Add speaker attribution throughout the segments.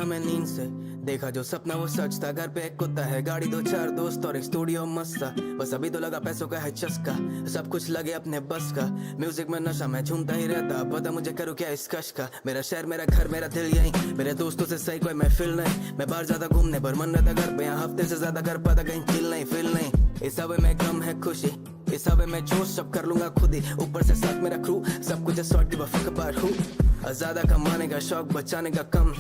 Speaker 1: मैं नींद से, देखा जो सपना वो सच था। घर पे एक कुत्ता है, गाड़ी 2-4 दोस्त और एक स्टूडियो मस्त था। बस अभी तो लगा पैसों का है चस्का, सब कुछ लगे अपने बस का। म्यूजिक में नशा मैं झूमता ही रहता, पता मुझे करूँ क्या इस कश का। मेरा शहर मेरा घर मेरा दिल यही, मेरे दोस्तों से सही कोई महफिल नहीं। मैं बाहर ज्यादा घूमने पर मन रहता घर पे, यहाँ हफ्ते से ज्यादा कर पाता कहीं चिल नहीं फील नहीं। इस हवे में गम है खुशी, इस हवे में जोश सब कर लूंगा खुद ही। ऊपर से साथ मेरा क्रू, सब कुछ सॉर्ट की वफक बार हूँ। ज्यादा कमाने का शौक बचाने का कम,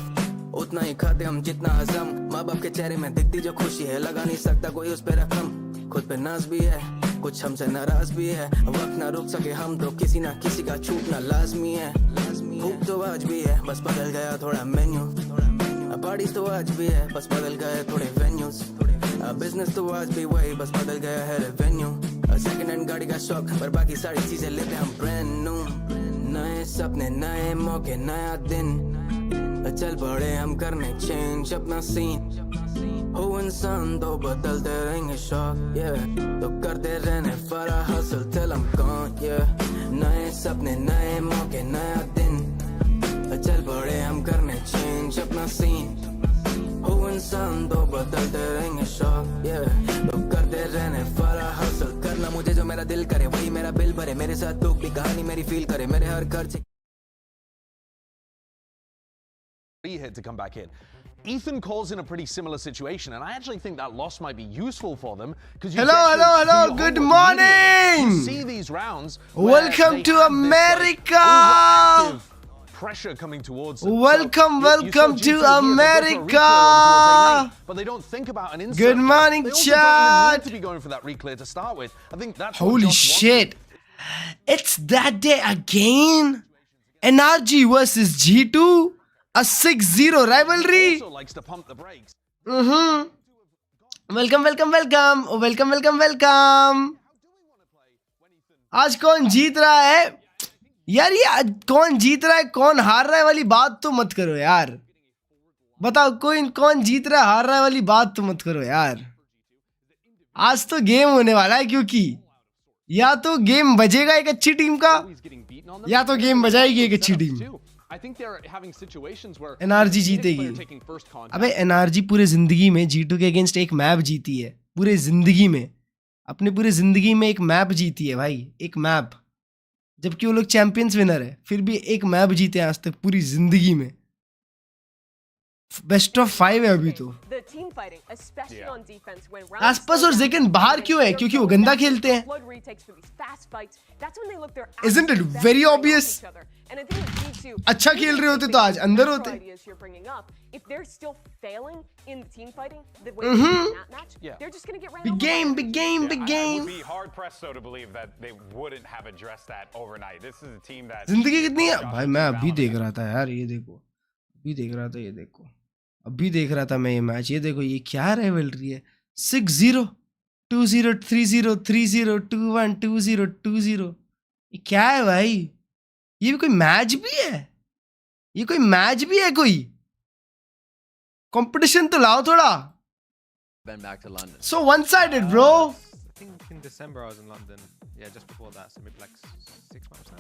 Speaker 1: उतना ही खाते हम जितना हजम। माँ बाप के चेहरे में दिखती जो खुशी है, लगा नहीं सकता कोई उस पे रकम। खुद पे नाज भी है, कुछ हमसे नाराज भी है। वक्त ना रुक सके हम तो, किसी ना किसी का छूटना लाजमी है। भूख तो आज भी है, बस बदल गया थोड़ा मेन्यू। पार्टीज तो आज भी है, बस बदल गए थोड़े वेन्यूज। बिजनेस तो आज भी वही, बस बदल गया है रेवेन्यू। सेकंड हैंड गाड़ी का शौक, पर बाकी सारी चीजें लेते हम ब्रांड न्यू। नए सपने नए मौके नया दिन, चल पड़े हम करने चेंज अपना सीन। हो इंसान तो बदलते रहेंगे शौक, तो करते रहने फरा हसल till I'm gone, नए सपने नए मौके नया दिन, चल पड़े हम करने चेंज अपना सीन। हो इंसान तो बदलते रहेंगे शौक, तो करते रहने फरा हसल करना मुझे जो मेरा दिल करे, वही मेरा बिल भरे। मेरे साथ लोग भी कहानी मेरी फील करे, मेरे हर खर्चे
Speaker 2: hit to come back in. Ethan calls in a pretty similar situation, and I actually think that loss might be useful for them because
Speaker 3: hello, good morning.
Speaker 2: You see these rounds.
Speaker 3: Welcome to America.
Speaker 2: Pressure coming towards them.
Speaker 3: Welcome to America.
Speaker 2: But they don't think about an insert.
Speaker 3: Good morning,
Speaker 2: they also
Speaker 3: chat.
Speaker 2: don't even need to be going for that reclear to start with. I think that's
Speaker 3: holy shit. It's that day again. NRG versus G2. A 6-0 rivalry.
Speaker 2: Also likes to pump the brakes.
Speaker 3: Welcome. आज कौन जीत रहा है यार? ये आज कौन जीत रहा है कौन हार रहा है वाली बात तो मत करो यार। बताओ कोई कौन जीत रहा है हार रहा है वाली बात तो मत करो यार। आज तो गेम होने वाला है, क्योंकि या तो गेम बजेगा एक अच्छी टीम का, या तो गेम बजाएगी एक अच्छी टीम। एनआरजी जीतेगी। अबे एनआरजी पूरे जिंदगी में G2 के अगेंस्ट एक मैप जीती है, पूरे जिंदगी में, अपने पूरे जिंदगी में एक मैप जीती है भाई, एक मैप। जबकि वो लोग चैंपियंस विनर है, फिर भी एक मैप जीते आज तक पूरी जिंदगी में। बेस्ट ऑफ 5 है अभी तो। आसपास और जेकन बाहर क्यों है? क्योंकि वो गंदा खेलते हैं। Isn't it very obvious? अच्छा खेल रहे होते तो आज अंदर होते। Big game. जिंदगी कितनी है भाई? मैं अभी देख रहा था यार, ये देखो, अभी देख रहा था मैं ये मैच। ये देखो, ये क्या राइवलरी है? 6-0 2-0 3-0 3-0 2-1 2-0 2-0। ये क्या है भाई? ये भी कोई मैच भी है? कोई कंपटीशन तो लाओ थोड़ा। So one-sided, bro.
Speaker 4: I think in December I was in London. Yeah, just before that, so maybe like 6 months now.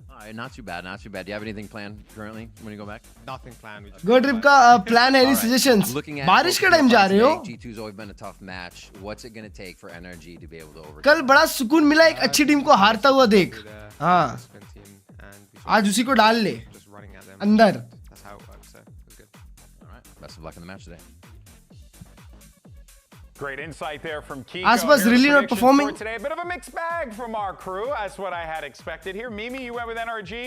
Speaker 5: All right, not too bad. Do you have anything planned currently when you go back?
Speaker 4: Nothing planned. We just
Speaker 3: Go trip का plan है? Any suggestions? बारिश का time जा रहे हो?
Speaker 5: G2's always been a tough match. What's it going to take for NRG to be able to overcome?
Speaker 3: कल बड़ा सुकून मिला एक अच्छी टीम को हारता हुआ देख। हाँ, आज उसी को डाल ले अंदर।
Speaker 4: That's how it works. So it's good.
Speaker 5: All right, best of luck in the match today.
Speaker 6: Great insight there from Kiko.
Speaker 3: Aspas really not performing
Speaker 6: today. A bit of a mixed bag from our crew. That's what I had expected here. Mimi, you went with NRG.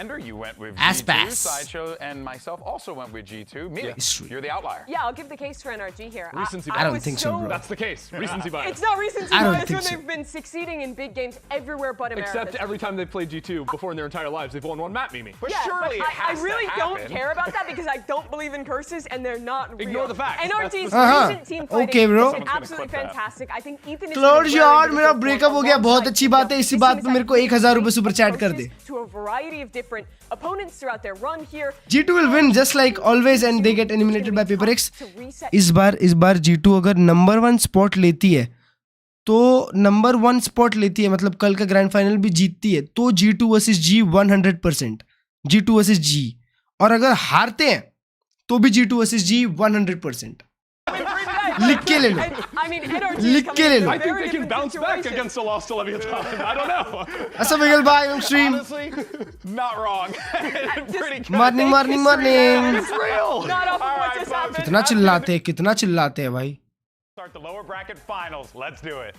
Speaker 6: Ender, you went with G2. Sideshow and myself also went with G2. Mimi, you're the outlier.
Speaker 7: Yeah, I'll give the case for NRG here.
Speaker 6: Recency bias.
Speaker 3: I don't think so, bro.
Speaker 6: That's the case. Recency bias.
Speaker 7: It's not recency bias when they've been succeeding in big games everywhere but America.
Speaker 8: Except every time they've played G2 before in their entire lives, they've won one map, Mimi.
Speaker 6: But surely it has
Speaker 7: I really
Speaker 6: to
Speaker 7: don't
Speaker 6: happen.
Speaker 7: care about that because I don't believe in curses and they're not real.
Speaker 8: Ignore the facts.
Speaker 7: NRG's recent team fighting
Speaker 3: Okay, bro.
Speaker 7: has been absolutely fantastic. I think Ethan is
Speaker 3: Klurge यार, मेरा breakup हो गया, बहुत अच्छी बात है। इसी बात पे मेरे को 1000 रुपए सुपर चैट कर दे।
Speaker 7: To a variety of different opponents throughout their run here.
Speaker 3: G2 will win just like always and they get eliminated by Paper X. इस बार G2 अगर नंबर 1 स्पॉट लेती है तो नंबर 1 स्पॉट लेती है, मतलब कल का ग्रैंड फाइनल भी जीतती है, तो G2 versus G 100%, G2 versus G। और अगर हारते हैं तो भी G2 वर्सेस G 100%. लिख के ले लो.
Speaker 7: I mean, energy.
Speaker 3: लिख के ले लो.
Speaker 8: I think they can bounce back against a loss to Leviathan. I don't know.
Speaker 3: Asa Miguel bhai on stream.
Speaker 6: Honestly, not wrong. Pretty good.
Speaker 3: Morning.
Speaker 8: It's real.
Speaker 7: Not off of
Speaker 6: All
Speaker 7: what
Speaker 6: right,
Speaker 7: just
Speaker 6: folks.
Speaker 7: happened.
Speaker 3: कितना चिल्लाते हैं भाई.
Speaker 6: Start the lower bracket finals. Let's do it.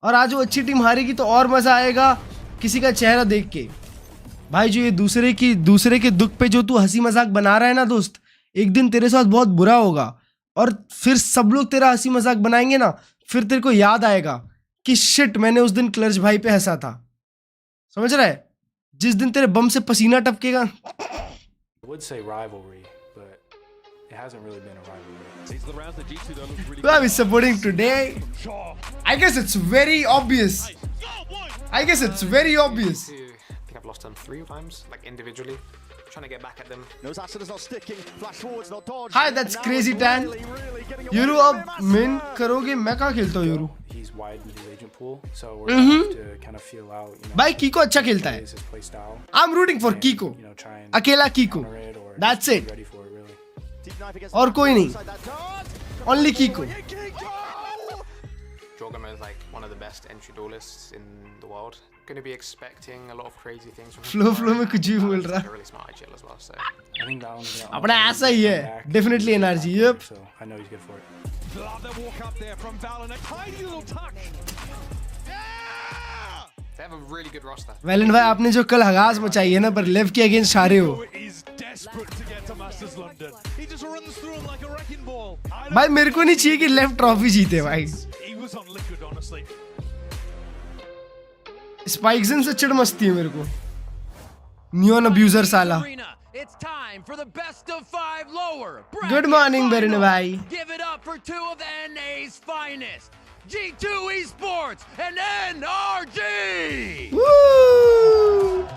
Speaker 3: और आज वो अच्छी team हारेगी तो और मजा आएगा किसी का चेहरा देख के. भाई जो ये दूसरे के दुख पे जो तू हंसी मजाक बना रहा है ना दोस्त, एक दिन तेरे साथ बहुत बुरा होगा और फिर सब लोग तेरा हंसी मजाक बनाएंगे ना, फिर तेरे को याद आएगा कि शिट मैंने उस दिन क्लर्ज भाई पे हंसा था. समझ रहा है? जिस दिन तेरे बम से पसीना टपकेगा.
Speaker 9: I would say rivalry, but it hasn't really been a rivalry.
Speaker 3: Who are we supporting today? I guess it's very obvious.
Speaker 9: I think I've lost them 3 times, like individually. Trying to get back at them.
Speaker 3: Hi, that's crazy Tan. Yoru अब min करोगे मैं कहाँ खेलता हूँ Yoru.
Speaker 9: He's widened his agent pool, so we're gonna have to kind of feel out, you know.
Speaker 3: भाई कीको अच्छा खेलता है.
Speaker 9: His play style.
Speaker 3: I'm rooting for Kiko.
Speaker 9: You know, try and
Speaker 3: अकेला कीको.
Speaker 9: counter it or
Speaker 3: That's
Speaker 9: just
Speaker 3: it.
Speaker 9: be ready for it, really.
Speaker 3: और कोई नहीं. Only Kiko.
Speaker 9: Jorgama is like one of the best entry duelists in the world. Going to be expecting a lot of crazy things from him.
Speaker 3: Flow में कुछ भी बोल रहा.
Speaker 9: He's a really smart IGL as well, so I think that one's gonna
Speaker 3: अपना ऐसा ही है. Definitely energy. Yep.
Speaker 9: So I know he's good for it. They have a really good roster.
Speaker 3: Valyn भाई आपने जो कल हगास मचाई है ना पर लेव के अगेंस्ट हारे हो. भाई मेरे को नहीं चाहिए कि लेफ्ट ट्रॉफी जीते भाई. स्पाइक्सन से चिढ़ मस्ती है मेरे को. नियॉन अब्यूजर साला. गुड मॉर्निंग बेरन भाई.
Speaker 5: G2 Esports and NRG!
Speaker 3: Woo!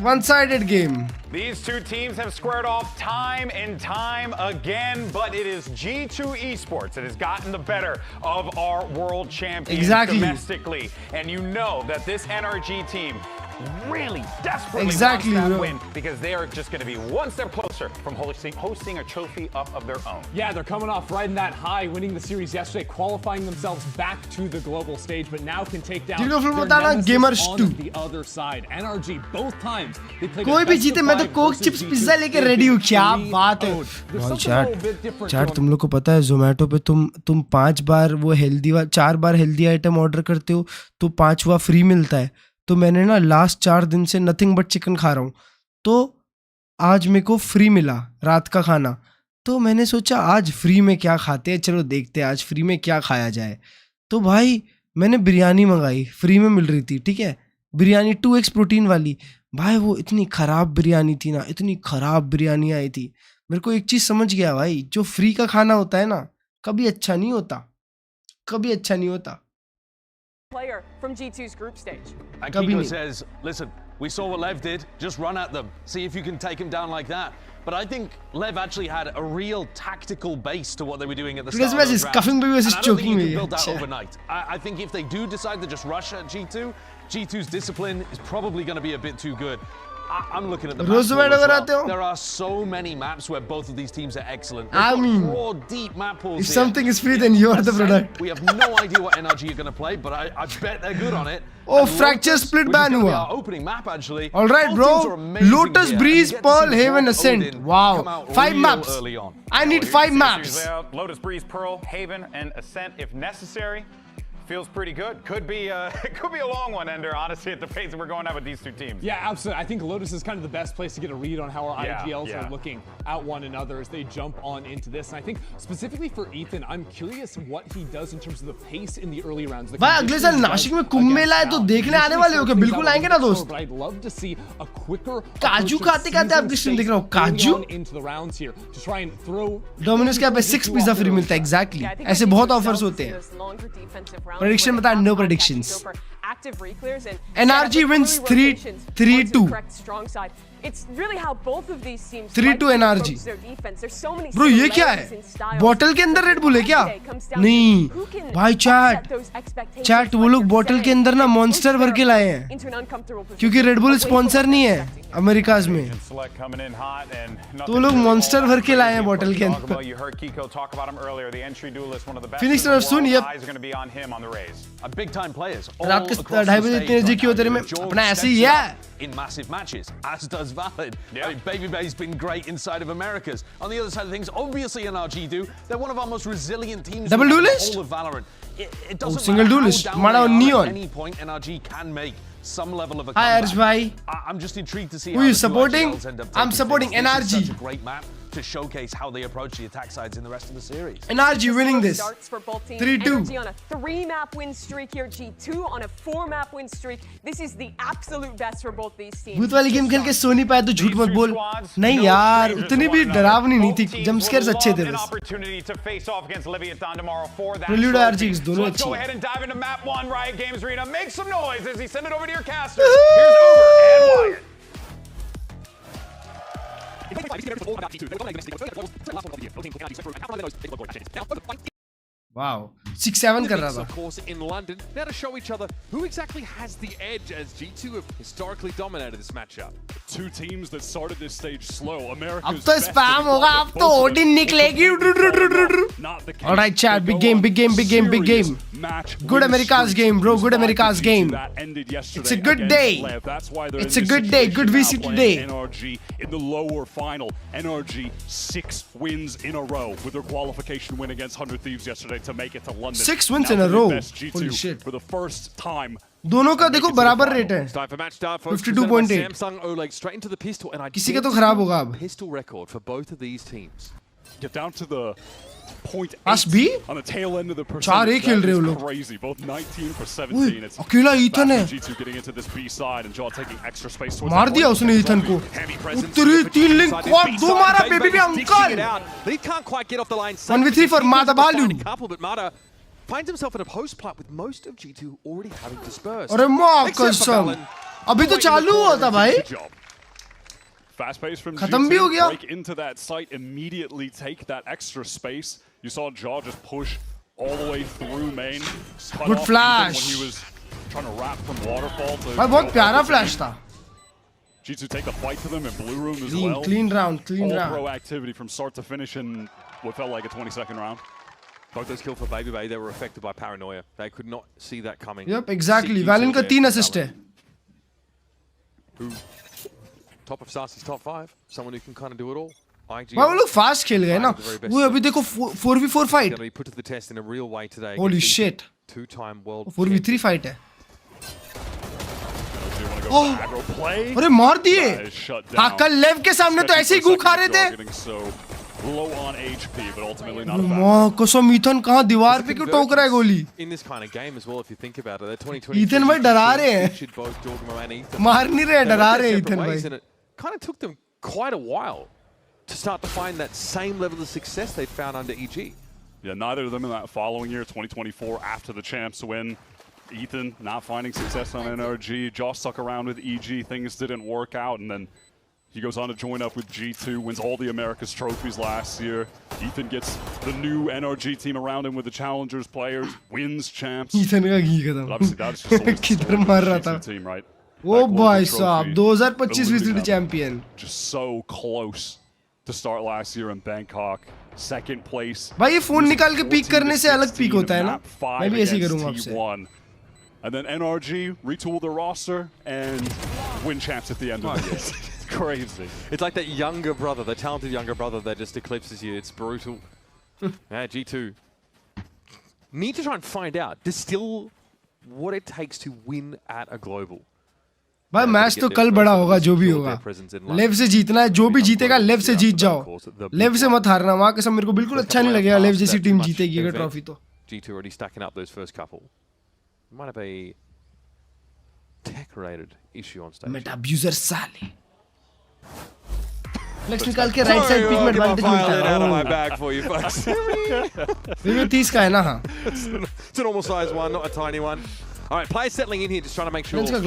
Speaker 3: One-sided game.
Speaker 6: These two teams have squared off time and time again, but it is G2 Esports that has gotten the better of our world champions domestically. And you know that this NRG team really desperately wants that win because they are just going to be one step closer from hosting a trophy up of their own.
Speaker 8: Yeah, they're coming off riding that high, winning the series yesterday, qualifying themselves back to the global stage, but now can take down their nemesis on the other side. NRG, both times, they played
Speaker 3: कोई भी जीते मैं तो Coke chips pizza लेके ready हूँ. क्या बात है. चैट तुम लोग को पता है जोमेटो पे तुम 5 बार वो हेल्दी 4 बार हेल्दी आइटम ऑर्डर करते हो तो 5वां फ्री मिलता है. तो मैंने ना लास्ट 4 दिन से नथिंग बट चिकन खा रहा हूँ तो आज मेरे को फ्री मिला रात का खाना. तो मैंने सोचा आज फ्री में क्या खाते हैं, चलो देखते हैं आज फ्री में क्या खाया जाए. तो भाई मैंने बिरयानी मंगाई, फ्री में मिल रही थी. ठीक है, बिरयानी 2x प्रोटीन वाली. भाई वो इतनी ख़राब बिरयानी थी ना, इतनी ख़राब बिरयानी आई थी. मेरे को एक चीज़ समझ गया भाई, जो फ्री का खाना होता है ना कभी अच्छा नहीं होता, कभी अच्छा नहीं होता.
Speaker 7: Player from G2's group stage.
Speaker 2: And Kiko says, listen, we saw what Lev did, just run at them, see if you can take him down like that. But I think Lev actually had a real tactical base to what they were doing at the start of the round.
Speaker 3: Cuffing me
Speaker 2: and I don't think you can build that overnight. I think if they do decide to just rush at G2, G2's discipline is probably going to be a bit too good. I'm looking at the map pool as well. There are so many maps where both of these teams are excellent.
Speaker 3: I mean,
Speaker 2: broad, deep map pools.
Speaker 3: If something is free, then you're the product.
Speaker 2: We have no idea what NRG are going to play, but I bet they're good on it.
Speaker 3: Oh, fracture split ban hua.
Speaker 2: Our opening map actually.
Speaker 3: All right, bro. Lotus, Breeze, Pearl, Haven, Ascent. Wow, 5 maps. I need 5 maps.
Speaker 6: Lotus, Breeze, Pearl, Haven, and Ascent if necessary. Feels pretty good. Could be a long one, Ender, honestly, at the pace that we're going at with these two teams.
Speaker 8: Yeah, absolutely. I think Lotus is kind of the best place to get a read on how our IGLs are looking at one another as they jump on into this. And I think specifically for Ethan, I'm curious what he does in terms of the pace in the early rounds.
Speaker 3: भाई अगले साल नासिक में कुंभ मेला है तो देखने आने वाले हो क्या? बिल्कुल आएंगे ना दोस्त.
Speaker 8: But I'd love to see a quicker
Speaker 3: काजू खाते खाते आप स्ट्रीम देख रहे हो. काजू
Speaker 8: into the rounds here to try and throw
Speaker 3: Domino's के यहाँ पे 6 पिज्जा फ्री मिलता है. एग्जैक्टली ऐसे बहुत ऑफर्स होते हैं. Prediction बता. No predictions. NRG wins 3-2.
Speaker 7: It's really how both of these teams
Speaker 3: 3-2 NRG.
Speaker 7: their defense. There's so many
Speaker 3: Bro, ये क्या है? बॉटल के अंदर रेड बुल है क्या? नहीं भाई चैट वो लोग बॉटल के अंदर ना मॉन्स्टर भर के लाए हैं क्योंकि रेड बुल स्पॉन्सर नहीं है अमेरिकाज में, तो वो लोग मॉन्स्टर भर के लाए हैं बॉटल के अंदर. फिनिक्स सुन ये रात के 2:30 बजे 3 बजे क्यों तेरे में अपना ऐसे ही है.
Speaker 2: In massive matches, as does Valid. I mean, BO5's been great inside of Americas. On the other side of things, obviously NRG do. They're one of our most resilient teams.
Speaker 3: Double
Speaker 2: in
Speaker 3: duelist?
Speaker 2: the whole of Valorant. It doesn't
Speaker 3: single
Speaker 2: matter
Speaker 3: duelist.
Speaker 2: how down
Speaker 3: Mada
Speaker 2: they are
Speaker 3: neon.
Speaker 2: at any point, NRG can make some level of a
Speaker 3: Hi
Speaker 2: comeback.
Speaker 3: Arsh bhai.
Speaker 2: I'm just intrigued to see
Speaker 3: Who
Speaker 2: how
Speaker 3: you
Speaker 2: the two
Speaker 3: supporting?
Speaker 2: IGLs end up
Speaker 3: I'm
Speaker 2: taking
Speaker 3: supporting
Speaker 2: things. This is
Speaker 3: NRG.
Speaker 2: such a great map to showcase how they approach the attack sides in the rest of the series.
Speaker 3: NRG winning this 3-2.
Speaker 7: NRG on a 3-map win streak here. G2 on a 4-map win streak. This is the absolute best for both these teams.
Speaker 3: भूत वाली game खेल के सो नहीं पाया तो झूठ मत बोल. नहीं यार उतनी भी डरावनी नहीं थी, जंप स्केयर्स अच्छे थे बस. Prelude RGX दोनों अच्छे.
Speaker 6: Go ahead and dive into map 1, Riot Games Arena. Make some noise as he send it over to your caster. Here's Uber and Wyatt.
Speaker 3: Wow 6-7 कर रहा था.
Speaker 10: Of course, in London, now to show each other who exactly has the edge, as G2 have historically dominated this matchup.
Speaker 8: Two teams that started this stage slow.
Speaker 3: अब तो spam होगा, अब तो Odin निकलेगी. Alright chat, big game, big game, big game, big game. Good America's game, bro. Good America's game. It's a good day. It's a good day. Good VC today.
Speaker 8: NRG in the lower final. NRG 6 wins in a row with their qualification win against 100 Thieves yesterday to make it to London.
Speaker 3: 6 wins in a row. Holy shit.
Speaker 8: For the first time.
Speaker 3: दोनों का देखो बराबर rate है. 52.8.
Speaker 10: Samsung OLED straight into the pistol, and I
Speaker 3: किसी का तो खराब होगा अब.
Speaker 10: Pistol record for both of these teams.
Speaker 8: Get down to the point
Speaker 3: Us B?
Speaker 8: on the tail end of the percentage.
Speaker 3: 4 ही खेल रहे हो लोग.
Speaker 8: Crazy. Both 19 for 17. It's
Speaker 3: अकेला ईथन है.
Speaker 8: G2 getting into this B side and Jaw taking extra space towards.
Speaker 3: मार दिया उसने Ethan को. उत्तरी 3 लिंक क्वाड 2 मारा baby uncle.
Speaker 10: He can't quite get off the line.
Speaker 3: 1v3 for Mada Balu.
Speaker 10: But Mada finds himself in a post plant with most of G2 already having dispersed.
Speaker 3: अरे माँ कसम. अभी तो चालू हुआ था भाई.
Speaker 8: Fast pace from
Speaker 3: खत्म भी हो
Speaker 8: G2,
Speaker 3: गया.
Speaker 8: break into that site, immediately take that extra space. You saw Jaw just push all the way through main.
Speaker 3: Good flash.
Speaker 8: When he was trying to wrap from waterfall to
Speaker 3: भाई बहुत प्यारा flash था.
Speaker 8: G2 take the fight to them in blue room as
Speaker 3: Clean,
Speaker 8: well.
Speaker 3: clean round, clean
Speaker 8: all
Speaker 3: round.
Speaker 8: pro activity from start to finish in what felt like a 20-second round.
Speaker 10: Both those kills for BO5, they were affected by paranoia. They could not see that coming.
Speaker 3: Yep, exactly. Valen का 3 assist है.
Speaker 10: Who top of Sarsi's top 5, someone who can kind of do it all.
Speaker 3: भाई वो लोग fast खेल गए ना. वो अभी देखो 4v4 fight.
Speaker 10: Going to be put to the test in a real way today.
Speaker 3: Holy shit.
Speaker 10: Two-time world
Speaker 3: 4v3 fight है.
Speaker 8: Oh,
Speaker 3: अरे मार दिए. हाँ कल लेव के सामने तो ऐसे ही गू खा रहे थे.
Speaker 8: Low on HP, but ultimately not a
Speaker 3: माँ कसम ईथन कहाँ दीवार पे क्यों टोक रहा है गोली.
Speaker 10: In this kind of game as well, if you think about it, they're 2020.
Speaker 3: Ethan भाई डरा रहे हैं. मार नहीं रहे, डरा रहे हैं ईथन भाई.
Speaker 10: And it kind of took them quite a while to start to find that same level of success they'd found under EG.
Speaker 8: Yeah, neither of them in that following year, 2024, after the champs win. Ethan not finding success on NRG. Josh stuck around with EG. Things didn't work out, and then he goes on to join up with G2, wins all the Americas trophies last year. Ethan gets the new NRG team around him with the challengers players, wins champs.
Speaker 3: Ethan का घी खत्म.
Speaker 8: Obviously, that's just always
Speaker 3: किधर मार रहा था.
Speaker 8: team, right?
Speaker 3: ओ भाई साहब 2025 VCT champion.
Speaker 8: Just so close to start last year in Bangkok. Second place.
Speaker 3: भाई ये फोन निकाल के पीक करने से अलग पीक होता है ना. मैं भी ऐसे ही करूँगा आपसे.
Speaker 8: And then NRG retool the roster and win champs at the end of the game. It's crazy.
Speaker 10: It's like that younger brother, the talented younger brother that just eclipses you. It's brutal. Yeah, G2 need to try and find out, distill what it takes to win at a global.
Speaker 3: भाई match तो कल बड़ा होगा जो भी होगा. लेव से जीतना है, जो भी जीतेगा लेव से जीत जाओ. लेव से मत हारना. वहाँ कसम मेरे को बिल्कुल अच्छा नहीं लगेगा लेव जैसी टीम जीतेगी अगर ट्रॉफी तो.
Speaker 10: G2 already stacking up those first couple. Might have a tech-related issue on stage.
Speaker 3: Meta abuser साले. फ्लेक्स निकाल के राइट साइड पिक में एडवांटेज मिलता है.
Speaker 10: Out of my bag for you folks.
Speaker 3: ये 30 का है ना. हाँ.
Speaker 10: It's a normal size one, not a tiny one. All right, players settling in here, just trying to make sure.
Speaker 3: इसका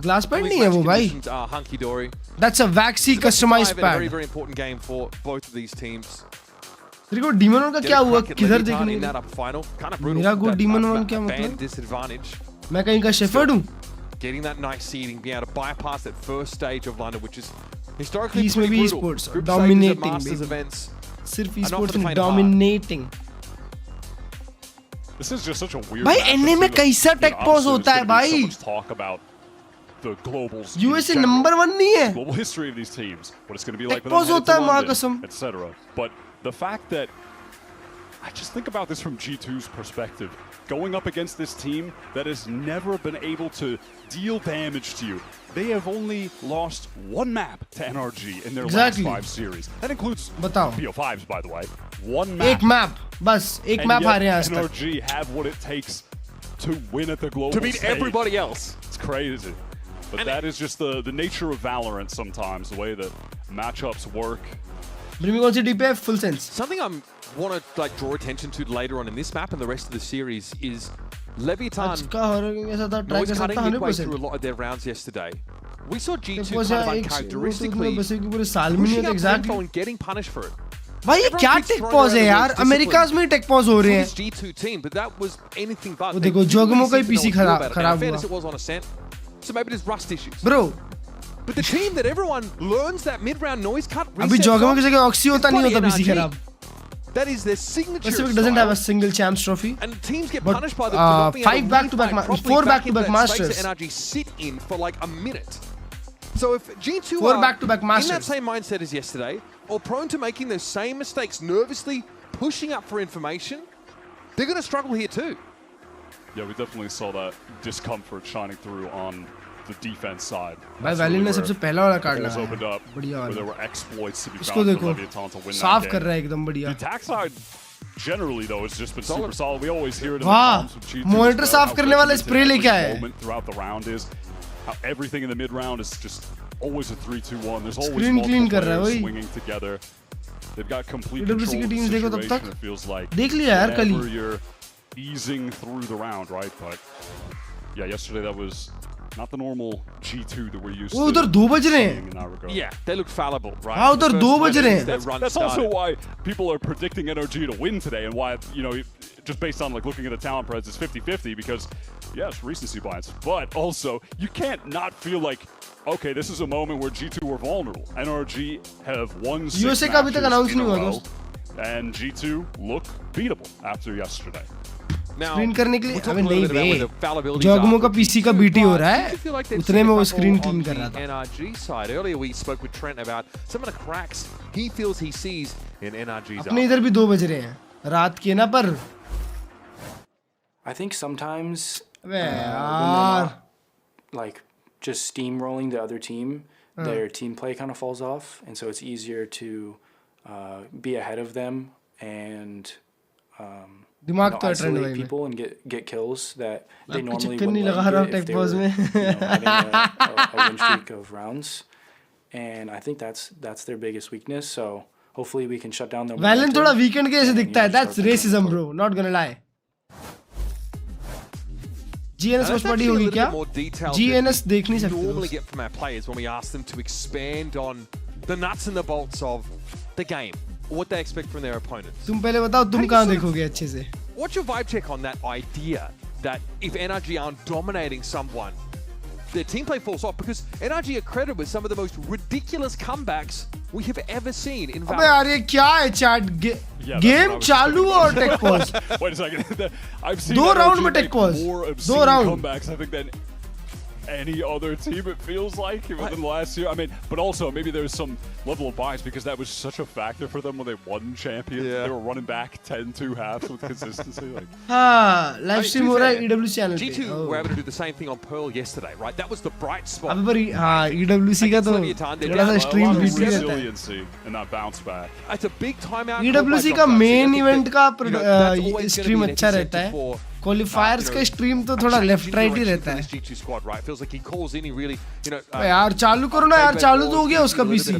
Speaker 3: glass pad नहीं है वो भाई.
Speaker 10: Are hunky dory.
Speaker 3: That's a waxy customized pad.
Speaker 10: Very very important game for both of these teams.
Speaker 3: तेरे को Demon One का क्या हुआ? किधर देखने? मेरा को Demon One क्या मतलब?
Speaker 10: Disadvantage.
Speaker 3: मैं कहीं का shepherd हूँ?
Speaker 10: Getting that nice seeding, being able to bypass that first stage of London, which is historically
Speaker 3: Peace में भी esports dominating. सिर्फ esports में dominating.
Speaker 8: This is just such a weird.
Speaker 3: भाई NA में कैसा tech pause होता है भाई?
Speaker 8: Talk about the globals.
Speaker 3: USA number 1 नहीं है.
Speaker 8: Global history of these teams, what it's going to be like
Speaker 3: tech pause होता है माँ कसम.
Speaker 8: etc. But the fact that I just think about this from G2's perspective, going up against this team that has never been able to deal damage to you. They have only lost one map to NRG in their last 5 series. That includes BO5s, by the way. One map.
Speaker 3: एक map, बस एक map हारे हैं आज तक.
Speaker 8: NRG have what it takes to win at the global
Speaker 10: to beat
Speaker 8: stage.
Speaker 10: everybody else.
Speaker 8: It's crazy. But that is just the nature of Valorant sometimes, the way that matchups work.
Speaker 3: Brimmy कौन सी DP है? Full sense.
Speaker 10: Something I want to like draw attention to later on in this map and the rest of the series is Leviathan noise cutting midway through a lot of their rounds yesterday. We saw G2 kind of uncharacteristically pushing up tempo and getting punished for it.
Speaker 3: भाई ये क्या take pause है यार? America's में tech pause हो रहे हैं.
Speaker 10: G2 team, but that was anything but.
Speaker 3: वो देखो जोगमो का ही पीसी खराब हुआ.
Speaker 10: So maybe there's rust issues.
Speaker 3: Bro.
Speaker 10: But the team that everyone learns that mid-round noise cut.
Speaker 3: अभी जोगमो की जगह ऑक्सी होता नहीं होता पीसी खराब.
Speaker 10: That is their signature.
Speaker 3: Pacific doesn't have a single champs trophy.
Speaker 10: And teams get punished by the
Speaker 3: 5 back-to-back, 4 back-to-back masters.
Speaker 10: NRG sit in for like a minute. So if G2
Speaker 3: 4 back-to-back masters
Speaker 10: in that same mindset as yesterday, or prone to making those same mistakes, nervously pushing up for information, they're going to struggle here too.
Speaker 8: Yeah, we definitely saw that discomfort shining through on the defense side.
Speaker 3: भाई valine ने सबसे पहला वाला card लगाया.
Speaker 8: बढ़िया वाला. There were exploits to be
Speaker 3: इसको
Speaker 8: found
Speaker 3: देखो.
Speaker 8: for Leviathan to win that
Speaker 3: साफ
Speaker 8: game.
Speaker 3: कर रहा है एकदम बढ़िया.
Speaker 8: The attack side generally though has just been super solid. We always hear it in the
Speaker 3: वाह.
Speaker 8: comms with G2.
Speaker 3: मॉनिटर साफ करने वाला स्प्रे लेके आया है.
Speaker 8: Throughout the round is how everything in the mid round is just always a 3-2-1. There's always
Speaker 3: Screen clean कर रहा है
Speaker 8: multiple
Speaker 3: वही.
Speaker 8: swinging together. They've got complete
Speaker 3: EWC
Speaker 8: control
Speaker 3: की
Speaker 8: of the
Speaker 3: teams देखो तब तक.
Speaker 8: situation. It feels like
Speaker 3: देख लिया यार कल ही.
Speaker 8: whenever you're easing through the round, right? But yeah, yesterday that was not the normal G2 that we're used to.
Speaker 3: उधर 2 बज रहे हैं.
Speaker 10: Yeah, they look fallible, right?
Speaker 3: हाँ उधर 2 बज रहे हैं.
Speaker 8: That's also why people are predicting NRG to win today, and why, you know, just based on like looking at the talent spreads, it's 50-50 because yes, recency bias, but also you can't not feel like, okay, this is a moment where G2 were vulnerable. NRG have won 6
Speaker 3: USA का अभी तक announce नहीं हुआ दोस्त.
Speaker 8: And G2 look beatable after yesterday.
Speaker 3: Screen करने के लिए अबे नहीं बे. जोगमो का पीसी का बीटी हो रहा है. उतने में वो स्क्रीन क्लीन कर रहा था.
Speaker 10: NRG side. Earlier we spoke with Trent about some of the cracks he feels he sees in NRG's.
Speaker 3: अपने इधर भी 2 बज रहे हैं. रात के ना पर.
Speaker 11: I think sometimes like just steamrolling the other team, their team play kind of falls off, and so it's easier to be ahead of them and isolate people and get kills that they normally wouldn't let you get if they were having a win streak of rounds. And I think that's their biggest weakness. So hopefully we can shut down their momentum.
Speaker 3: Valorant थोड़ा weekend के जैसे दिखता है. That's racism, bro. Not gonna lie. GNS watch party होगी क्या? GNS देख नहीं सकते.
Speaker 10: Normally get from our players when we ask them to expand on the nuts and the bolts of the game, or what they expect from their opponents.
Speaker 3: तुम पहले बताओ तुम कहाँ देखोगे अच्छे से?
Speaker 10: What's your vibe check on that idea that if NRG aren't dominating someone, their team play falls off? Because NRG are credited with some of the most ridiculous comebacks we have ever seen in Valorant.
Speaker 3: अबे यार ये क्या है chat? Game चालू और tech pause.
Speaker 8: Wait a second. I've seen
Speaker 3: 2 round में tech pause. 2 round
Speaker 8: comebacks, I think, than any other team, it feels like, within the last year. I mean, but also maybe there's some level of bias because that was such a factor for them when they won champions. Yeah. They were running back 10-2 halves with consistency. Like,
Speaker 3: live stream हो रहा है EWC channel पे.
Speaker 10: G2 were able to do the same thing on Pearl yesterday, right? That was the bright spot.
Speaker 3: अभी पर हाँ EWC का तो थोड़ा सा stream busy रहता है.
Speaker 8: and not bounce back.
Speaker 10: It's a big timeout.
Speaker 3: EWC का main event का stream अच्छा रहता है. क्वालिफायर्स का स्ट्रीम तो थोड़ा लेफ्ट राइट ही रहता है. यार चालू करो ना यार. चालू तो हो गया उसका पीसी.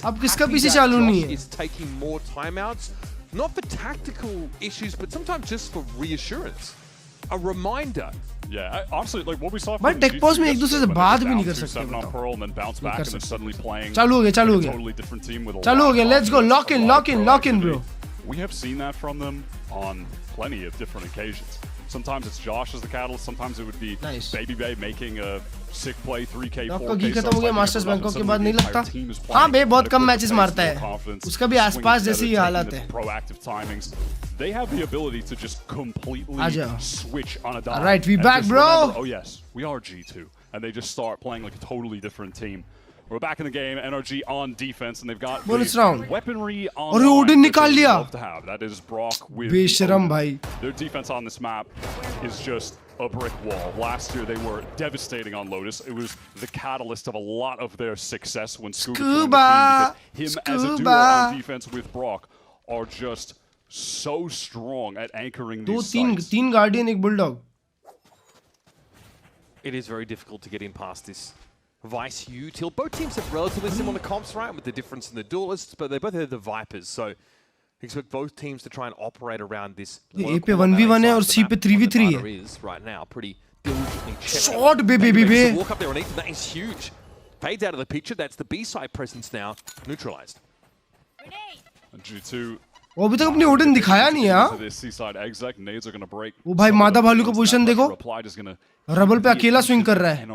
Speaker 3: अब किसका पीसी चालू नहीं है?
Speaker 10: Not for tactical issues, but sometimes just for reassurance. a reminder.
Speaker 8: Yeah, honestly, like what we saw.
Speaker 3: But tech pause में एक दूसरे से बात भी नहीं कर सकते.
Speaker 8: On Pearl and then bounce back and then suddenly playing.
Speaker 3: चालू हो गया.
Speaker 8: Totally different team with a
Speaker 3: चालू हो गया. Let's go. Lock in, bro.
Speaker 8: We have seen that from them on plenty of different occasions. Sometimes it's Josh as the catalyst. Sometimes it would be Baby Bay making a sick play 3K 4K.
Speaker 3: खत्म हो गया masters Bangkok के बाद नहीं लगता. हाँ बे बहुत कम matches मारता है. उसका भी आसपास जैसी ही हालत है.
Speaker 8: Proactive timings. They have the ability to just completely switch on a dime.
Speaker 3: All right, we back, bro.
Speaker 8: Oh yes, we are G2, and they just start playing like a totally different team. We're back in the game. NRG on defense, and they've got weaponry on.
Speaker 3: और Odin निकाल लिया.
Speaker 8: That is Brock with.
Speaker 3: बेशरम भाई.
Speaker 8: Their defense on this map is just a brick wall. Last year they were devastating on Lotus. It was the catalyst of a lot of their success when Scuba him as a duo on defense with Brock are just so strong at anchoring these sites.
Speaker 3: तीन guardian एक bulldog.
Speaker 10: It is very difficult to get in past this Vice util. Both teams have relatively similar comps, right, with the difference in the duelists, but they both have the Vipers, so expect both teams to try and operate around this.
Speaker 3: A पे 1v1 है और C पे 3v3 है.
Speaker 10: Is right now pretty diligently checking.
Speaker 3: Shot baby.
Speaker 10: Walk up there on Ethan, that is huge. Fades out of the picture. That's the B side presence now neutralized.
Speaker 8: G2.
Speaker 3: वो अभी तक अपनी Odin दिखाया नहीं है. वो भाई मादा भालू का पोजीशन देखो. रबल पे अकेला स्विंग कर रहा है.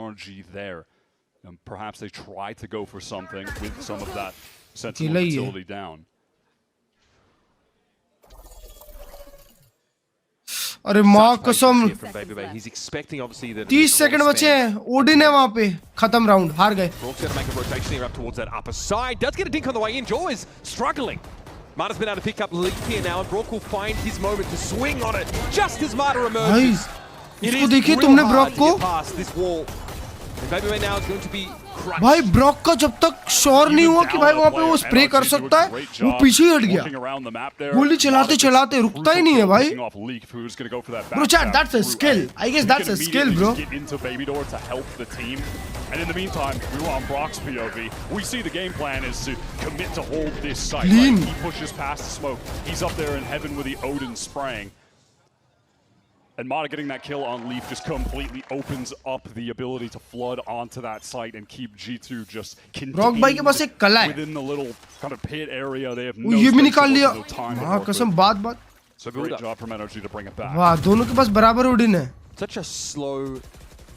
Speaker 8: And perhaps they try to go for something with some of that sentinel utility down.
Speaker 3: अरे माँ कसम.
Speaker 10: He's expecting obviously that
Speaker 3: 30 second बचे हैं. ओडिन है वहाँ पे. खत्म राउंड. हार गए.
Speaker 10: Brock's going to make a rotation here up towards that upper side. Does get a dink on the way in. Jaw is struggling. Marta's been able to pick up Leaf here now, and Brock will find his moment to swing on it just as Marta emerges.
Speaker 3: इसको देखिए तुमने Brock को.
Speaker 10: This wall. Baby now is going to be
Speaker 3: भाई Brock का जब तक sure नहीं हुआ कि भाई वहाँ पे वो स्प्रे कर सकता है, वो पीछे हट गया. गोली चलाते रुकता ही नहीं है भाई. Bro, chat, that's a skill. I guess that's a skill, bro.
Speaker 8: And in the meantime, we were on Brock's POV. We see the game plan is to commit to hold this site. Right? He pushes past the smoke. He's up there in heaven with the Odin spraying. And Mata getting that kill on Leaf just completely opens up the ability to flood onto that site and keep G2 just contained within the little kind of pit area. They have no time. So great job from NRG to bring it back.
Speaker 3: वाह, दोनों के पास बराबर Odin है.
Speaker 10: Such a slow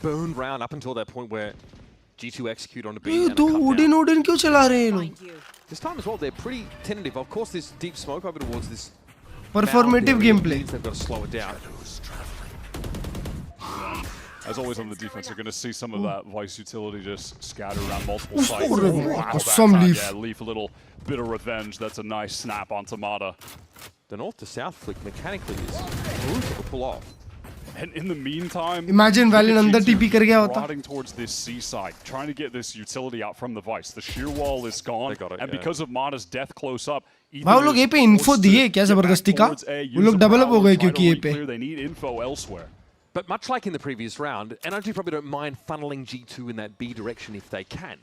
Speaker 10: burn round up until that point where G2 execute on the B.
Speaker 3: दो Odin क्यों चला रहे हैं लोग?
Speaker 10: This time as well, they're pretty tentative. Of course, this deep smoke over towards this
Speaker 3: performative gameplay.
Speaker 10: They've got to slow it down.
Speaker 8: As always on the defense, you're going to see some of that Vice utility just scatter around multiple sites. Yeah, Leaf, a little bit of revenge. That's a nice snap onto Mata.
Speaker 10: The north to south flick mechanically is brutal to pull off.
Speaker 8: And in the meantime,
Speaker 3: imagine Valiant अंदर TP कर गया होता.
Speaker 8: Rotting towards this seaside, trying to get this utility out from the Vice. The shear wall is gone, and because of Mata's death close up,
Speaker 3: भाई लोग ए पे info दिए क्या जबरदस्ती का? वो लोग डेवलप हो गए क्योंकि ए पे.
Speaker 8: They need info elsewhere.
Speaker 10: But much like in the previous round, NRG probably don't mind funneling G2 in that B direction if they can.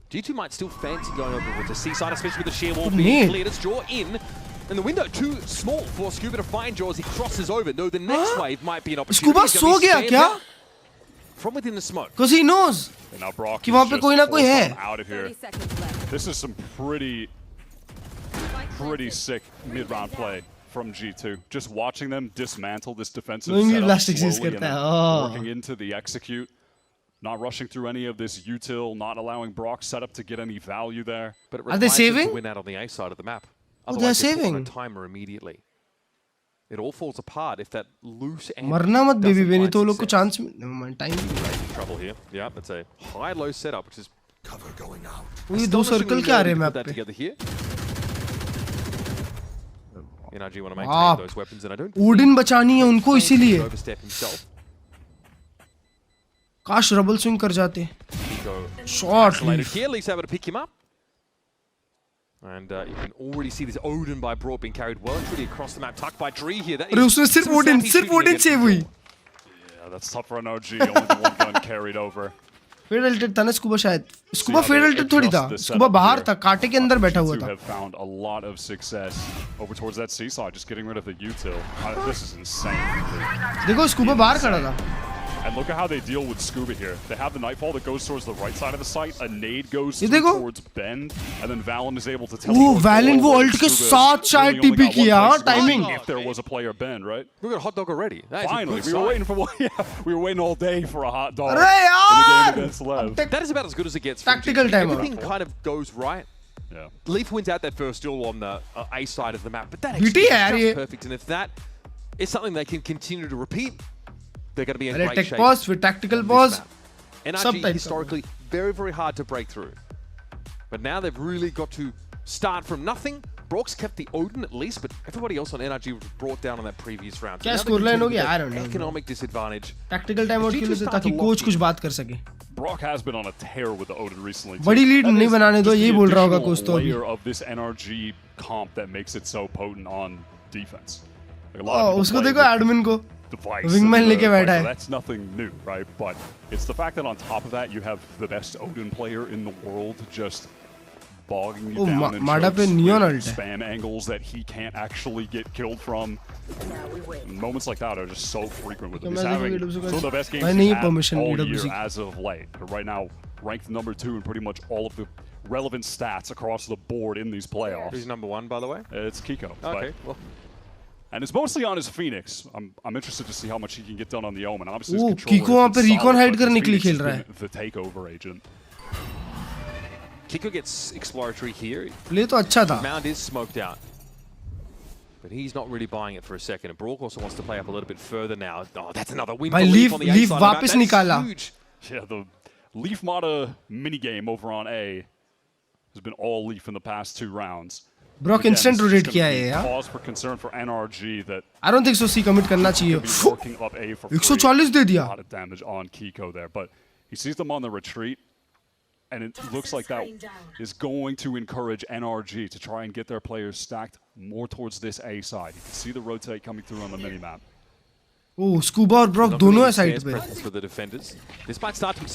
Speaker 10: G2 might still fancy going over with the seaside, especially with the sheer wall being cleared. It's Jaw in, and the window too small for Scuba to find Jaw as he crosses over. No, the next wave might be an opportunity.
Speaker 3: Scuba सो गया क्या?
Speaker 10: From within the smoke.
Speaker 3: Because he knows कि वहाँ पे कोई ना कोई है.
Speaker 8: Out of here. This is some pretty sick mid-round play from G2. Just watching them dismantle this defensive setup slowly and working into the execute. Not rushing through any of this util, not allowing Brock's setup to get any value there.
Speaker 10: But
Speaker 3: are they saving?
Speaker 10: To win out on the A side of the map.
Speaker 3: Oh, they're saving.
Speaker 10: On a timer immediately. It all falls apart if that loose end.
Speaker 3: मरना मत baby Beni तो लोग को chance never mind time.
Speaker 10: Trouble here. Yeah, that's a high-low setup, which is
Speaker 9: cover going out.
Speaker 3: ये दो circle क्या आ रहे हैं map पे?
Speaker 10: Together here. NRG want to maintain those weapons, and I don't.
Speaker 3: Odin बचानी है उनको इसीलिए. काश रबल स्विंग कर जाते. Shot.
Speaker 10: Here, Leaf's able to pick him up. And you can already see this Odin by Broad being carried well and truly across the map, tucked by Dree here. That
Speaker 3: is सिर्फ Odin save हुई.
Speaker 8: Yeah, that's tough for NRG. Only the one gun carried over.
Speaker 3: फेडल्टेड था ना scuba शायद scuba फेडल्टेड थोड़ी था scuba बाहर था कांटे के अंदर बैठा हुआ था
Speaker 8: have found a lot of success over towards that seesaw just getting rid of the util. This is insane.
Speaker 3: देखो स्कूबा बाहर खड़ा था
Speaker 8: And look at how they deal with Scuba here. They have the Nightfall that goes towards the right side of the site. A nade goes towards Bend, and then Valen is able to tell.
Speaker 3: Oh, Valen वो ult के साथ शायद TP किया timing.
Speaker 8: If there was a player Bend, right?
Speaker 10: We got a hot dog already.
Speaker 8: Finally, we were waiting for one. Yeah, we were waiting all day for a hot dog.
Speaker 3: अरे यार!
Speaker 8: Against Lev.
Speaker 10: That is about as good as it gets.
Speaker 3: Tactical time.
Speaker 10: Everything kind of goes right.
Speaker 8: Yeah.
Speaker 10: Leaf wins out that first duel on the A side of the map, but that
Speaker 3: BT
Speaker 10: is just perfect. And if that is something they can continue to repeat, they're going to be in great
Speaker 3: tech
Speaker 10: shape.
Speaker 3: pause with tactical pause.
Speaker 10: NRG historically very, very hard to break through. But now they've really got to start from nothing. Brock's kept the Odin at least, but everybody else on NRG was brought down on that previous round.
Speaker 3: क्या scoreline हो गया? I don't know.
Speaker 10: Economic disadvantage.
Speaker 3: Tactical timeout के लिए ताकि coach कुछ बात कर सके.
Speaker 8: Brock has been on a tear with the Odin recently.
Speaker 3: बड़ी lead नहीं बनाने दो ये बोल रहा होगा coach तो अभी.
Speaker 8: Layer of this NRG comp that makes it so potent on defense.
Speaker 3: उसको देखो admin को. Wingman लेके बैठा है.
Speaker 8: That's nothing new, right? But it's the fact that on top of that you have the best Odin player in the world just bogging you down and spam angles that he can't actually get killed from. Moments like that are just so frequent with him. He's having some of the best games he's had all year as of late. But right now, ranked number 2 in pretty much all of the relevant stats across the board in these playoffs.
Speaker 10: Who's number 1, by the way?
Speaker 8: It's Kiko.
Speaker 10: Okay, well.
Speaker 8: And it's mostly on his Phoenix. I'm interested to see how much he can get done on the Omen. Obviously,
Speaker 3: his controller Kiko वहाँ पे recon hide करने के लिए खेल रहा है.
Speaker 8: The takeover agent.
Speaker 10: Kiko gets exploratory here.
Speaker 3: Play तो अच्छा था.
Speaker 10: Mound is smoked out, but he's not really buying it for a second. And Brock also wants to play up a little bit further now. Oh, that's another win.
Speaker 3: भाई Leaf वापस निकाला.
Speaker 8: Yeah, the Leaf Mata mini game over on A has been all Leaf in the past 2 rounds.
Speaker 3: Brock instant rotate किया है यार.
Speaker 8: Cause for concern for NRG that
Speaker 3: I don't think so. C commit करना चाहिए. 140 दे दिया.
Speaker 8: A lot of damage on Kiko there, but he sees them on the retreat, and it looks like that is going to encourage NRG to try and get their players stacked more towards this A side. You can see the rotate coming through on the minimap.
Speaker 3: Oh, Scuba और Brock दोनों है side पे.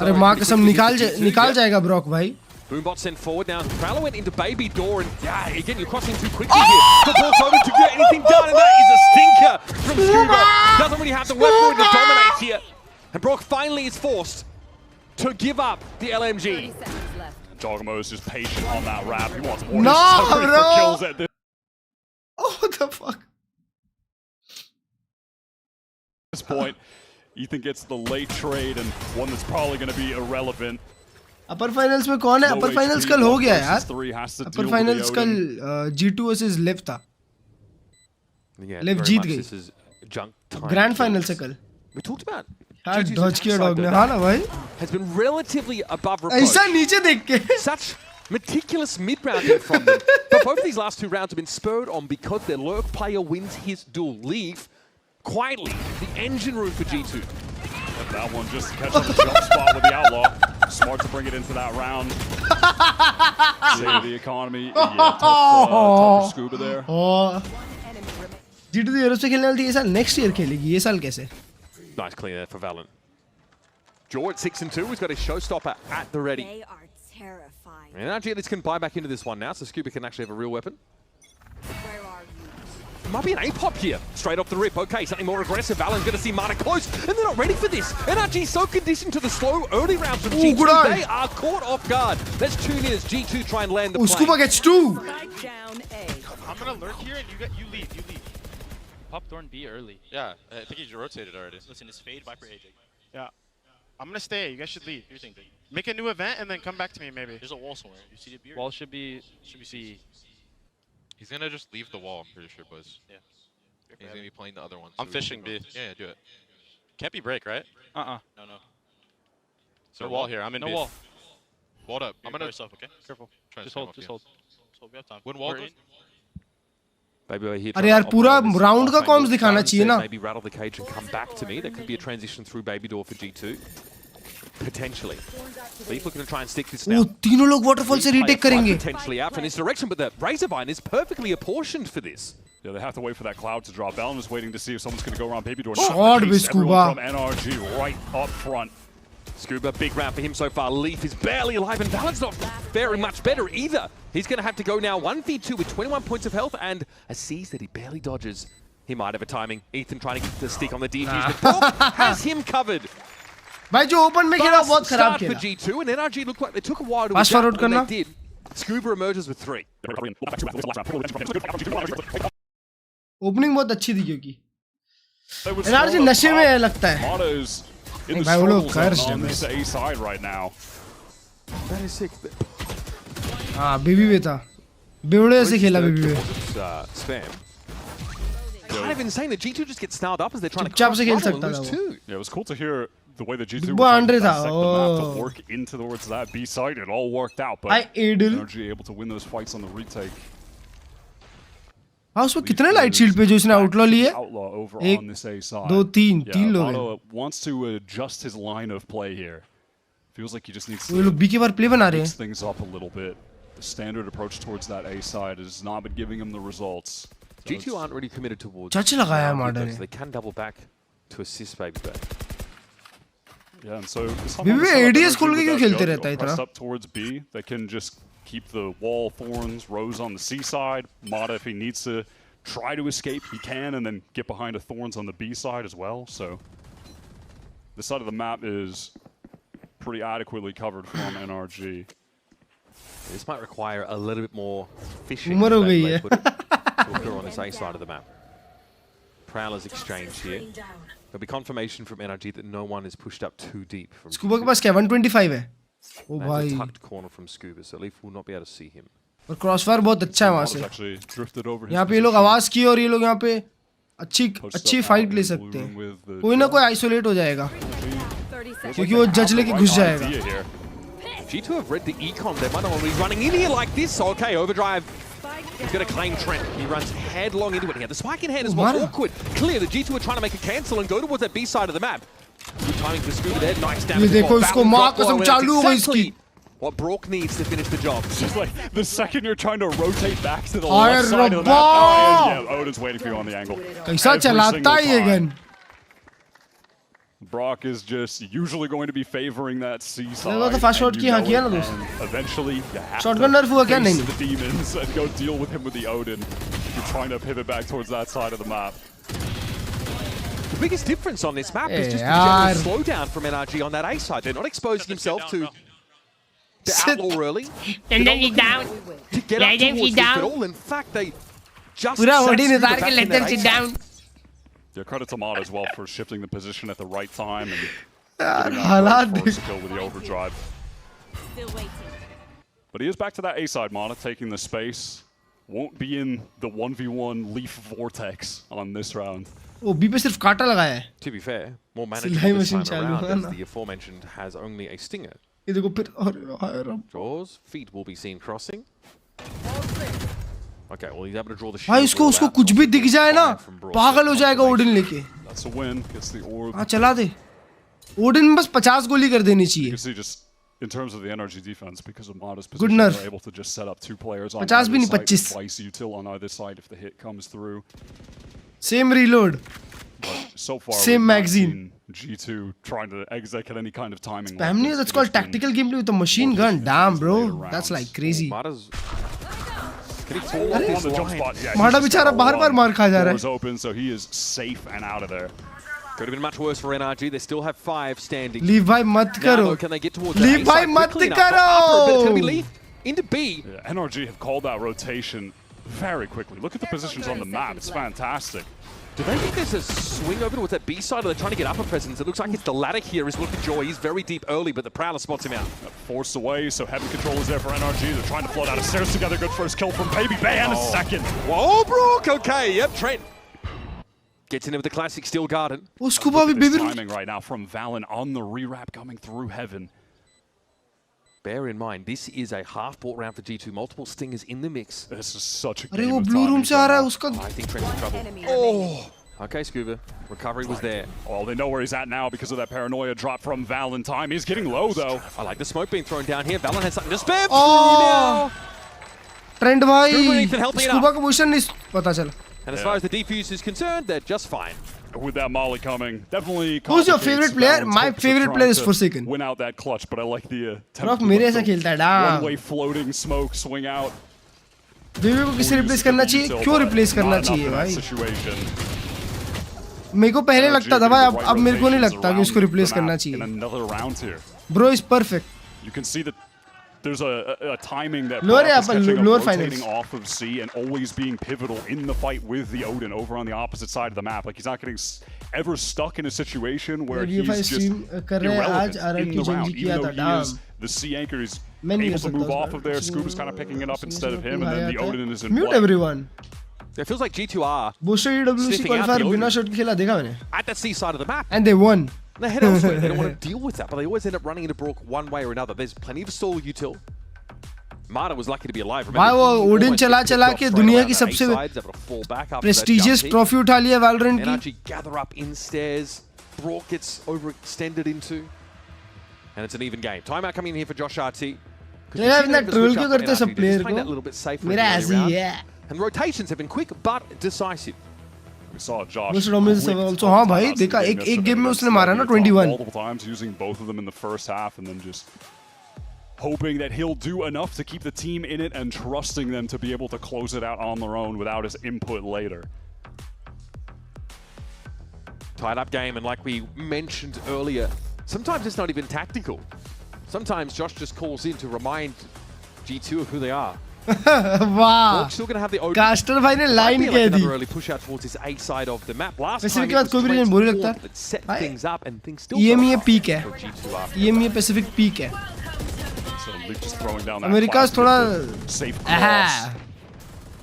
Speaker 10: अरे
Speaker 3: माँ कसम निकाल जाएगा Brock भाई.
Speaker 10: Boombot sent forward now. Prowler went into baby door and again you're crossing too quickly here. The ball's over to get anything done and that is a stinker from Scuba. Doesn't really have the weapon to dominate here. And Brock finally is forced to give up the LMG.
Speaker 8: Jogamo is just patient on that wrap. He wants more
Speaker 3: for
Speaker 8: kills at this.
Speaker 3: Oh, what the fuck?
Speaker 8: At this point, Ethan gets the late trade and one that's probably going to be irrelevant.
Speaker 3: Upper finals में कौन है? अपर finals कल हो गया यार. अपर finals कल G2 versus लेव था. लेव जीत गई. ग्रैंड फाइनल से कल.
Speaker 10: We talked about
Speaker 3: यार डॉज किया डॉग ने. हाँ ना भाई.
Speaker 10: Has been relatively above reproach.
Speaker 3: ऐसा नीचे देख के.
Speaker 10: Such meticulous mid-rounding from them. But both of these last 2 rounds have been spurred on because their lurk player wins his duel. Leave quietly the engine room for G2.
Speaker 8: That one just catch up the jump spot with the Outlaw. Smart to bring it into that round. Save the economy. Yeah, tough Scuba there.
Speaker 3: G2 Europe से खेलने वाली थी ये साल next year खेलेगी. ये साल कैसे?
Speaker 10: Nice clean there for Valen. Jaw at 6 and 2. He's got his showstopper at the ready.
Speaker 12: They are terrifying.
Speaker 10: And now Geolis can buy back into this one now, so Scuba can actually have a real weapon.
Speaker 12: Where are you?
Speaker 10: It might be an A-pop here, straight off the rip. Okay, something more aggressive. Valen's going to see Mana close, and they're not ready for this. NRG so conditioned to the slow early rounds from G2. They are caught off guard. Let's tune in as G2 try and land the play.
Speaker 3: Scuba gets 2.
Speaker 12: Down A.
Speaker 13: I'm going to lurk here, and you leave. Pop Thorn B early.
Speaker 14: Yeah, I think he's rotated already.
Speaker 13: Listen, it's Fade, Viper, AJ. Yeah. I'm going to stay. You guys should leave. You're thinking. Make a new event, and then come back to me, maybe.
Speaker 14: There's a wall somewhere. You see the beard?
Speaker 13: Wall should be C.
Speaker 14: He's going to just leave the wall, I'm pretty sure, boys.
Speaker 13: Yeah.
Speaker 14: He's going to be playing the other one.
Speaker 13: I'm fishing B.
Speaker 14: Yeah, do it. Can't be break, right?
Speaker 13: No.
Speaker 14: So wall here. I'm in
Speaker 13: no
Speaker 14: B.
Speaker 13: wall.
Speaker 14: Walled up. I'm going to...
Speaker 13: yourself, okay? Careful. Just hold. We have time.
Speaker 14: When wall goes...
Speaker 3: अरे यार पूरा round का corms दिखाना चाहिए ना.
Speaker 10: Maybe rattle the cage and come back to me. That could be a transition through baby door for G2. Potentially. Leaf looking to try and stick this now.
Speaker 3: तीनों लोग waterfall से retake करेंगे.
Speaker 10: Potentially out from this direction, but the Razorbind is perfectly apportioned for this.
Speaker 8: Yeah, they have to wait for that cloud to drop. Valen is waiting to see if someone's going to go around baby door.
Speaker 3: Shot with Scuba.
Speaker 8: From NRG right up front.
Speaker 10: Scuba, big round for him so far. Leaf is barely alive, and Valorant's not very much better either. He's going to have to go now 1v2 with 21 points of health and a seize that he barely dodges. He might have a timing. Ethan trying to get the stick on the defuse, but Brock has him covered.
Speaker 3: भाई जो open में खेला बहुत खराब
Speaker 10: खेला. For G2 and NRG looked like they took a while to adapt, and they did. Scuba emerges with 3.
Speaker 3: Opening बहुत अच्छी थी क्योंकि NRG नशे में है लगता है. भाई वो लोग कर्ज है. हाँ बीबी में था. बेवड़े से खेला बीबी में.
Speaker 10: Kind of insane that G2 just gets snarled up as they're trying to
Speaker 3: lose
Speaker 8: two. Yeah, it was cool to hear the way that G2 were trying to dissect the map to work into towards that B side. It all worked out, but NRG able to win those fights on the retake.
Speaker 3: हाँ उसमें कितने light shield पे जो इसने outlaw लिए? 1 2 3 लोग हैं.
Speaker 8: Wants to adjust his line of play here. Feels like he just needs to.
Speaker 3: वो लोग B के बार प्ले बना रहे हैं.
Speaker 8: Mix things up a little bit. The standard approach towards that A side has not been giving him the results.
Speaker 10: G2 aren't really committed towards.
Speaker 3: Touch लगाया modern ने.
Speaker 10: They can double back to assist baby but.
Speaker 8: Yeah, and so
Speaker 3: BB ADS खोल के क्यों खेलते रहता है इतना?
Speaker 8: Up towards B, they can just keep the wall thorns, Rose on the C side. Mata, if he needs to try to escape, he can, and then get behind the thorns on the B side as well. So this side of the map is pretty adequately covered from NRG.
Speaker 10: This might require a little bit more fishing. To occur on this A side of the map. Prowlers exchange here. There'll be confirmation from NRG that no one is pushed up too deep.
Speaker 3: Scuba के पास क्या 125 है? ओ भाई.
Speaker 10: A tucked corner from Scuba, so Leaf will not be able to see him.
Speaker 3: और crossfire बहुत अच्छा है वहाँ से. यहाँ पे ये लोग आवाज की और ये लोग यहाँ पे अच्छी फाइट ले सकते हैं. कोई ना कोई आइसोलेट हो जाएगा. क्योंकि वो जज लेके घुस जाएगा.
Speaker 10: G2 have read the econ. They might not want to be running in here like this. So, okay, overdrive. He's going to claim Trent. He runs headlong into it here. The spike in hand is what's awkward. Clear, the G2 are trying to make a cancel and go towards that B side of the map. Good timing for Scuba there. Nice damage. Exactly what Brock needs to finish the job.
Speaker 8: It's just like the second you're trying to rotate back to the left side of the map. Yeah, Odin's waiting for you on the angle.
Speaker 3: कैसा चलाता है ये gun?
Speaker 8: Brock is just usually going to be favoring that C side. Eventually, you have to face the demons and go deal with him with the Odin. You're trying to pivot back towards that side of the map.
Speaker 10: The biggest difference on this map is just the general slowdown from NRG on that A side. They're not exposing themselves to the outlaw early.
Speaker 15: And then he's down.
Speaker 10: To get up towards it at all. In fact, they just let them sit down.
Speaker 8: Yeah, credit to Mata as well for shifting the position at the right time and getting that first kill with the overdrive. But he is back to that A side, Mata, taking the space. Won't be in the 1v1 Leaf Vortex on this round.
Speaker 3: Oh, B पे सिर्फ काटा लगाया है.
Speaker 10: To be fair, more manageable this time around as the aforementioned has only a stinger.
Speaker 3: ये देखो फिर
Speaker 10: Jaws, feet will be seen crossing. Okay, well he's able to draw the shield.
Speaker 3: भाई उसको कुछ भी दिख जाए ना पागल हो जाएगा ओडिन लेके.
Speaker 8: That's a win. Gets the orb.
Speaker 3: हाँ चला दे. ओडिन में बस 50 गोली कर देनी चाहिए.
Speaker 8: You can see just in terms of the NRG defense because of Mata's position, they're able to just set up 2 players on either side, twice util on either side if the hit comes through.
Speaker 3: Same reload.
Speaker 8: But so far,
Speaker 3: same magazine.
Speaker 8: G2 trying to execute any kind of timing.
Speaker 3: Spammy, that's called tactical gameplay with a machine gun. Damn, bro, that's like crazy. माडा बेचारा बार-बार मार खा जा रहा है.
Speaker 8: Open, so he is safe and out of there.
Speaker 10: Could have been much worse for NRG. They still have 5 standing.
Speaker 3: Leave भाई मत करो.
Speaker 10: Can they get towards
Speaker 3: Leave भाई मत करो.
Speaker 10: It's going to be Leaf into B.
Speaker 8: Yeah, NRG have called out rotation very quickly. Look at the positions on the map. It's fantastic.
Speaker 10: Do they think there's a swing over towards that B side, or they're trying to get upper presence? It looks like it's the latter here. Is looking Joy. He's very deep early, but the Prowler spots him out.
Speaker 8: Forced away, so heavy control is there for NRG. They're trying to float out of stairs together. Good first kill from Baby Bay and a second.
Speaker 10: Whoa, Brock. Okay, yep, Trent gets in with the classic Steel Garden.
Speaker 3: Oh, Scuba, baby.
Speaker 8: Timing right now from Valen on the re-wrap coming through heaven.
Speaker 10: Bear in mind, this is a half-bought round for G2. Multiple stingers in the mix.
Speaker 8: This is such a
Speaker 3: game of blue room से आ रहा है उसका.
Speaker 10: I think Trent's in trouble. Oh. Okay, Scuba. Recovery was there.
Speaker 8: Oh, they know where he's at now because of that paranoia drop from Valentine. He's getting low, though.
Speaker 10: I like the smoke being thrown down here. Valen has something to spare.
Speaker 3: Oh! Trent भाई.
Speaker 10: Scuba
Speaker 3: का position नहीं पता चला.
Speaker 10: And as far as the defuse is concerned, they're just fine.
Speaker 8: with that molly coming. Definitely.
Speaker 3: Who's your favorite player? My favorite player is Forsaken.
Speaker 8: Win out that clutch, but I like the
Speaker 3: Prof मेरे ऐसा खेलता है डाम.
Speaker 8: one-way floating smoke swing out.
Speaker 3: Baby को किसे replace करना चाहिए? क्यों replace करना चाहिए भाई? मेरे को पहले लगता था भाई, अब मेरे को नहीं लगता कि उसको रिप्लेस करना चाहिए. Bro is perfect.
Speaker 8: You can see that there's a timing that
Speaker 3: lower
Speaker 8: Brock is catching up,
Speaker 3: lower
Speaker 8: rotating
Speaker 3: finals.
Speaker 8: off of C and always being pivotal in the fight with the Odin over on the opposite side of the map. Like he's not getting ever stuck in a situation where he's just irrelevant in the round. Even though he is the C anchor, he's able to move off of there. Scuba's kind of picking it up instead of him, and then the Odin is in
Speaker 3: Mute
Speaker 8: play.
Speaker 3: everyone.
Speaker 10: It feels like G2R
Speaker 3: Booster EWC qualifier बिना shot के खेला देखा मैंने.
Speaker 10: at that C side of the map.
Speaker 3: And they won.
Speaker 10: They head elsewhere. They don't want to deal with that, but they always end up running into Brook one way or another. There's plenty of stall util. Marta was lucky to be alive.
Speaker 3: भाई वो Odin चला के दुनिया की सबसे prestigious trophy उठा लिया Valorant की.
Speaker 10: Energy gather up in stairs. Brook gets overextended into, and it's an even game. Timeout coming in here for Josh RT.
Speaker 3: यार इतना troll क्यों करते हैं सब player को? मेरा ऐसे ही है.
Speaker 10: And rotations have been quick but decisive.
Speaker 8: We saw Josh
Speaker 3: also हाँ भाई देखा एक गेम में उसने मारा ना 21.
Speaker 8: multiple times using both of them in the first half and then just hoping that he'll do enough to keep the team in it and trusting them to be able to close it out on their own without his input later.
Speaker 10: Tied up game, and like we mentioned earlier, sometimes it's not even tactical. Sometimes Josh just calls in to remind G2 of who they are.
Speaker 3: वाह caster भाई ने line कह दी. Pacific के बाद कोई भी reason बोरी लगता है. ये पीक है. ये पैसिफिक पीक है. अमेरिका थोड़ा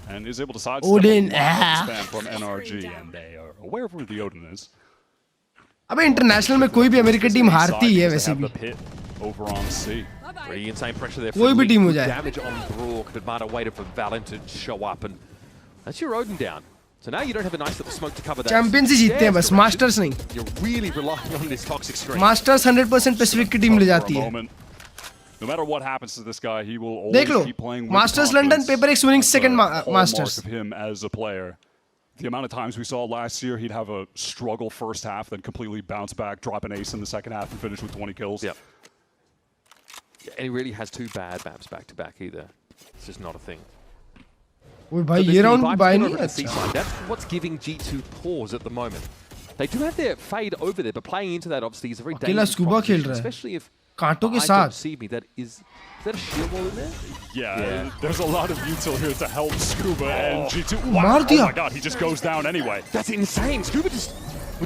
Speaker 8: and is able to sidestep
Speaker 3: Odin
Speaker 8: spam from NRG, and they are aware of where the Odin is.
Speaker 3: अबे इंटरनेशनल में कोई भी अमेरिकन टीम हारती है वैसे भी.
Speaker 8: Over on C.
Speaker 10: Pretty insane pressure there.
Speaker 3: कोई भी टीम हो जाए.
Speaker 10: Damage on Brook, but Marta waited for Valorant to show up, and that's your Odin down. So now you don't have a nice little smoke to cover that.
Speaker 3: Champions ही जीतते हैं बस, Masters नहीं.
Speaker 10: You're really relying on this toxic screen.
Speaker 3: Masters 100% Pacific की team ले जाती है.
Speaker 8: No matter what happens to this guy, he will always keep playing with
Speaker 3: Masters London, Paper X winning second Masters.
Speaker 8: Of him as a player. The amount of times we saw last year, he'd have a struggle first half, then completely bounce back, drop an ace in the second half, and finish with 20 kills.
Speaker 10: Yep. And he really has two bad maps back to back either. It's just not a thing.
Speaker 3: ओए भाई ये round bye नहीं अच्छा.
Speaker 10: That's what's giving G2 pause at the moment. They do have their fade over there, but playing into that obviously is a very dangerous proposition, especially if
Speaker 3: कांटों के साथ.
Speaker 10: See me, is that a shield wall in there?
Speaker 8: Yeah, there's a lot of util here to help Scuba and G2.
Speaker 3: Wow,
Speaker 8: oh my god, he just goes down anyway.
Speaker 10: That's insane. Scuba just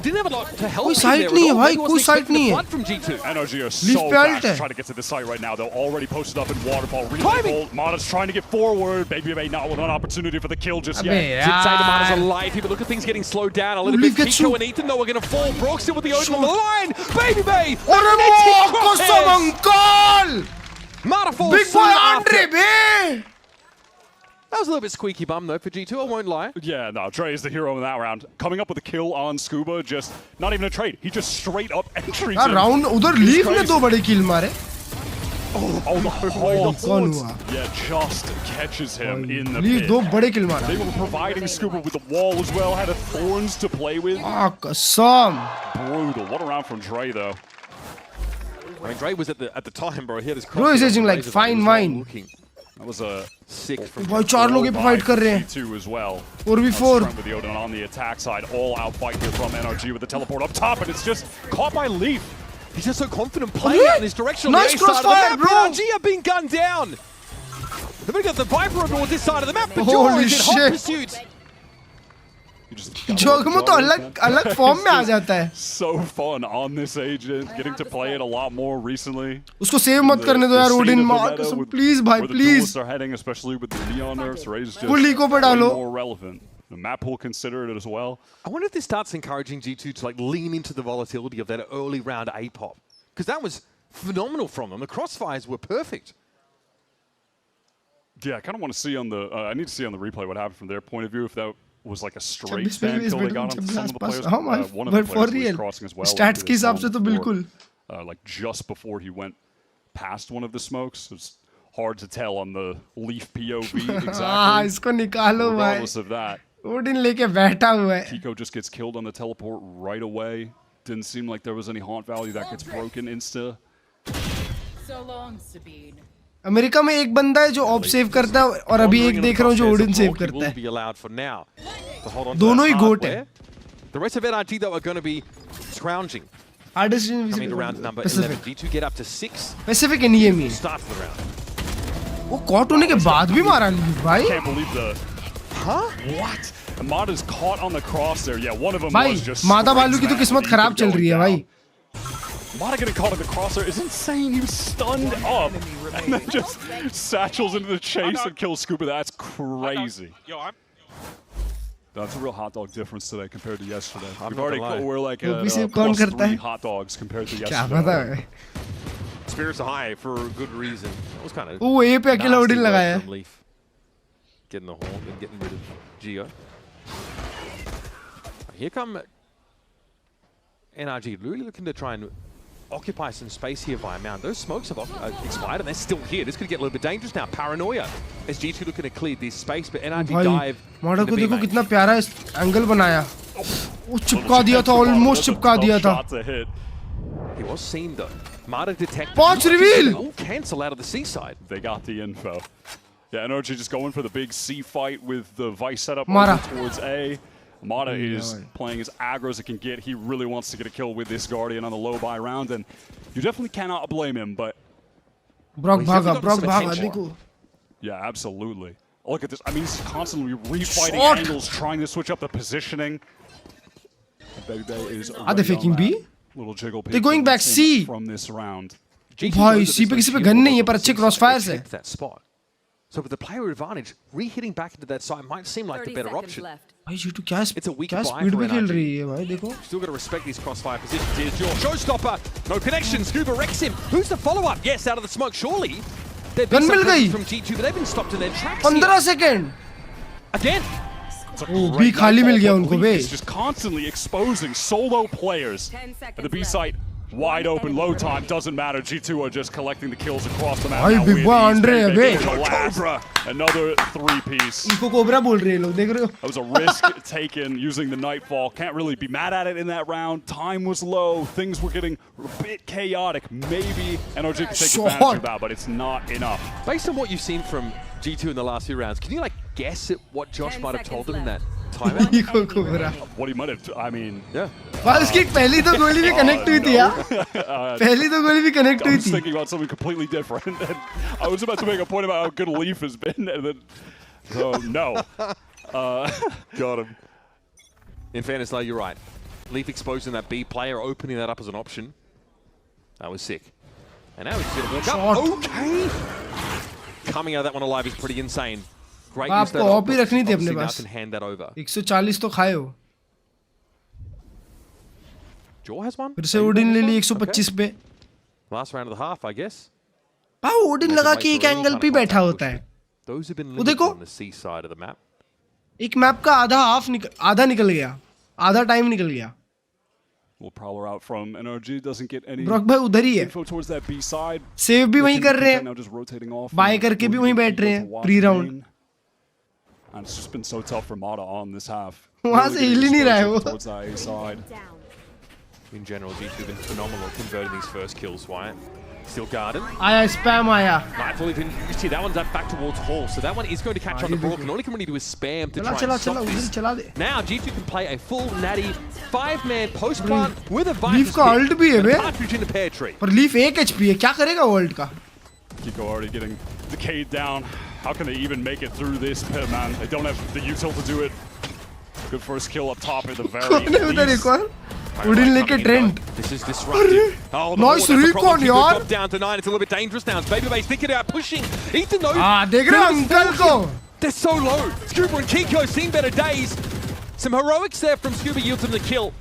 Speaker 10: didn't have a lot to help.
Speaker 3: कोई site नहीं है भाई, कोई site नहीं है.
Speaker 10: From G2.
Speaker 8: NRG are so fast trying to get to the site right now. They're already posted up in waterfall. Really Mata's trying to get forward. Baby may not with an opportunity for the kill just yet.
Speaker 10: Did say the Mata's alive here, but look at things getting slowed down a little bit. Pico and Ethan though are going to fall. Brock still with the Odin on the line. Baby Bay. Mata falls.
Speaker 3: Big boy Andre, babe.
Speaker 10: That was a little bit squeaky bum though for G2, I won't lie.
Speaker 8: Yeah, no, Trey is the hero in that round. Coming up with a kill on Scuba, just not even a trade. He just straight up entries him.
Speaker 3: Round उधर leaf ने दो बड़े kill मारे.
Speaker 8: Oh no! Yeah, just catches him in the
Speaker 3: leaf
Speaker 8: pit.
Speaker 3: दो बड़े kill मारा.
Speaker 8: They were providing Scuba with the wall as well. Had a thorns to play with.
Speaker 3: कसम.
Speaker 8: Brutal. What a round from Dre though.
Speaker 10: I mean, Dre was at the time, bro. He had his
Speaker 3: Bro is aging like fine wine.
Speaker 8: That was a
Speaker 10: sick from
Speaker 3: भाई चार लोग fight कर रहे हैं.
Speaker 8: 2 as well.
Speaker 3: 4v4.
Speaker 8: With the Odin on the attack side, all out fight here from NRG with the teleport up top, and it's just caught by Leaf.
Speaker 10: He's just so confident playing out in this direction.
Speaker 3: Nice crossfire, bro.
Speaker 10: NRG are being gunned down. They've got the Viper over towards this side of the map, but
Speaker 3: Holy
Speaker 10: Joe is in hot
Speaker 3: shit.
Speaker 10: pursuit.
Speaker 3: जोगमो तो अलग form में आ जाता है.
Speaker 8: So fun on this agent, getting to play it a lot more recently.
Speaker 3: उसको save मत करने दो यार ओडिन मार कसम प्लीज भाई please.
Speaker 8: They're heading, especially with the neon nerfs, Ray's just
Speaker 3: pull eco पे डालो.
Speaker 8: more relevant. The map pool considered it as well.
Speaker 10: I wonder if this starts encouraging G2 to like lean into the volatility of that early round A pop, because that was phenomenal from them. The crossfires were perfect.
Speaker 8: Yeah, I kind of want to see on the. I need to see on the replay what happened from their point of view. If that was like a straight stand kill they got on some of the players. One of the players was crossing as well.
Speaker 3: Stats के हिसाब से तो बिल्कुल.
Speaker 8: Like just before he went past one of the smokes. It's hard to tell on the Leaf POV exactly.
Speaker 3: इसको निकालो भाई.
Speaker 8: Regardless of that,
Speaker 3: Odin लेके बैठा हुआ है.
Speaker 8: Kiko just gets killed on the teleport right away. Didn't seem like there was any haunt value that gets broken insta.
Speaker 12: So long, Sabine.
Speaker 3: America में एक बंदा है जो ऑफ सेव करता है और अभी एक देख रहा हूँ जो ओडिन सेव करता है. दोनों ही गोट है.
Speaker 10: The rest of NRG though are going to be scrounging.
Speaker 3: Hardest
Speaker 10: coming to round number 11. G2 get up to 6.
Speaker 3: Pacific and EME.
Speaker 10: Start the round.
Speaker 3: वो कॉट होने के बाद भी मारा लीफ भाई.
Speaker 8: Can't believe the. Huh? What? Amada's caught on the cross there. Yeah, one of them was just.
Speaker 3: माता बालू की तो किस्मत खराब चल रही है भाई.
Speaker 8: Amada getting caught on the crosshair is insane. He was stunned up and then just satchels into the chase and kills Scuba. That's crazy. That's a real hot dog difference today compared to yesterday. We're like plus 3 hot dogs compared to yesterday.
Speaker 10: Spirits are high for a good reason. That was kind of.
Speaker 3: वो ए पे अकेला Odin लगाया.
Speaker 10: Getting the horn and getting rid of Gio. Here come NRG, really looking to try and occupy some space here via Mount. Those smokes have expired and they're still here. This could get a little bit dangerous now. Paranoia as G2 looking to clear this space, but NRG dive.
Speaker 3: Model को देखो कितना प्यारा angle बनाया. वो चिपका दिया था, almost चिपका दिया था.
Speaker 10: He was seen though. Mada detect.
Speaker 3: Watch reveal.
Speaker 10: All cancel out of the C side.
Speaker 8: They got the info. Yeah, NRG just going for the big C fight with the Vice setup towards A. Mada is playing as aggro as it can get. He really wants to get a kill with this Guardian on the low buy round, and you definitely cannot blame him, but...
Speaker 3: Brock bhaga, देखो.
Speaker 8: Yeah, absolutely. Look at this. I mean, he's constantly refighting angles, trying to switch up the positioning. Baby Bay is...
Speaker 3: Are they faking B?
Speaker 8: Little jiggle
Speaker 3: They're going back C.
Speaker 8: From this round.
Speaker 3: भाई C पे किसी पे gun नहीं है पर अच्छे क्रॉसफायर्स है.
Speaker 10: So with the player advantage, re-hitting back into that side might seem like the better option.
Speaker 3: भाई G2 क्या
Speaker 10: स्पीड
Speaker 3: में खेल रही है भाई देखो.
Speaker 10: Still got to respect these crossfire positions. Here's your showstopper. No connection. Scuba wrecks him. Who's the follow-up? Yes, out of the smoke. Surely.
Speaker 3: Gun मिल गई.
Speaker 10: From G2, but they've been stopped in their tracks.
Speaker 3: 15 second.
Speaker 10: Again.
Speaker 3: B खाली मिल गया उनको बे.
Speaker 8: He's just constantly exposing solo players at the B site. Wide open, low time, doesn't matter. G2 are just collecting the kills across the map.
Speaker 3: Now big boy Andre अबे.
Speaker 8: Cobra, another 3-piece.
Speaker 3: इनको cobra बोल रहे हैं लोग देख रहे हो.
Speaker 8: That was a risk taken using the Nightfall. Can't really be mad at it in that round. Time was low. Things were getting a bit chaotic. Maybe NRG can take advantage of that, but it's not enough.
Speaker 10: Based on what you've seen from G2 in the last few rounds, can you like guess at what Josh might have told them in that timeout?
Speaker 8: What he might have, I mean,
Speaker 10: yeah.
Speaker 3: बाल उसकी पहली तो गोली भी connect हुई थी यार. पहली तो गोली भी कनेक्ट हुई थी.
Speaker 8: I was thinking about something completely different. And I was about to make a point about how good Leaf has been, and then, no.
Speaker 10: Got him. In fairness, though, you're right. Leaf exposing that B player, opening that up as an option. That was sick. And now he's going to walk up. Okay. Coming out of that one alive is pretty insane. Great use that
Speaker 3: op ही रखनी थी अपने पास. 140 तो खाए हो.
Speaker 10: Jaw has one.
Speaker 3: फिर से Odin ले ली 125 पे.
Speaker 10: Last round of the half, I guess.
Speaker 3: हाँ ओडिन लगा के एक एंगल पे बैठा होता है.
Speaker 10: Those have been limited on the C side of the map.
Speaker 3: एक मैप का आधा निकल गया. आधा टाइम निकल गया.
Speaker 8: Well, Prowler out from NRG doesn't get any
Speaker 3: brawk भाई उधर ही है.
Speaker 8: info towards that B side.
Speaker 3: Save भी वहीं कर रहे हैं.
Speaker 8: Now just rotating off.
Speaker 3: Buy करके भी वहीं बैठ रहे हैं pre round.
Speaker 8: And it's just been so tough for Mada on this half.
Speaker 3: वहाँ से हिल ही नहीं रहा है वो.
Speaker 8: Towards that A side.
Speaker 10: In general, G2 have been phenomenal converting these first kills, Wyatt. Still guarded.
Speaker 3: आया spam आया.
Speaker 10: Nightfall even used to that one's back towards Hall, so that one is going to catch on the Brook, and all he can really do is spam to try and stop this. Now G2 can play a full natty 5-man post plant with a Vice.
Speaker 3: Leaf का ult भी है बे.
Speaker 10: Partridge in the pear tree.
Speaker 3: पर Leaf 1 HP है क्या करेगा ult का?
Speaker 8: Kiko already getting decayed down. How can they even make it through this pit, man? They don't have the util to do it. Good first kill up top at the very least.
Speaker 3: Odin लेके Trent.
Speaker 10: This is disruptive. Oh,
Speaker 3: nice recon यार.
Speaker 10: Down to 9. It's a little bit dangerous now. It's Baby Base thinking about pushing. Ethan though.
Speaker 3: देख रहे हो uncle को?
Speaker 10: They're so low. Scuba and Kiko seen better days. Some heroics there from Scuba yields them the kill.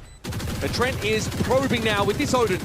Speaker 10: The Trent is probing now with this Odin.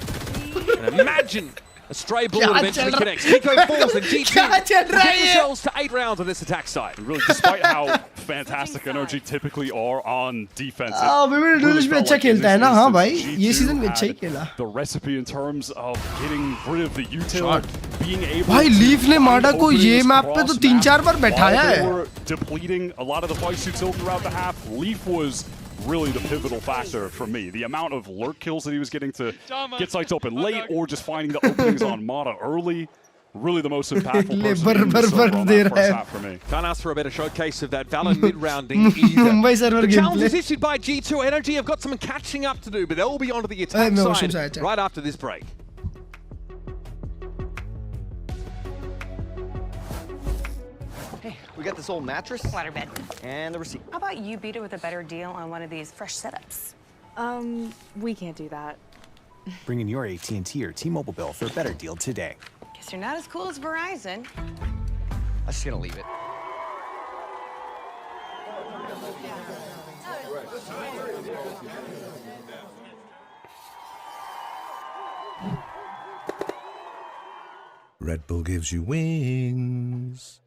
Speaker 10: And imagine A stray bullet eventually connects. Kiko falls and G2 get themselves to 8 rounds on this attack side.
Speaker 8: Really, despite how fantastic Energy typically are on defense,
Speaker 3: really felt like in this instance, G2 had
Speaker 8: the recipe in terms of getting rid of the util, being able
Speaker 3: भाई leaf ने माडा को ये map पे तो 3-4 बार बैठाया है.
Speaker 8: While they were depleting a lot of the Vice util throughout the half, Leaf was really the pivotal factor for me. The amount of lurk kills that he was getting to get sites open late or just finding the openings on Mata early, really the most impactful person in the server on that first half for me.
Speaker 10: Can't ask for a better showcase of that Valorant mid-rounding either. The challenge is issued by G2. Energy have got some catching up to do, but they'll be onto the attack side right after this break.
Speaker 15: Hey, we got this old mattress,
Speaker 16: waterbed,
Speaker 15: and the receipt.
Speaker 16: How about you beat it with a better deal on one of these fresh setups?
Speaker 17: We can't do that.
Speaker 18: Bring in your AT&T or T-Mobile bill for a better deal today.
Speaker 16: Guess you're not as cool as Verizon.
Speaker 5: I'm just gonna leave it.
Speaker 19: Red Bull gives you wings.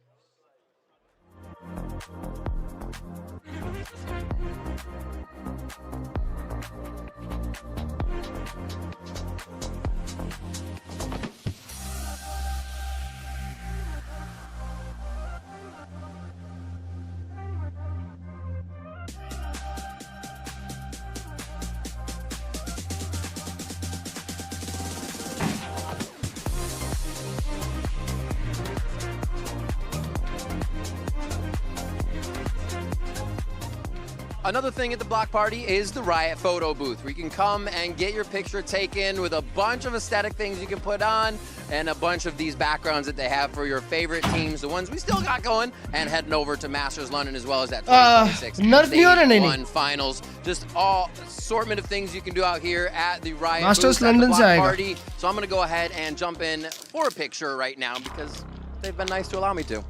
Speaker 5: Another thing at the block party is the Riot photo booth, where you can come and get your picture taken with a bunch of aesthetic things you can put on and a bunch of these backgrounds that they have for your favorite teams, the ones we still got going, and heading over to Masters London as well as that 2026 Stage 1 Finals. Just all assortment of things you can do out here at the Riot
Speaker 3: Masters
Speaker 5: booth at the
Speaker 3: London
Speaker 5: block party. So I'm going to go ahead and jump in for a picture right now because they've been nice to allow me to.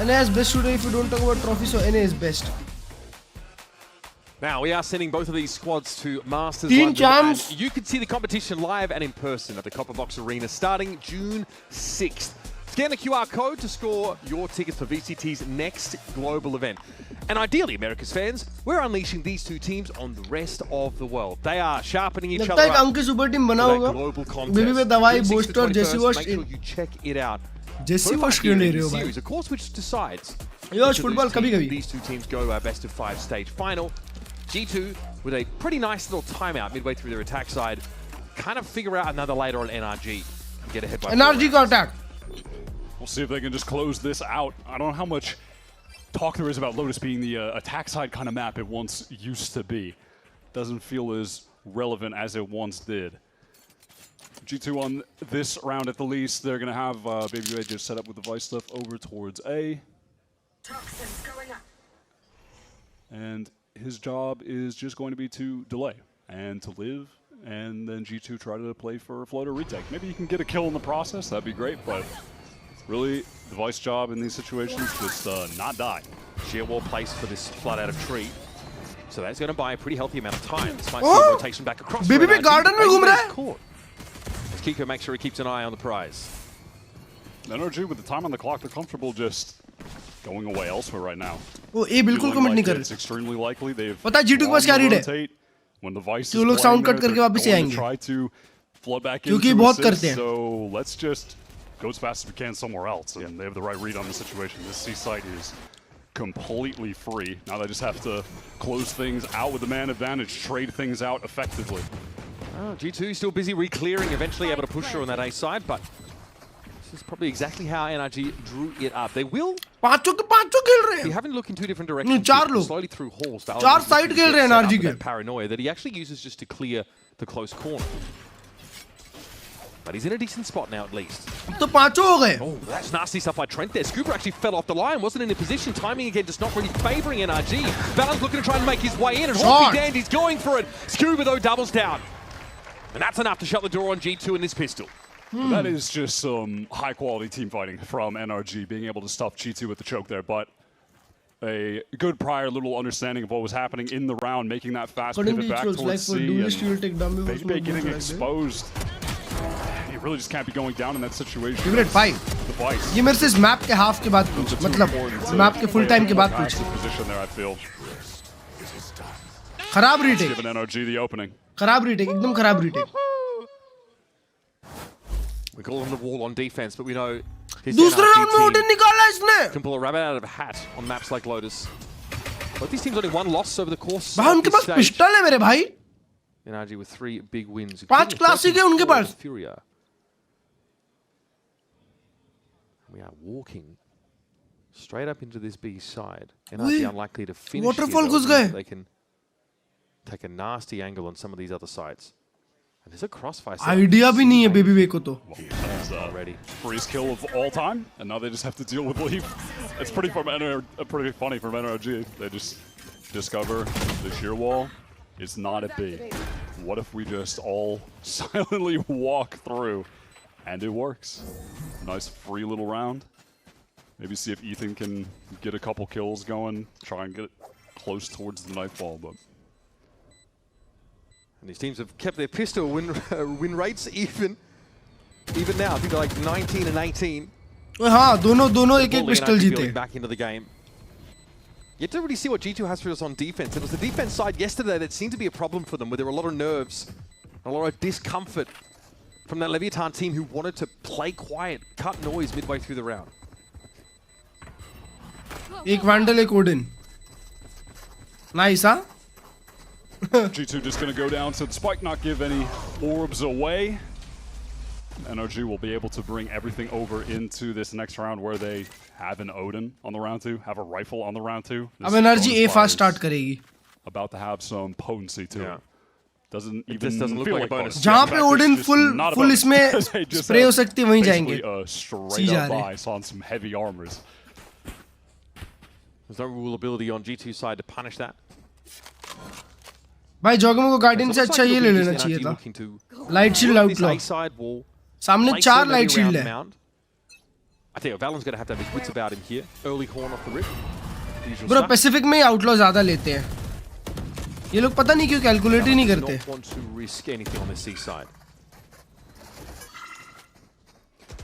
Speaker 3: NA is best shooter if you don't talk about trophies, so NA is best.
Speaker 10: Now, we are sending both of these squads to Masters London, and you can see the competition live and in person at the Copper Box Arena starting June 6th. Scan the QR code to score your tickets for VCT's next global event. And ideally, America's fans, we're unleashing these two teams on the rest of the world. They are sharpening each other up for that global contest. Make sure you check it out.
Speaker 3: Jesse was
Speaker 10: series, of course, which decides these two teams go to our best of 5 stage final. G2 with a pretty nice little timeout midway through their attack side, kind of figure out another later on NRG and get ahead by
Speaker 3: NRG got attacked.
Speaker 8: We'll see if they can just close this out. I don't know how much talk there is about Lotus being the attack side kind of map it once used to be. Doesn't feel as relevant as it once did. G2 on this round at the least. They're going to have Baby Ray just set up with the Vice stuff over towards A. And his job is just going to be to delay and to live, and then G2 try to play for a floater retake. Maybe you can get a kill in the process, that'd be great, but really the Vice job in these situations, just not die.
Speaker 10: Sheer wall placed for this flood out of tree. So that's going to buy a pretty healthy amount of time. This might see a rotation back across.
Speaker 3: Baby garden mein ghum raha hai.
Speaker 10: As Kiko makes sure he keeps an eye on the prize.
Speaker 8: NRG with the time on the clock, they're comfortable just going away elsewhere right now.
Speaker 3: वो ए बिल्कुल comment नहीं कर रहे.
Speaker 8: It's extremely likely they've.
Speaker 3: पता है G2 के पास क्या read है?
Speaker 8: When the Vice
Speaker 3: कि वो लोग साउंड कट करके वापस आएंगे.
Speaker 8: Try to flood back
Speaker 3: क्योंकि बहुत करते हैं.
Speaker 8: So let's just go as fast as we can somewhere else, and they have the right read on the situation. This C site is completely free. Now they just have to close things out with the man advantage, trade things out effectively.
Speaker 10: G2 still busy re-clearing, eventually able to push through on that A side, but this is probably exactly how NRG drew it up. They will be having to look in 2 different directions. Slowly through halls.
Speaker 3: 4 side खेल रहे हैं NRG के.
Speaker 10: Paranoia that he actually uses just to clear the close corner. But he's in a decent spot now at least.
Speaker 3: तो 5 हो गए.
Speaker 10: Oh, that's nasty stuff by Trent there. Scooper actually fell off the line, wasn't in a position. Timing again just not really favouring NRG. Valorant's looking to try and make his way in, and Hawkeye Dandy's going for it. Scooper though doubles down. And that's enough to shut the door on G2 in this pistol.
Speaker 8: That is just some high-quality team fighting from NRG, being able to stop G2 with the choke there. But a good prior little understanding of what was happening in the round, making that fast pivot back towards C, and Baby getting exposed. He really just can't be going down in that situation.
Speaker 3: Favorite 5. ये मेरे से इस map के half के बाद पूछ, मतलब map के फुल टाइम के बाद पूछ. खराब रीटेक. खराब रीटेक, एकदम खराब retake.
Speaker 10: We call him the wall on defense, but we know his
Speaker 3: दूसरे राउंड में ओडिन निकाला इसने.
Speaker 10: Can pull a rabbit out of a hat on maps like Lotus. But these teams only one loss over the course.
Speaker 3: भाई उनके पास pistol है मेरे भाई.
Speaker 10: NRG with 3 big wins.
Speaker 3: 5 classic है उनके पास.
Speaker 10: Furia. We are walking straight up into this B side. NRG unlikely to finish.
Speaker 3: Waterfall घुस गए.
Speaker 10: They can take a nasty angle on some of these other sides. And there's a crossfire.
Speaker 3: Idea भी नहीं है baby वे को तो.
Speaker 10: Already.
Speaker 8: Freeze kill of all time, and now they just have to deal with Leaf. It's pretty funny from NRG. They just discover the shear wall is not a B. What if we just all silently walk through, and it works? Nice free little round. Maybe see if Ethan can get a couple kills going. Try and get it close towards the nightfall, but.
Speaker 10: And these teams have kept their pistol win rates even now. I think they're like 19 and 18.
Speaker 3: हाँ, दोनों एक pistol जीते.
Speaker 10: Back into the game. You have to really see what G2 has for us on defense. It was the defense side yesterday that seemed to be a problem for them, where there were a lot of nerves, a lot of discomfort from that Leviathan team who wanted to play quiet, cut noise midway through the round.
Speaker 3: एक Vandal, एक Odin. Nice, huh?
Speaker 8: G2 just going to go down, so Spike not give any orbs away. NRG will be able to bring everything over into this next round where they have an Odin on the round 2, have a rifle on the round 2.
Speaker 3: अब NRG A fast start करेगी.
Speaker 8: About to have some potency to it. Doesn't even
Speaker 10: look
Speaker 8: feel
Speaker 10: like
Speaker 8: like
Speaker 10: a bonus.
Speaker 3: जहाँ पे Odin full इसमें spray हो सकती है वहीं जाएंगे.
Speaker 8: Straight up ice on some heavy armors.
Speaker 10: There's no rule ability on G2 side to punish that.
Speaker 3: भाई जॉगमो को गार्डियन से अच्छा ये ले लेना चाहिए था. Light shield outlaw. सामने 4 लाइट शील्ड है.
Speaker 10: I think Valon's going to have his wits about him here. Early horn off the rip.
Speaker 3: Bro Pacific में ही आउटलॉ ज्यादा लेते हैं. ये लोग पता नहीं क्यों कैलकुलेट ही नहीं करते.
Speaker 10: Want to risk anything on the C side.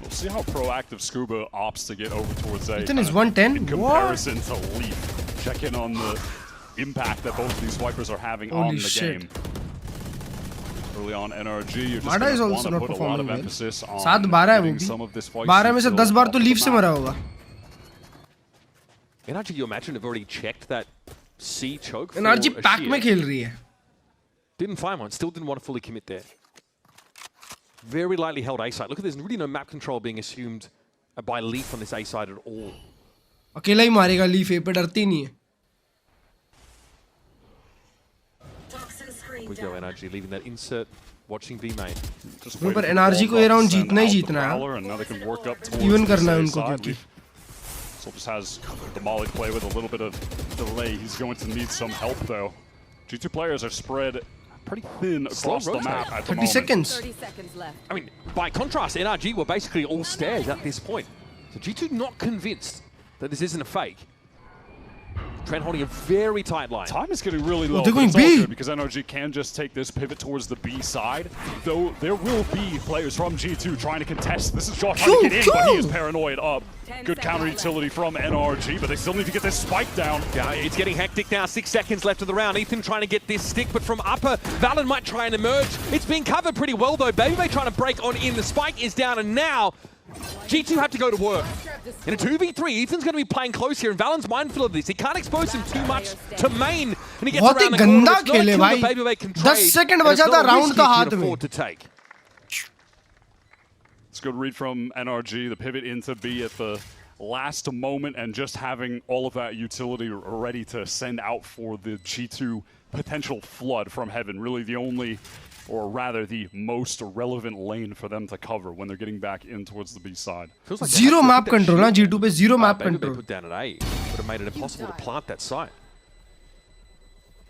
Speaker 8: We'll see how proactive Scuba opts to get over towards A.
Speaker 3: Ethan is 110.
Speaker 8: In comparison to Leaf. Check in on the impact that both of these Vipers are having on the game. Early on NRG, you're just going to want to put a lot of emphasis on getting some of this fight.
Speaker 3: 12 में से 10 बार तो leaf से मरा होगा.
Speaker 10: NRG, you imagine, have already checked that C choke.
Speaker 3: NRG pack में खेल रही है.
Speaker 10: Didn't find one. Still didn't want to fully commit there. Very lightly held A side. Look at there's really no map control being assumed by Leaf on this A side at all.
Speaker 3: अकेला ही मारेगा leaf ए पे, डरती नहीं है.
Speaker 10: We go NRG leaving that insert, watching B main.
Speaker 3: पर NRG को ये round जीतना ही जीतना है. इवन करना है उनको क्योंकि.
Speaker 8: So just has the Molly play with a little bit of delay. He's going to need some help though. G2 players are spread pretty thin across the map at the
Speaker 3: 30 seconds.
Speaker 12: 30 seconds left.
Speaker 10: I mean, by contrast, NRG were basically all stairs at this point. So G2 not convinced that this isn't a fake. Trent holding a very tight line.
Speaker 8: Time is getting really low.
Speaker 3: They're going
Speaker 8: B because NRG can just take this pivot towards the B side. Though there will be players from G2 trying to contest. This is Josh trying to get in, but he is paranoid up. Good counter utility from NRG, but they still need to get this spike down.
Speaker 10: Yeah, it's getting hectic now. 6 seconds left of the round. Ethan trying to get this stick, but from upper, Valon might try and emerge. It's being covered pretty well though. Baby trying to break on in. The spike is down, and now G2 have to go to work. In a 2v3, Ethan's going to be playing close here, and Valon's mindful of this. He can't expose him too much to main, and he gets around the corner.
Speaker 3: बहुत ही गंदा खेले भाई. 10 second बचा था round का हाथ में.
Speaker 8: It's a good read from NRG. The pivot into B at the last moment, and just having all of that utility ready to send out for the G2 potential flood from heaven. Really the only, or rather the most relevant lane for them to cover when they're getting back in towards the B side.
Speaker 3: Like zero map control, na G2 पे zero map control.
Speaker 10: Put down at A would have made it impossible to plant that site.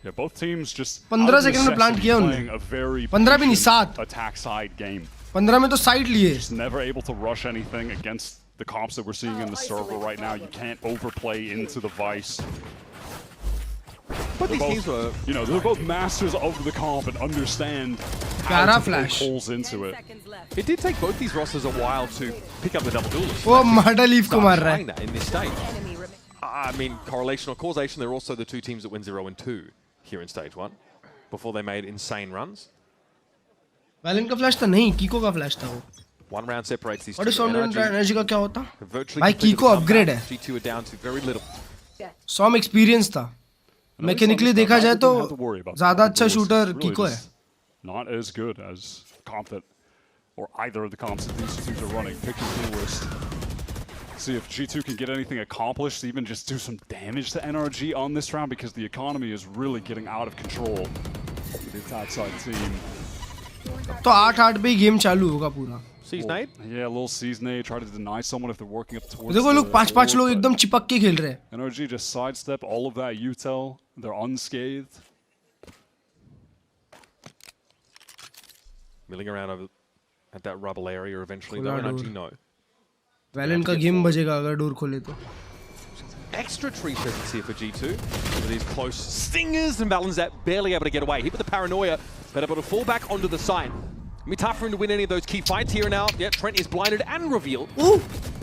Speaker 8: Yeah, both teams just
Speaker 3: 15 second में plant किया उन्होंने. 15 भी नहीं 7.
Speaker 8: Attack side game.
Speaker 3: 15 में तो side लिए.
Speaker 8: Just never able to rush anything against the comps that we're seeing in the server right now. You can't overplay into the Vice.
Speaker 10: But these teams were,
Speaker 8: you know, they're both masters of the comp and understand how to play holes into it.
Speaker 10: It did take both these rosters a while to pick up the double duelist.
Speaker 3: वो माडा leaf को मार रहा है.
Speaker 10: That in this stage. I mean, correlation or causation, they're also the two teams that went 0 and 2 here in stage 1 before they made insane runs.
Speaker 3: Valyn का flash था नहीं, कीको का फ्लैश था वो.
Speaker 10: One round separates these two.
Speaker 3: और सॉम energy का क्या होता?
Speaker 10: Virtually
Speaker 3: भाई कीको अपग्रेड है.
Speaker 10: G2 are down to very little.
Speaker 3: Some experience था. मैकेनिकली देखा जाए तो ज्यादा अच्छा शूटर कीको है.
Speaker 8: Not as good as comp that, or either of the comps that these teams are running. Pick your coolest. See if G2 can get anything accomplished, even just do some damage to NRG on this round, because the economy is really getting out of control with the attack side team.
Speaker 3: तो 8-8 पे game चालू होगा पूरा.
Speaker 10: Seize nade?
Speaker 8: Yeah, a little seize nade, try to deny someone if they're working up towards.
Speaker 3: देखो लोग 5-5 लोग एकदम चिपक के खेल रहे हैं.
Speaker 8: NRG just sidestep all of that util. They're unscathed.
Speaker 10: Milling around over at that rubble area eventually, though, NRG no.
Speaker 3: Valyn का गेम बजेगा अगर डोर खोले तो.
Speaker 10: Extra tree presence here for G2. With these close stingers and Balanzat barely able to get away. Hit with the paranoia, but able to fall back onto the side. It'll be tough for him to win any of those key fights here now. Yeah, Trent is blinded and revealed.
Speaker 3: Ooh,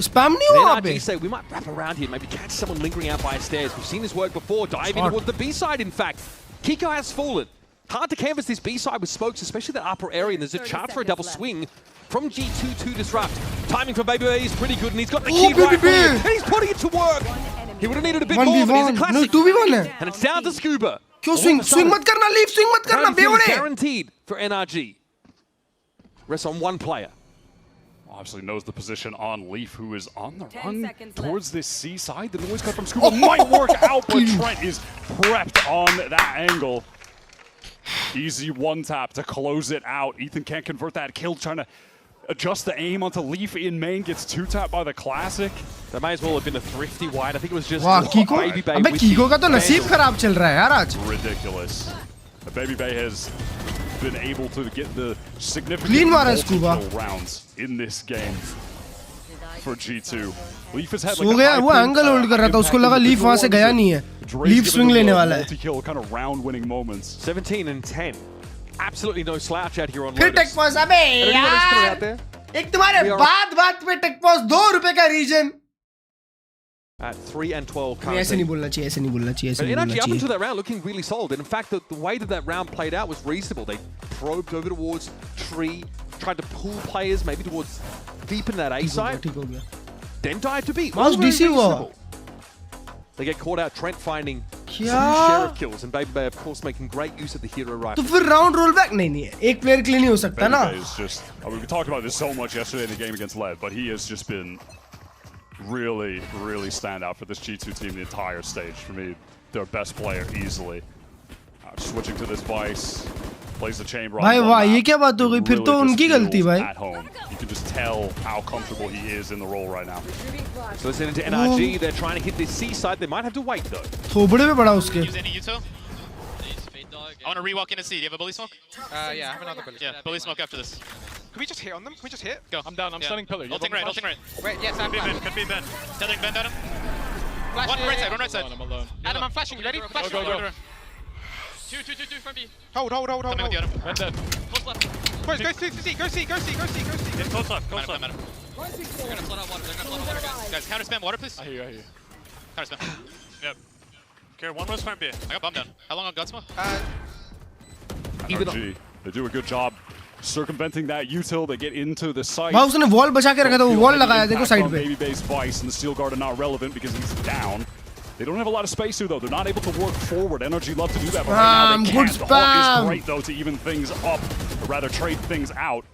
Speaker 3: spam नहीं हुआ
Speaker 10: NRG say we might wrap around here, maybe catch someone lingering out by stairs. We've seen this work before. Dive in towards the B side, in fact. Kiko has fallen. Hard to canvas this B side with smokes, especially that upper area, and there's a chance for a double swing from G2 to disrupt. Timing for Baby Bay is pretty good, and he's got the key right here, and he's putting it to work. He would have needed a bit more, but he's a classic.
Speaker 3: No, 2v1 है.
Speaker 10: And it's down to Scuba.
Speaker 3: क्यों swing मत करना, leave swing मत करना, बेवड़े.
Speaker 10: Guaranteed for NRG. Rests on one player.
Speaker 8: Obviously knows the position on Leaf, who is on the run towards this C side. The noise cut from Scuba might work out, but Trent is prepped on that angle. Easy one tap to close it out. Ethan can't convert that kill, trying to adjust the aim onto Leaf in main, gets two tapped by the Classic.
Speaker 10: That may as well have been a thrifty wide. I think it was just
Speaker 3: कीको. अबे कीको का तो नसीब खराब चल रहा है यार आज.
Speaker 8: Ridiculous. Baby Bay has been able to get the significant
Speaker 3: Clean
Speaker 8: multiple rounds in this game for G2. Leaf has had like
Speaker 3: सो गया, वो एंगल होल्ड कर रहा था, उसको लगा लीफ वहां से गया नहीं है. लीफ स्विंग लेने वाला है.
Speaker 8: Multi-kill kind of round-winning moments.
Speaker 10: 17 and 10. Absolutely no slouch out here on Lotus.
Speaker 3: फिर टेक पॉज अबे यार. एक तुम्हारे बात पे टेक पॉज ₹2 का रीजन.
Speaker 10: At 3 and 12 currently.
Speaker 3: ऐसे नहीं बोलना चाहिए, ऐसे नहीं बोलना चाहिए, ऐसे नहीं बोलना
Speaker 10: चाहिए. Up
Speaker 3: चाहिए.
Speaker 10: until that round looking really solid, and in fact the way that round played out was reasonable. They probed over towards tree, tried to pull players maybe towards deep in that A side.
Speaker 3: ठीक हो गया.
Speaker 10: Then dive to B.
Speaker 3: Mouse DC हुआ.
Speaker 10: They get caught out. Trent finding two sheriff kills, and Baby Bay of course making great use of the hero rifle.
Speaker 3: तो फिर round roll back नहीं है. एक player के लिए नहीं हो सकता ना.
Speaker 8: Baby Bay is just, I mean, we talked about this so much yesterday in the game against Lev, but he has just been really stand out for this G2 team the entire stage. For me, their best player easily. Switching to this Vice, plays the chamber.
Speaker 3: भाई वाह, ये क्या बात हो गई? फिर तो उनकी गलती भाई.
Speaker 8: At home, you can just tell how comfortable he is in the role right now.
Speaker 10: So listen to NRG. They're trying to hit this C side. They might have to wait though.
Speaker 3: थोबड़े में पड़ा उसके.
Speaker 20: Use any util? I want to re-walk in a C. Do you have a bully smoke?
Speaker 4: Yeah, I have another bully.
Speaker 20: Yeah, bully smoke after this.
Speaker 4: Can we just hit on them? Can we just hit?
Speaker 20: Go.
Speaker 13: I'm down. I'm stunning pillar.
Speaker 20: Ulting right. Ulting right.
Speaker 4: Wait, yes, I'm
Speaker 20: Could be Ben. Tethering Ben down him. One right side. One right side.
Speaker 13: I'm alone.
Speaker 4: Adam, I'm flashing. You ready? Flash.
Speaker 13: Go.
Speaker 20: Two from B.
Speaker 4: Hold.
Speaker 20: Coming with you, Adam.
Speaker 13: Ben dead.
Speaker 20: Close left.
Speaker 4: Boys, go C.
Speaker 20: Yeah, close left. They're gonna flood out water. Guys, counter spam water, please.
Speaker 13: I hear you.
Speaker 20: Counter spam.
Speaker 13: Yep. Okay, one was front B.
Speaker 20: I got bomb down. How long on God smoke?
Speaker 8: NRG, they do a good job circumventing that util. They get into the site.
Speaker 3: भाई उसने wall बचा के रखा था, वो wall लगाया देखो side पे.
Speaker 8: Baby Bay's Vice and the Steel Guard are not relevant because he's down. They don't have a lot of space here though. They're not able to work forward. NRG love to do that, but right now they can't. The Hawk is great though to even things up, or rather trade things out.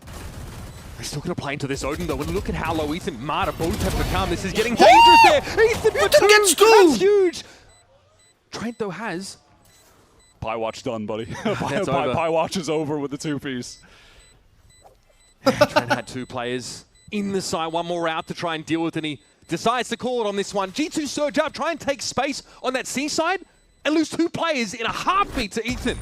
Speaker 10: They're still going to play into this Odin though. When you look at how low Ethan and Marta both have become, this is getting dangerous there. Ethan
Speaker 3: gets two.
Speaker 10: That's huge. Trent though has.
Speaker 8: Pie watch done, buddy.
Speaker 10: That's over.
Speaker 8: Pie watch is over with the two-piece.
Speaker 10: Trent had two players in the side, one more out to try and deal with, and he decides to call it on this one. G2 surge up, try and take space on that C side, and lose two players in a heartbeat to Ethan.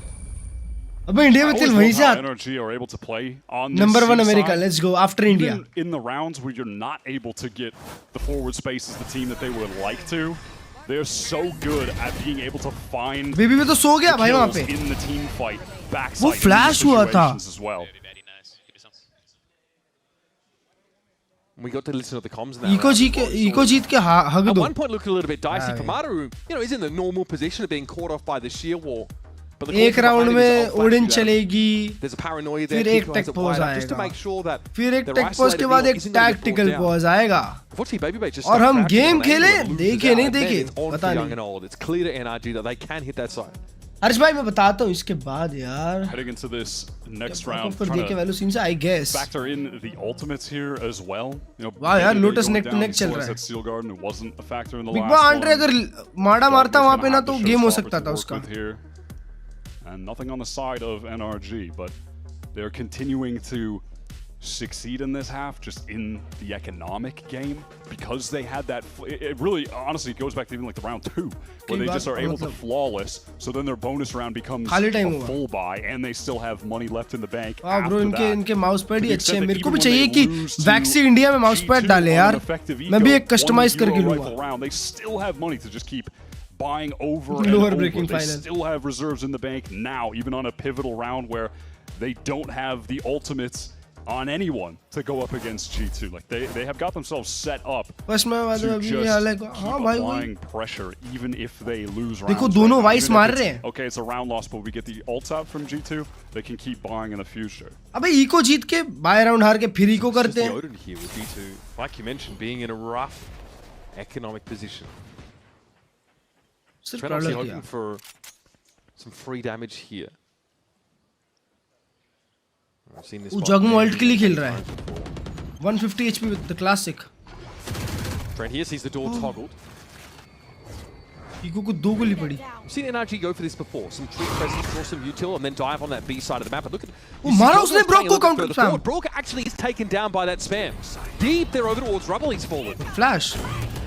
Speaker 3: अबे India में तिल वहीं से आता
Speaker 8: NRG are able to play on this
Speaker 3: number 1
Speaker 8: C
Speaker 3: America,
Speaker 8: side.
Speaker 3: let's go after India.
Speaker 8: Even in the rounds where you're not able to get the forward space as the team that they would like to, they're so good at being able to find
Speaker 3: baby भी तो सो गया भाई वहाँ पे
Speaker 8: in the team fight backside
Speaker 3: वो flash हुआ था
Speaker 8: as well.
Speaker 10: We got to listen to the comms in that
Speaker 3: Eco जीत के हग
Speaker 10: At
Speaker 3: दो
Speaker 10: one point looked a little bit dicey for Mata, who, you know, is in the normal position of being caught off by the sheer wall. But the
Speaker 3: एक round में Odin चलेगी
Speaker 10: There's a paranoia there.
Speaker 3: फिर एक टेक पॉज
Speaker 10: just to make sure that
Speaker 3: फिर एक टेक पॉज के बाद एक टैक्टिकल पॉज आएगा और हम गेम खेले देखे नहीं देखे पता नहीं
Speaker 10: It's clear to NRG that they can hit that side.
Speaker 3: हर्ष भाई मैं बताता हूँ इसके बाद यार
Speaker 8: Heading into this next round,
Speaker 3: पर देखे वैल्यू सीन से I guess
Speaker 8: factor in the ultimates here as well. You know,
Speaker 3: वाह यार Lotus neck to neck चल रहा है.
Speaker 8: Steel Garden wasn't a factor in the
Speaker 3: Big
Speaker 8: last
Speaker 3: Boy
Speaker 8: one.
Speaker 3: Andre अगर माड़ा मारता वहाँ पे ना तो गेम हो सकता था उसका.
Speaker 8: And nothing on the side of NRG, but they're continuing to succeed in this half, just in the economic game, because they had that. It really, honestly, goes back to even like the round 2, where they just are able to flawless. So then their bonus round becomes a full buy, and they still have money left in the bank.
Speaker 3: वाह bro इनके mouse pad ही अच्छे हैं. मेरे को भी चाहिए कि वैक्सी India में माउस पैड डाले यार. मैं भी एक कस्टमाइज करके लूँगा.
Speaker 8: They still have money to just keep buying over and
Speaker 3: lower
Speaker 8: over.
Speaker 3: Breaking
Speaker 8: They
Speaker 3: final.
Speaker 8: still have reserves in the bank now, even on a pivotal round where they don't have the ultimates on anyone to go up against G2. Like they have got themselves set up to just keep applying pressure even if they lose rounds.
Speaker 3: देखो दोनों vice मार रहे हैं.
Speaker 8: Okay, it's a round loss, but we get the ults out from G2. They can keep buying in the future.
Speaker 3: अबे eco जीत के bye round हार के फिर इको करते हैं.
Speaker 10: Odin here with G2, like you mentioned, being in a rough economic position. Trent obviously hoping for some free damage here.
Speaker 3: वो जगमो alt के लिए खेल रहा है. 150 HP with the classic.
Speaker 10: Trent here sees the door toggled.
Speaker 3: Eco को 2 गोली पड़ी.
Speaker 10: We've seen NRG go for this before. Some tree presence, draw some util, and then dive on that B side of the map. And look at.
Speaker 3: वो मारा उसने broke को counter spam.
Speaker 10: Brock actually is taken down by that spam. Deep there over towards rubble. He's fallen.
Speaker 3: Flash.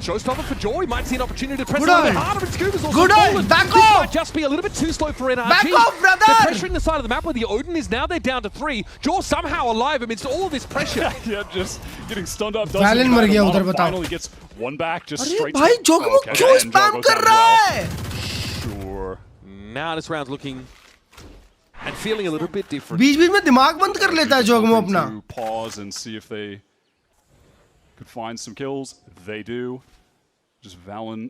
Speaker 10: Showstopper for Joy. Might see an opportunity to press
Speaker 3: Good
Speaker 10: a little bit
Speaker 3: eye.
Speaker 10: harder, but Scuba's also
Speaker 3: Good eye.
Speaker 10: fallen.
Speaker 3: Back
Speaker 10: This
Speaker 3: off.
Speaker 10: might just be a little bit too slow for NRG.
Speaker 3: Back off, brother.
Speaker 10: They're pressuring the side of the map where the Odin is now. They're down to 3. Jaw somehow alive amidst all of this pressure.
Speaker 8: Yeah, just getting stunned up.
Speaker 3: Valen मर गया उधर बताओ.
Speaker 8: Finally gets one back, just
Speaker 3: अरे
Speaker 8: straight.
Speaker 3: भाई जोगमो क्यों spam कर रहा है?
Speaker 8: Sure.
Speaker 10: Now this round's looking and feeling a little bit different.
Speaker 3: बीच-बीच में दिमाग बंद कर लेता है जोगमो अपना.
Speaker 8: Pause and see if they could find some kills. They do. Just Valen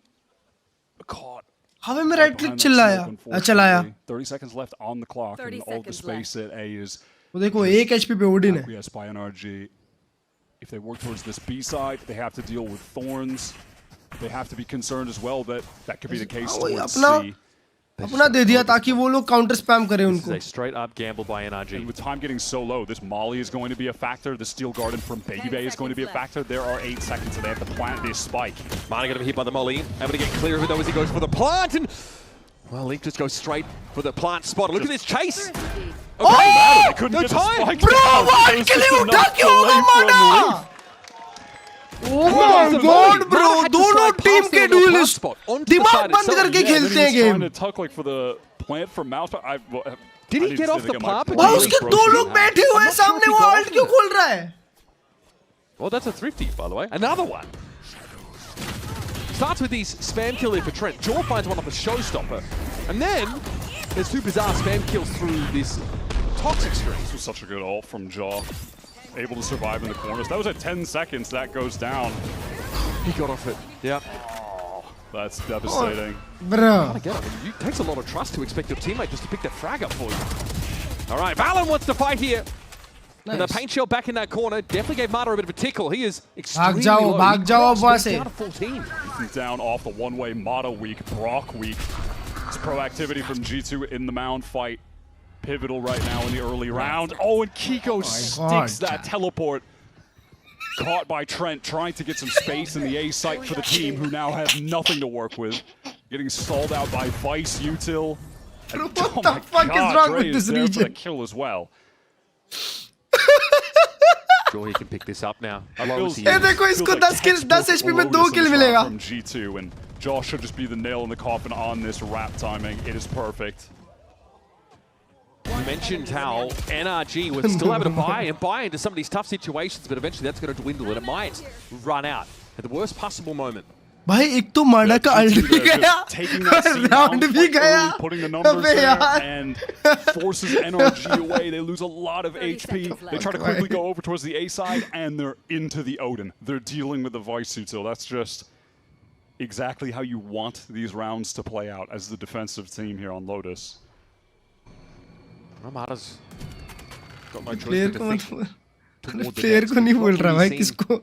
Speaker 8: caught.
Speaker 3: हमें में राइट क्लिक चलाया.
Speaker 8: 30 seconds left on the clock, and all the space at A is.
Speaker 3: वो देखो 1 HP पे ओडिन है.
Speaker 8: Yes, by NRG. If they work towards this B side, they have to deal with thorns. They have to be concerned as well that that could be the case towards C.
Speaker 3: अपना दे दिया ताकि वो लोग counter spam करें उनको.
Speaker 10: This is a straight up gamble by NRG.
Speaker 8: And with time getting so low, this Molly is going to be a factor. The Steel Garden from Baby Bay is going to be a factor. There are 8 seconds, and they have to plant this spike.
Speaker 10: Mana going to be hit by the Molly. Able to get clear of it though as he goes for the plant. And well, Link just goes straight for the plant spot. Look at this chase.
Speaker 8: Okay, they couldn't get the spike
Speaker 3: Bro,
Speaker 8: down.
Speaker 3: what?
Speaker 8: It was
Speaker 3: के लिए
Speaker 8: just
Speaker 3: उठा
Speaker 8: enough
Speaker 3: क्यों होगा
Speaker 8: delay from
Speaker 3: Mana?
Speaker 8: Leaf.
Speaker 3: Oh my God, bro! दोनों team के duelist दिमाग बंद करके खेलते हैं game.
Speaker 8: Trying to tuck like for the plant from Mouse.
Speaker 10: Did he get off the plant?
Speaker 3: भाई उसके 2 लोग बैठे हुए हैं सामने वो अल्ट क्यों खोल रहा है?
Speaker 10: Well, that's a thrifty, by the way. Another one. Starts with these spam kill here for Trent. Jaw finds one off a showstopper. And then there's 2 bizarre spam kills through this toxic string.
Speaker 8: This was such a good ult from Jaw. Able to survive in the corners. That was at 10 seconds. That goes down.
Speaker 10: He got off it. Yeah.
Speaker 8: Oh, that's devastating.
Speaker 3: Bro.
Speaker 10: It takes a lot of trust to expect your teammate just to pick the frag up for you. All right, Valen wants to fight here. Nice. And the paint shell back in that corner definitely gave Mata a bit of a tickle. He is extremely low.
Speaker 3: भाग जाओ अब वहाँ से.
Speaker 10: Down to 14.
Speaker 8: Down off the one-way. Mata weak. Brock weak. It's proactivity from G2 in the mound fight. Pivotal right now in the early round. Oh, and Kiko sticks that teleport. Caught by Trent, trying to get some space in the A site for the team, who now have nothing to work with. Getting stalled out by Vice, Util. And,
Speaker 3: what the fuck is wrong with this region?
Speaker 8: For the kill as well.
Speaker 10: Sure, he can pick this up now.
Speaker 3: देखो इसको 10 HP में 2 kill मिलेगा.
Speaker 8: From G2, and Josh should just be the nail in the coffin on this wrap timing. It is perfect.
Speaker 10: mentioned how NRG would still able to buy into some of these tough situations, but eventually that's going to dwindle and it might run out at the worst possible moment.
Speaker 3: भाई एक तो माडा का alt भी गया, round भी गया,
Speaker 8: putting the numbers there and forces NRG away. They lose a lot of HP. They try to quickly go over towards the A side, and they're into the Odin. They're dealing with the Vice Util. That's just exactly how you want these rounds to play out as the defensive team here on Lotus.
Speaker 10: Ramada's got no choice
Speaker 3: player
Speaker 10: but to think
Speaker 3: player को नहीं बोल रहा भाई किसको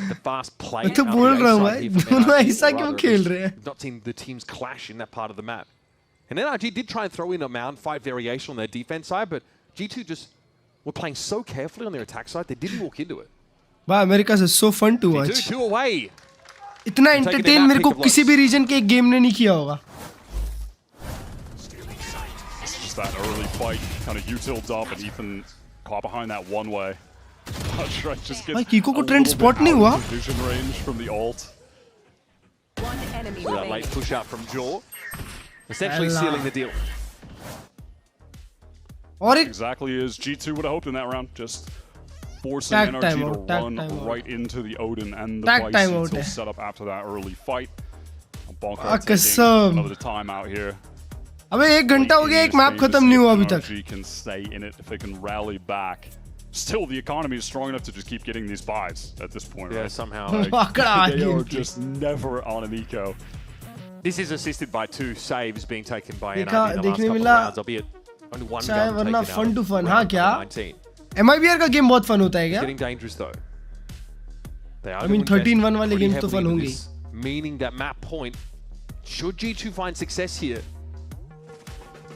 Speaker 10: the fast play.
Speaker 3: मैं तो बोल रहा हूँ भाई दोनों ऐसा क्यों खेल रहे हैं?
Speaker 10: Not seen the teams clash in that part of the map. And NRG did try and throw in a Mount 5 variation on their defense side, but G2 just were playing so carefully on their attack side, they didn't walk into it.
Speaker 3: Wow, America is so fun to watch.
Speaker 10: G2 2 away.
Speaker 3: इतना entertain मेरे को किसी भी region के एक game ने नहीं किया होगा.
Speaker 8: It's just that early fight, kind of util dump, and Ethan caught behind that one way.
Speaker 3: भाई कीको को ट्रेंड स्पॉट नहीं हुआ?
Speaker 8: Vision range from the ult.
Speaker 10: That late push out from Jaw, essentially sealing the deal.
Speaker 8: Exactly as G2 would have hoped in that round, just forcing NRG to run right into the Odin, and the Vice Util set up after that early fight. Bonker taking another time out here.
Speaker 3: अबे एक घंटा हो गया एक map खत्म नहीं हुआ अभी तक.
Speaker 8: NRG can stay in it if they can rally back. Still, the economy is strong enough to just keep getting these buys at this point, right?
Speaker 10: Yeah, somehow.
Speaker 8: They are just never on an eco.
Speaker 10: This is assisted by 2 saves being taken by NRG in the last couple of rounds, albeit only one gun taken out.
Speaker 3: Fun to fun, हाँ क्या? MIBR का game बहुत fun होता है क्या?
Speaker 10: Getting dangerous though.
Speaker 3: I mean 13-1 वाले game तो fun होंगे.
Speaker 10: Meaning that map point, should G2 find success here,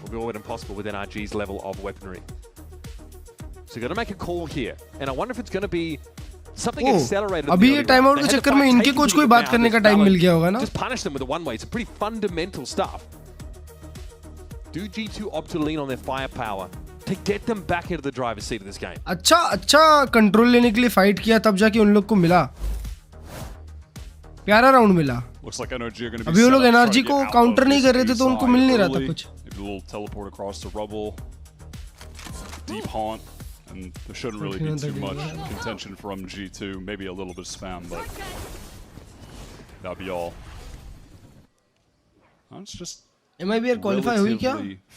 Speaker 10: will be almost impossible with NRG's level of weaponry. So you're going to make a call here, and I wonder if it's going to be something accelerated.
Speaker 3: अभी ये time out के चक्कर में इनके coach को ही बात करने का टाइम मिल गया होगा ना?
Speaker 10: Just punish them with a one-way. It's pretty fundamental stuff. Do G2 opt to lean on their firepower to get them back into the driver's seat of this game?
Speaker 3: अच्छा control लेने के लिए fight किया तब जाके उन लोग को मिला. प्यारा राउंड मिला.
Speaker 8: Looks like NRG are going to be
Speaker 3: अभी वो लोग NRG को काउंटर नहीं कर रहे थे तो उनको मिल नहीं रहा था कुछ.
Speaker 8: Maybe a little teleport across the rubble, deep haunt, and there shouldn't really be too much contention from G2. Maybe a little bit of spam, but that'd be all. It's just
Speaker 3: MIBR qualify हुई क्या?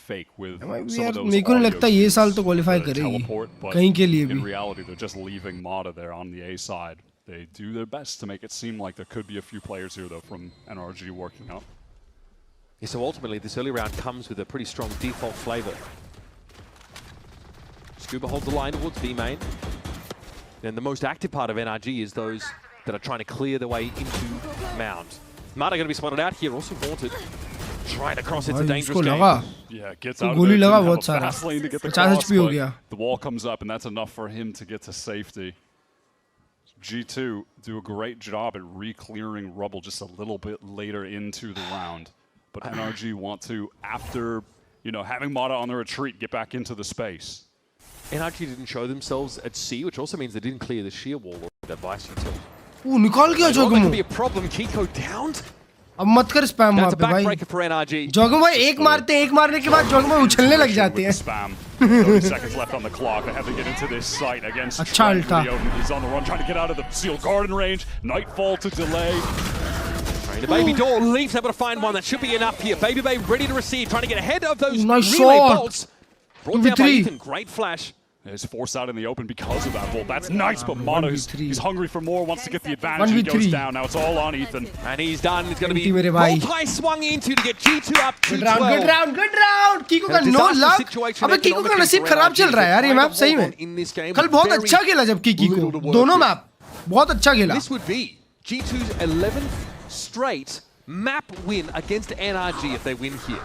Speaker 8: Fake with
Speaker 3: MIBR मेरे को नहीं लगता ये साल तो qualify करेगी कहीं के लिए भी.
Speaker 8: In reality, they're just leaving Mata there on the A side. They do their best to make it seem like there could be a few players here, though, from NRG working out.
Speaker 10: Yeah, so ultimately, this early round comes with a pretty strong default flavor. Scuba holds the line towards B main. And the most active part of NRG is those that are trying to clear their way into Mount. Mata going to be spotted out here, also Haunted. Trying to cross, it's a dangerous game.
Speaker 8: Yeah, gets out of there, didn't have a fast lane to get the cross, but the wall comes up, and that's enough for him to get to safety. G2 do a great job at re-clearing rubble just a little bit later into the round. But NRG want to, after, you know, having Mata on the retreat, get back into the space.
Speaker 10: NRG didn't show themselves at C, which also means they didn't clear the sheer wall or that Vice Util.
Speaker 3: Ooh, निकाल गया जोगम.
Speaker 10: That could be a problem. Kiko downed.
Speaker 3: अब मत कर spam वहाँ पे भाई. जोगम भाई एक मारते हैं, एक मारने के बाद जोगम भाई उछलने लग जाते हैं.
Speaker 8: 30 seconds left on the clock. They have to get into this site against
Speaker 3: अच्छा अल्टा.
Speaker 8: He's on the run, trying to get out of the sealed garden range. Nightfall to delay.
Speaker 10: The baby door leaves able to find one. That should be enough here. Baby Bay ready to receive, trying to get ahead of those relay bolts. Brought down by Ethan. Great flash.
Speaker 8: He's forced out in the open because of that bolt. That's nice, but Mata, he's hungry for more, wants to get the advantage. He goes down. Now it's all on Ethan.
Speaker 10: And he's done. It's going to be multi-swung into to get G2 up to 12.
Speaker 3: Good round. Kiko का no luck. अबे Kiko का नसीब खराब चल रहा है यार ये मैप सही में. कल बहुत अच्छा खेला जबकि Kiko. दोनों मैप बहुत अच्छा खेला.
Speaker 10: This would be G2's 11th straight map win against NRG if they win here.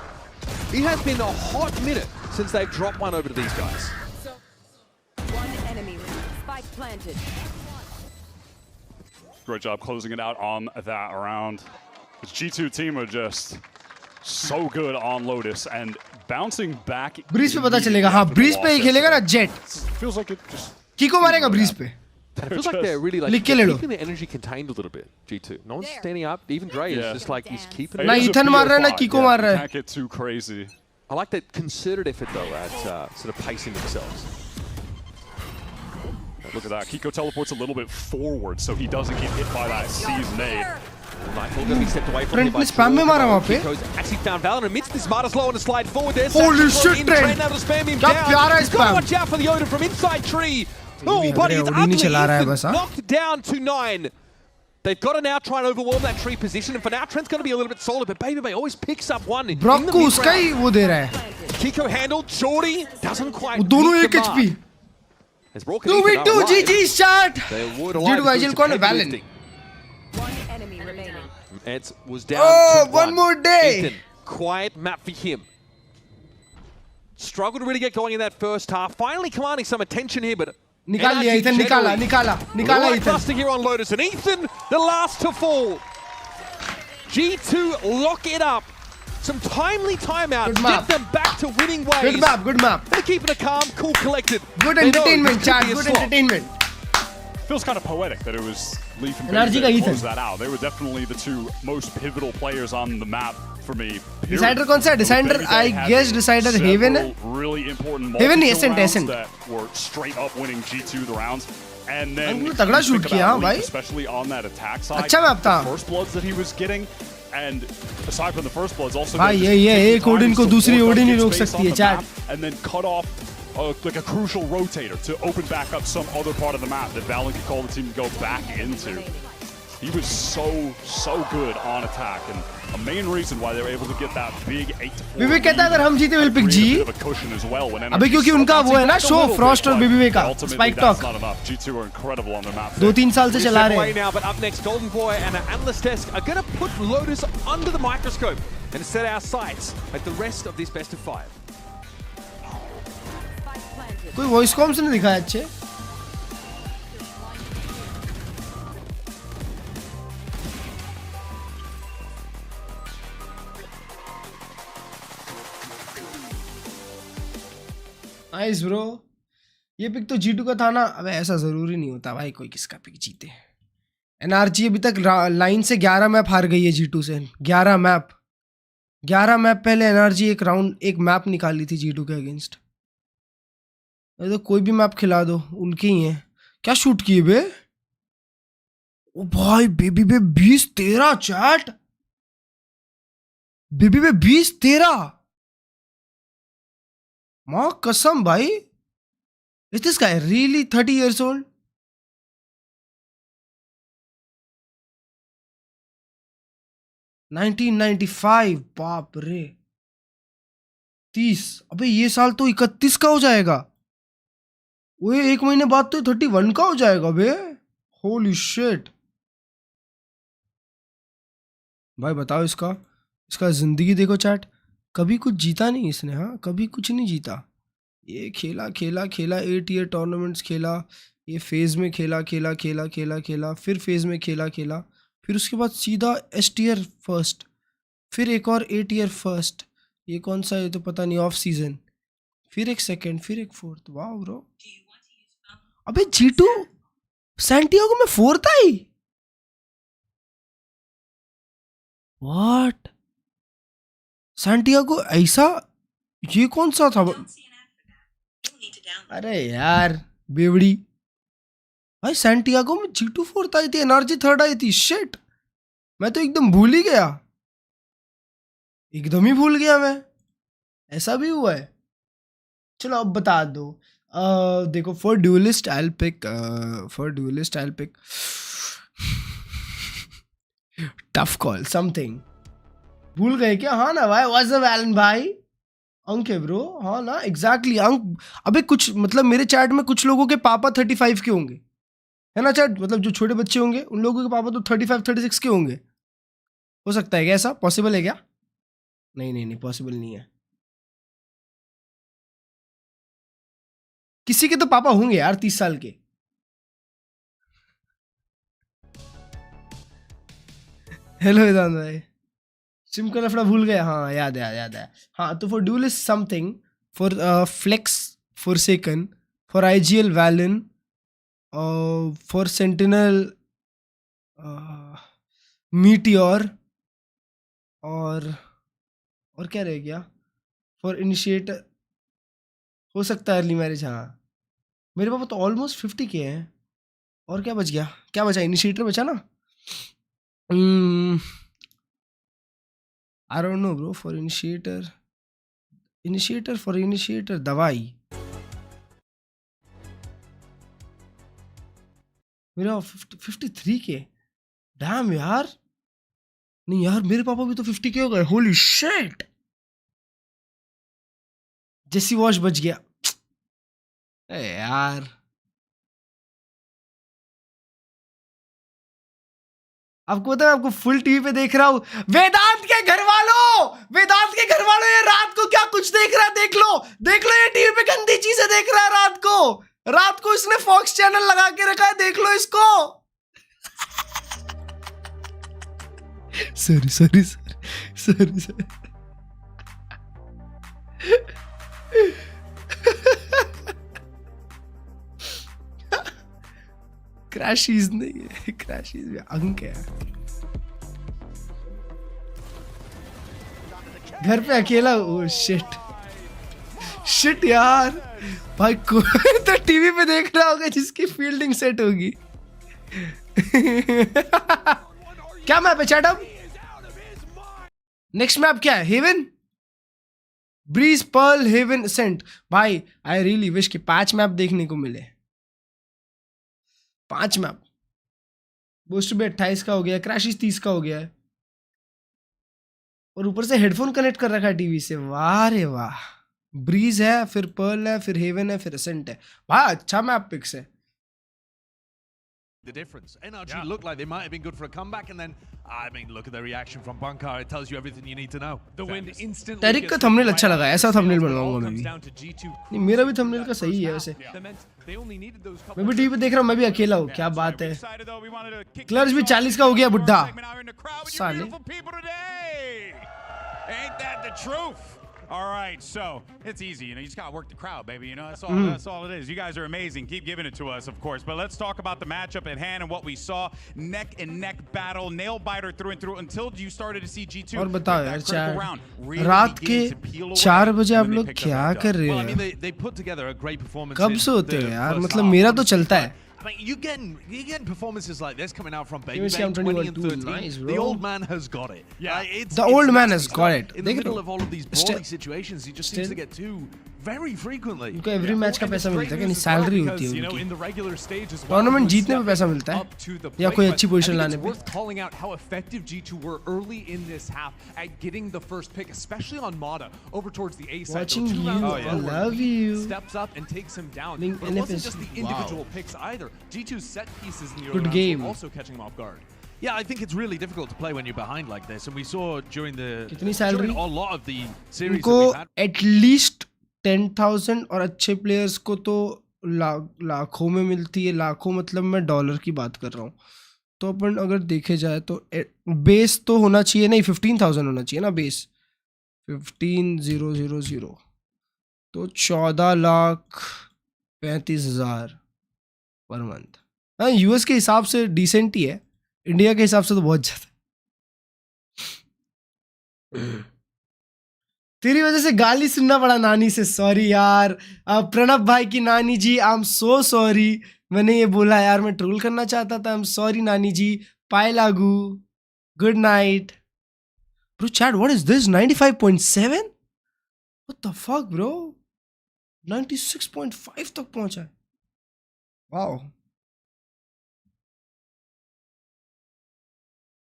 Speaker 10: It has been a hot minute since they've dropped one over to these guys.
Speaker 12: Planted.
Speaker 8: Great job closing it out on that round. This G2 team are just so good on Lotus and bouncing back.
Speaker 3: Breeze पे पता चलेगा. हाँ, breeze पे ही खेलेगा ना Jet.
Speaker 8: Feels like it just.
Speaker 3: Kiko मारेगा breeze पे.
Speaker 10: It feels like they're really like keeping their energy contained a little bit. G2. No one's standing up. Even Dre is just like he's keeping it.
Speaker 3: ना Ethan मार रहा है ना Kiko मार रहा है.
Speaker 8: Can't get too crazy.
Speaker 10: I like that concerted effort though at sort of pacing themselves.
Speaker 8: Look at that. Kiko teleports a little bit forward so he doesn't get hit by that seized nade.
Speaker 10: Nightfall going to be stepped away from here by
Speaker 3: spam में मारा वहाँ पे.
Speaker 10: Kiko's actually found Valorant amidst this Martyrs low on a slide forward there.
Speaker 3: Holy shit,
Speaker 10: Trent now to spam him down. He's got to watch out for the Odin from inside tree. Oh, buddy, it's ugly. Ethan knocked down to 9. They've got to now try and overwhelm that tree position, and for now, Trent's going to be a little bit solid, but Baby Bay always picks up one in the mid-round.
Speaker 3: वो दे रहा है.
Speaker 10: Kiko handled, Jordy doesn't quite meet
Speaker 3: दोनों
Speaker 10: the
Speaker 3: 1
Speaker 10: mark.
Speaker 3: HP.
Speaker 10: 2v2,
Speaker 3: GG shot.
Speaker 10: G2
Speaker 3: Agile कौन है? Valen.
Speaker 7: One enemy remaining.
Speaker 10: It was down to
Speaker 3: one more day.
Speaker 10: Ethan, quiet map for him. Struggled to really get going in that first half. Finally commanding some attention here, but
Speaker 3: निकाल लिया Ethan, निकाला Ethan.
Speaker 10: Cluster here on Lotus, and Ethan, the last to fall. G2 lock it up. Some timely timeouts get them back to winning ways.
Speaker 3: Good map.
Speaker 10: They're keeping it calm, cool, collected.
Speaker 3: Good entertainment, chat. Good entertainment.
Speaker 8: Feels kind of poetic that it was Leaf and
Speaker 3: Energy
Speaker 8: Baby that
Speaker 3: Ethan.
Speaker 8: closed that out. They were definitely the two most pivotal players on the map for me.
Speaker 3: Decider कौन सा है? Decider, I guess Decider Haven है.
Speaker 8: Really important
Speaker 3: Haven नहीं,
Speaker 8: multiple
Speaker 3: Ascent.
Speaker 8: that were straight up winning G2 the rounds. And then
Speaker 3: Ankul तगड़ा shoot किया हाँ भाई.
Speaker 8: especially on that attack side.
Speaker 3: अच्छा मैप था.
Speaker 8: The first bloods that he was getting, and aside from the first bloods, also
Speaker 3: भाई ये एक Odin को दूसरी Odin ही रोक सकती है chat.
Speaker 8: And then cut off like a crucial rotator to open back up some other part of the map that Valen could call the team to go back into. He was so good on attack, and a main reason why they were able to get that big 8-4.
Speaker 3: विवेक कहता है अगर हम जीते we'll pick G. अबे क्योंकि उनका वो है ना शो फ्रॉस्ट और बीबी का spike talk.
Speaker 8: G2 are incredible on their map.
Speaker 3: 2-3 साल से चला रहे हैं.
Speaker 10: Now, but up next, Golden Boy and Analyst Desk are going to put Lotus under the microscope and set our sights at the rest of this best of 5.
Speaker 3: कोई voice corms नहीं दिखाया अच्छे. Nice bro. ये pick तो G2 का था ना. अबे ऐसा जरूरी नहीं होता भाई कोई किसका पिक जीते. एनआरजी अभी तक लाइन से 11 मैप हार गई है G2 से. 11 मैप पहले एनआरजी एक मैप निकाली थी G2 के अगेंस्ट. अरे तो कोई भी मैप खिला दो उनके ही हैं. क्या शूट किए बे. ओ भाई बेबी बे 20-13 चैट. बेबी बे 20-13. माँ कसम भाई. Is this guy really 30 years old? $1995. बाप रे. 30. अबे ये साल तो 31 का हो जाएगा. वो 1 महीने बाद तो 31 का हो जाएगा बे. Holy shit. भाई बताओ इसका जिंदगी देखो चैट. कभी कुछ जीता नहीं इसने. हाँ कभी कुछ नहीं जीता. ये खेला 8 ईयर टूर्नामेंट्स खेला. ये फेज में खेला फिर फेज में खेला फिर उसके बाद सीधा एस टीयर फर्स्ट. फिर एक और 8 ईयर फर्स्ट. ये कौन सा है तो पता नहीं. Off season. फिर एक सेकंड फिर एक फोर्थ. वाह ब्रो. अबे G2 सैंटियागो में फोर्थ आई. व्हाट. सैंटियागो ऐसा. ये कौन सा था. अरे यार बेवड़ी भाई. सैंटियागो में G2 फोर्थ आई थी. एनआरजी थर्ड आई थी. शिट. मैं तो एकदम भूल ही गया. एकदम ही भूल गया मैं. ऐसा भी हुआ है. चलो अब बता दो. देखो for duelist I will pick tough call something. भूल गए क्या. हाँ ना भाई. व्हाट्स अप एलन भाई. अंक है ब्रो. हाँ ना एग्जैक्टली अंक. अबे कुछ मतलब मेरे चैट में कुछ लोगों के पापा 35 के होंगे है ना चैट. मतलब जो छोटे बच्चे होंगे उन लोगों के पापा तो 35-36 के होंगे. हो सकता है क्या. ऐसा पॉसिबल है क्या. नहीं पॉसिबल नहीं है. किसी के तो पापा होंगे यार 30 साल के. हेलो वेदांत भाई. सिम का लफड़ा भूल गया. हाँ याद है. हाँ तो for duelist something. For flex Forsaken. For IGL Valyn. For sentinel Meteor. और क्या रह गया. फॉर इनिशिएटर हो सकता है अर्ली मैरिज। हाँ मेरे पापा तो ऑलमोस्ट 50 के हैं। और क्या बच गया, क्या बचा, इनिशिएटर बचा ना। आई don't know bro, for initiator दवाई मेरा 53 के। डैम यार, नहीं यार मेरे पापा भी तो 50 के हो गए। होली शिट, जेसी वॉश बच गया। ए यार आपको पता है, आपको फुल टीवी पे देख रहा हूं। वेदांत के घर वालों ये रात को क्या कुछ देख रहा है, देख लो ये टीवी पे गंदी चीजें देख रहा है रात को इसने फॉक्स चैनल लगा के रखा है, देख लो इसको। सॉरी क्रैशीज नहीं है, क्रैशीज भी अंक है। घर पे अकेला, ओ शिट यार भाई, कोई तो टीवी पे देख रहा होगा जिसकी फील्डिंग सेट होगी। क्या मैप है चैटअप? नेक्स्ट मैप क्या है? हेवन, ब्रीज, पर्ल, हेवन, सेंट। भाई आई रियली विश कि 5 मैप देखने को मिले। 5 मैप, बूस्ट भी 28 का हो गया, क्रैशिस 30 का हो गया है, और ऊपर से हेडफोन कनेक्ट कर रखा है टीवी से। वाह रे वाह। ब्रीज है, फिर पर्ल है, फिर हेवन है, फिर असेंट है। वाह अच्छा मैप पिक्स है।
Speaker 2: The difference. NRG looked like they might have been good for a comeback, and then I mean, look at the reaction from Bunkar. It tells you everything you need to know. The win instantly.
Speaker 3: टैरिक का thumbnail अच्छा लगा, ऐसा thumbnail बनवाऊंगा मैं भी। नहीं मेरा भी thumbnail का सही है वैसे। मैं भी टीवी पे देख रहा हूँ, मैं भी अकेला हूँ, क्या बात है। क्लर्ज भी 40 का हो गया बुड्ढा साले।
Speaker 6: Ain't that the truth? All right, so it's easy, you just gotta work the crowd, baby. That's all it is. You guys are amazing. Keep giving it to us, of course. But let's talk about the matchup at hand and what we saw. Neck and neck battle, nail biter through and through until you started to see G2.
Speaker 3: और बताओ यार, रात के 4 बजे आप लोग क्या कर रहे हो? कब सोते हो यार? मतलब मेरा तो चलता है।
Speaker 2: I mean, you're getting performances like this coming out from Baby Bang, 20 and 13.
Speaker 3: Nice,
Speaker 2: the old man has got it.
Speaker 6: Yeah,
Speaker 3: the old man has got it.
Speaker 2: In the middle of all of these brawly situations, he just seems to get too very frequently.
Speaker 3: उनको every match का पैसा मिलता है कि नहीं? Salary होती है उनकी। टूर्नामेंट जीतने पे पैसा मिलता है या कोई अच्छी पोजीशन लाने पे।
Speaker 21: Worth calling out how effective G2 were early in this half at getting the first pick, especially on Mata over towards the A side.
Speaker 3: Watching you, I love you.
Speaker 21: Steps up and takes him down. But it wasn't just the individual picks either. G2's set pieces in the early rounds were also catching him off guard.
Speaker 2: Yeah, I think it's really difficult to play when you're behind like this, and we saw during a lot of the series
Speaker 3: उनको
Speaker 2: that we had.
Speaker 3: at least 10,000 और अच्छे players को तो लाखों में मिलती है। लाखों मतलब मैं डॉलर की बात कर रहा हूँ। तो अपन अगर देखे जाए तो बेस तो होना चाहिए, नहीं 15,000 होना चाहिए ना बेस। 15,000 तो 14,35,000 पर मंथ। हाँ यूएस के हिसाब से डिसेंट ही है, इंडिया के हिसाब से तो बहुत ज़्यादा। तेरी वजह से गाली सुनना पड़ा नानी से, सॉरी यार। प्रणब भाई की नानी जी, आई एम सो सॉरी। मैंने ये बोला यार, मैं ट्रोल करना चाहता था। आई एम सॉरी नानी जी। पाए लागू, good night bro. Chat what is this? 95.7? What the fuck bro, 96.5 तक पहुंचा है। वाओ,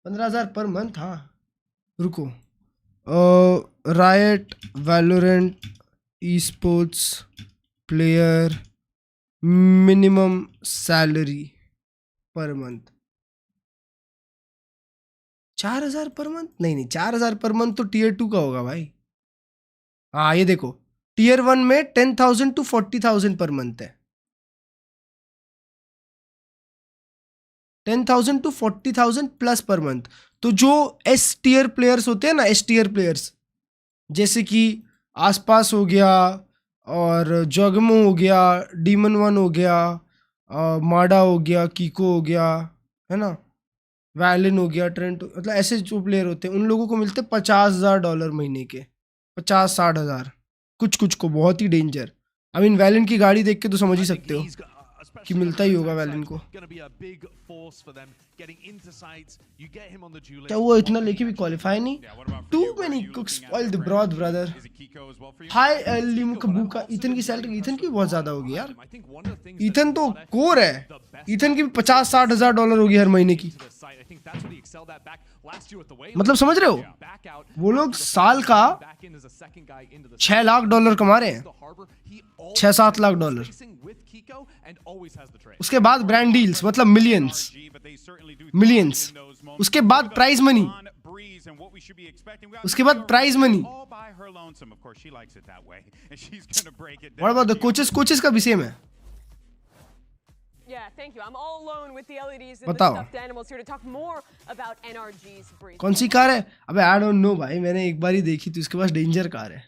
Speaker 3: 15,000 पर मंथ। हाँ रुको, Riot Valorant esports player minimum salary per month 4,000 per month. नहीं 4,000 पर मंथ तो टीयर 2 का होगा भाई। हाँ ये देखो, टीयर 1 में 10,000 to 40,000 पर मंथ है। 10,000 to 40,000 प्लस पर मंथ। तो जो एस टीयर प्लेयर्स होते हैं ना, एस टीयर प्लेयर्स जैसे कि आसपास हो गया, और जगमो हो गया, डीमन 1 हो गया, माडा हो गया, कीको हो गया, है ना, वैलिन हो गया, ट्रेंट, मतलब ऐसे जो प्लेयर होते हैं उन लोगों को मिलते $50,000 महीने के। 50-60 हज़ार कुछ को बहुत ही डेंजर। आई मीन वैलेंट की गाड़ी देख के तो समझ ही सकते हो कि मिलता ही होगा वैलेंट को। क्या वो इतना लेके भी क्वालिफाई नहीं? Too many cooks spoil the broth brother. Hi लिमकबूका। ईथन की सैलरी, ईथन की बहुत ज्यादा होगी यार। ईथन तो कोर है, ईथन की 50-60 हजार डॉलर होगी हर महीने की। मतलब समझ रहे हो, वो लोग साल का 6 लाख डॉलर कमा रहे हैं, 6-7 लाख डॉलर। उसके बाद ब्रांड डील्स, मतलब मिलियंस। उसके बाद प्राइज मनी, उसके बाद prize money. What about the coaches? Coaches का भी सेम है।
Speaker 7: Yeah, thank you. I'm all alone with the LEDs and
Speaker 3: बताओ।
Speaker 7: the stuffed animals here to talk more about NRG's breed.
Speaker 3: कौन सी car है? अबे I don't know भाई, मैंने एक बार ही देखी थी, उसके पास डेंजर कार है।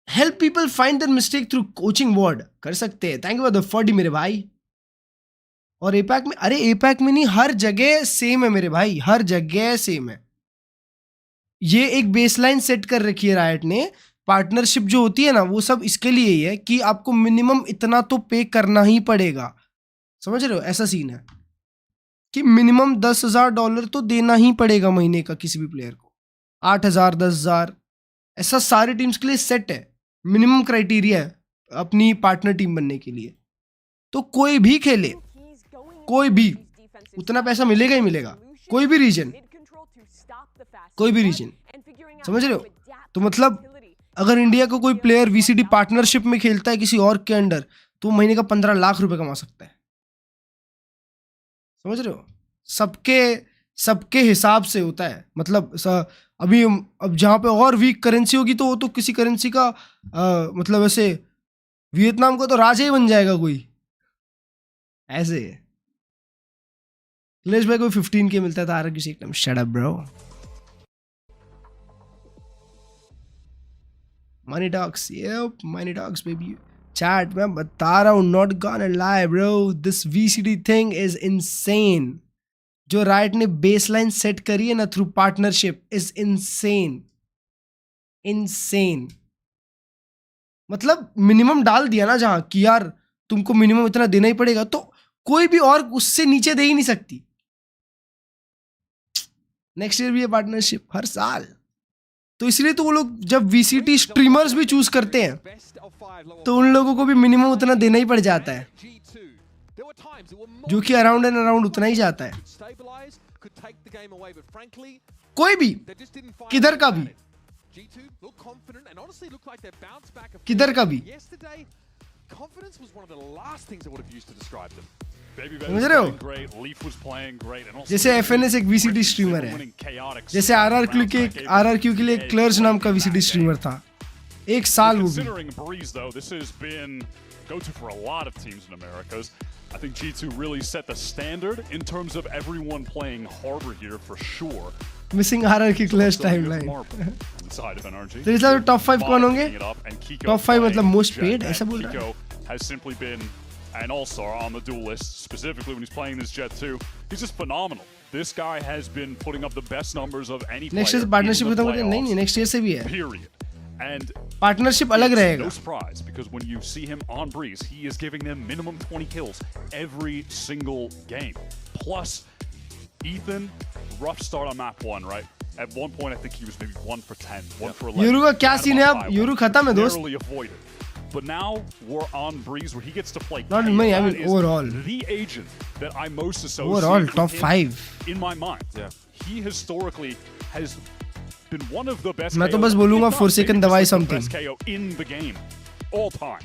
Speaker 3: Help people find their mistake through coaching board। कर सकते हैं। Thank you for the 40 मेरे भाई। और एपैक में, अरे एपैक में नहीं, हर जगह सेम है मेरे भाई, हर जगह सेम है। ये एक बेसलाइन सेट कर रखी है रायट ने। पार्टनरशिप जो होती है ना, वो सब इसके लिए ही है कि आपको मिनिमम इतना तो पे करना ही पड़ेगा। समझ रहे हो, ऐसा सीन है कि मिनिमम $10,000 तो देना ही पड़ेगा महीने का किसी भी प्लेयर को। 8,000, 10,000, ऐसा सारी टीम्स के लिए सेट है, मिनिमम क्राइटेरिया है अपनी पार्टनर टीम बनने के लिए। तो कोई भी खेले, कोई भी, उतना पैसा मिलेगा ही मिलेगा। कोई भी रीजन, कोई भी रीजन, समझ रहे हो। तो मतलब अगर इंडिया का कोई प्लेयर वीसीडी पार्टनरशिप में खेलता है किसी और के अंडर, तो महीने का 15 लाख रुपए कमा सकता है। समझ रहे हो, सबके हिसाब से होता है। मतलब अभी अब जहाँ पे और वीक करेंसी होगी, तो वो तो किसी करेंसी का मतलब ऐसे वियतनाम का तो राजा ही बन जाएगा कोई, ऐसे। क्लेश भाई को 15K मिलता है, तारा किसी एकदम shut up bro. Money talks, yep, money talks, baby. Chat, मैं बता रहा हूँ, not gonna lie, bro. This VCD thing is insane. जो राइट ने बेसलाइन सेट करी है ना थ्रू पार्टनरशिप इज insane. मतलब मिनिमम डाल दिया ना जहां कि यार तुमको मिनिमम इतना देना ही पड़ेगा, तो कोई भी और उससे नीचे दे ही नहीं सकती। नेक्स्ट ईयर भी है पार्टनरशिप हर साल। तो इसलिए तो वो लोग जब वीसीटी स्ट्रीमर्स भी चूज करते हैं, तो उन लोगों को भी मिनिमम उतना देना ही पड़ जाता है, जो कि अराउंड एंड अराउंड उतना ही जाता है। कोई भी, किधर का भी, किधर का भी, समझ रहे हो। जैसे FNS एक VCD स्ट्रीमर है, जैसे RRQ के लिए क्लर्ज नाम का VCD स्ट्रीमर था, एक साल वो भी।
Speaker 8: Go-to for a lot of teams in Americas. I think G2 really set the standard in terms of everyone playing Harbor here for sure.
Speaker 3: Missing RRQ Clash timeline.
Speaker 8: Inside of NRG.
Speaker 3: तो इसलिए top 5 कौन होंगे? Top 5 मतलब most paid, ऐसा बोल रहा है।
Speaker 8: Has simply been an all-star on the duel list, specifically when he's playing this Jet 2. He's just phenomenal. This guy has been putting up the best numbers of any player.
Speaker 3: Next year partnership खत्म हो गया? नहीं, next year से भी है।
Speaker 8: Period. And
Speaker 3: partnership अलग रहेगा।
Speaker 8: No surprise, because when you see him on Breeze, he is giving them minimum 20 kills every single game. Plus, Ethan, rough start on map 1, right? At one point, I think he was maybe 1 for 10, 1 for 11.
Speaker 3: यूरू का क्या scene है अब? यूरू खत्म है दोस्त।
Speaker 8: Narrowly avoided. But now we're on Breeze, where he gets to play.
Speaker 3: Not me, I mean overall.
Speaker 8: The agent that I most associate
Speaker 3: overall top
Speaker 8: with
Speaker 3: 5
Speaker 8: in my mind. Yeah. He historically has been one of the best.
Speaker 3: मैं तो बस बोलूँगा Forsaken दवाई something.
Speaker 8: Best KO in the game, all time.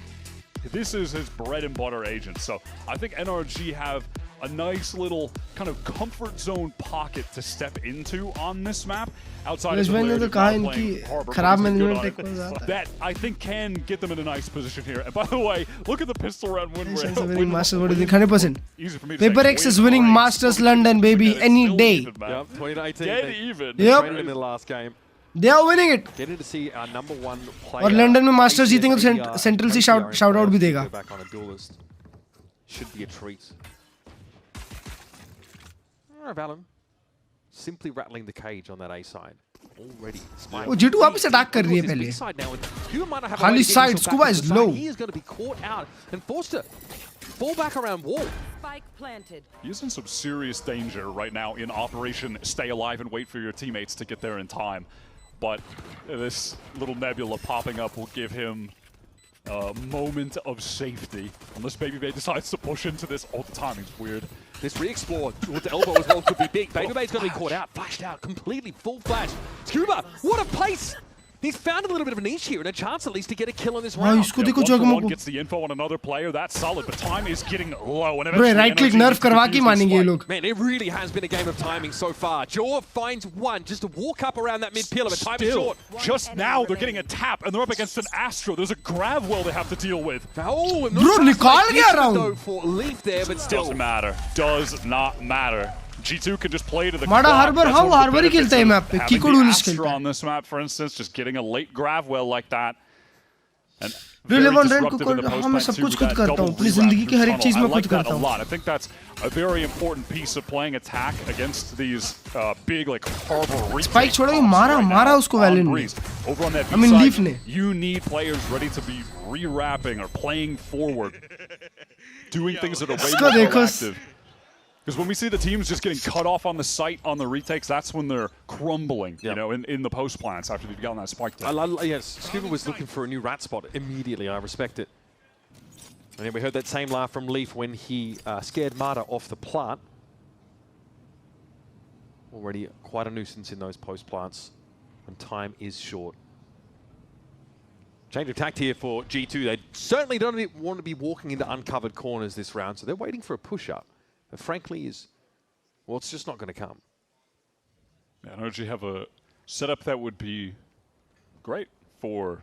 Speaker 8: This is his bread and butter agent. So I think NRG have a nice little kind of comfort zone pocket to step into on this map. Outside of the player playing Harbor,
Speaker 3: खराब management
Speaker 8: that I think can get them in a nice position here. And by the way, look at the pistol round win rate.
Speaker 3: Masters, what do you think? 100%. Paper X is winning Masters London, baby, any day.
Speaker 10: Yep, 2018.
Speaker 8: Get even.
Speaker 3: Yep.
Speaker 10: In the last game.
Speaker 3: They are winning it.
Speaker 10: Getting to see our number 1 player.
Speaker 3: और London में masters जीतेंगे तो central से shout out भी देगा।
Speaker 10: Back on a duelist. Should be a treat. Alright, Valen. simply rattling the cage on that A side. Already.
Speaker 3: वो G2 वापस attack कर रही है पहले. खाली side, Scuba is low.
Speaker 10: He is going to be caught out and forced to fall back around wall.
Speaker 12: Spike planted.
Speaker 8: He's in some serious danger right now in Operation Stay Alive and wait for your teammates to get there in time. But this little nebula popping up will give him a moment of safety. Unless BabyBay decides to push into this. Oh, the timing's weird.
Speaker 10: This re-explore towards the elbow as well could be big. BabyBay's going to be caught out, flashed out, completely full flash. Scuba, what a place! He's found a little bit of a niche here and a chance at least to get a kill in this round.
Speaker 8: One gets the info on another player, that's solid, but time is getting low. And
Speaker 3: bro, right click nerf करवा के मानेंगे ये लोग.
Speaker 10: Man, it really has been a game of timing so far. Jaw finds one just to walk up around that mid pillar, but time is short.
Speaker 8: Just now they're getting a tap and they're up against an Astro. There's a grab well they have to deal with.
Speaker 10: Oh,
Speaker 3: bro, निकाल गया round.
Speaker 10: For Leaf there, but still
Speaker 8: doesn't matter. Does not matter. G2 can just play to the
Speaker 3: Mada Harbor, how Harbor ही खेलता है map पे. Kiko Duelist खेलता है.
Speaker 8: On this map, for instance, just getting a late grab well like that. And
Speaker 3: very disruptive in the post plant too, with that double
Speaker 8: I like that a lot. I think that's a very important piece of playing attack against these big like harbor reach.
Speaker 3: Spike छोड़ा ये मारा उसको Valiant ने.
Speaker 8: Over on that
Speaker 3: I mean Leaf ने.
Speaker 8: You need players ready to be re-wrapping or playing forward, doing things that are way more proactive. Because when we see the teams just getting cut off on the site on the retakes, that's when they're crumbling, you know, in the post plants after they've gotten that spike down.
Speaker 10: Yes, Scuba was looking for a new rat spot immediately. I respect it. And then we heard that same laugh from Leaf when he scared Mata off the plant. Already quite a nuisance in those post plants, and time is short. Change of tact here for G2. They certainly don't want to be walking into uncovered corners this round, so they're waiting for a push-up. But frankly, well, it's just not going to come.
Speaker 8: Yeah, NRG have a setup that would be great for.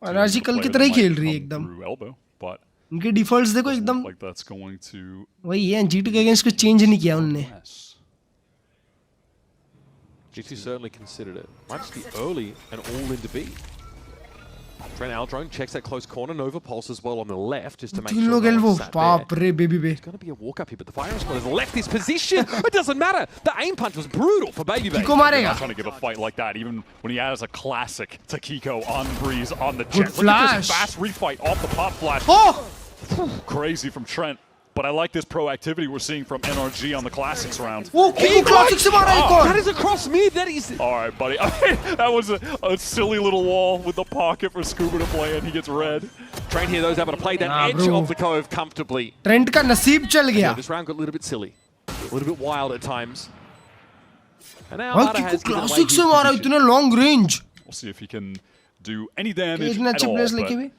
Speaker 3: NRG कल की तरह ही खेल रही है एकदम.
Speaker 8: Elbow, but
Speaker 3: उनके defaults देखो एकदम.
Speaker 8: Like that's going to.
Speaker 3: वही है G2 के against कुछ change नहीं किया उनने.
Speaker 10: G2 certainly considered it. Might just be early and all into B. Trent Aldrone checks that close corner. Nova Pulse as well on the left just to make sure no sat there. There's going to be a walk up here, but the firing squad has left this position. It doesn't matter. The aim punch was brutal for BabyBay.
Speaker 8: Not trying to give a fight like that, even when he has a classic to Kiko on Breeze on the jet.
Speaker 3: Look at
Speaker 8: this fast refight off the pop flash.
Speaker 3: Oh!
Speaker 8: Crazy from Trent. But I like this proactivity we're seeing from NRG on the Classics round.
Speaker 3: Whoa, Kiko Classics
Speaker 10: That is across mid. That is.
Speaker 8: All right, buddy. That was a silly little wall with the pocket for Scuba to play in. He gets red.
Speaker 10: Trent here, though, is able to play that edge of the cove comfortably.
Speaker 3: Trent का नसीब चल गया.
Speaker 10: This round got a little bit silly, a little bit wild at times. And now Mata has
Speaker 3: Kiko Classics से मारा इतने long range.
Speaker 8: We'll see if he can do any damage at all. But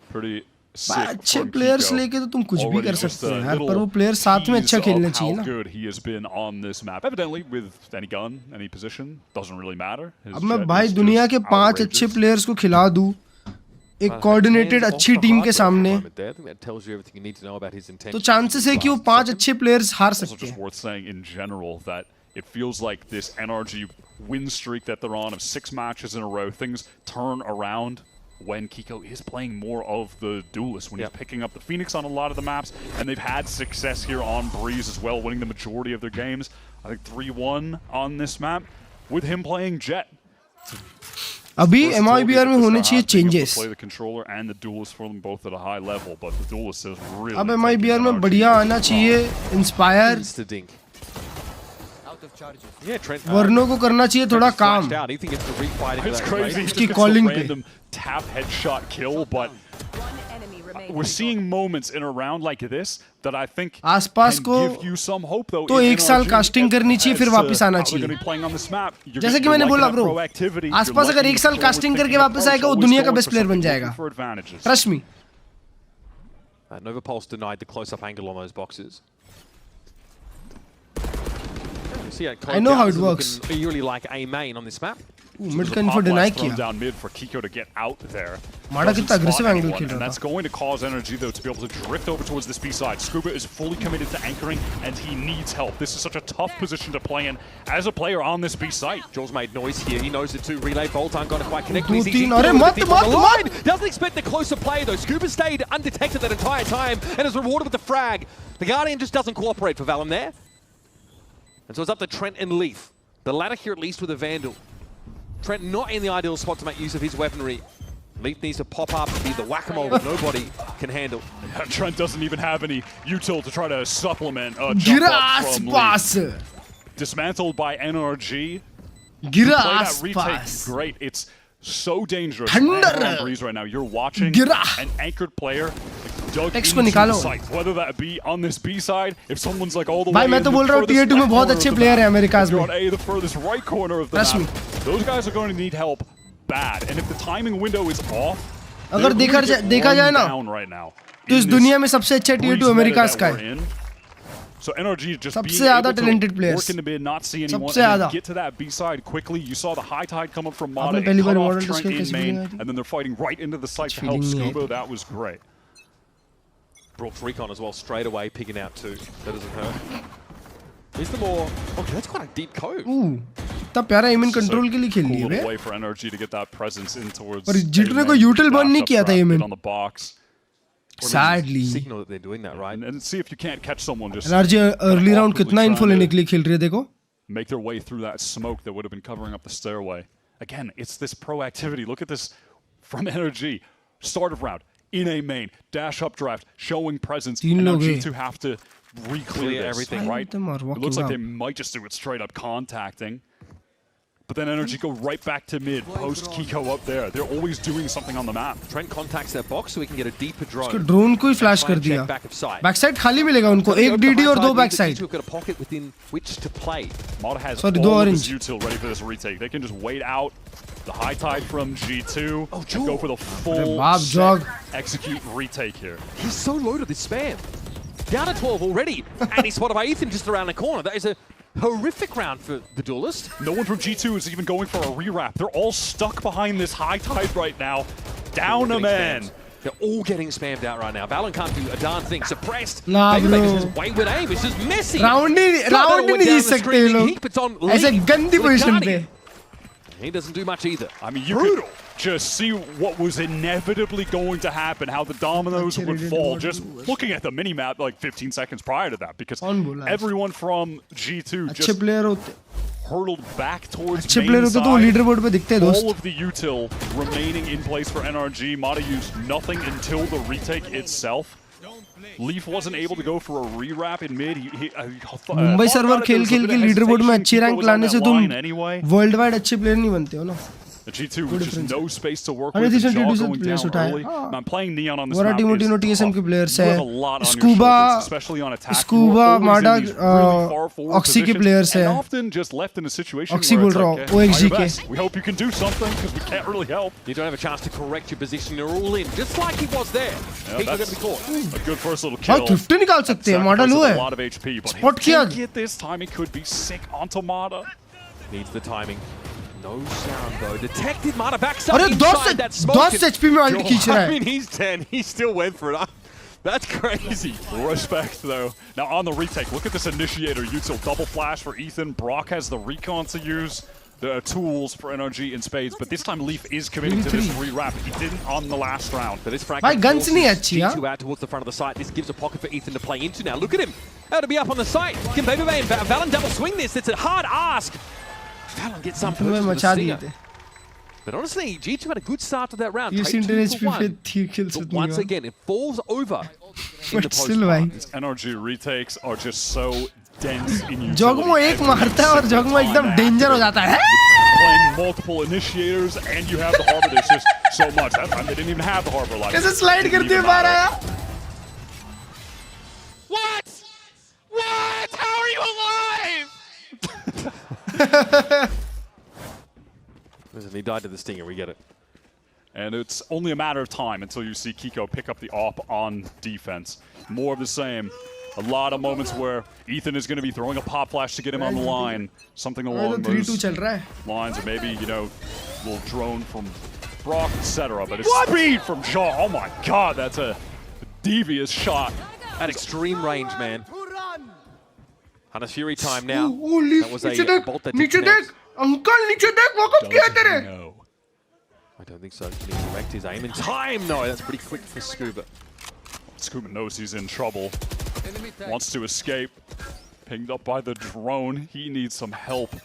Speaker 8: pretty.
Speaker 3: अच्छे players लेके तो तुम कुछ भी कर सकते हो यार, पर वो प्लेयर साथ में अच्छा खेलना चाहिए ना.
Speaker 8: Good he has been on this map. Evidently with any gun, any position, doesn't really matter.
Speaker 3: अब मैं भाई दुनिया के 5 अच्छे प्लेयर्स को खिला दूं एक कोऑर्डिनेटेड अच्छी टीम के सामने, तो चांसेस है कि वो 5 अच्छे प्लेयर्स हार सकते हैं.
Speaker 8: Just worth saying in general that it feels like this NRG win streak that they're on of 6 matches in a row, things turn around when Kiko is playing more of the duelist, when he's picking up the Phoenix on a lot of the maps, and they've had success here on Breeze as well, winning the majority of their games. I think 3-1 on this map, with him playing Jet.
Speaker 3: अभी MIBR में होने चाहिए changes.
Speaker 8: Play the controller and the duelist for them both at a high level, but the duelist is really.
Speaker 3: अब MIBR में बढ़िया आना चाहिए, Inspire.
Speaker 10: Yeah, Trent.
Speaker 3: वर्नो को करना चाहिए थोड़ा काम.
Speaker 8: It's crazy.
Speaker 3: उसकी calling पे.
Speaker 8: Tap headshot kill, but we're seeing moments in a round like this that I think
Speaker 3: आसपास को
Speaker 8: give you some hope though.
Speaker 3: तो एक साल कास्टिंग करनी चाहिए फिर वापस आना चाहिए. जैसे कि मैंने बोला ब्रो, आसपास अगर एक साल कास्टिंग करके वापस आएगा वो दुनिया का बेस्ट प्लेयर बन जाएगा. Trust me.
Speaker 10: Nova Pulse denied the close-up angle on those boxes.
Speaker 3: I know how it works.
Speaker 10: Eerily like a main on this map.
Speaker 3: Mid का info deny किया.
Speaker 8: Down mid for Kiko to get out there.
Speaker 3: माड़ा कितना aggressive angle खेल रहा था.
Speaker 8: And that's going to cause NRG though to be able to drift over towards this B side. Scuba is fully committed to anchoring and he needs help. This is such a tough position to play in as a player on this B site.
Speaker 10: Jaws made noise here. He knows it too. Relay Bolt aren't going to quite connect.
Speaker 3: अरे मत.
Speaker 10: Doesn't expect the closer play though. Scuba stayed undetected that entire time and is rewarded with the frag. The Guardian just doesn't cooperate for Valum there. And so it's up to Trent and Leaf. The ladder here at least with a Vandal. Trent not in the ideal spot to make use of his weaponry. Leaf needs to pop up and be the whack-a-mole that nobody can handle.
Speaker 8: Trent doesn't even have any util to try to supplement jump up from Leaf. Dismantled by NRG. Play that retake great. It's so dangerous on Breeze right now. You're watching an anchored player dug into the site, whether that be on this B side, if someone's like all the way in the furthest
Speaker 3: tier 2 में बहुत अच्छे player हैं Americas में.
Speaker 8: On A, the furthest right corner of the map. Those guys are going to need help bad, and if the timing window is off,
Speaker 3: अगर देखा जाए ना, तो इस दुनिया में सबसे अच्छा tier 2 Americas का है.
Speaker 8: So NRG just being able to work in the mid, not see anyone, and then get to that B side quickly. You saw the high tide come up from Mata, and cut off Trent in main, and then they're fighting right into the site to help Scuba. That was great.
Speaker 10: Brought Recon as well straight away, picking out too. That doesn't hurt. He's the more. Okay, that's quite a deep cove.
Speaker 3: इतना प्यारा aim control के लिए खेल लिया
Speaker 8: है. Way for NRG to get that presence in towards.
Speaker 3: पर G2 ने कोई util burn नहीं किया था aim
Speaker 8: on the box.
Speaker 3: Sadly.
Speaker 10: Signal that they're doing that, right?
Speaker 8: And see if you can't catch someone just.
Speaker 3: NRG early round कितना info लेने के लिए खेल रही है देखो.
Speaker 8: Make their way through that smoke that would have been covering up the stairway. Again, it's this proactivity. Look at this from NRG. Start of round in a main dash up draft, showing presence. NRG to have to re-clear everything, right? It looks like they might just do it straight up contacting. But then NRG go right back to mid, post Kiko up there. They're always doing something on the map.
Speaker 10: Trent contacts that box so we can get a deeper drone.
Speaker 3: उसको drone को ही flash कर दिया. Backside खाली मिलेगा उनको, एक DD और दो backside.
Speaker 10: Got a pocket within which to play.
Speaker 8: Mata has all of his util ready for this retake. They can just wait out the high tide from G2 and go for the full set, execute retake here.
Speaker 10: He's so loaded this spam. Down to 12 already, and he's spotted by Ethan just around the corner. That is a horrific round for the duelist.
Speaker 8: No one from G2 is even going for a rewrap. They're all stuck behind this high tide right now. Down a man.
Speaker 10: Spammed. They're all getting spammed out right now. Valorant can't do a darn thing. Suppressed.
Speaker 3: Nah, bro.
Speaker 10: Baker's wayward aim. It's just messy.
Speaker 3: Round ही नहीं सकते ये लोग. ऐसे गंदी position पे.
Speaker 10: He doesn't do much either.
Speaker 8: I mean, you could just see what was inevitably going to happen, how the dominoes would fall, just looking at the mini-map like 15 seconds prior to that, because everyone from G2 just hurtled back towards main side. All of the util remaining in place for NRG. Mata used nothing until the retake itself. Leaf wasn't able to go for a re-wrap in mid.
Speaker 3: Mumbai server खेल के leaderboard में अच्छी rank लाने से तुम world wide अच्छे player नहीं बनते हो ना.
Speaker 8: The G2 with just no space to work with. The jaw going down early. I'm playing Neon on this map.
Speaker 3: TSM के players
Speaker 8: हैं.
Speaker 3: Scuba,
Speaker 8: especially on attack.
Speaker 3: Scuba, Mada, Oxy के players हैं.
Speaker 8: And often just left in a situation
Speaker 3: Oxy
Speaker 8: where it's
Speaker 3: like, OXG के.
Speaker 8: We hope you can do something because we can't really help.
Speaker 10: You don't have a chance to correct your position. You're all in, just like he was there.
Speaker 8: Yeah, that's going to be caught. A good first little kill.
Speaker 3: 50 निकाल सकते हैं. Mada लो है.
Speaker 8: A lot of HP, but if they get this timing, could be sick onto Mada.
Speaker 10: Needs the timing. No sound though. Detected Mata backside
Speaker 3: inside
Speaker 10: that smoke.
Speaker 3: 10 HP में ult खींच रहा है.
Speaker 10: I mean, he's 10. He still went for it. That's crazy.
Speaker 8: Respect though. Now on the retake, look at this initiator util. Double flash for Ethan. Brock has the recon to use. There are tools for NRG in spades, but this time Leaf is committing to this re-wrap. He didn't on the last round.
Speaker 10: But this fragment
Speaker 3: guns नहीं अच्छी है.
Speaker 10: G2 out towards the front of the site. This gives a pocket for Ethan to play into now. Look at him. How to be up on the site. Can Baby Bay and Valen double swing this? It's a hard ask. Valen gets some purchase with the Seer. But honestly, G2 had a good start to that round.
Speaker 3: You've seen 10 HP with 3 kills with
Speaker 10: once again, it falls over in the post.
Speaker 8: These NRG retakes are just so dense in utility.
Speaker 3: Jogmo एक मारता है और Jogmo एकदम danger हो जाता है.
Speaker 8: Playing multiple initiators and you have the harbor. There's just so much. That time they didn't even have the harbor light.
Speaker 3: कैसे slide करते हैं बाहर आया?
Speaker 20: What? What? How are you alive?
Speaker 10: Listen, he died to the stinger, we get it.
Speaker 8: And it's only a matter of time until you see Kiko pick up the op on defense. More of the same. A lot of moments where Ethan is going to be throwing a pop flash to get him on the line. Something along those lines, or maybe, you know, a little drone from Brock, etc. But it's speed from Jaw. Oh my god, that's a devious shot.
Speaker 10: At extreme range, man. Hunter's Fury time now. That was a bolt that didn't connect. I don't think so. Can he correct his aim in time? No, that's pretty quick for Scuba.
Speaker 8: Scuba knows he's in trouble. Wants to escape. Pinged up by the drone. He needs some help.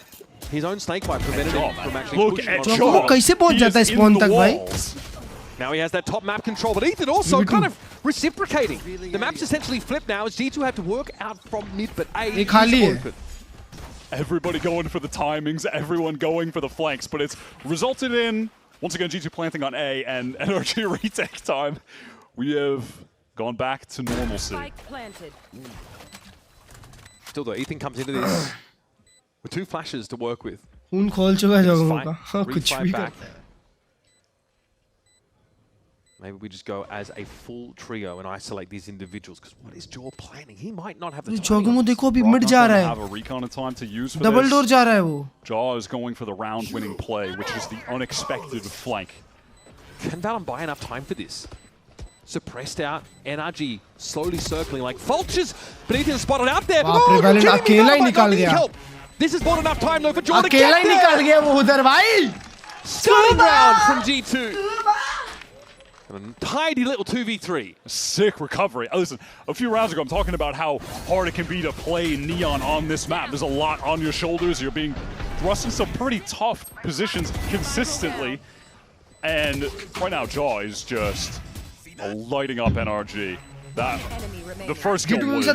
Speaker 10: his own snake bite prevented him from actually
Speaker 8: Look
Speaker 10: pushing
Speaker 8: at
Speaker 10: on.
Speaker 8: Jaw.
Speaker 3: कैसे पहुंच जाता है spawn तक भाई?
Speaker 10: Now he has that top map control, but Ethan also kind of reciprocating. The map's essentially flipped now as G2 have to work out from mid, but A is open.
Speaker 8: Everybody going for the timings, everyone going for the flanks, but it's resulted in, once again, G2 planting on A and NRG retake time. We have gone back to normalcy.
Speaker 10: Still though, Ethan comes into this with 2 flashes to work with.
Speaker 3: खून खोल चुका है जगहों का, कुछ भी करता है.
Speaker 10: Maybe we just go as a full trio and isolate these individuals. Because what is Jaw planning? He might not have the time.
Speaker 3: Jogamo देखो अभी mid जा रहा
Speaker 8: have a recon time to use for
Speaker 3: double
Speaker 8: this.
Speaker 3: door जा रहा है वो.
Speaker 8: Jaw is going for the round-winning play, which is the unexpected flank.
Speaker 10: Can Valorant buy enough time for this? Suppressed out, NRG slowly circling like vultures. But Ethan spotted out there.
Speaker 3: बाप रे Valorant अकेला ही निकाल गया.
Speaker 10: This is more enough time though for Jaw to get
Speaker 3: अकेला ही निकाल गया वो उधर भाई.
Speaker 10: Stunning round from G2. A tidy little 2v3.
Speaker 8: Sick recovery. Listen, a few rounds ago, I'm talking about how hard it can be to play Neon on this map. There's a lot on your shoulders. You're being thrust in some pretty tough positions consistently. And right now, Jaw is just lighting up NRG. The first kill was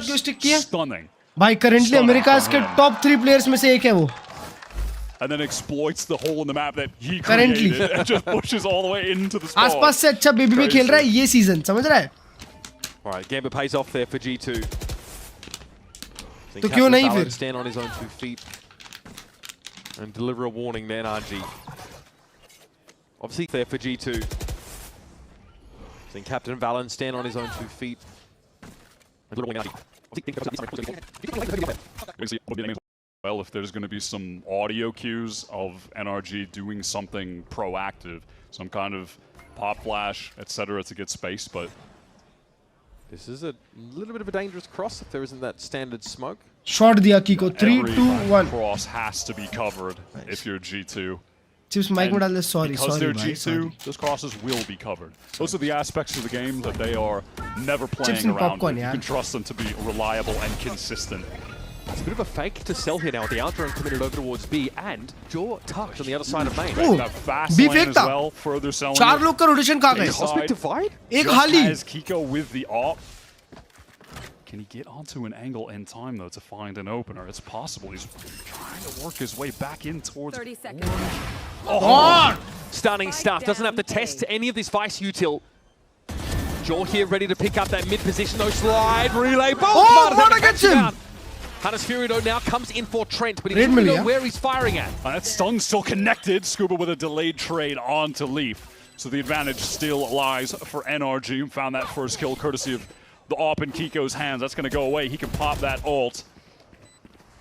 Speaker 8: stunning.
Speaker 3: भाई currently America's के top 3 players में से एक है वो.
Speaker 8: And then exploits the hole in the map that he created and just pushes all the way into the spawn.
Speaker 3: आसपास से अच्छा बेबी भी खेल रहा है ये season, समझ रहा है?
Speaker 10: Alright, Gambit pays off there for G2.
Speaker 3: तो क्यों नहीं फिर?
Speaker 10: Stand on his own 2 feet and deliver a warning to NRG. Obviously there for G2. Seeing Captain Valen stand on his own 2 feet.
Speaker 8: Well, if there's going to be some audio cues of NRG doing something proactive, some kind of pop flash, etc. to get space, but...
Speaker 10: This is a little bit of a dangerous cross if there isn't that standard smoke.
Speaker 3: Shot diya Kiko, 3, 2, 1.
Speaker 8: Cross has to be covered if you're G2.
Speaker 3: Chips mic में डाल दे, sorry,
Speaker 8: because they're
Speaker 3: bhai,
Speaker 8: G2, those crosses will be covered. Those are the aspects of the game that they are never playing around with. You can trust them to be reliable and consistent.
Speaker 10: It's a bit of a fake to sell here now with the outdrawn committed over towards B and Jaw tucked on the other side of main.
Speaker 8: That fast lane as well, further selling
Speaker 3: 4 लोग का rotation कहाँ गए?
Speaker 10: Cosmic Divide?
Speaker 3: एक हाली.
Speaker 8: Has Kiko with the AWP. Can he get onto an angle in time though to find an opener? It's possible. He's trying to work his way back in towards
Speaker 12: 30 seconds.
Speaker 10: Oh! Stunning stuff. Doesn't have to test any of this Vice util. Jaw here ready to pick up that mid position. No slide relay.
Speaker 3: Oh, what against him?
Speaker 10: Hunter's Furido now comes in for Trent, but he doesn't know where he's firing at.
Speaker 8: That stun's still connected. Scuba with a delayed trade onto Leaf. So the advantage still lies for NRG, who found that first kill courtesy of the AWP in Kiko's hands. That's going to go away. He can pop that ult.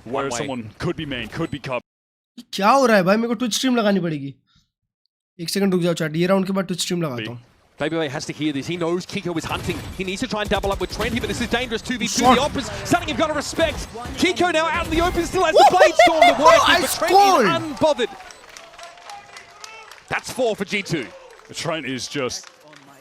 Speaker 8: Where someone could be main, could be covered.
Speaker 3: क्या हो रहा है भाई? मेरे को Twitch stream लगानी पड़ेगी. 1 second रुक जाओ chat. ये round के बाद Twitch stream लगाता हूँ.
Speaker 10: BO5 has to hear this. He knows Kiko is hunting. He needs to try and double up with 20, but this is dangerous. 2v2. The op is something you've got to respect. Kiko now out in the open, still has the blade storm to work with, but Trent is unbothered. That's 4 for G2.
Speaker 8: Trent is just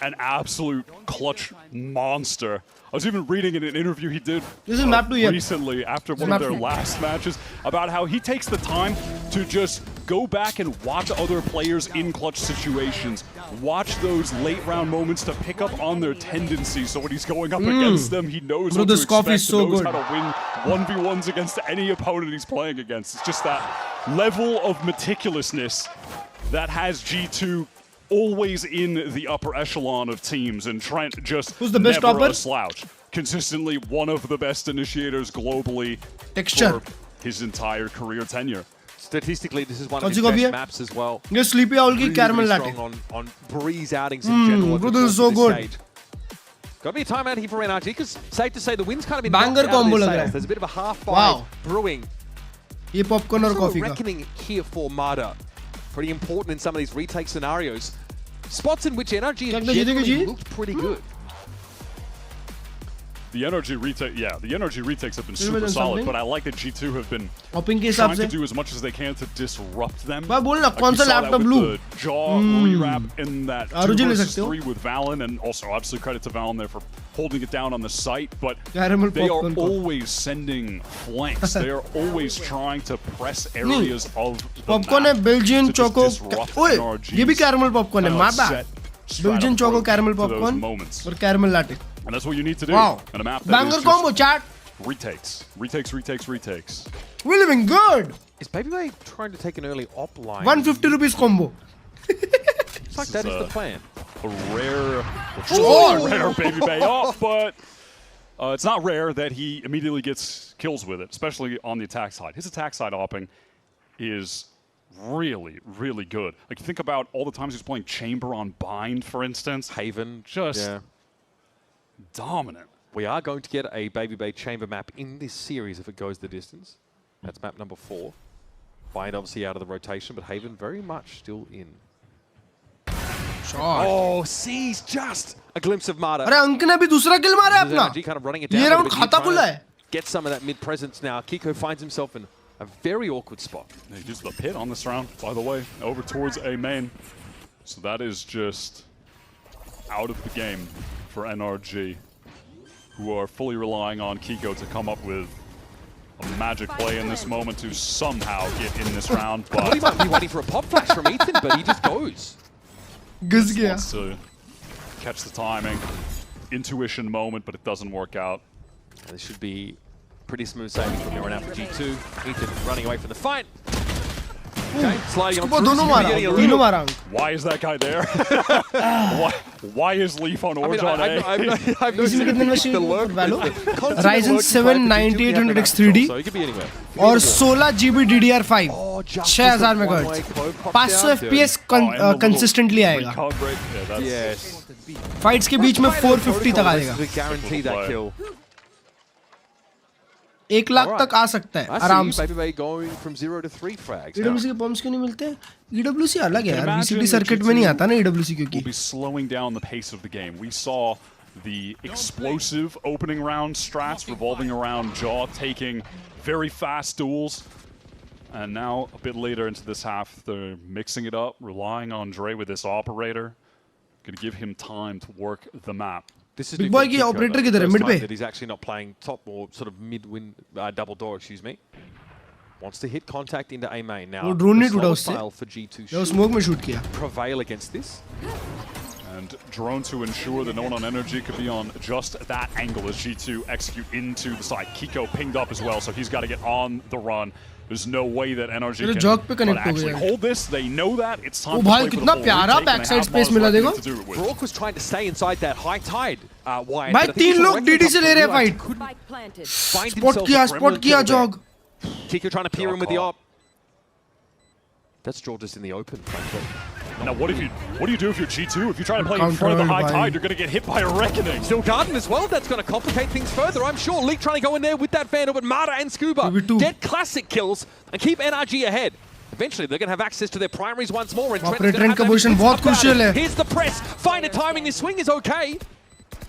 Speaker 8: an absolute clutch monster. I was even reading in an interview he did recently after one of their last matches about how he takes the time to just go back and watch other players in clutch situations, watch those late round moments to pick up on their tendencies. So when he's going up against them, he knows what to expect, knows how to win 1v1s against any opponent he's playing against. It's just that level of meticulousness that has G2 always in the upper echelon of teams, and Trent just never a slouch. Consistently one of the best initiators globally for his entire career tenure.
Speaker 10: Statistically, this is one of his best maps as well.
Speaker 3: This Sleepy Owl ki caramel latte.
Speaker 10: On breeze outings in general.
Speaker 3: Bro, this is so good.
Speaker 10: Got to be a timeout here for NRG, because safe to say the wind's kind of been
Speaker 3: banger combo lag raha hai.
Speaker 10: There's a bit of a half-five brewing.
Speaker 3: Ye popcorn aur coffee ka.
Speaker 10: Reckoning here for Mada. Pretty important in some of these retake scenarios. Spots in which NRG generally looked pretty good.
Speaker 8: The energy retake, the energy retakes have been super solid, but I like that G2 have been trying to do as much as they can to disrupt them.
Speaker 3: मैं बोलना कौन सा laptop blue?
Speaker 8: The jaw rewrap in that 2 versus 3 with Valen, and also obviously credit to Valen there for holding it down on the site, but they are always sending flanks. They are always trying to press areas of the
Speaker 3: popcorn
Speaker 8: map
Speaker 3: है Belgian
Speaker 8: to
Speaker 3: choco.
Speaker 8: ओए
Speaker 3: ये भी caramel popcorn है, my bad. Belgian choco caramel popcorn और caramel latte.
Speaker 8: And that's what you need to do.
Speaker 3: Wow.
Speaker 8: On a map that
Speaker 3: Banger
Speaker 8: is
Speaker 3: combo, chat.
Speaker 8: Retakes.
Speaker 3: We're living good.
Speaker 10: Is BabyBay trying to take an early op line?
Speaker 3: 150 rupees combo.
Speaker 10: It's like that is the plan.
Speaker 8: A rare BabyBay off, but it's not rare that he immediately gets kills with it, especially on the attack side. His attack side opping is really, really good. Like, think about all the times he's playing Chamber on Bind, for instance.
Speaker 10: Haven.
Speaker 8: Just dominant.
Speaker 10: We are going to get a BabyBay chamber map in this series if it goes the distance. That's map number 4. Bind obviously out of the rotation, but Haven very much still in.
Speaker 3: Shot.
Speaker 10: Oh, sees just a glimpse of Mata.
Speaker 3: अरे अंक ने भी दूसरा किल मारा है अपना.
Speaker 10: Kind of running it down.
Speaker 3: ये round खाता खुला है.
Speaker 10: Get some of that mid presence now. Kiko finds himself in a very awkward spot.
Speaker 8: He used the pit on this round, by the way, over towards A main. So that is just out of the game for NRG, who are fully relying on Kiko to come up with a magic play in this moment to somehow get in this round. But
Speaker 10: he might be waiting for a pop flash from Ethan, but he just goes.
Speaker 8: Wants to catch the timing, intuition moment, but it doesn't work out.
Speaker 10: And this should be pretty smooth sailing from here on out for G2. Ethan running away from the fight. Okay, sliding on through.
Speaker 8: Why is that guy there? why is Leaf on Orge on A?
Speaker 3: Ryzen 7 9800X3D और 16 GB DDR5 6000 MHz 500 FPS consistently आएगा. Fights के बीच में 450 तक आएगा. 1 लाख तक आ सकता है आराम से. EWC के पम्प्स क्यों नहीं मिलते? EWC अलग है यार. VCT सर्किट में नहीं आता ना EWC क्योंकि.
Speaker 8: We'll be slowing down the pace of the game. We saw the explosive opening round strats revolving around Jaw taking very fast duels. And now a bit later into this half, they're mixing it up, relying on Dre with this operator. Going to give him time to work the map.
Speaker 10: This is
Speaker 3: Big boy की operator किधर है? Mid पे.
Speaker 10: That he's actually not playing top or sort of mid-win double door, excuse me. Wants to hit contact into A main now.
Speaker 3: वो drone नहीं टूटा उससे.
Speaker 10: For G2
Speaker 3: वो smoke में shoot किया.
Speaker 10: Prevail against this.
Speaker 8: And drone to ensure that no one on energy could be on just that angle as G2 execute into the side. Kiko pinged up as well, so he's got to get on the run. There's no way that energy can actually hold this. They know that. It's time to play for the ball.
Speaker 3: Backside space मिला देखो.
Speaker 10: Brock was trying to stay inside that high tide wire.
Speaker 3: भाई 3 लोग DD से ले रहे हैं fight. Spot किया jog.
Speaker 10: Kiko trying to peer in with the op. That's draw just in the open, frankly.
Speaker 8: Now what do you do if you're G2? If you try to play in front of the high tide, you're going to get hit by a reckoning.
Speaker 10: Still Garden as well. That's going to complicate things further, I'm sure. Leak trying to go in there with that Vandal, but Mata and Scuba get classic kills and keep NRG ahead. Eventually, they're going to have access to their primaries once more. And
Speaker 3: Trent का position बहुत crucial है.
Speaker 10: Here's the press. Find a timing. This swing is okay,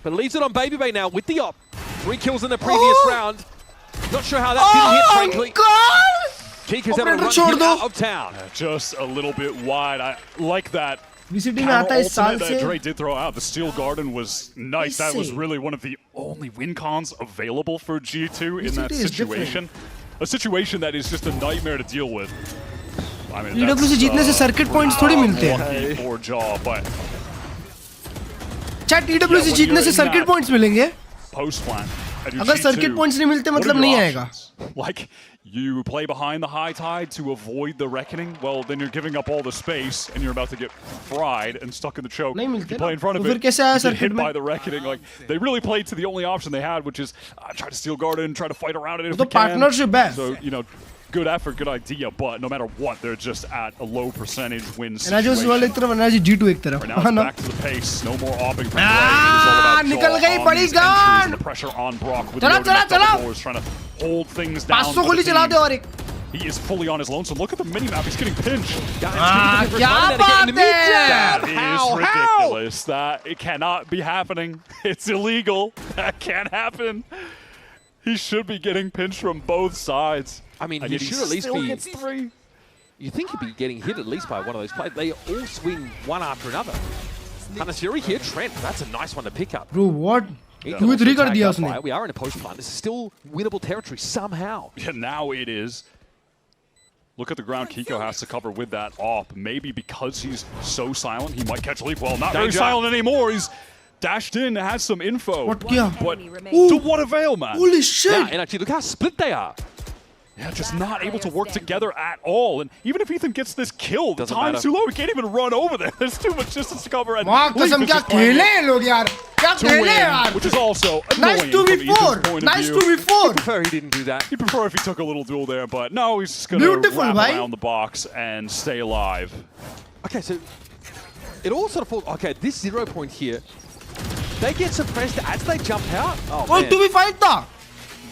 Speaker 10: but leaves it on BabyBay now with the op. 3 kills in the previous round. Not sure how that didn't hit, frankly. Kiko's able to run him out of town.
Speaker 8: Just a little bit wide. I like that.
Speaker 3: VCT में आता है इस साल से.
Speaker 8: That Dre did throw out. The Steel Garden was nice. That was really one of the only win cons available for G2 in that situation. A situation that is just a nightmare to deal with. I mean,
Speaker 3: EWC जीतने से circuit points थोड़ी मिलते
Speaker 8: हैं. Or Jaw, but
Speaker 3: chat EWC जीतने से circuit points मिलेंगे.
Speaker 8: Post plant.
Speaker 3: अगर circuit points नहीं मिलते मतलब नहीं आएगा.
Speaker 8: Like you play behind the high tide to avoid the reckoning. Well, then you're giving up all the space and you're about to get fried and stuck in the choke.
Speaker 3: नहीं मिलते.
Speaker 8: You play in front of it. Get hit by the reckoning. Like they really played to the only option they had, which is try to steal Garden, try to fight around it if we can.
Speaker 3: Partnership है.
Speaker 8: So good effort, good idea, but no matter what, they're just at a low percentage win situation.
Speaker 3: Energy वाले एक तरफ, Energy G2 एक तरफ.
Speaker 8: Right now it's back to the pace. No more opping from Dre.
Speaker 3: निकल गई बड़ी gun.
Speaker 8: The pressure on Brock with the doors trying to hold things down.
Speaker 3: 500 गोली चला दे और एक.
Speaker 8: He is fully on his lonesome. Look at the minimap. He's getting pinched.
Speaker 3: That
Speaker 8: is ridiculous. That it cannot be happening. It's illegal. That can't happen. He should be getting pinched from both sides.
Speaker 10: I mean,
Speaker 8: and
Speaker 10: he should at least be.
Speaker 8: Gets 3.
Speaker 10: You think he'd be getting hit at least by one of those players. They all swing one after another. Hanasiri here, Trent. That's a nice one to pick up.
Speaker 3: Bro, what? 2-3 कर दिया उसने.
Speaker 10: We are in a post-plant. This is still winnable territory somehow.
Speaker 8: Yeah, now it is. Look at the ground Kiko has to cover with that op. Maybe because he's so silent, he might catch leap. Well, not very silent anymore. He's dashed in, has some info.
Speaker 3: What kiya?
Speaker 8: But to what avail, man?
Speaker 3: Holy shit!
Speaker 10: Yeah, and actually, look how split they are.
Speaker 8: Yeah, just not able to work together at all. And even if Ethan gets this kill, the time's too low. He can't even run over there. There's too much distance to cover. And which is also annoying.
Speaker 3: Nice 2v4. Nice 2v4.
Speaker 10: I prefer he didn't do that.
Speaker 8: He'd prefer if he took a little duel there, but no, he's just going to wrap around the box and stay alive.
Speaker 10: Okay, so it all sort of falls. Okay, this 0 point here, they get suppressed as they jump out. Oh, man.
Speaker 3: 2v5 था.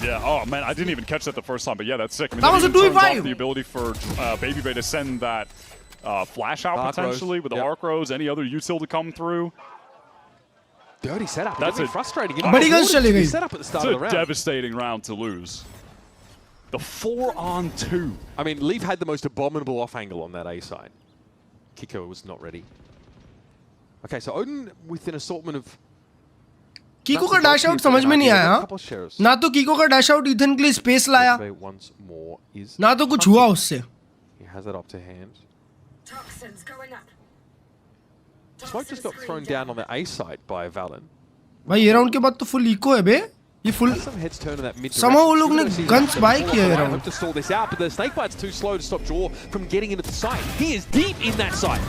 Speaker 8: Yeah, oh man, I didn't even catch that the first time, but yeah, that's sick. I mean,
Speaker 3: that was a 2v5.
Speaker 8: The ability for Baby Bay to send that flash out potentially with the arc rows, any other util to come through.
Speaker 10: Dirty setup.
Speaker 8: That's
Speaker 10: frustrating.
Speaker 3: Setup
Speaker 10: at the start of the round.
Speaker 8: Devastating round to lose. The 4-on-2.
Speaker 10: I mean, Leaf had the most abominable off angle on that A side. Kiko was not ready. Okay, so Odin with an assortment of.
Speaker 3: कीको का dash out समझ में नहीं आया ना तो कीको का dash out Ethan के लिए स्पेस लाया ना तो कुछ हुआ उससे
Speaker 10: Smoke just got thrown down on the A side by Valen.
Speaker 3: भाई ये राउंड के बाद तो फुल इको है बे ये फुल somehow वो लोग ने guns buy किया ये round
Speaker 10: to stall this out, but the snake bite's too slow to stop Jaw from getting into the site. He is deep in that site,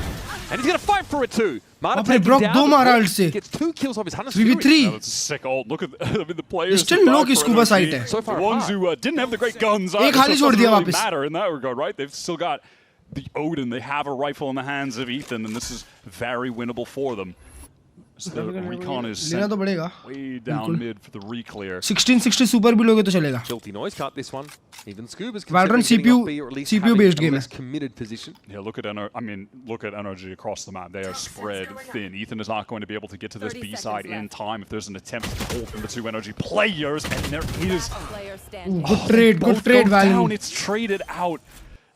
Speaker 10: and he's gonna fight for it too.
Speaker 3: अपने Brock दो मारा alt से
Speaker 10: gets 2 kills off his Hunter's
Speaker 3: 3v3
Speaker 8: that's a sick ult. Look at I mean, the players
Speaker 3: still लोग की scuba site है
Speaker 8: the ones who didn't have the great guns
Speaker 3: एक खाली छोड़ दिया वापस
Speaker 8: matter in that regard, right? They've still got the Odin. They have a rifle in the hands of Ethan, and this is very winnable for them. So the recon is sent way down mid for the reclear.
Speaker 3: 1660 super भी लोगे तो चलेगा.
Speaker 10: Filthy noise cut this one. Even Scooba's
Speaker 3: Valorant CPU based game.
Speaker 10: Committed position.
Speaker 8: Yeah, look at energy across the map. They are spread thin. Ethan is not going to be able to get to this B side in time if there's an attempt to pull from the two energy players, and there is.
Speaker 3: Good trade value.
Speaker 8: It's traded out.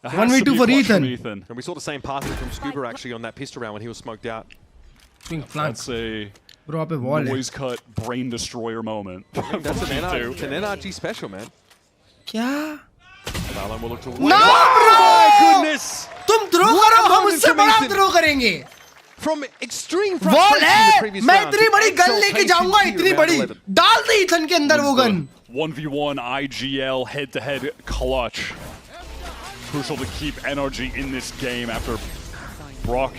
Speaker 3: 1v2 for Ethan.
Speaker 10: And we saw the same pathing from Scooba actually on that pistol round when he was smoked out.
Speaker 8: That's a noise cut brain destroyer moment.
Speaker 10: That's an NRG special, man.
Speaker 3: क्या?
Speaker 10: Valen will look to
Speaker 3: No, bro!
Speaker 10: My goodness!
Speaker 3: तुम throw करो हम उससे बड़ा throw करेंगे.
Speaker 10: From extreme
Speaker 3: wall है मैं इतनी बड़ी गन लेके जाऊंगा इतनी बड़ी डाल दे इथन के अंदर वो gun
Speaker 8: 1v1 IGL head-to-head clutch. Crucial to keep energy in this game after Brock.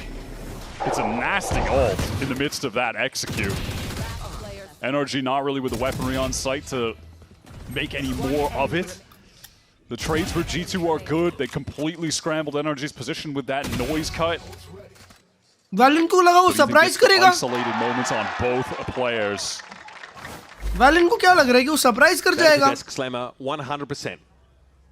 Speaker 8: It's a nasty ult in the midst of that execute. Energy not really with the weaponry on site to make any more of it. The trades for G2 are good. They completely scrambled Energy's position with that noise cut.
Speaker 3: Valen को लगा वो surprise करेगा.
Speaker 8: Isolated moments on both players.
Speaker 3: Valen को क्या लग रहा है कि वो surprise कर जाएगा?
Speaker 10: Desk slammer 100%.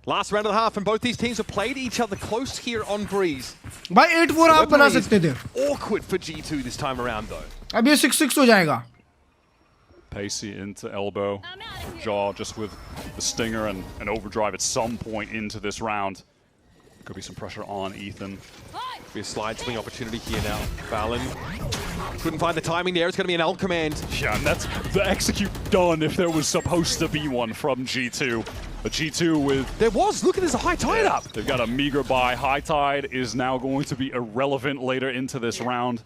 Speaker 10: Last round of the half, and both these teams have played each other close here on Breeze.
Speaker 3: भाई 8-4 आप बना सकते थे.
Speaker 10: Awkward for G2 this time around though.
Speaker 3: अब ये 6-6 हो जाएगा.
Speaker 8: Pacey into elbow. Jaw just with the stinger and an overdrive at some point into this round. Could be some pressure on Ethan.
Speaker 10: Be a slide swing opportunity here now. Valen couldn't find the timing there. It's going to be an ult command.
Speaker 8: Yeah, and that's the execute done if there was supposed to be one from G2. But G2 with...
Speaker 10: There was! Look at this high tide up!
Speaker 8: They've got a meager buy. High tide is now going to be irrelevant later into this round.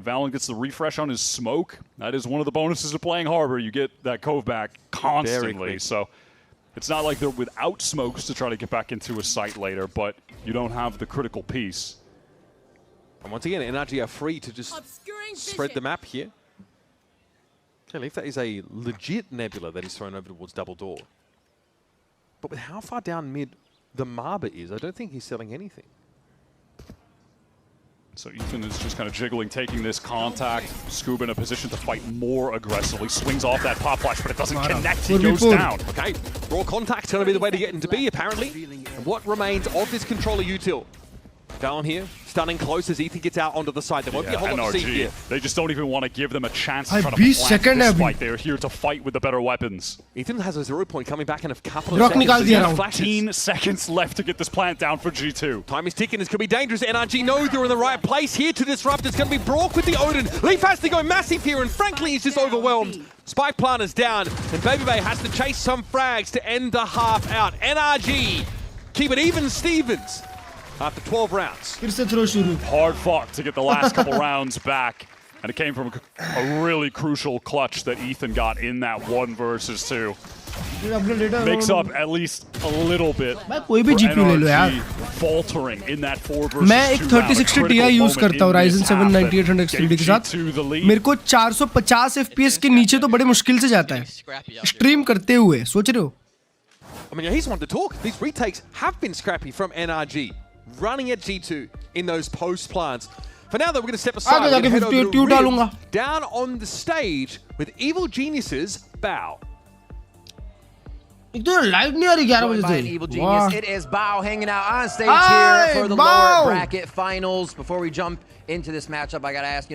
Speaker 8: Valen gets the refresh on his smoke. That is one of the bonuses of playing Harbor. You get that cove back constantly. So it's not like they're without smokes to try to get back into a site later, but you don't have the critical piece.
Speaker 10: And once again, NRG are free to just spread the map here. Tell if that is a legit Nebula that is thrown over towards double door. But with how far down mid the Marba is, I don't think he's selling anything.
Speaker 8: So Ethan is just kind of jiggling, taking this contact. Scuba in a position to fight more aggressively. Swings off that pop flash, but it doesn't connect. He goes down.
Speaker 10: Okay, raw contact's going to be the way to get into B, apparently. And what remains of this controller util? Down here, stunning close as Ethan gets out onto the side. There won't be a whole lot to see here.
Speaker 8: They just don't even want to give them a chance to try to plant this fight. They're here to fight with the better weapons.
Speaker 10: Ethan has a 0 point coming back in a couple of seconds.
Speaker 8: 15 seconds left to get this plant down for G2.
Speaker 10: Time is ticking. This could be dangerous. NRG knows they're in the right place here to disrupt. It's going to be Brock with the Odin. Leaf has to go massive here, and frankly, he's just overwhelmed. Spike plant is down, and Baby Bay has to chase some frags to end the half out. NRG keep it even Stevens after 12 rounds.
Speaker 8: Hard fought to get the last couple rounds back. And it came from a really crucial clutch that Ethan got in that 1 versus 2. Makes up at least a little bit for NRG faltering in that 4 versus 2
Speaker 3: मैं एक 3060 Ti use करता हूँ Ryzen 7 9800 XTD के साथ. मेरे को 450 FPS के नीचे तो बड़े मुश्किल से जाता है. स्ट्रीम करते हुए सोच रहे हो?
Speaker 10: I mean, he's one to talk. These retakes have been scrappy from NRG. Running at G2 in those post plants. For now, though, we're going to step aside. We're gonna head over to Rim, down on the stage with Evil Genius's Bow.
Speaker 3: Evil
Speaker 5: Genius. It is Bow hanging out on stage here for the lower bracket finals. Before we jump into this matchup, I got to ask,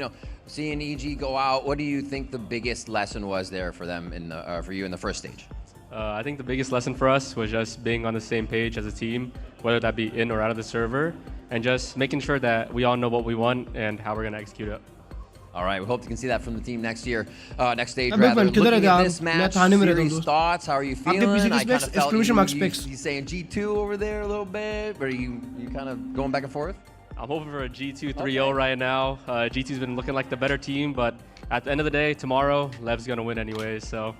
Speaker 5: seeing EG go out, what do you think the biggest lesson was there for them in the for you in the first stage?
Speaker 1: I think the biggest lesson for us was just being on the same page as a team, whether that be in or out of the server, and just making sure that we all know what we want and how we're going to execute it.
Speaker 5: All right, we hope you can see that from the team next year, next stage rather. Looking at this match, series thoughts, how are you feeling? I kind of felt you saying G2 over there a little bit, or are you kind of going back and forth?
Speaker 1: I'm hoping for a G2 3-0 right now. G2's been looking like the better team, but at the end of the day, tomorrow, Lev's going to win anyway, so.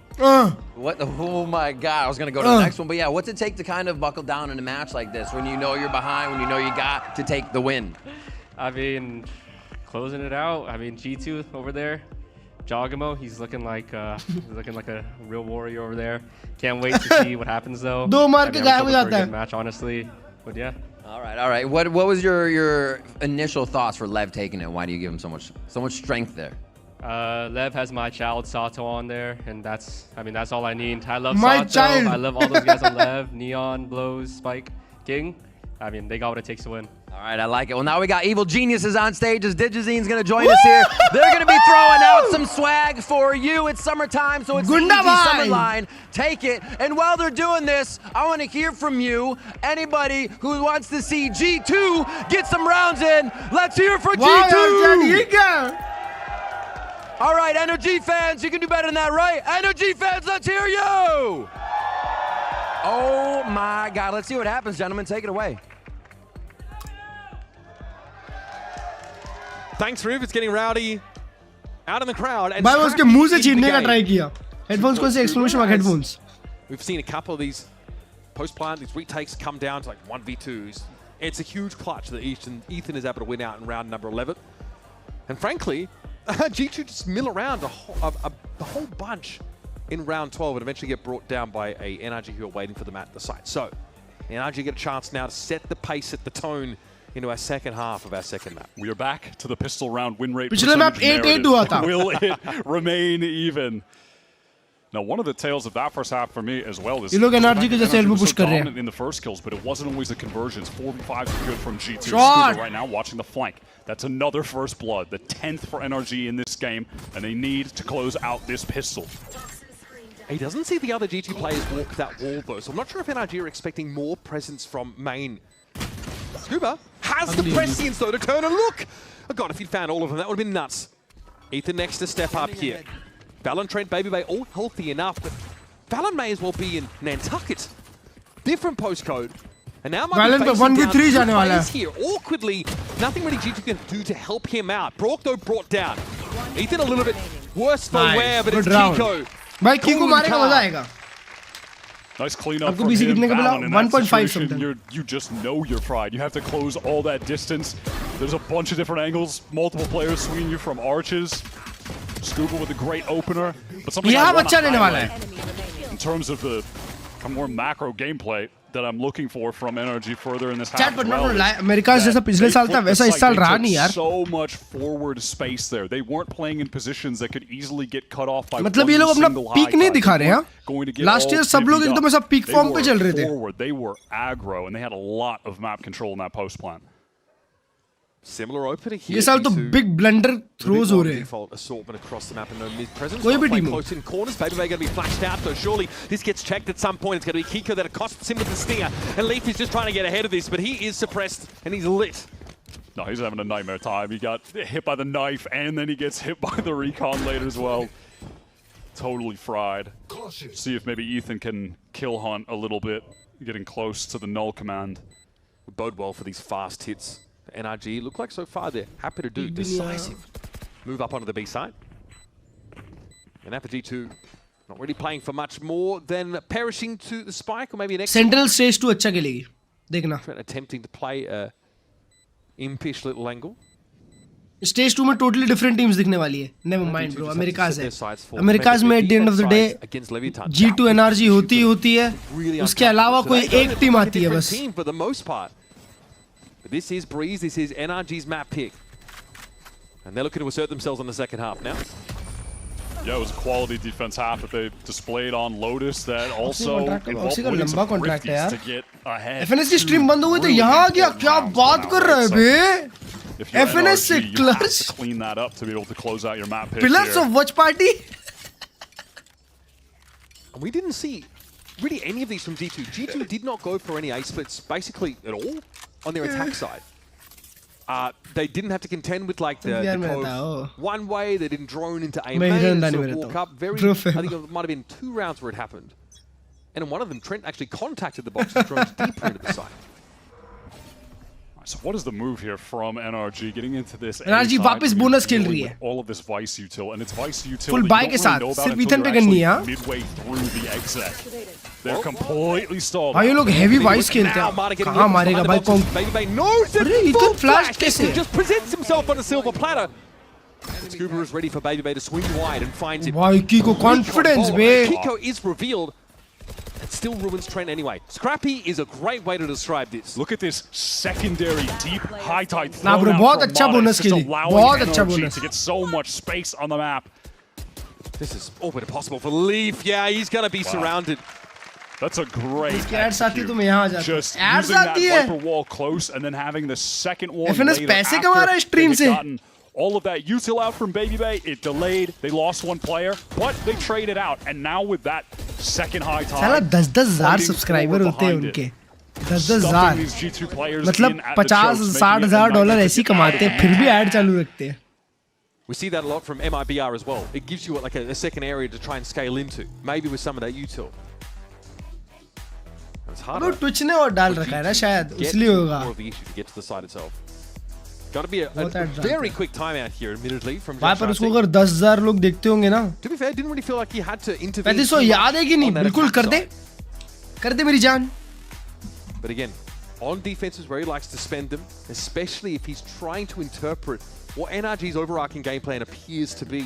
Speaker 5: What the, oh my God, I was going to go to the next one. But yeah, what's it take to kind of buckle down in a match like this when you know you're behind, when you know you got to take the win?
Speaker 1: I mean, closing it out. I mean, G2 over there, Jogamo, he's looking like a real warrior over there. Can't wait to see what happens though.
Speaker 3: I'm
Speaker 1: hoping for a good match, honestly. But yeah.
Speaker 5: All right. What was your initial thoughts for Lev taking it? Why do you give him so much strength there?
Speaker 1: Lev has my child Sato on there, and that's all I need. I love Sato. I love all those guys on Lev, Neon, Blows, Spike, King. I mean, they got what it takes to win.
Speaker 5: All right, I like it. Well, now we got Evil Geniuses on stage as Digizine's going to join us here. They're going to be throwing out some swag for you. It's summertime, so it's the EG Summer Line. Take it. And while they're doing this, I want to hear from you. Anybody who wants to see G2 get some rounds in, let's hear for G2. All right, Energy fans, you can do better than that, right? Energy fans, let's hear you. Oh my God, let's see what happens, gentlemen. Take it away.
Speaker 10: Thanks, Riv. It's getting rowdy out in the crowd.
Speaker 3: भाई वो उसके मुंह से छीनने का try किया. Headphones कौन से exclamation mark headphones?
Speaker 10: We've seen a couple of these post-plant, these retakes come down to like 1v2s. It's a huge clutch that Ethan is able to win out in round number 11. And frankly, G2 just mill around a whole bunch in round 12 and eventually get brought down by a NRG who are waiting for them at the site. So, NRG get a chance now to set the pace, set the tone into our second half of our second map.
Speaker 8: We are back to the pistol round win rate.
Speaker 3: पिछले map 8-8 हुआ था.
Speaker 8: Will it remain even? Now, one of the tales of that first half for me as well is
Speaker 3: NRG के जैसे elbow push कर रहे हैं.
Speaker 8: In the first kills, but it wasn't always the conversions. 4v5s are good from G2. Scuba right now watching the flank. That's another first blood, the 10th for NRG in this game, and they need to close out this pistol.
Speaker 10: He doesn't see the other G2 players walk that wall though, so I'm not sure if NRG are expecting more presence from main. Scuba has the prescience though to turn and look! Oh God, if he'd found all of them, that would have been nuts. Ethan next to step up here. Valen, Trent, Baby Bay, all healthy enough, but Valen may as well be in Nantucket. Different postcode. And now might be facing down two players here. Awkwardly, nothing really G2 can do to help him out. Brock though brought down. Ethan a little bit worse for wear, but it's Kiko.
Speaker 3: भाई Kiko मारेगा मजा आएगा.
Speaker 8: Nice cleanup from him. Valen, in that situation, you just know you're fried. You have to close all that distance. There's a bunch of different angles, multiple players swinging you from arches. Scuba with a great opener. But something I want to highlight in terms of the more macro gameplay, that I'm looking for from NRG further in this half.
Speaker 3: Chat, but no, America जैसा पिछले साल था वैसा इस साल रहा नहीं यार.
Speaker 8: So much forward space there. They weren't playing in positions that could easily get cut off by
Speaker 3: मतलब ये लोग अपना peak नहीं दिखा रहे हैं. Last year सब लोग एकदम ऐसा peak form पे चल रहे थे.
Speaker 8: They were aggro and they had a lot of map control in that post plan.
Speaker 10: Similar opening here.
Speaker 3: ये साल तो big blunder throws हो रहे हैं.
Speaker 10: Default assortment across the map and no mid presence.
Speaker 3: कोई भी team
Speaker 10: close in corners. BO5 going to be flashed out, so surely this gets checked at some point. It's going to be Kiko that accosts him with the stinger, and Leaf is just trying to get ahead of this, but he is suppressed and he's lit.
Speaker 8: No, he's having a nightmare time. He got hit by the knife and then he gets hit by the recon later as well. Totally fried. See if maybe Ethan can kill hunt a little bit, getting close to the null command.
Speaker 10: Would bode well for these fast hits. NRG look like so far they're happy to do decisive. Move up onto the B side. And for G2, not really playing for much more than perishing to the spike or maybe an extra.
Speaker 3: Central stage 2 अच्छा खेलेगी. देखना.
Speaker 10: Attempting to play a impish little angle.
Speaker 3: Stage 2 में totally different teams दिखने वाली है. Never mind bro. Americas है. Americas में at the end of the day G2 NRG होती है. उसके अलावा कोई एक टीम आती है बस.
Speaker 10: For the most part. But this is Breeze, this is NRG's map pick. And they're looking to assert themselves on the second half now.
Speaker 8: Yeah, it was a quality defense half that they displayed on Lotus that also involved winning some grifties to get ahead.
Speaker 3: FNS की stream बंद हो गई तो यहाँ आ गया. क्या बात कर रहे हैं बे? FNS से Klurge.
Speaker 8: Clean that up to be able to close out your map pick.
Speaker 3: Pillars of watch party.
Speaker 10: And we didn't see really any of these from G2. G2 did not go for any A splits basically at all on their attack side. They didn't have to contend with like the code one way. They didn't drone into A main, so walk up. I think it might have been 2 rounds where it happened. And in one of them, Trent actually contacted the box and drones deeper into the site.
Speaker 8: So what is the move here from NRG getting into this?
Speaker 3: NRG वापस bonus खेल रही है.
Speaker 8: All of this Vice util and it's Vice util.
Speaker 3: Full buy के साथ. सिर्फ Ethan पे करनी है.
Speaker 8: Midway through the exec, they're completely stalled.
Speaker 3: भाई ये लोग heavy Vice खेलते हैं. कहाँ मारेगा भाई कौन? अरे Ethan flash कैसे?
Speaker 10: Just presents himself on a silver platter. Scuba is ready for BO5 to swing wide and finds him.
Speaker 3: भाई Kiko confidence bay.
Speaker 10: Kiko is revealed. It still ruins Trent anyway. Scrappy is a great way to describe this.
Speaker 8: Look at this secondary deep high tide
Speaker 3: ना bro बहुत अच्छा bonus खेली. बहुत अच्छा bonus.
Speaker 8: To get so much space on the map.
Speaker 10: This is all but impossible for Leaf. Yeah, he's going to be surrounded.
Speaker 8: That's a great
Speaker 3: ads आती तो मैं यहाँ आ जाता.
Speaker 8: Just using that Viper wall close and then having the second one
Speaker 3: FNS
Speaker 8: later
Speaker 3: पैसे कमा रहा है stream से.
Speaker 8: All of that util out from BO5, it delayed. They lost one player, but they traded out. And now with that second high tide,
Speaker 3: साला 10,000 subscriber होते हैं उनके. 10,000. मतलब 50-60,000 डॉलर ऐसी कमाते हैं फिर भी ऐड चालू रखते हैं.
Speaker 10: We see that a lot from MIBR as well. It gives you like a second area to try and scale into, maybe with some of that util. It's harder.
Speaker 3: Twitch ने और डाल रखा है ना शायद इसलिए होगा.
Speaker 10: More of the issue to get to the site itself. Got to be a very quick timeout here, admittedly, from
Speaker 3: वहाँ पर उसको अगर 10,000 लोग देखते होंगे ना.
Speaker 10: To be fair, didn't really feel like he had to intervene.
Speaker 3: 3500 याद है कि नहीं? बिल्कुल कर दे मेरी जान.
Speaker 10: But again, on defenses where he likes to spend them, especially if he's trying to interpret what NRG's overarching game plan appears to be,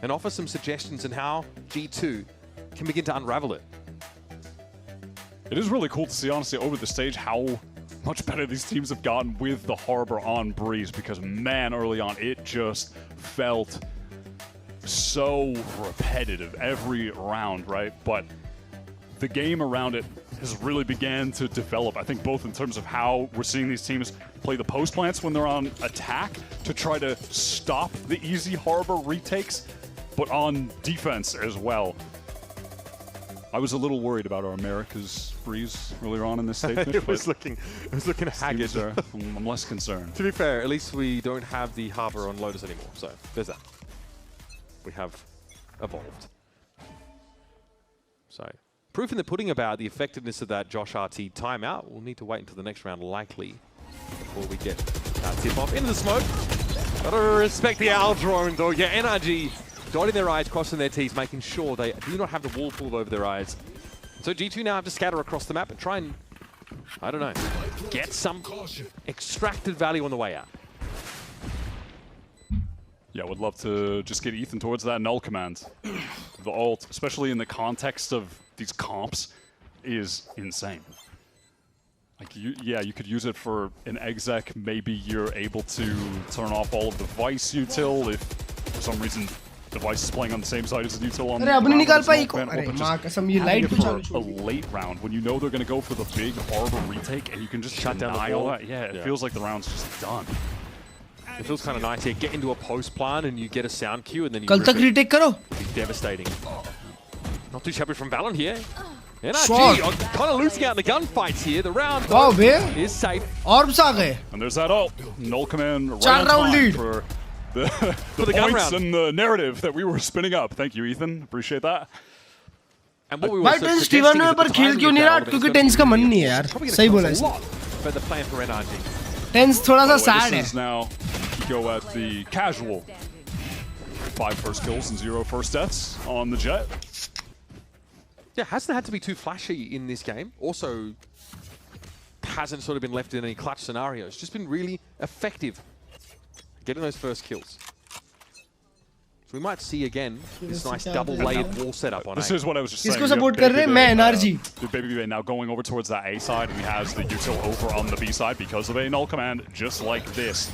Speaker 10: and offer some suggestions on how G2 can begin to unravel it.
Speaker 8: It is really cool to see, honestly, over the stage how much better these teams have gotten with the Harbor on Breeze, because man, early on it just felt so repetitive every round, right? But the game around it has really began to develop, I think, both in terms of how we're seeing these teams play the post plants when they're on attack to try to stop the easy Harbor retakes, but on defense as well. I was a little worried about our America's Breeze earlier on in this stage.
Speaker 10: It was looking haggard.
Speaker 8: I'm less concerned.
Speaker 10: To be fair, at least we don't have the harbor on Lotus anymore, so there's that. We have evolved. So, proof in the pudding about the effectiveness of that Josh RT timeout. We'll need to wait until the next round, likely, before we get that tip-off into the smoke. Gotta respect the owl drone, though. Yeah, NRG dotting their I's, crossing their T's, making sure they do not have the wall pulled over their eyes. So G2 now have to scatter across the map and try and, I don't know, get some extracted value on the way out.
Speaker 8: Yeah, would love to just get Ethan towards that null command. The ult, especially in the context of these comps, is insane. Like you could use it for an exec. Maybe you're able to turn off all of the Vice util if for some reason the Vice is playing on the same side as the util on the round. For a late round when you know they're going to go for the big harbor retake and you can just
Speaker 10: shut down the
Speaker 8: all
Speaker 10: wall.
Speaker 8: that. Yeah, it feels like the round's just done.
Speaker 10: It feels kind of nice here. Get into a post plan and you get a sound cue and then you
Speaker 3: Kal tak retake karo.
Speaker 10: It's devastating. Not too shabby from Valorant here. NRG kind of losing out in the gunfights here. The round is safe.
Speaker 3: Orbs aa gaye.
Speaker 8: And there's that ult. Null command right
Speaker 3: 4 round lead
Speaker 8: for the points and the narrative that we were spinning up. Thank you, Ethan. Appreciate that.
Speaker 10: And what we
Speaker 3: why Tens T1 में पर खेल क्यों नहीं रहा? क्योंकि Tens का मन नहीं है यार. सही बोला इसने.
Speaker 10: But the plan for NRG.
Speaker 3: Tens थोड़ा सा sad है.
Speaker 8: Now go at the casual 5 first kills and 0 first deaths on the Jet.
Speaker 10: Yeah, hasn't had to be too flashy in this game. Also, hasn't sort of been left in any clutch scenarios. Just been really effective getting those first kills. So we might see again this nice double-layered wall setup on A.
Speaker 8: This is what I was just saying.
Speaker 3: Kisko support kar rahe? Main NRG.
Speaker 8: Baby now going over towards that A side, and he has the util over on the B side because of a null command, just like this.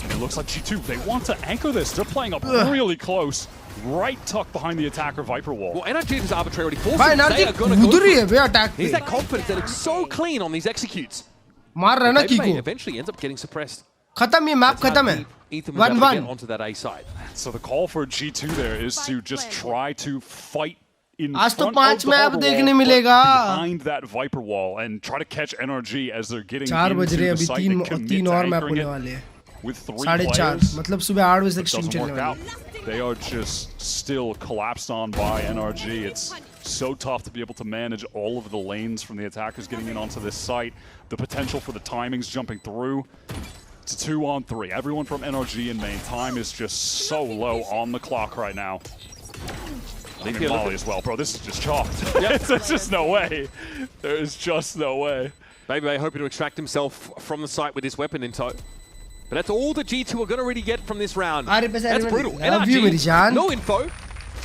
Speaker 8: And it looks like G2, they want to anchor this. They're playing up really close. Right tucked behind the attacker Viper wall.
Speaker 10: Well, NRG is arbitrarily forced.
Speaker 3: Bhai, NRG kudh rahi hai bhai attack pe.
Speaker 10: He's that confidence that it's so clean on these executes.
Speaker 3: Maar raha na Kiko.
Speaker 10: Eventually ends up getting suppressed.
Speaker 3: Khatam ye map khatam hai.
Speaker 10: Ethan was able to get onto that A side.
Speaker 8: So the call for G2 there is to just try to fight in
Speaker 3: Aaj to
Speaker 8: front
Speaker 3: 5
Speaker 8: of the
Speaker 3: map
Speaker 8: harbor
Speaker 3: dekhne
Speaker 8: wall,
Speaker 3: milega.
Speaker 8: behind that Viper wall and try to catch NRG as they're getting
Speaker 3: 4 baj
Speaker 8: into
Speaker 3: rahe
Speaker 8: the site and commit to
Speaker 3: aur map
Speaker 8: anchoring
Speaker 3: hone
Speaker 8: it
Speaker 3: wale hain.
Speaker 8: with 3
Speaker 3: 4:30
Speaker 8: players.
Speaker 3: मतलब सुबह 8 बजे तक stream
Speaker 8: Doesn't
Speaker 3: चलने
Speaker 8: work
Speaker 3: वाली
Speaker 8: out. They are just still collapsed on by NRG. It's so tough to be able to manage all of the lanes from the attackers getting in onto this site. The potential for the timings jumping through. It's a 2-on-3. Everyone from NRG in main. Time is just so low on the clock right now. I mean, Molly as well. Bro, this is just chalked. There's just no way. There is just no way.
Speaker 10: Baby hoping to extract himself from the site with his weapon in tow. But that's all the G2 are going to really get from this round. That's brutal. NRG, no info.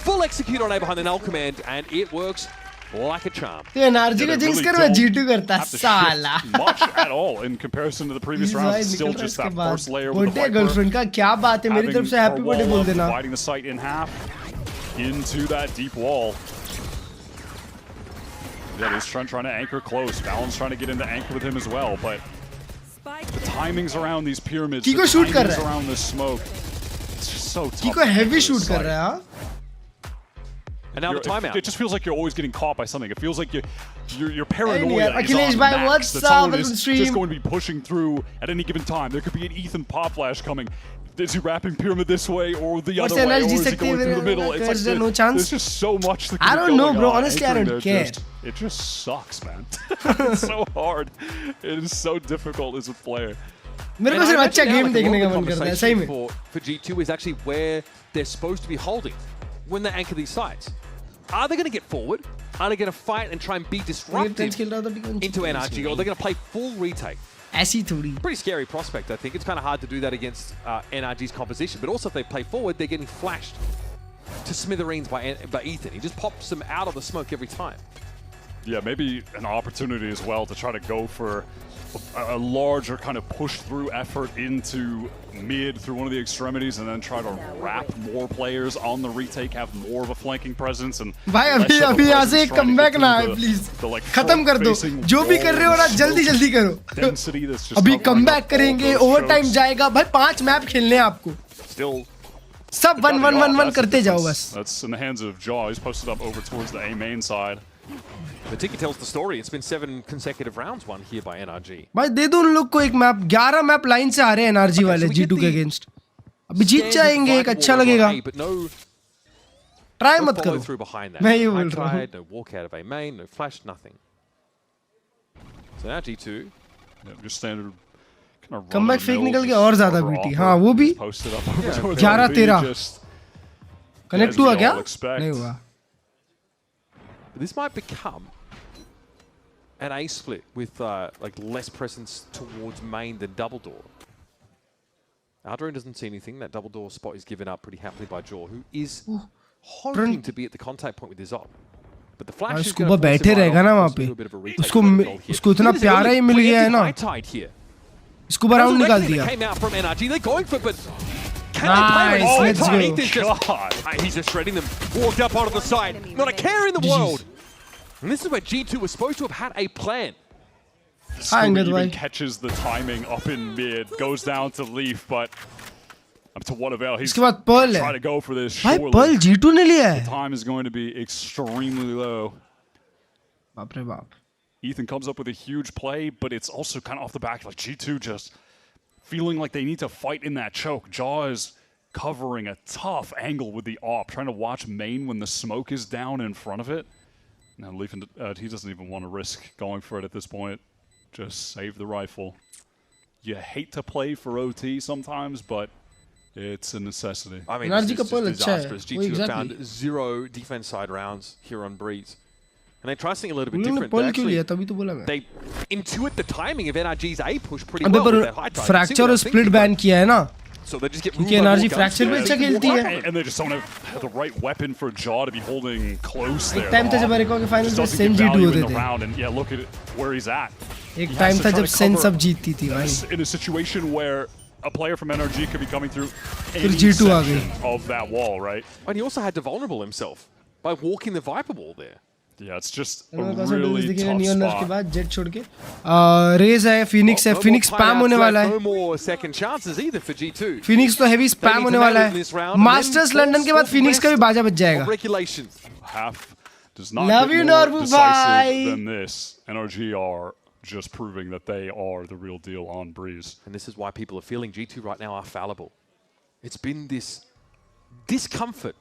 Speaker 10: Full execute on A behind the null command, and it works like a charm.
Speaker 3: तो NRG को jinx कर मैं G2 करता साला.
Speaker 8: Much at all in comparison to the previous round. Still just that first layer with the
Speaker 3: Viper. girlfriend का क्या बात है? मेरी तरफ से happy birthday बोल देना.
Speaker 8: Dividing the site in half into that deep wall. Yeah, he's trying to anchor close. Valon's trying to get into anchor with him as well, but the timings around these pyramids,
Speaker 3: Kiko
Speaker 8: the
Speaker 3: shoot kar
Speaker 8: timings
Speaker 3: raha hai.
Speaker 8: around this smoke, it's just so tough.
Speaker 3: Kiko heavy shoot कर रहा है.
Speaker 10: And now the timeout.
Speaker 8: It just feels like you're always getting caught by something. It feels like you're paranoid.
Speaker 3: Akhilesh bhai, what's up? Welcome to stream.
Speaker 8: Just going to be pushing through at any given time. There could be an Ethan pop flash coming. Is he wrapping pyramid this way or the other way, or is he going through the middle? It's like
Speaker 3: no chance.
Speaker 8: There's just so much that
Speaker 3: I don't know, bro. Honestly, I don't care.
Speaker 8: It just sucks, man. It's so hard. It is so difficult as a player.
Speaker 3: मेरे को सिर्फ अच्छा game देखने का मन करता है सही में.
Speaker 10: For G2 is actually where they're supposed to be holding when they anchor these sites. Are they going to get forward? Are they going to fight and try and be disruptive into NRG, or are they going to play full retake?
Speaker 3: ऐसी थोड़ी.
Speaker 10: Pretty scary prospect, I think. It's kind of hard to do that against NRG's composition, but also if they play forward, they're getting flashed to smithereens by Ethan. He just pops them out of the smoke every time.
Speaker 8: Yeah, maybe an opportunity as well to try to go for a larger kind of push-through effort into mid through one of the extremities and then try to wrap more players on the retake, have more of a flanking presence and
Speaker 3: भाई अभी यहाँ से comeback ना आए please. खत्म कर दो. जो भी कर रहे हो ना जल्दी करो. अभी comeback करेंगे, overtime जाएगा. भाई 5 मैप खेलने हैं आपको.
Speaker 8: Still.
Speaker 3: सब 1-1-1-1 करते जाओ बस.
Speaker 8: That's in the hands of Jaw. He's posted up over towards the A main side.
Speaker 10: The ticket tells the story. It's been 7 consecutive rounds won here by NRG.
Speaker 3: भाई दे दो उन लोग को एक मैप. 11 मैप लाइन से आ रहे हैं NRG वाले G2 के अगेंस्ट. अभी जीत जाएंगे, एक अच्छा लगेगा. ट्राई मत करो. मैं ये बोल रहा हूँ.
Speaker 10: No walk out of A main, no flash, nothing. So now G2.
Speaker 8: Just standard.
Speaker 3: Comeback fake निकल के और ज्यादा बीटी. हाँ वो भी 11-13. कनेक्ट हुआ क्या? नहीं हुआ.
Speaker 10: This might become an A split with like less presence towards main than double door. Aldrin doesn't see anything. That double door spot is given up pretty happily by Jaw, who is hoping to be at the contact point with his op. but the flash is
Speaker 3: scuba बैठे रहेगा ना वहाँ पे, उसको इतना प्यारा ही मिल गया है ना, स्कूबा राउंड निकाल दिया. Nice, let's go.
Speaker 10: He's just shredding them. Walked up onto the side. Not a care in the world. And this is where G2 was supposed to have had a plan.
Speaker 8: Scooby even catches the timing up in mid, goes down to Leaf, but up to what avail? He's trying to go for this.
Speaker 3: भाई Pearl G2 ने लिया है.
Speaker 8: The time is going to be extremely low.
Speaker 3: बाप रे बाप.
Speaker 8: Ethan comes up with a huge play, but it's also kind of off the back. Like G2 just feeling like they need to fight in that choke. Jaw is covering a tough angle with the AWP, trying to watch main when the smoke is down in front of it. Now Leaf, he doesn't even want to risk going for it at this point. Just save the rifle. You hate to play for OT sometimes, but it's a necessity.
Speaker 10: I mean, it's just disastrous. G2 have found 0 defense side rounds here on Breeze. And they try something a little bit different. They intuit the timing of NRG's A push pretty well with their high tide.
Speaker 3: Fracture और split ban किया है ना.
Speaker 10: So they just get
Speaker 3: क्योंकि NRG fracture भी अच्छा खेलती है.
Speaker 8: And they just don't have the right weapon for Jaw to be holding close there.
Speaker 3: एक टाइम था जब अमेरिका के फाइनल में सेन G2 होते थे.
Speaker 8: And yeah, look at where he's at.
Speaker 3: एक टाइम था जब सेन सब जीतती थी भाई.
Speaker 8: In a situation where a player from NRG could be coming through
Speaker 3: फिर G2 आ गई.
Speaker 8: Of that wall, right?
Speaker 10: And he also had to vulnerable himself by walking the Viper wall there.
Speaker 8: Yeah, it's just a really tough spot.
Speaker 3: के बाद jet छोड़ के raise है, Phoenix है, Phoenix spam होने वाला है.
Speaker 10: No more second chances either for G2.
Speaker 3: Phoenix तो हेवी स्पैम होने वाला है. मास्टर्स लंदन के बाद फिनिक्स का भी बाजा बज जाएगा.
Speaker 8: Half does not
Speaker 3: Love
Speaker 8: get
Speaker 3: you,
Speaker 8: more
Speaker 3: Norbu
Speaker 8: decisive than this. NRG are just proving that they are the real deal on Breeze.
Speaker 10: And this is why people are feeling G2 right now are fallible. It's been this discomfort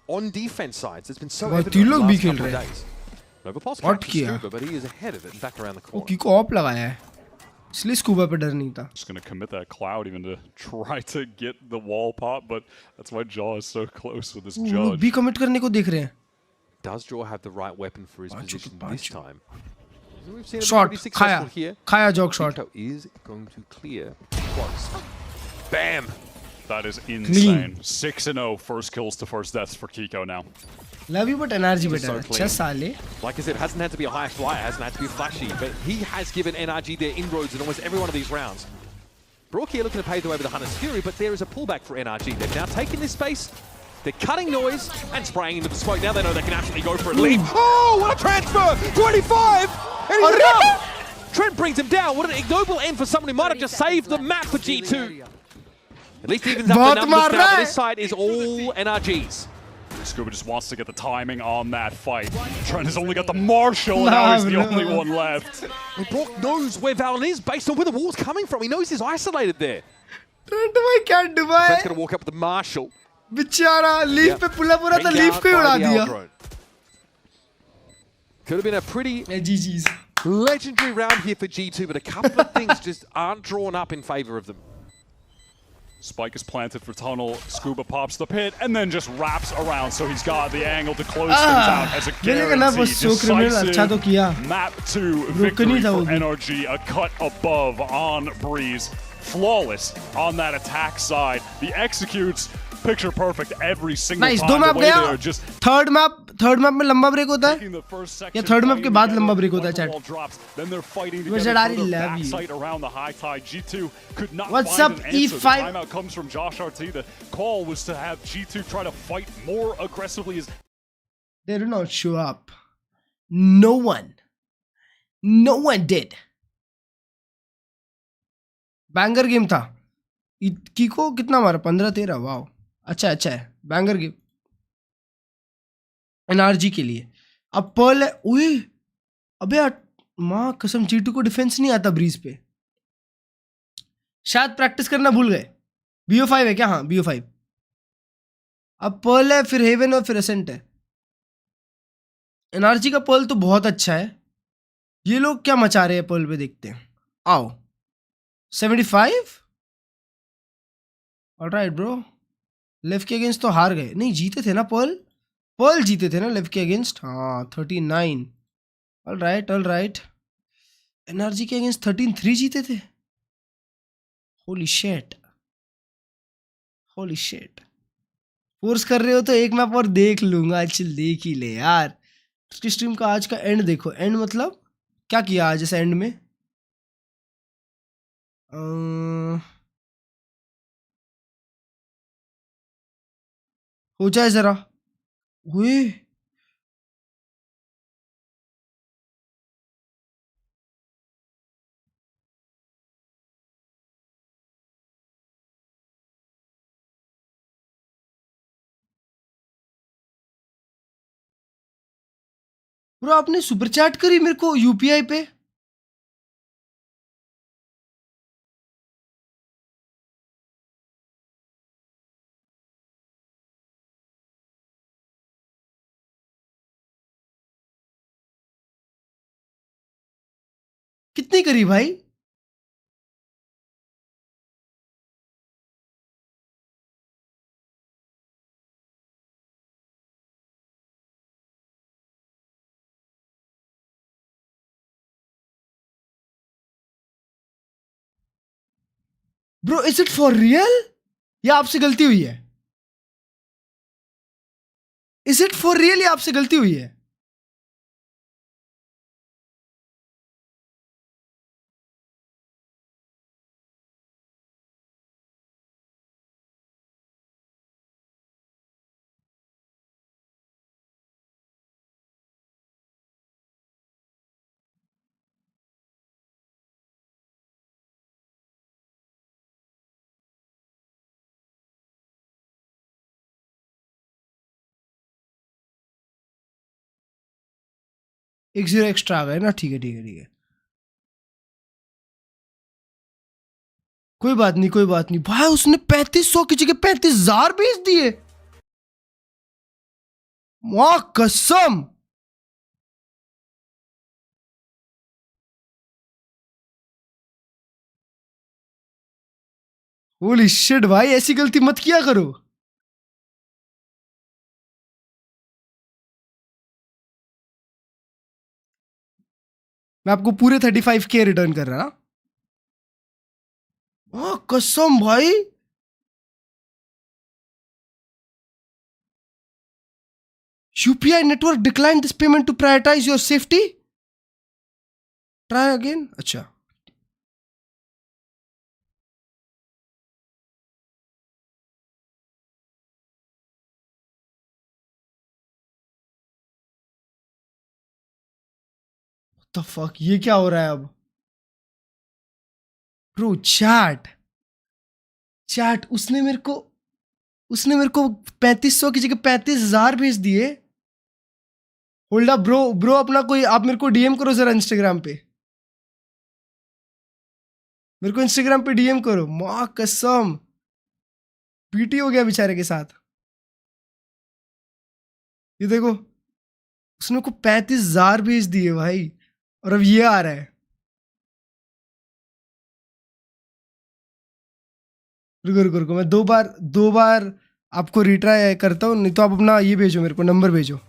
Speaker 10: on defense sides. It's been so evident in the last couple of days. Novapulse captures Scuba, but he is ahead of it and back around the corner.
Speaker 3: वो किको op लगाया है, इसलिए scuba पे डर नहीं था.
Speaker 8: Just going to commit that cloud even to try to get the wall pop, but that's why Jaw is so close with this judge.
Speaker 3: भी commit करने को देख रहे हैं.
Speaker 10: Does Jaw have the right weapon for his position this time?
Speaker 3: Shot, Kaya jog shot.
Speaker 10: Is going to clear twice. Bam!
Speaker 8: That is insane. 6-0 first kills to first deaths for Kiko now.
Speaker 3: Love you, but NRG better. अच्छा साले.
Speaker 10: Like I said, it hasn't had to be a high flyer, hasn't had to be flashy, but he has given NRG their inroads in almost every one of these rounds. Brook here looking to pave the way with the Hunter's Fury, but there is a pullback for NRG. They've now taken this space, they're cutting noise and spraying into the smoke. Now they know they can actually go for it. Leap. Oh, what a transfer! 25! And he's enough! Trent brings him down. What an ignoble end for someone who might have just saved the map for G2. At least evens up the numbers now, but this side is all NRGs.
Speaker 8: Scuba just wants to get the timing on that fight. Trent has only got the Marshall, and now he's the only one left.
Speaker 10: And Brock knows where Valen is based on where the wall's coming from. He knows he's isolated there.
Speaker 3: Trent can't do it.
Speaker 10: Trent's going to walk up with the Marshall.
Speaker 3: बेचारा leaf पे pull up हो रहा था, leaf को ही उड़ा दिया.
Speaker 10: Could have been a pretty legendary round here for G2, but a couple of things just aren't drawn up in favor of them.
Speaker 8: Spike is planted for tunnel, Scuba pops the pit, and then just wraps around, so he's got the angle to close things out as a guaranteed decisive map 2 victory for NRG, a cut above on Breeze. Flawless on that attack side. The executes picture perfect every single time.
Speaker 3: दो map गया. Third map में लंबा break होता है या third map के बाद लंबा ब्रेक होता है chat. What's up E5?
Speaker 8: Timeout comes from Josh RT. The call was to have G2 try to fight more aggressively.
Speaker 3: They did not show up. No one did. Banger game था. कीको कितना मारा? 15-13. Wow, अच्छा है. Banger game NRG के लिए. अब Perl है. उए अबे माँ कसम, G2 को डिफेंस नहीं आता ब्रीज पे. शायद प्रैक्टिस करना भूल गए. BO5 है क्या? हाँ BO5. अब पर्ल है, फिर हेवन और फिर एसेंट है. एनआरजी का पर्ल तो बहुत अच्छा है. ये लोग क्या मचा रहे हैं पर्ल पे, देखते हैं. आओ 75. Alright bro. लेफ्ट के अगेंस्ट तो हार गए. नहीं, जीते थे ना पर्ल जीते थे ना लेफ्ट के अगेंस्ट. हाँ 39. ऑलराइट. एनआरजी के अगेंस्ट 13-3 जीते थे. होली शेट. फोर्स कर रहे हो तो एक मैप और देख लूंगा. चल देख ही ले यार. इसकी स्ट्रीम का आज का एंड देखो। एंड मतलब क्या किया आज ऐसे एंड में? हो जाए जरा। हुए ब्रो, आपने सुपर चैट करी मेरे को यूपीआई पे? कितनी करी भाई? Bro is it for real या आपसे गलती हुई है? इज इट फॉर रियल या आपसे गलती हुई है? एक 0 एक्स्ट्रा आ गए ना। ठीक है ठीक है ठीक है, कोई बात नहीं कोई बात नहीं। भाई उसने 3500 की जगह 35,000 भेज दिए। वाह कसम। होली शिट भाई, ऐसी गलती मत किया करो। मैं आपको पूरे 35K रिटर्न कर रहा। वाह कसम भाई। UPI network declined this payment to prioritize your safety. Try again. अच्छा, what the fuck, ये क्या हो रहा है अब? ब्रो चैट उसने मेरे को 3500 की जगह 35,000 भेज दिए। होल्ड अप ब्रो अपना कोई आप मेरे को डीएम करो जरा इंस्टाग्राम पे। मेरे को इंस्टाग्राम पे डीएम करो। माँ कसम, पीटी हो गया बेचारे के साथ। ये देखो, उसने को 35,000 भेज दिए भाई, और अब ये आ रहा है। रुको रुको, मैं दो बार आपको रिट्राई करता हूँ, नहीं तो आप अपना ये भेजो, मेरे को नंबर भेजो।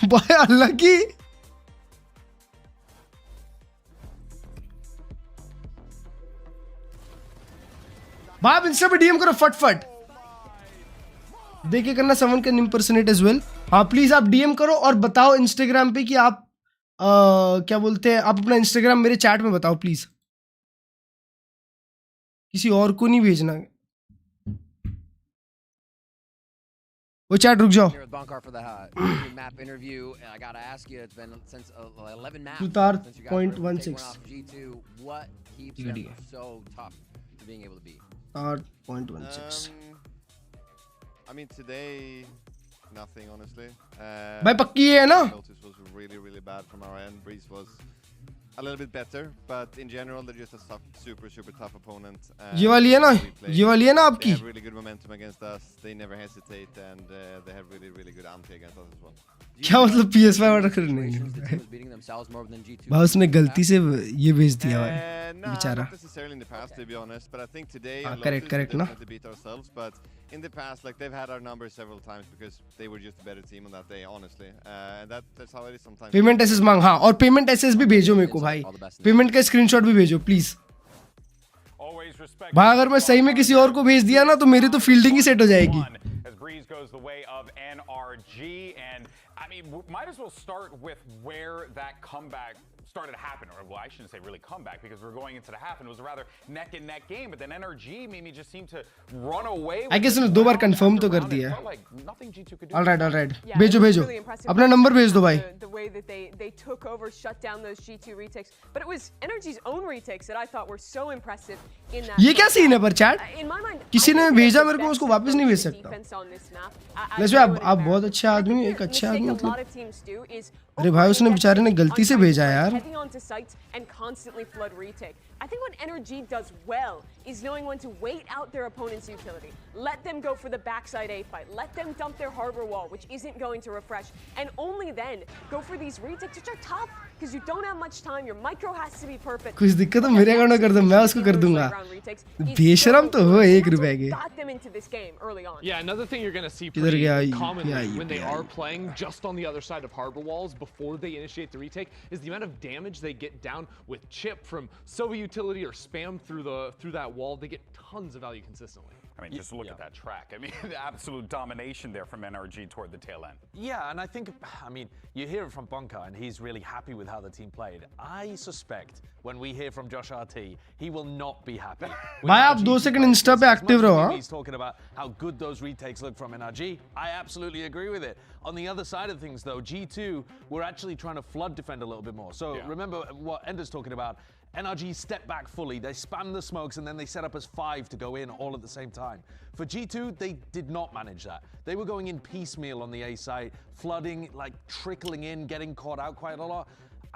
Speaker 3: भाई अल्लाह की, भाई आप इंस्टा पे डीएम करो फटफट। देखिए करना someone can impersonate as well. हाँ प्लीज आप डीएम करो और बताओ इंस्टाग्राम पे कि आप क्या बोलते हैं, आप अपना इंस्टाग्राम मेरे चैट में बताओ प्लीज, किसी और को नहीं भेजना। वो चैट रुक जाओ। Plutarch 0.16 0.16
Speaker 11: I mean today nothing honestly.
Speaker 3: भाई पक्की है ना?
Speaker 11: Lotus was really bad from our end. Breeze was a little bit better, but in general they're just a super tough opponent.
Speaker 3: ये वाली है ना? ये वाली है ना आपकी?
Speaker 11: They have really good momentum against us. They never hesitate and they have really good anti against us as well.
Speaker 3: क्या मतलब PS5 ऑर्डर करने? भाई उसने गलती से ये भेज दिया भाई बेचारा।
Speaker 11: Not necessarily in the past to be honest, but I think today
Speaker 3: correct ना?
Speaker 11: beat ourselves, but in the past like they've had our numbers several times because they were just a better team on that day honestly. And that's how it is sometimes.
Speaker 3: Payment SS मांग, हाँ, और payment SS भी भेजो मेरे को भाई, payment का screenshot भी भेजो प्लीज। भाई अगर मैं सही में किसी और को भेज दिया ना तो मेरी तो फील्डिंग ही सेट हो जाएगी।
Speaker 6: As Breeze goes the way of NRG, and I mean, might as well start with where that comeback started to happen, or well, I shouldn't say really comeback because we're going into the half, and it was a rather neck and neck game. But then NRG made me just seem to run away.
Speaker 3: I guess उसने 2 बार confirm तो कर दिया। All right, भेजो अपना number भेज दो भाई।
Speaker 7: The way that they took over, shut down those G2 retakes, but it was NRG's own retakes that I thought were so impressive in that.
Speaker 3: ये क्या सीन है पर चैट? किसी ने भेजा मेरे को, उसको वापस नहीं भेज सकता। वैसे आप बहुत अच्छे आदमी, एक अच्छे आदमी मतलब। अरे भाई उसने बेचारे ने गलती से भेजा यार।
Speaker 7: I think what NRG does well is knowing when to wait out their opponent's utility. Let them go for the backside A fight. Let them dump their harbor wall, which isn't going to refresh. And only then go for these retakes, which are tough because you don't have much time. Your micro has to be perfect.
Speaker 3: कुछ दिक्कत तो मेरे account में कर दो, मैं उसको कर दूंगा। बेशरम तो हो 1 रुपए के।
Speaker 7: Got them into this game early on.
Speaker 21: Yeah, another thing you're going to see pretty commonly when they are playing just on the other side of harbor walls before they initiate the retake is the amount of damage they get down with chip from Sova utility or spam through that wall. They get tons of value consistently.
Speaker 6: I mean, just look at that track. I mean, the absolute domination there from NRG toward the tail end.
Speaker 2: Yeah, and I think, I mean, you hear it from Bunker, and he's really happy with how the team played. I suspect when we hear from Josh RT, he will not be happy.
Speaker 3: भाई आप 2 second Insta पे active रहो।
Speaker 2: He's talking about how good those retakes look from NRG. I absolutely agree with it. On the other side of things, though, G2 were actually trying to flood defend a little bit more. So remember what Ender's talking about. NRG stepped back fully, they spammed the smokes, and then they set up as 5 to go in all at the same time. For G2, they did not manage that. They were going in piecemeal on the A side, flooding, like trickling in, getting caught out quite a lot.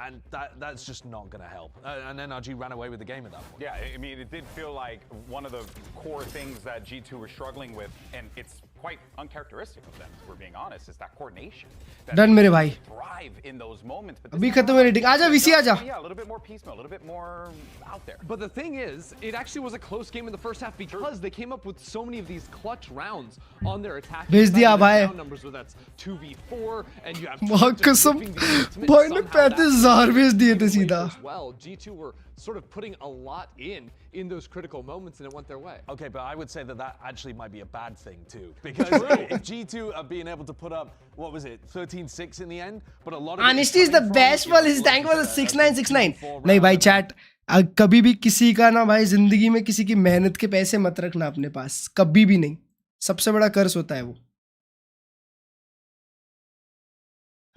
Speaker 2: And that's just not going to help. And NRG ran away with the game at that point.
Speaker 6: Yeah, I mean, it did feel like one of the core things that G2 were struggling with, and it's quite uncharacteristic of them, if we're being honest, is that coordination.
Speaker 3: Done मेरे भाई।
Speaker 6: Thrive in those moments. But
Speaker 3: अभी खत्म है rating. आजा VC आजा।
Speaker 6: Yeah, a little bit more piecemeal, a little bit more out there.
Speaker 21: But the thing is, it actually was a close game in the first half because they came up with so many of these clutch rounds on their attack.
Speaker 3: भेज दिया भाई।
Speaker 21: Numbers where that's 2v4 and you have
Speaker 3: बहुत कसम भाई ने 35,000 भेज दिए थे सीधा।
Speaker 21: Well, G2 were sort of putting a lot in those critical moments and it went their way.
Speaker 2: Okay, but I would say that actually might be a bad thing too, because if G2 are being able to put up, what was it, 13-6 in the end, but a lot of
Speaker 3: honestly is the best for his tank was 6969। नहीं भाई chat, कभी भी किसी का ना भाई जिंदगी में किसी की मेहनत के पैसे मत रखना अपने पास, कभी भी नहीं। सबसे बड़ा कर्ज होता है वो।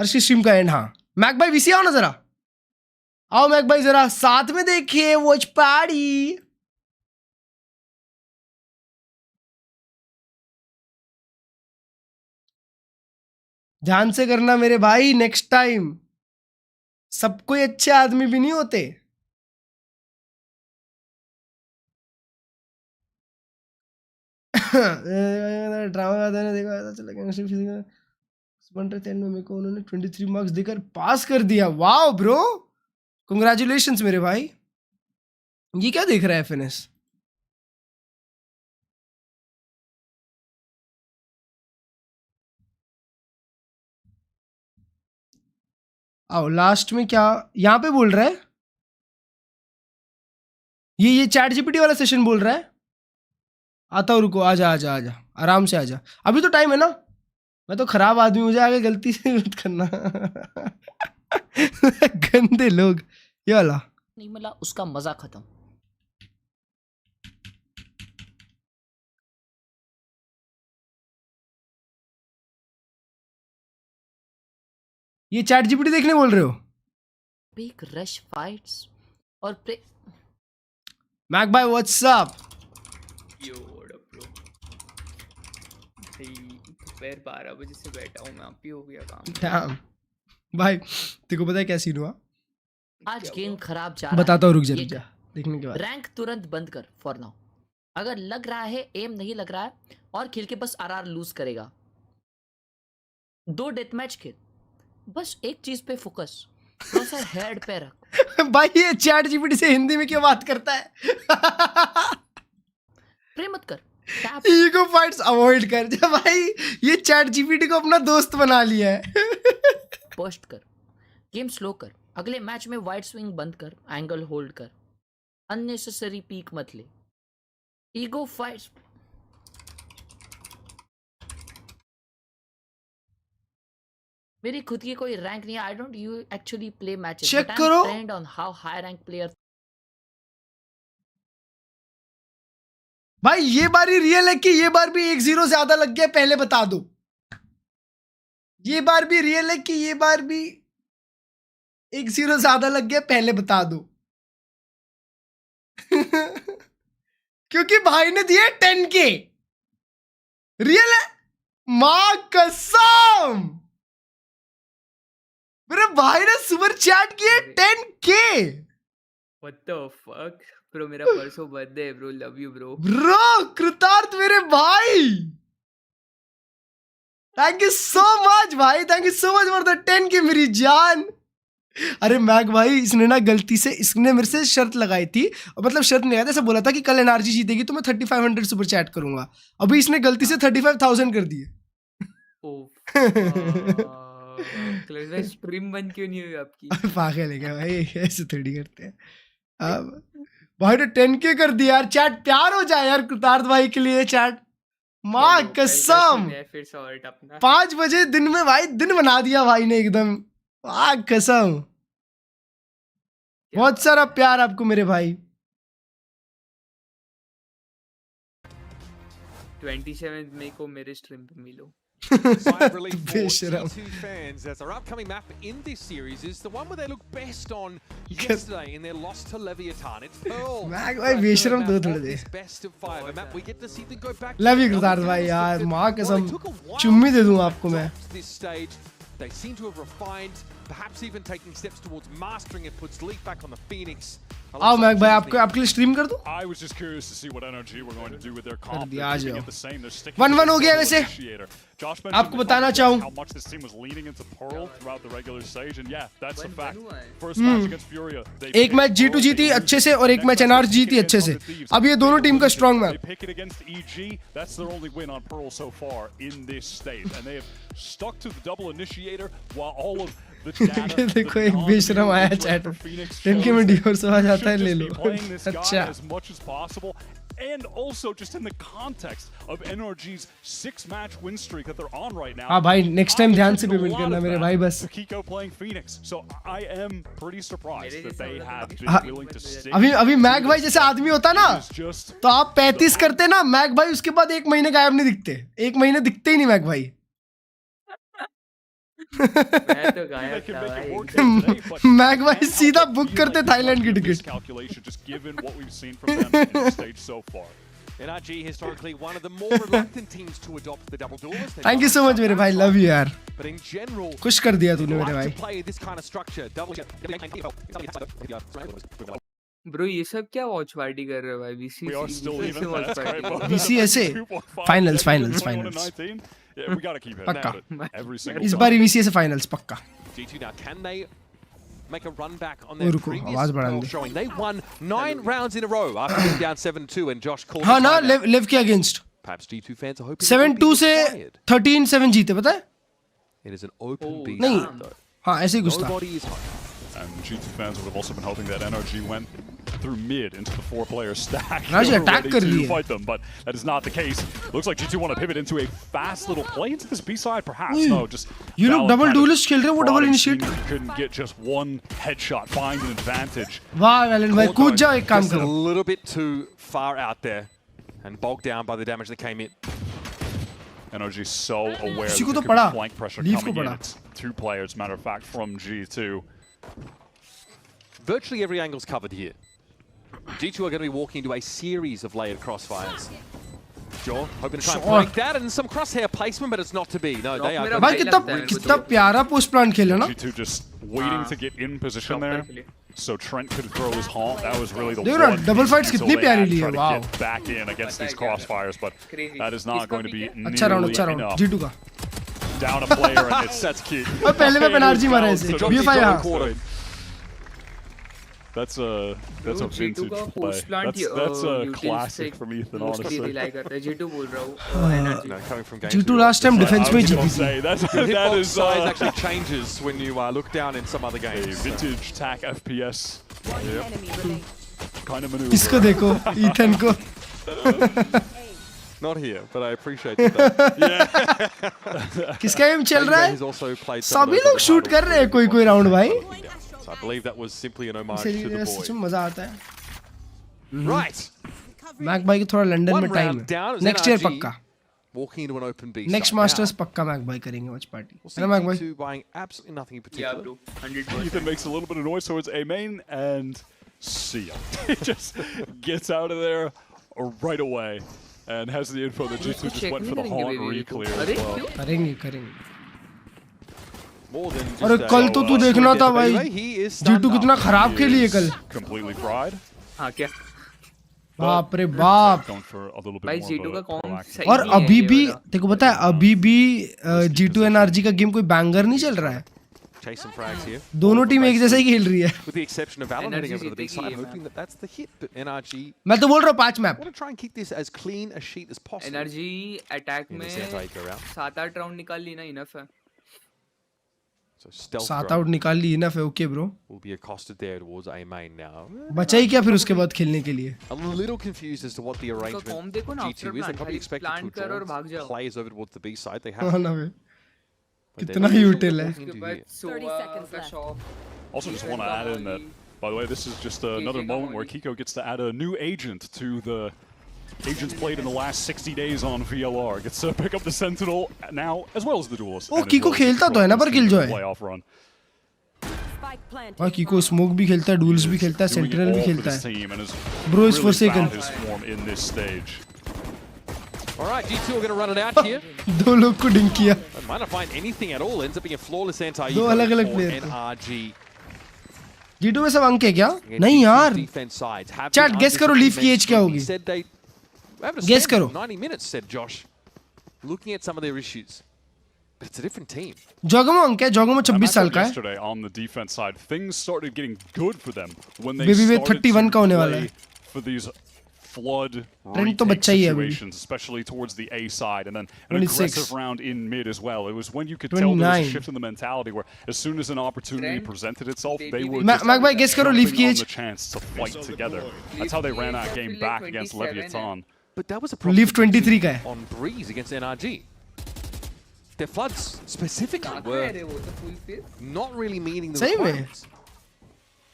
Speaker 3: हर्षी स्ट्रीम का एंड। हाँ मैक भाई वीसी आओ ना जरा, आओ मैक भाई जरा साथ में देखिए वॉच पार्टी। ध्यान से करना मेरे भाई, नेक्स्ट टाइम। सब कोई अच्छे आदमी भी नहीं होते। ड्रामा देखा चला मेरे को उन्होंने 23 मार्क्स देकर पास कर दिया। वाओ ब्रो, कंग्रेचुलेशंस मेरे भाई। ये क्या देख रहा है एफएनएस? आओ लास्ट में क्या यहाँ पे बोल रहा है? ये चैट जीपीटी वाला सेशन बोल रहा है। आता हूँ, रुको, आजा आजा आजा, आराम से आजा, अभी तो टाइम है ना। मैं तो खराब आदमी, मुझे आगे गलती से मत करना। गंदे लोग। ये वाला
Speaker 9: नहीं मिला, उसका मजा खत्म।
Speaker 3: ये चैट जीपीटी देखने बोल रहे हो?
Speaker 9: बिग रश फाइट्स और
Speaker 3: मैक भाई व्हाट्स अप?
Speaker 22: यो ब्रो, दोपहर 12 बजे से बैठा हूँ मैं, आप ही हो गया काम।
Speaker 3: डैम भाई, तेरे को पता है क्या सीन हुआ
Speaker 9: आज? गेम खराब जा रहा है,
Speaker 3: बताता हूँ, रुक जा देखने के बाद।
Speaker 9: रैंक तुरंत बंद कर फॉर नाउ। अगर लग रहा है एम नहीं लग रहा है और खेल के बस आरआर लूज करेगा। 2 डेथ मैच खेल, बस एक चीज पे फोकस, थोड़ा हेड पे रख।
Speaker 3: भाई ये चैट जीपीटी से हिंदी में क्यों बात करता है?
Speaker 9: प्रे मत कर,
Speaker 3: ईगो फाइट्स अवॉइड कर। जा भाई, ये चैट जीपीटी को अपना दोस्त बना लिया है।
Speaker 9: पोस्ट कर, गेम स्लो कर, अगले मैच में वाइड स्विंग बंद कर, एंगल होल्ड कर, अननेसेसरी पीक मत ले। ईगो फाइट्स मेरी खुद की कोई रैंक नहीं है. I don't you actually play matches.
Speaker 3: Check करो.
Speaker 9: Trend on how high rank player.
Speaker 3: भाई ये बारी रियल है कि ये बार भी 1-0 ज्यादा लग गया, पहले बता दो. ये बार भी रियल है कि ये बार भी 1-0 ज्यादा लग गया, पहले बता दो. क्योंकि भाई ने दिए 10K. रियल है, मां कसम. मेरे भाई ने सुपर चैट किए 10K.
Speaker 22: What the fuck? Bro, मेरा परसों बर्थडे है bro. Love you bro.
Speaker 3: Bro, कृतार्थ मेरे भाई. Thank you so much भाई. Thank you so much for the 10K मेरी जान. अरे मैग भाई, इसने ना गलती से, इसने मेरे से शर्त लगाई थी, मतलब शर्त नहीं लगाई थी, ऐसा बोला था कि कल एनआरजी जीतेगी तो मैं 3500 सुपर चैट करूंगा. अभी इसने गलती से 35,000 कर दिए.
Speaker 22: क्लर्ज भाई स्ट्रीम बंद क्यों नहीं हुई आपकी?
Speaker 3: पागल है क्या भाई, ऐसे थोड़ी करते हैं. अब भाई ने 10K कर दिया यार. चैट प्यार हो जाए यार कृतार्थ भाई के लिए. चैट माँ कसम 5 बजे दिन में भाई दिन बना दिया भाई ने एकदम. माँ कसम. बहुत सारा प्यार आपको मेरे भाई.
Speaker 22: 27 मई को मेरे स्ट्रीम पे मिलो.
Speaker 10: G2 fans, as our upcoming map in this series is the one where they look best on yesterday in their loss to Leviathan. It's Pearl. This best of 5 a map we get to see them go back.
Speaker 3: Love you कृतार्थ भाई यार. माँ कसम चुम्मी दे दूँ आपको मैं.
Speaker 10: This stage they seem to have refined, perhaps even taking steps towards mastering it. Puts Leaf back on the Phoenix.
Speaker 3: आओ mag भाई, आपके लिए स्ट्रीम कर दूं?
Speaker 8: I was just curious to see what energy we're going to do with their comp.
Speaker 3: 1-1 हो गया वैसे. आपको बताना चाहूँ.
Speaker 8: How much this team was leaning into Pearl throughout the regular stage, and yeah, that's a fact. First match against Furia.
Speaker 3: एक match G2 जीती अच्छे से और एक मैच NR जीती अच्छे से. अब ये दोनों टीम का strong match.
Speaker 8: They pick it against EG. That's their only win on Pearl so far in this stage, and they have stuck to the double initiator while all of
Speaker 3: देखो एक बेशरम आया चैट. 10K में डिफॉर से आ जाता है, ले लो. अच्छा.
Speaker 8: And also just in the context of NRG's 6-match win streak that they're on right now.
Speaker 3: हाँ भाई, next time ध्यान से पेमेंट करना मेरे भाई बस.
Speaker 8: Kiko playing Phoenix, so I am pretty surprised that they have been willing to stick.
Speaker 3: अभी mag भाई जैसे आदमी होता ना, तो आप 35 करते ना, मैग भाई उसके बाद 1 महीने गायब नहीं दिखते. 1 महीने दिखते ही नहीं मैग भाई.
Speaker 22: मैं तो गायब था भाई.
Speaker 3: मैग भाई सीधा बुक करते थाईलैंड की ticket.
Speaker 10: NRG historically one of the more reluctant teams to adopt the double duelist.
Speaker 3: Thank you so much मेरे भाई, love you यार.
Speaker 10: But in general,
Speaker 3: खुश कर दिया तूने मेरे भाई.
Speaker 10: play this kind of structure.
Speaker 22: Bro, ये सब क्या वॉच पार्टी कर रहे हो भाई?
Speaker 3: VC ऐसे finals.
Speaker 8: Yeah, we gotta keep it.
Speaker 3: पक्का.
Speaker 8: Every single.
Speaker 3: इस बार VC ऐसे फाइनल्स पक्का.
Speaker 10: G2 now, can they make a run back on their
Speaker 3: previous
Speaker 10: showing? They won 9 rounds in a row after being down 7-2, and Josh called.
Speaker 3: हाँ ना, live के against.
Speaker 10: Perhaps G2 fans are hoping
Speaker 3: 7-2 से 13-7 जीते, पता है?
Speaker 10: It is an open beast.
Speaker 3: नहीं, हाँ ऐसे ही कुछ था.
Speaker 10: Nobody is home.
Speaker 8: And G2 fans would have also been hoping that NRG went through mid into the 4-player stack.
Speaker 3: Attack कर लिए.
Speaker 8: Fight them, but that is not the case. Looks like G2 want to pivot into a fast little play into this B side, perhaps. No, just
Speaker 3: you look double duelist खेल रहे हो, वो double initiate.
Speaker 8: Couldn't get just one headshot, find an advantage.
Speaker 3: वाह valent भाई, कूद जाओ एक काम करो.
Speaker 10: A little bit too far out there and bogged down by the damage that came in.
Speaker 8: NRG so aware
Speaker 3: उसी को
Speaker 8: of
Speaker 3: तो
Speaker 8: the
Speaker 3: पड़ा.
Speaker 8: flank pressure
Speaker 3: Leaf को
Speaker 8: coming in.
Speaker 3: पड़ा.
Speaker 8: It's 2 players, matter of fact, from G2.
Speaker 10: Virtually every angle's covered here. G2 are going to be walking into a series of layered crossfires. Joe hoping to try and break that, and some crosshair placement, but it's not to be. No, they are.
Speaker 3: भाई कितना प्यारा post plan खेला ना.
Speaker 8: G2 just waiting to get in position there, so Trent could throw his haunt. That was really the
Speaker 3: देखो ना, double fights कितनी प्यारी ली है.
Speaker 8: Wow. Get back in against these crossfires, but that is not going to be
Speaker 3: अच्छा round G2 का.
Speaker 8: Down a player and it sets key.
Speaker 3: पहले में penalty मारा ऐसे. BO5 यहाँ.
Speaker 8: That's a vintage play. That's a classic from Ethan, honestly.
Speaker 22: G2 बोल रहा हूँ.
Speaker 10: Coming from game
Speaker 3: G2 last time defense में जीती थी.
Speaker 8: That is
Speaker 10: size actually changes when you look down in some other games.
Speaker 8: Vintage TAC FPS. Kind of maneuver.
Speaker 3: इसको देखो, Ethan को.
Speaker 10: Not here, but I appreciate that. Yeah.
Speaker 3: किसका game चल रहा है? सभी लोग शूट कर रहे हैं कोई राउंड भाई.
Speaker 10: So I believe that was simply an homage to the boy.
Speaker 3: सच में मजा आता है.
Speaker 10: Right.
Speaker 3: मैक भाई को थोड़ा लंदन में टाइम है. नेक्स्ट ईयर पक्का.
Speaker 10: Walking into an open B.
Speaker 3: Next Masters पक्का मैक भाई करेंगे watch party. है ना मैक भाई?
Speaker 10: Buying absolutely nothing in particular.
Speaker 22: Yeah, bro. 100%.
Speaker 8: Ethan makes a little bit of noise towards A main and see ya. He just gets out of there right away and has the info that G2 just went for the haunt re-clear as well.
Speaker 3: करेंगे.
Speaker 10: More than
Speaker 3: अरे कल तो तू देखना था भाई. G2 कितना खराब खेली है कल.
Speaker 8: Completely fried.
Speaker 22: हाँ क्या?
Speaker 3: बाप रे बाप.
Speaker 22: भाई G2 का कौन सही
Speaker 3: और अभी भी देखो पता है अभी भी G2 NRG का गेम कोई बैंगर नहीं चल रहा है. दोनों टीम एक जैसा ही खेल रही है.
Speaker 10: With the exception of Valorant heading over to the B side, hoping that that's the hit, but NRG.
Speaker 3: मैं तो बोल रहा हूँ 5 map.
Speaker 10: Want to try and keep this as clean a sheet as possible.
Speaker 22: NRG attack में 7-8 round निकाल ली ना enough है.
Speaker 10: So stealth
Speaker 3: 7-8 निकाल ली इनफ है. Okay bro.
Speaker 10: Will be accosted there towards A main now.
Speaker 3: बचा ही क्या फिर उसके बाद खेलने के लिए.
Speaker 10: I'm a little confused as to what the arrangement G2 is. They probably expected to draw players over towards the B side. They have.
Speaker 3: हाँ ना भाई. कितना ही उठेल है.
Speaker 12: 30 seconds left.
Speaker 8: Also, just want to add in that, by the way, this is just another moment where Kiko gets to add a new agent to the agents played in the last 60 days on VLR. Gets to pick up the Sentinel now, as well as the Duelist.
Speaker 3: O Kiko खेलता तो है ना पर Killjoy. हाँ Kiko smoke भी खेलता है, Duels भी खेलता है, Sentinel भी खेलता है. Bro is forsaken.
Speaker 10: All right, G2 are going to run it out here.
Speaker 3: दो लोग को डिंक किया.
Speaker 10: Might not find anything at all. Ends up being a flawless anti
Speaker 3: दो अलग-अलग
Speaker 10: for
Speaker 3: player.
Speaker 10: NRG.
Speaker 3: G2 में सब अंक है क्या? नहीं यार. Chat guess करो Leaf की एज क्या होगी? Guess करो.
Speaker 10: 90 minutes said Josh. Looking at some of their issues. But it's a different team.
Speaker 3: जोगमो अंक है. जोगमो 26 साल का है.
Speaker 8: Yesterday on the defense side, things started getting good for them when they
Speaker 3: Baby
Speaker 8: started
Speaker 3: 31 का होने वाला है.
Speaker 8: For these flood
Speaker 3: ट्रेंड तो बच्चा ही है अभी.
Speaker 8: especially towards the A side, and then an aggressive round in mid as well. It was when you could tell there was a shift in the mentality where as soon as an opportunity presented itself, they would
Speaker 3: Mac भाई guess करो Leaf की as.
Speaker 8: the chance to fight together. That's how they ran that game back against Leviathan.
Speaker 10: But that was a problem.
Speaker 3: Leaf 23 का है.
Speaker 10: On Breeze against NRG. Their floods specifically were not really meeting the requirements.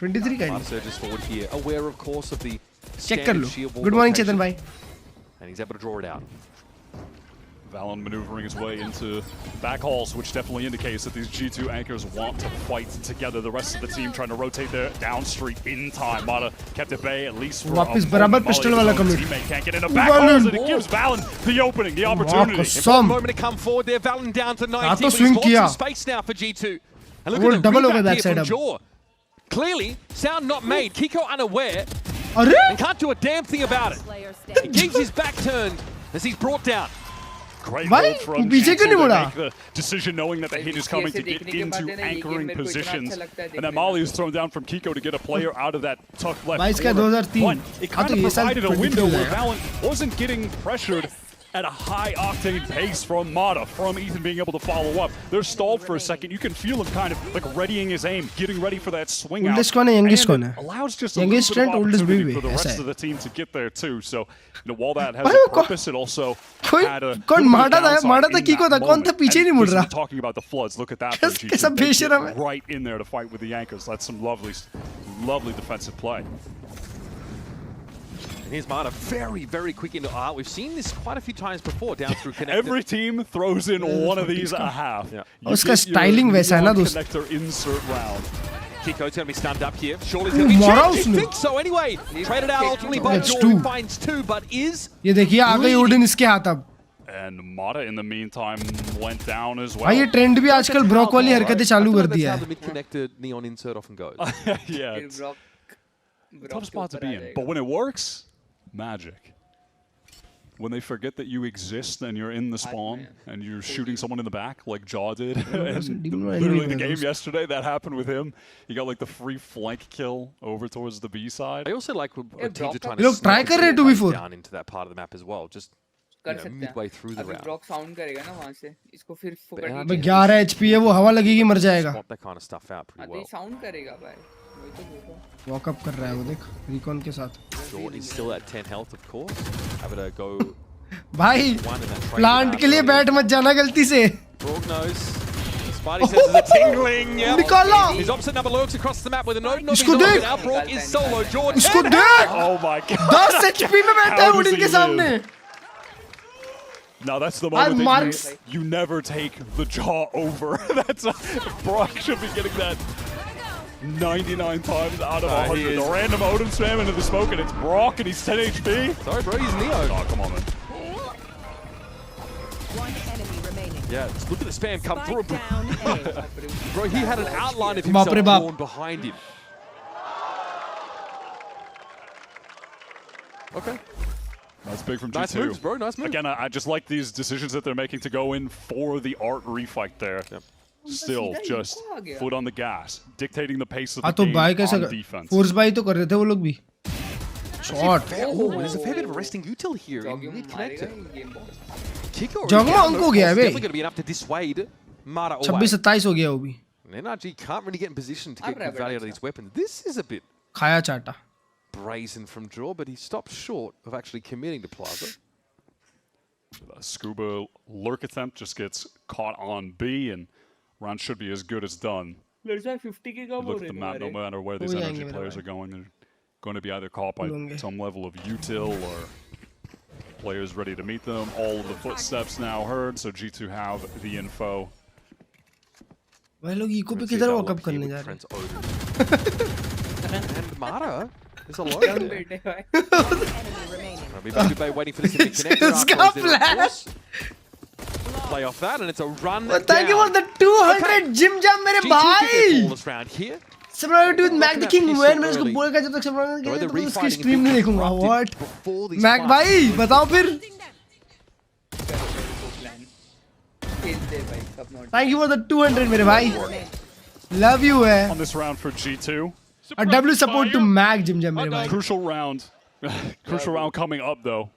Speaker 3: 23 का है.
Speaker 10: Surges forward here, aware of course of the
Speaker 3: check कर लो. Good morning चेतन भाई.
Speaker 10: And he's able to draw it out.
Speaker 8: Valen maneuvering his way into back halls, which definitely indicates that these G2 anchors want to fight together. The rest of the team trying to rotate their down street in time. Mata kept at bay at least for
Speaker 3: वापस बराबर pistol वाला commit.
Speaker 8: Teammate can't get in the back halls, and it gives Valen the opening, the opportunity.
Speaker 10: One moment to come forward there. Valen down to 90.
Speaker 3: तो swing किया.
Speaker 10: Space now for G2. And look at the rebound here from Jaw. Clearly, sound not made. Kiko unaware.
Speaker 3: अरे?
Speaker 10: And can't do a damn thing about it. He keeps his back turned as he's brought down.
Speaker 8: Great hold from G2 to make the decision knowing that the hit is coming to get into anchoring positions. And then Molly is thrown down from Kiko to get a player out of that tuck left corner. But it kind of provided a window where Valen wasn't getting pressured at a high-octane pace from Mata, from Ethan being able to follow up. They're stalled for a second. You can feel him kind of like readying his aim, getting ready for that swing out.
Speaker 3: Oldest कौन है? Youngest कौन है?
Speaker 8: Allows just a little bit of opportunity for the rest of the team to get there too. So, while that has a purpose, it also had a
Speaker 3: कौन मारा था? मारा था Kiko था. कौन था पीछे नहीं मुड़ रहा?
Speaker 8: Talking about the floods, look at that. They get right in there to fight with the anchors. That's some lovely defensive play.
Speaker 10: Here's Mata very, very quick into art. We've seen this quite a few times before down through connector.
Speaker 8: Every team throws in one of these a half.
Speaker 10: Yeah.
Speaker 3: उसका styling वैसा है ना दोस्त.
Speaker 8: Connector insert round.
Speaker 10: Kiko's going to be stunned up here. Surely he's going to be challenged. He thinks so anyway. Traded out ultimately by Jaw, who finds 2, but is...
Speaker 3: ये देखिए आ गई Odin इसके हाथ अब.
Speaker 8: And Mata in the meantime went down as well.
Speaker 3: भाई ये trend भी आजकल ब्रॉक वाली हरकतें चालू कर दिया है.
Speaker 10: That's how the mid-connector neon insert often goes.
Speaker 8: Yeah, it's tough spot to be in. But when it works, magic. When they forget that you exist and you're in the spawn and you're shooting someone in the back like Jaw did. And literally the game yesterday, that happened with him. He got like the free flank kill over towards the B side.
Speaker 10: I also like when teams are trying to
Speaker 3: try कर रहे 2v4
Speaker 10: down into that part of the map as well. Just midway through the round.
Speaker 22: Brock sound करेगा ना वहां से इसको फिर फुकट
Speaker 3: अबे 11 HP है वो हवा लगेगी मर जाएगा.
Speaker 10: Swap that kind of stuff out pretty well.
Speaker 22: Sound करेगा भाई
Speaker 3: वॉक अप कर रहा है वो, देख रिकॉन के साथ.
Speaker 10: Jordan is still at 10 health, of course. Have to go.
Speaker 3: भाई प्लांट के लिए बैठ मत जाना गलती से.
Speaker 10: Brook knows. Spidey senses are tingling. Yeah.
Speaker 3: निकाला.
Speaker 10: His opposite number lurks across the map with a node.
Speaker 3: इसको देख.
Speaker 10: Now Brook is solo. Jordan.
Speaker 3: इसको देख.
Speaker 8: Oh my god.
Speaker 3: 10 HP में बैठा है वुडन के सामने.
Speaker 8: No, that's the moment that you never take the jaw over. Brock should be getting that 99 times out of 100. A random Odin spam into the smoke, and it's Brock, and he's 10 HP.
Speaker 10: Sorry, bro, he's Neo.
Speaker 8: Oh, come on, man.
Speaker 14: One enemy remaining.
Speaker 10: Yeah, just look at the spam come through. Bro, he had an outline of himself drawn behind him. Okay.
Speaker 8: That's big from G2.
Speaker 10: Nice moves, bro. Nice moves.
Speaker 8: Again, I just like these decisions that they're making to go in for the art refight there. Yep. Still just foot on the gas, dictating the pace of the game on defense.
Speaker 3: Force buy तो कर रहे थे वो लोग भी. Shot.
Speaker 10: Oh, there's a fair bit of resting util here in mid-connector.
Speaker 3: Jogma उनको गया है बे.
Speaker 10: Definitely going to be enough to dissuade Mara away.
Speaker 3: 26-27 हो गया वो भी.
Speaker 10: NRG can't really get in position to get good value out of these weapons. This is a bit
Speaker 3: खाया चाटा.
Speaker 10: brazen from draw, but he stopped short of actually committing to Plaza.
Speaker 8: Scuba lurk attempt just gets caught on B, and round should be as good as done. Look at the map, no matter where these energy players are going, they're going to be either caught by some level of util or players ready to meet them. All of the footsteps now heard, so G2 have the info.
Speaker 3: भाई लोग eco पे किधर walk up करने जा रहे हैं?
Speaker 10: And Mara, there's a lot of it. Waiting for this to connect. Play off that, and it's a run.
Speaker 3: Thank you for the 200 Jim Jam, मेरे भाई. Subscribe to Mac the King. When मैं उसको बोल कर जब तक subscribe नहीं करें तो उसकी stream नहीं देखूँगा. What? Mac भाई बताओ फिर. Thank you for the 200 मेरे भाई. Love you है.
Speaker 8: On this round for G2.
Speaker 3: A W support to Mac Jim Jam मेरे भाई.
Speaker 8: Crucial round. Crucial round coming up though.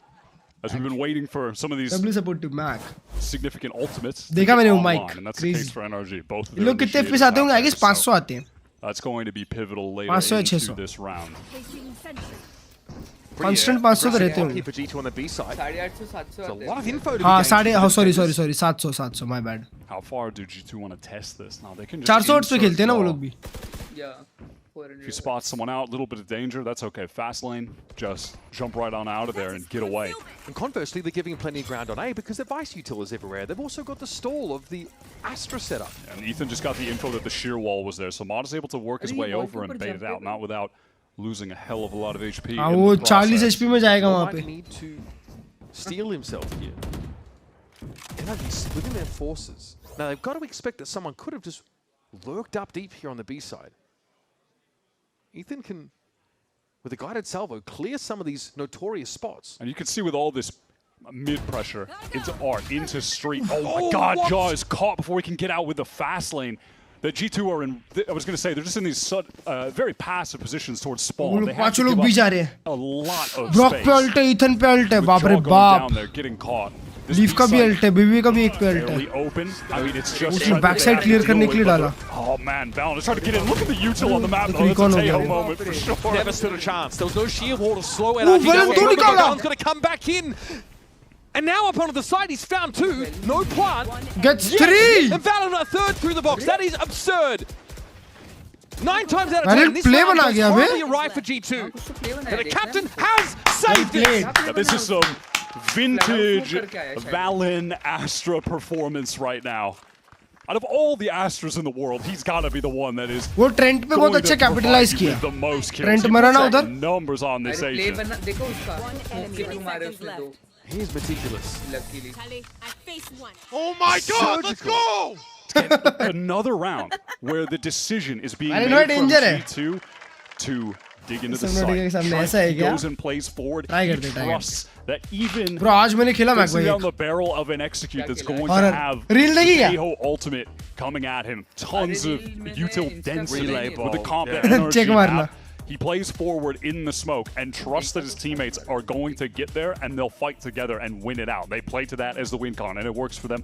Speaker 8: As we've been waiting for some of these
Speaker 3: W support to Mac.
Speaker 8: significant ultimates.
Speaker 3: देखा मैंने वो mic.
Speaker 8: And that's the case for NRG. Both of them.
Speaker 3: लोग कितने FPS आते होंगे? I guess 500 आते हैं.
Speaker 8: That's going to be pivotal later
Speaker 3: 500
Speaker 8: into
Speaker 3: 600.
Speaker 8: this round.
Speaker 3: Constant 500 तो रहते होंगे.
Speaker 10: For G2 on the B side. 850 700 a lot of info to
Speaker 3: हाँ sorry 700 my bad.
Speaker 8: How far do G2 want to test this? Now they can just
Speaker 3: 400 पे खेलते हैं ना वो लोग भी.
Speaker 8: If you spot someone out, a little bit of danger, that's okay. Fast lane, just jump right on out of there and get away.
Speaker 10: And conversely, they're giving plenty of ground on A because their Vice util is everywhere. They've also got the stall of the Astra setup.
Speaker 8: And Ethan just got the info that the shear wall was there, so Mod is able to work his way over and bait it out, not without losing a hell of a lot of HP.
Speaker 3: हाँ वो 40 HP में जाएगा वहाँ पे.
Speaker 10: Might need to steal himself here. And they're splitting their forces. Now they've got to expect that someone could have just lurked up deep here on the B side. Ethan can, with a guided salvo, clear some of these notorious spots.
Speaker 8: And you can see with all this mid-pressure into art, into street. Oh my god, what? Jaw is caught before he can get out with the fast lane. The G2 are in, I was going to say, they're just in these very passive positions towards spawn. They have to give up a lot of
Speaker 3: Brock
Speaker 8: space.
Speaker 3: पे alt है, Ethan पे alt है,
Speaker 8: With
Speaker 3: बाप रे
Speaker 8: Jaw going
Speaker 3: बाप.
Speaker 8: down there, getting caught.
Speaker 3: Leaf का भी alt है, बीबी का भी एक पे अल्ट है. उसने बैक साइड क्लियर करने के लिए डाला.
Speaker 8: Oh man, Valorant is trying to get in. Look at the util on the map though. It's a Tejo moment for sure.
Speaker 10: Never stood a chance. There was no sheer wall to slow NRG down. Valorant's going to come back in. And now up onto the side, he's found two. No plant.
Speaker 3: Gets three.
Speaker 10: And Valorant a third through the box. That is absurd. 9 times out of 10, this round goes horribly awry for G2. And the captain has saved it.
Speaker 8: Yeah, this is some vintage Valen Astra performance right now. Out of all the Astras in the world, he's got to be the one that is
Speaker 3: वो Trent पे बहुत अच्छा capitalise किया.
Speaker 8: the most kills.
Speaker 3: Trent मरा ना उधर.
Speaker 8: Numbers on this agent.
Speaker 22: देखो उसका.
Speaker 10: He is meticulous.
Speaker 13: Oh my god, let's go!
Speaker 8: Another round where the decision is being
Speaker 3: I
Speaker 8: made
Speaker 3: know
Speaker 8: from
Speaker 3: danger है.
Speaker 8: G2 to dig into the
Speaker 3: समझ
Speaker 8: site.
Speaker 3: ऐसा है
Speaker 8: He
Speaker 3: क्या?
Speaker 8: goes and plays forward.
Speaker 3: Try
Speaker 8: He
Speaker 3: करते, try
Speaker 8: trusts that even
Speaker 3: Bro आज मैंने खेला Mac भाई.
Speaker 8: down the barrel of an execute that's going to
Speaker 3: और
Speaker 8: have
Speaker 3: रील देखी क्या?
Speaker 8: Tejo ultimate coming at him. Tons of util density
Speaker 10: relay
Speaker 8: with the
Speaker 10: ball.
Speaker 8: comp that
Speaker 3: Check
Speaker 8: energy
Speaker 3: मारना.
Speaker 8: have. He plays forward in the smoke and trusts that his teammates are going to get there and they'll fight together and win it out. They play to that as the win con, and it works for them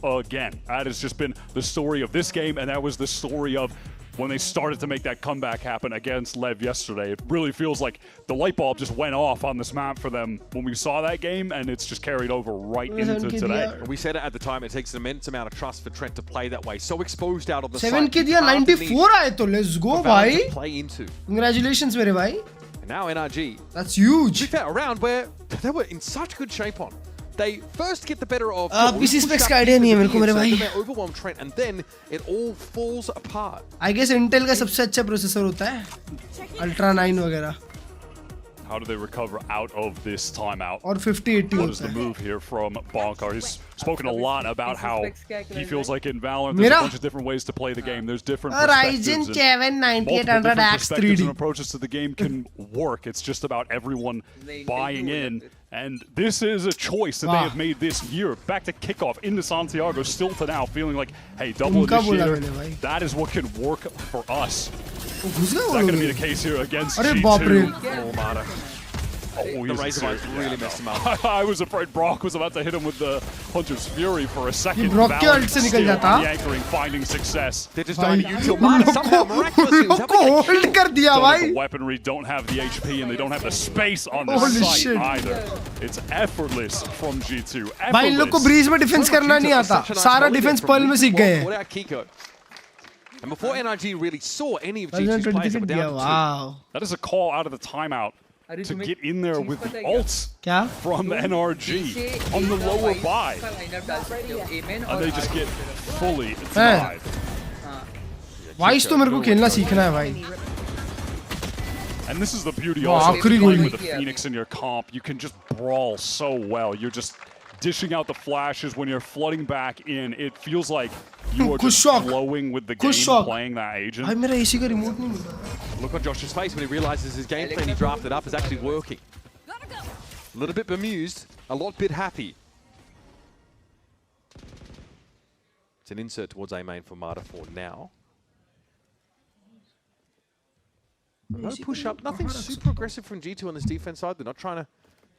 Speaker 8: again. That has just been the story of this game, and that was the story of when they started to make that comeback happen against Lev yesterday. It really feels like the light bulb just went off on this map for them when we saw that game, and it's just carried over right into today.
Speaker 10: We said it at the time, it takes an immense amount of trust for Trent to play that way. So exposed out of the
Speaker 3: 7 के दिया 94 आए तो let's go भाई. Congratulations मेरे भाई.
Speaker 10: And now NRG.
Speaker 3: That's huge.
Speaker 10: We found a round where they were in such good shape on. They first get the better of.
Speaker 3: PC specs का idea नहीं है मेरे को मेरे भाई.
Speaker 10: Overwhelm Trent and then it all falls apart.
Speaker 3: I guess Intel का सबसे अच्छा प्रोसेसर होता है. Ultra 9 वगैरह.
Speaker 8: How do they recover out of this timeout?
Speaker 3: Or 50-80.
Speaker 8: What is the move here from Bonkar? He's spoken a lot about how he feels like in Valorant there's a bunch of different ways to play the game. There's different
Speaker 3: Ryzen 7 9800 X 3D.
Speaker 8: And approaches to the game can work. It's just about everyone buying in. And this is a choice that they have made this year. Back to kickoff into Santiago, still to now feeling like, hey, double initiator, that is what can work for us. Is that going to be the case here against G2? Oh,
Speaker 10: the Razor Vines really messed him up.
Speaker 8: I was afraid Brock was about to hit him with the Hunter's Fury for a second.
Speaker 3: Brock के ult से निकल जाता.
Speaker 8: The anchoring, finding success.
Speaker 10: They're just dying to util Mata somehow miraculously.
Speaker 3: Hold कर दिया भाई.
Speaker 8: The weaponry don't have the HP and they don't have the space on the site either. It's effortless from G2.
Speaker 3: भाई इन लोग को breeze में defense करना नहीं आता. सारा defense pearl में सीख गए हैं.
Speaker 10: And before NRG really saw any of G2's players that were down to 2.
Speaker 8: That is a call out of the timeout to get in there with the ults from NRG on the lower buy. And they just get fully denied.
Speaker 3: Vice तो मेरे को खेलना सीखना है भाई.
Speaker 8: And this is the beauty also of playing with the Phoenix in your comp. You can just brawl so well. You're just dishing out the flashes when you're flooding back in. It feels like you are just flowing with the game playing that agent.
Speaker 3: भाई मेरा AC का remote नहीं मिला.
Speaker 10: Look on Josh's face when he realizes his game plan he drafted up is actually working. A little bit bemused, a lot bit happy. It's an insert towards A main for Mata for now. No push up, nothing super aggressive from G2 on this defense side. They're not trying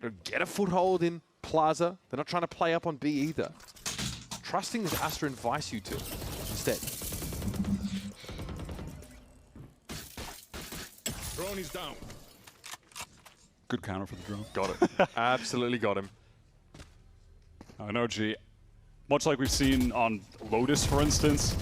Speaker 10: to get a foothold in Plaza. They're not trying to play up on B either. Trusting this Astra and Vice util instead.
Speaker 8: Drone is down. Good counter for the drone.
Speaker 10: Got it. Absolutely got him.
Speaker 8: NRG, much like we've seen on Lotus, for instance,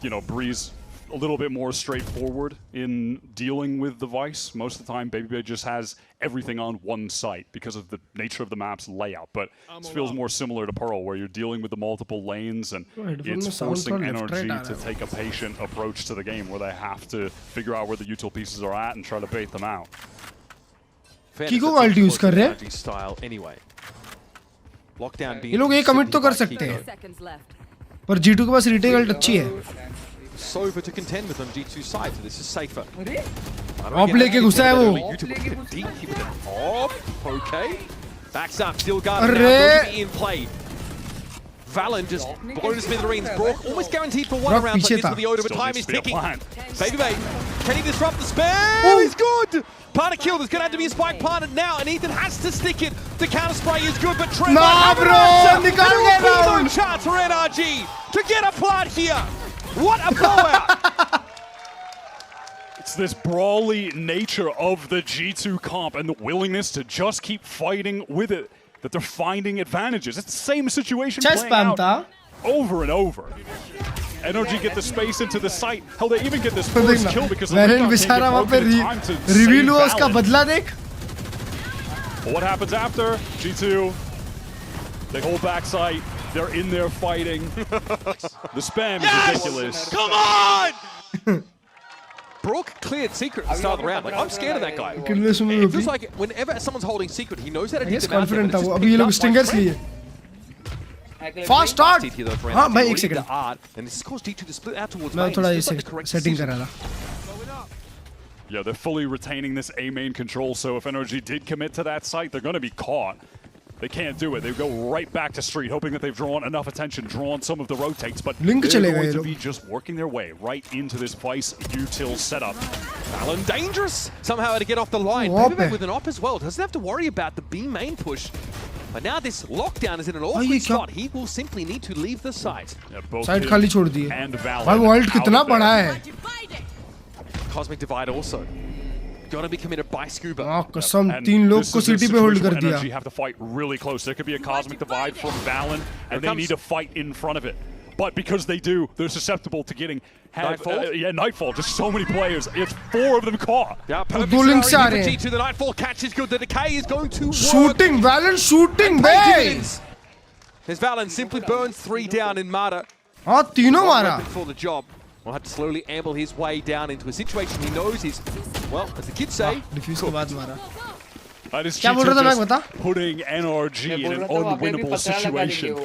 Speaker 8: you know, Breeze a little bit more straightforward in dealing with the Vice. Most of the time, BabyBay just has everything on one site because of the nature of the map's layout. But this feels more similar to Pearl, where you're dealing with the multiple lanes, and it's forcing NRG to take a patient approach to the game, where they have to figure out where the util pieces are at and try to bait them out.
Speaker 3: Kiko ult use कर रहे हैं.
Speaker 10: Style anyway. Lockdown being.
Speaker 3: ये लोग ये commit तो कर सकते हैं. पर G2 के पास retake ult अच्छी है.
Speaker 10: Sober to contend with on G2's side, so this is safer.
Speaker 3: Op लेके घुसा है वो.
Speaker 10: Okay. Backs up, still guarding now, in play. Valen just blown to smithereens. Brock almost guaranteed for one round like this with the Oda, but time is ticking. BabyBay, can he disrupt the spam? He's good! Partner killed, there's gonna have to be a spike partner now, and Ethan has to stick it. The counter spray is good, but Trent
Speaker 3: nah, bro! Nikal gaya
Speaker 10: no chance for NRG to get a plant here. What a blowout!
Speaker 8: It's this brawly nature of the G2 comp and the willingness to just keep fighting with it, that they're finding advantages. It's the same situation playing out over and over. NRG get the space into the site. Hell, they even get this first kill because of the time to reveal uska badla dekh. What happens after? G2, they hold back site. They're in there fighting. The spam is ridiculous.
Speaker 10: Come on! Brook cleared Secret at the start of the round. Like, I'm scared of that guy. It feels like whenever someone's holding Secret, he knows how to dig them out.
Speaker 3: Confident था वो. अभी ये लोग stingers लिए. Fast start. हाँ भाई एक second.
Speaker 10: And this caused G2 to split out towards
Speaker 3: मैं थोड़ा ये setting कर रहा था.
Speaker 8: Yeah, they're fully retaining this A main control, so if NRG did commit to that site, they're going to be caught. They can't do it. They go right back to street, hoping that they've drawn enough attention, drawn some of the rotates, but they're going to be just working their way right into this Vice util setup.
Speaker 10: Alan dangerous somehow to get off the line. BabyBay with an op as well. Doesn't have to worry about the B main push. But now this lockdown is in an awkward spot. He will simply need to leave the site.
Speaker 3: Side खाली छोड़ दी है भाई world कितना बड़ा है
Speaker 10: Cosmic Divide also gotta be committed by Scuba.
Speaker 3: कसम तीन लोग को सिटी पे होल्ड कर दिया
Speaker 8: You have to fight really close. There could be a Cosmic Divide from Valen, and they need to fight in front of it. But because they do, they're susceptible to getting
Speaker 10: Nightfall.
Speaker 8: Nightfall. Just so many players. It's 4 of them caught.
Speaker 10: Yeah, perfect scenario for G2. The Nightfall catch is good. The decay is going to
Speaker 3: shooting. Valen shooting, babe.
Speaker 10: As Valen simply burns 3 down in Mata.
Speaker 3: हाँ तीनों मारा.
Speaker 10: For the job. Will have to slowly amble his way down into a situation he knows is, well, as the kids say,
Speaker 3: diffuse के बाद मारा.
Speaker 8: क्या बोल रहा था मैं बता? Putting NRG in an unwinnable situation.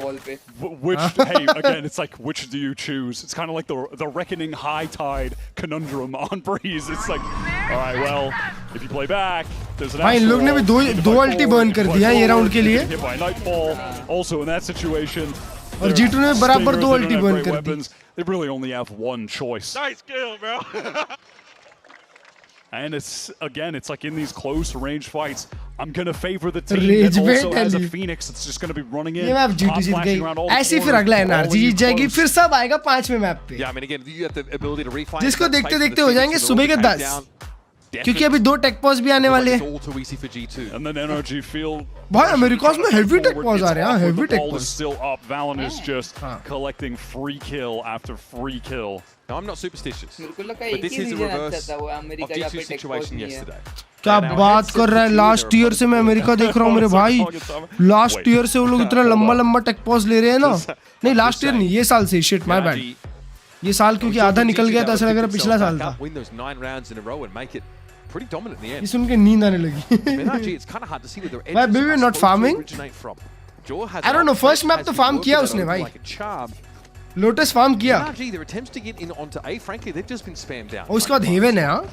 Speaker 8: Which, hey, again, it's like, which do you choose? It's kind of like the reckoning high tide conundrum on Breeze. It's like, all right, well, if you play back, there's an.
Speaker 3: भाई इन लोग ने भी दो अल्टी burn कर दिया ये round के लिए.
Speaker 8: Hit by Nightfall. Also in that situation.
Speaker 3: और G2 ने बराबर दो अल्टी बर्न कर दी.
Speaker 8: They really only have one choice.
Speaker 13: Nice kill, bro.
Speaker 8: And it's, again, it's like in these close range fights, I'm going to favor the team that also has a Phoenix that's just going to be running in.
Speaker 3: ये map G2 जीत गई. ऐसे फिर अगला NRG जीत जाएगी. फिर सब आएगा 5वें मैप पे.
Speaker 10: Yeah, I mean, again, you have the ability to refind.
Speaker 3: जिसको देखते देखते हो जाएंगे सुबह के 10. क्योंकि अभी 2 टेक पॉज भी आने वाले हैं.
Speaker 8: And then NRG feel.
Speaker 3: भाई अमेरिका में हेवी टेक पॉज आ रहे हैं. Heavy tech
Speaker 8: pause. Still up. Valen is just collecting free kill after free kill.
Speaker 10: Now, I'm not superstitious, but this is a reverse of G2's situation yesterday.
Speaker 3: क्या बात कर रहा है? Last year से मैं अमेरिका देख रहा हूँ मेरे भाई. लास्ट ईयर से वो लोग इतना लंबा टेक पॉज ले रहे हैं ना. नहीं लास्ट ईयर नहीं, ये साल से. Shit my bad. ये साल क्योंकि आधा निकल गया था, ऐसा लग रहा पिछला साल था. ये सुन के नींद आने लगी. भाई baby not farming. I don't know, first map तो फार्म किया उसने भाई. लोटस फार्म किया. उसके बाद हेवन है. हाँ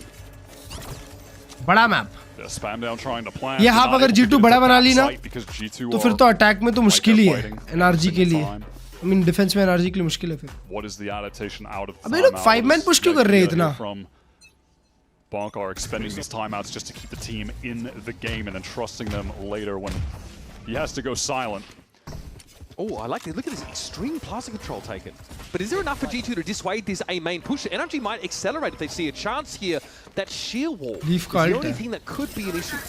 Speaker 3: बड़ा मैप. ये हाफ अगर G2 बड़ा बना ली ना तो फिर तो अटैक में तो मुश्किल ही है NRG के लिए. I mean डिफेंस में NRG के लिए मुश्किल है फिर. अबे लोग 5 मैन पुश क्यों कर रहे हैं इतना?
Speaker 8: Bonk are expending these timeouts just to keep the team in the game and then trusting them later when he has to go silent.
Speaker 10: Oh, I like this. Look at this extreme plaza control taken. But is there enough for G2 to dissuade this A main push? NRG might accelerate if they see a chance here. That sheer wall is the only thing that could be an issue.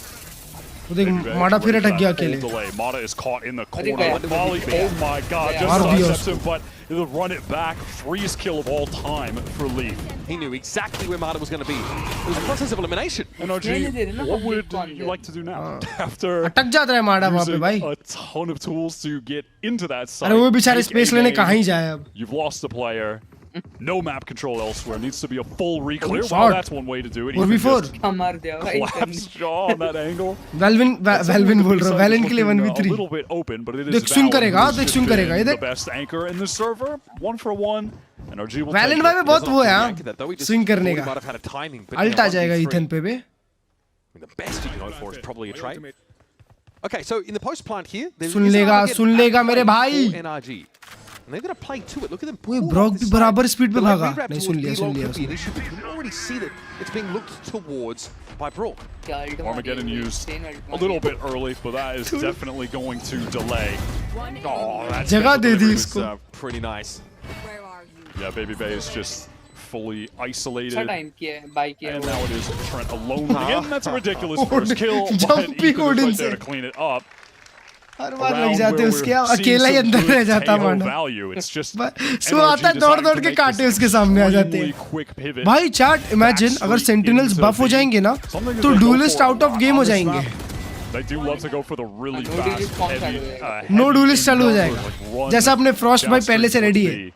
Speaker 3: Mata फिर अटक गया अकेले.
Speaker 8: Mata is caught in the corner. Molly, oh my god, just sidesteps him, but he'll run it back. Freeze kill of all time for Leaf.
Speaker 10: He knew exactly where Mata was going to be. It was a process of elimination.
Speaker 8: NRG, what would you like to do now? After
Speaker 3: अटक जाता है Mata वहाँ पे भाई.
Speaker 8: A ton of tools to get into that site.
Speaker 3: अरे वो बेचारे space लेने कहाँ ही जाए अब.
Speaker 8: You've lost the player. No map control elsewhere. Needs to be a full re-clear. Well, that's one way to do it.
Speaker 3: Even just
Speaker 8: collapse jaw on that angle.
Speaker 3: Valvin बोल रहा हूँ. Valen के लिए 1v3.
Speaker 8: A little bit open, but it is
Speaker 3: देख swing करेगा. देख swing करेगा.
Speaker 8: The best anchor in the server. 1-for-1. NRG will
Speaker 3: Valen भाई में बहुत वो है हाँ. Swing करने का. Ult आ जाएगा Ethan पे भी.
Speaker 10: The best you can hope for is probably a trade. Okay, so in the post plant here,
Speaker 3: सुन लेगा मेरे भाई.
Speaker 10: NRG. And they're going to play to it. Look at them.
Speaker 3: वो Brock भी बराबर speed पे भागा. नहीं सुन लिया.
Speaker 10: You can already see that it's being looked towards by Brock.
Speaker 8: Armageddon used a little bit early, but that is definitely going to delay. Oh, that's
Speaker 3: जगह दे दी इसको.
Speaker 10: Pretty nice.
Speaker 8: Yeah, Baby Bay is just fully isolated.
Speaker 22: And
Speaker 8: now it is Trent alone again. That's a ridiculous first kill, but Ethan is right there to clean it up.
Speaker 3: हर बार लग जाते उसके. अकेला ही अंदर रह जाता मानो. सो आता दौड़ के काटे उसके सामने आ जाते हैं. भाई चैट इमेजिन अगर सेंटिनल्स बफ हो जाएंगे ना तो डुएलिस्ट आउट ऑफ गेम हो जाएंगे.
Speaker 8: They do love to go for the really fast, heavy,
Speaker 3: no duelist चालू हो जाएगा. जैसा अपने फ्रॉस्ट भाई पहले से रेडी है.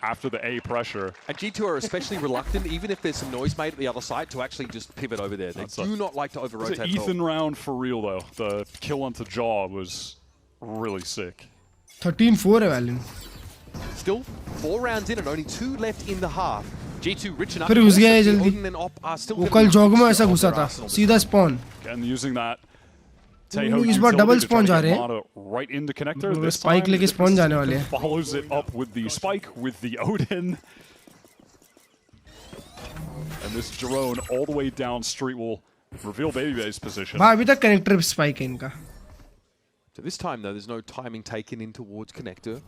Speaker 8: After the A pressure.
Speaker 10: And G2 are especially reluctant, even if there's some noise made at the other side, to actually just pivot over there. They do not like to over-rotate.
Speaker 8: It's an Ethan round for real, though. The kill onto Jaw was really sick.
Speaker 3: 13-4 है Valen.
Speaker 10: Still 4 rounds in and only 2 left in the half. G2 rich enough.
Speaker 3: फिर घुस गया है जल्दी. वो कल jog में ऐसा घुसा था. सीधा spawn.
Speaker 8: Again using that.
Speaker 3: इस बार डबल स्पॉन जा रहे हैं.
Speaker 8: Right into connector.
Speaker 3: स्पाइक लेके स्पॉन जाने वाले हैं.
Speaker 8: Follows it up with the spike with the Odin. And this drone all the way down street will reveal Baby Bay's position.
Speaker 3: भाई अभी तक कनेक्टर स्पाइक है इनका.
Speaker 10: So this time, though, there's no timing taken in towards connector.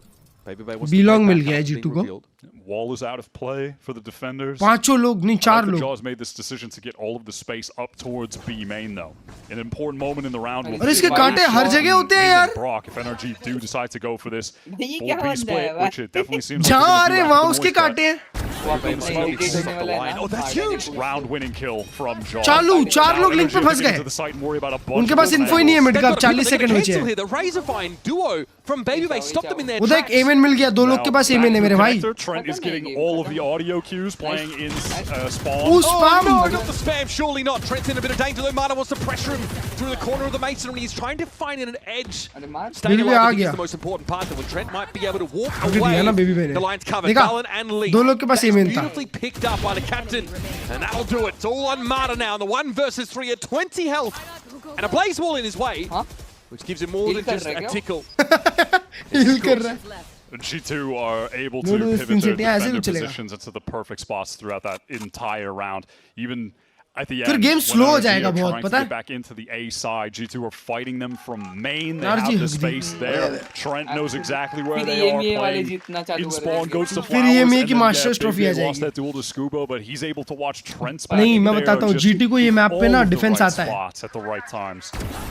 Speaker 10: Baby Bay wants
Speaker 3: B-long
Speaker 10: to
Speaker 3: मिल गया है G2 को.
Speaker 8: Wall is out of play for the defenders.
Speaker 3: पांचों लोग नहीं, चार लोग.
Speaker 8: Jaws made this decision to get all of the space up towards B main though. An important moment in the round.
Speaker 3: और इसके कांटे हर जगह होते हैं यार.
Speaker 8: Brock, if NRG do decide to go for this 4P split, which it definitely seems like.
Speaker 3: जहाँ आ रहे वहाँ उसके कांटे हैं.
Speaker 8: Oh, that's huge! Round-winning kill from Jaws.
Speaker 3: चालू, चार लोग लिंक पे फंस गए. उनके पास इन्फो ही नहीं है मिड का. 40 सेकंड बचे हैं. उधर एक एमएन मिल गया. दो लोग के पास एमएन है मेरे भाई.
Speaker 8: Trent is getting all of the audio cues playing in spawn.
Speaker 3: Oh, spam!
Speaker 10: No, not the spam, surely not. Trent's in a bit of danger though. Mana wants to pressure him through the corner of the masonry. He's trying to find an edge. Staying alive is the most important part. When Trent might be able to walk away. The line's covered. Balan and Lee.
Speaker 3: दो लोग के पास MN था.
Speaker 10: Beautifully picked up by the captain. And that'll do it. It's all on Mana now. The 1 versus 3 at 20 health. And a blaze wall in his way. Which gives him more than just a tickle.
Speaker 3: Heal कर रहा है.
Speaker 8: G2 are able to pivot their defender positions into the perfect spots throughout that entire round. Even at the end,
Speaker 3: game slow हो जाएगा बहुत, पता है?
Speaker 8: get back into the A side, G2 are fighting them from main. They have the space there. Trent knows exactly where they are playing. In spawn goes to Flowers, and then Baby lost that duel to Scuba, but he's able to watch Trent's back
Speaker 3: नहीं, मैं
Speaker 8: there
Speaker 3: बताता हूँ,
Speaker 8: just
Speaker 3: GT को ये map पे ना
Speaker 8: all the
Speaker 3: defence
Speaker 8: right
Speaker 3: आता है.
Speaker 8: spots at the right times.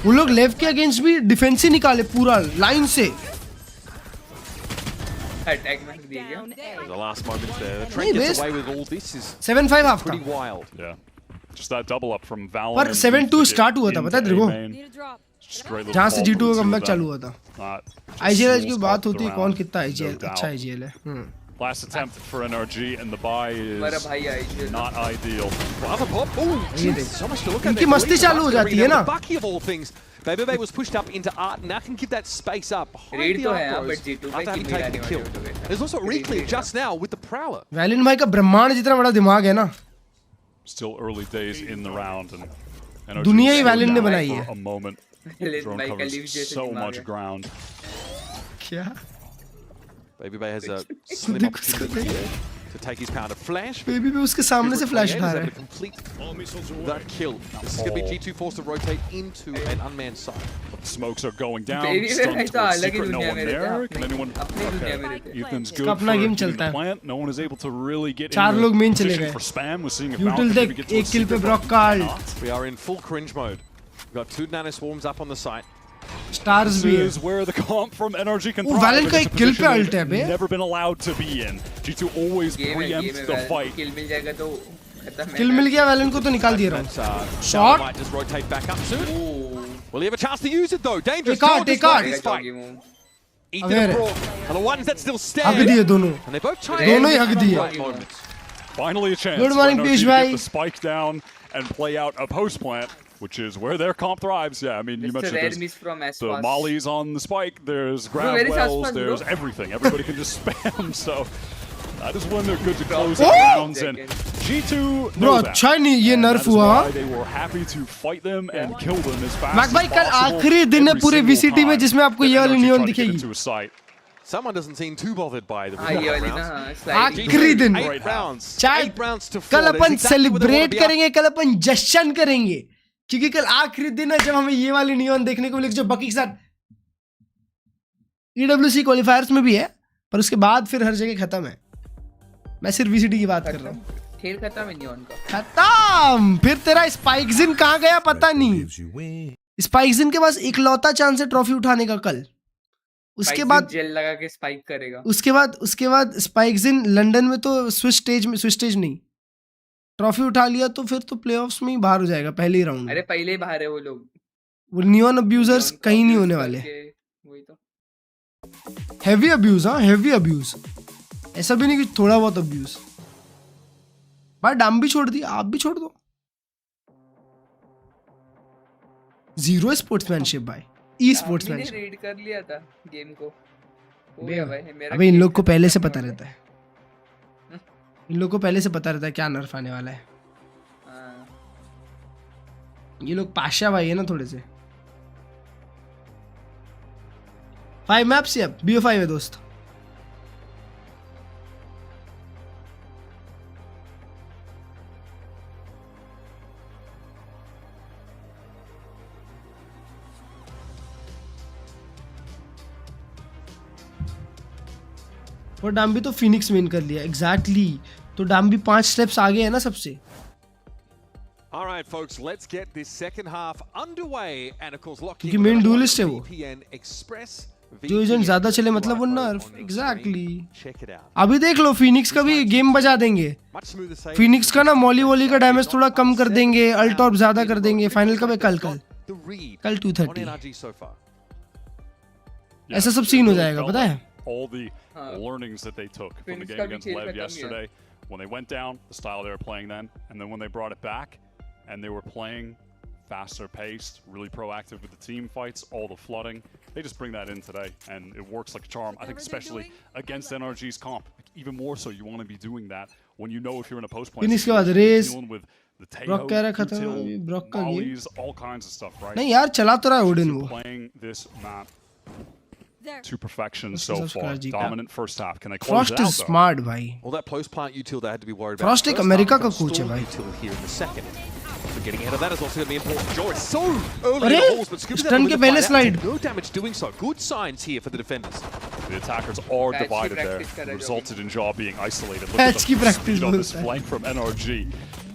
Speaker 3: वो लोग लेफ्ट के अगेंस्ट भी डिफेंस ही निकाले पूरा लाइन से.
Speaker 10: The last moments there. Trent gets away with all this is
Speaker 3: 7-5 half
Speaker 8: pretty
Speaker 3: wild.
Speaker 8: Yeah. Just that double up from Valorant.
Speaker 3: पर 7-2 स्टार्ट हुआ था, पता है तेरे को? जहाँ से G2 का कमबैक चालू हुआ था. IGL की बात होती है कौन कितना IGL अच्छा IGL है.
Speaker 8: Last attempt for NRG and the buy is not ideal.
Speaker 10: So much to look at.
Speaker 3: इनकी मस्ती चालू हो जाती है ना.
Speaker 10: Bucky of all things. Baby was pushed up into Art and now can keep that space up.
Speaker 22: Read तो है, but G2
Speaker 10: after having taken the kill. There's also reclear just now with the Prowler.
Speaker 3: Valine भाई का ब्रह्मांड जितना बड़ा दिमाग है ना.
Speaker 8: Still early days in the round and NRG
Speaker 3: दुनिया ही वैलिन ने बनाई है.
Speaker 8: A moment. Drone covers so much ground.
Speaker 3: क्या?
Speaker 10: Baby Bay has a slim opportunity to take his power to flash.
Speaker 3: Baby Bay उसके सामने से flash उठा रहा है.
Speaker 10: Complete that kill. This is going to be G2 forced to rotate into an unmanned side.
Speaker 8: Smokes are going down. Stunned towards secret. No one there. Can anyone? Okay. Ethan's good
Speaker 3: अपना game चलता है.
Speaker 8: Plant. No one is able to really get
Speaker 3: चार लोग main चले गए.
Speaker 8: for spam. We're seeing a
Speaker 3: Util देख एक kill पे Brock का ult.
Speaker 10: We are in full cringe mode. We've got 2 nano swarms up on the site.
Speaker 3: Stars भी है.
Speaker 8: This is where the comp from NRG can
Speaker 3: thrive. Valorant का एक kill पे ult है बे.
Speaker 8: Never been allowed to be in. G2 always preempts the fight.
Speaker 22: Kill मिल जाएगा तो
Speaker 3: किल मिल गया Valorant को तो निकाल दिया रहा. Shot.
Speaker 10: Might just rotate back up soon. Will he have a chance to use it though? Dangerous.
Speaker 3: Take out.
Speaker 10: Ethan and Brock are the ones that still stand.
Speaker 3: हक दिए दोनों.
Speaker 10: And they both try.
Speaker 3: दोनों ही हक दिए.
Speaker 8: Finally a chance.
Speaker 3: Good morning, Pish bhai.
Speaker 8: Get the spike down and play out a post plant, which is where their comp thrives. Yeah, I mean, you mentioned there's the mollies on the spike. There's grab wells. There's everything. Everybody can just spam. So that is when they're good to close out rounds. And G2 know that.
Speaker 3: अच्छा नहीं ये nerf हुआ.
Speaker 8: They were happy to fight them and kill them as fast
Speaker 3: Mac भाई
Speaker 8: as
Speaker 3: कल
Speaker 8: possible.
Speaker 3: आखिरी दिन है पूरे VCT में जिसमें आपको ये वाली नियॉन दिखेगी.
Speaker 10: Someone doesn't seem too bothered by the rounds.
Speaker 3: आखिरी दिन.
Speaker 10: 8 rounds.
Speaker 3: चाहे
Speaker 10: 8 rounds to 4.
Speaker 3: कल अपन सेलिब्रेट करेंगे, कल अपन जश्न करेंगे, क्योंकि कल आखिरी दिन है जब हमें ये वाली नियॉन देखने को मिलेगी जो बकी के साथ EWC क्वालिफायर्स में भी है, पर उसके बाद फिर हर जगह खत्म है. मैं सिर्फ VCT की बात कर रहा हूँ.
Speaker 22: खेल खत्म है नियॉन का.
Speaker 3: खत्म. फिर तेरा स्पाइक्सिन कहाँ गया पता नहीं. स्पाइक्सिन के पास इकलौता चांस है ट्रॉफी उठाने का कल. उसके बाद
Speaker 22: जेल लगा के स्पाइक करेगा.
Speaker 3: उसके बाद स्पाइक्सिन लंदन में तो स्विच स्टेज नहीं ट्रॉफी उठा लिया तो फिर तो प्लेऑफ्स में ही बाहर हो जाएगा पहले ही राउंड.
Speaker 22: अरे पहले ही बाहर है वो लोग.
Speaker 3: वो नियॉन अब्यूजर्स कहीं नहीं होने वाले.
Speaker 22: वही तो
Speaker 3: हैवी अब्यूज. हाँ हैवी अब्यूज. ऐसा भी नहीं कि थोड़ा बहुत अब्यूज. भाई डाम भी छोड़ दी, आप भी छोड़ दो. जीरो स्पोर्ट्समैनशिप भाई. ई स्पोर्ट्समैनशिप.
Speaker 22: मैंने रीड कर लिया था गेम को.
Speaker 3: अबे इन लोग को पहले से पता रहता है. इन लोग को पहले से पता रहता है क्या नर्फ आने वाला है. ये लोग पाशा भाई है ना थोड़े से. 5 मैप्स ही अब BO5 है दोस्त. और डाम्बी तो फिनिक्स मेन कर लिया एग्जैक्टली तो डाम्बी 5 स्टेप्स आगे है ना सबसे
Speaker 10: All right, folks, let's get this second half underway, and of course, locking
Speaker 3: क्योंकि मेन डुएलिस्ट है वो
Speaker 10: VPN Express.
Speaker 3: जो एजेंट ज्यादा चले मतलब वो नर्फ एग्जैक्टली अभी देख लो फिनिक्स का भी गेम बजा देंगे फिनिक्स का ना मॉली वॉली का डैमेज थोड़ा कम कर देंगे अल्टॉप ज्यादा कर देंगे फाइनल कब है कल 2:30 ऐसा सब सीन हो जाएगा पता है
Speaker 8: all the learnings that they took from the game against Lev yesterday when they went down, the style they were playing then, and then when they brought it back and they were playing faster paced, really proactive with the team fights, all the flooding, they just bring that in today and it works like a charm. I think especially against NRG's comp, even more so you want to be doing that when you know if you're in a post play dealing with the Tayo, Mollies, all kinds of stuff, right?
Speaker 3: नहीं यार चला तो रहा है Odin वो
Speaker 8: playing this map to perfection so far. Dominant first half. Can they close
Speaker 3: Frost
Speaker 8: it out?
Speaker 3: is smart भाई.
Speaker 10: Well, that post plant util they had to be worried about.
Speaker 3: Frost एक America का coach है भाई.
Speaker 10: Here in the second. So getting ahead of that is also going to be important. Joe is so early in the holes, but Scoop's
Speaker 3: stun के पहले slide.
Speaker 10: No damage doing so. Good signs here for the defenders.
Speaker 8: The attackers are divided there. Resulted in Jaw being isolated. Look
Speaker 3: Patch
Speaker 8: at the
Speaker 3: practice
Speaker 8: speed on this flank from NRG.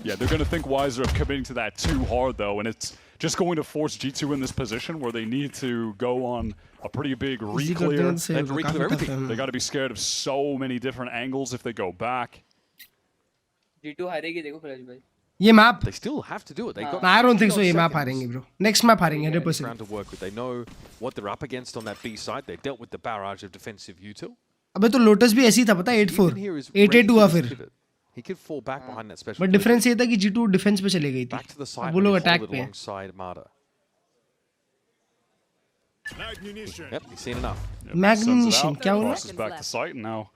Speaker 8: Yeah, they're going to think wiser of committing to that too hard though, and it's just going to force G2 in this position where they need to go on a pretty big re-clear. They have to re-clear everything. They got to be scared of so many different angles if they go back.
Speaker 22: G2 हारेगी देखो क्लर्ज भाई.
Speaker 3: ये map
Speaker 10: they still have to do it. They got
Speaker 3: I don't think so ये map हारेंगे bro. Next map हारेंगे 100%.
Speaker 10: Round to work with. They know what they're up against on that B side. They dealt with the barrage of defensive util.
Speaker 3: अबे तो lotus भी ऐसी था पता है 8-4 8-8 हुआ फिर.
Speaker 10: He could fall back behind that special.
Speaker 3: But difference ये था कि G2 डिफेंस पे चले गई थी. वो लोग अटैक पे हैं.
Speaker 10: Yep, he's seen enough.
Speaker 3: Magnificent, क्या हुआ?
Speaker 8: Crosses back to site now.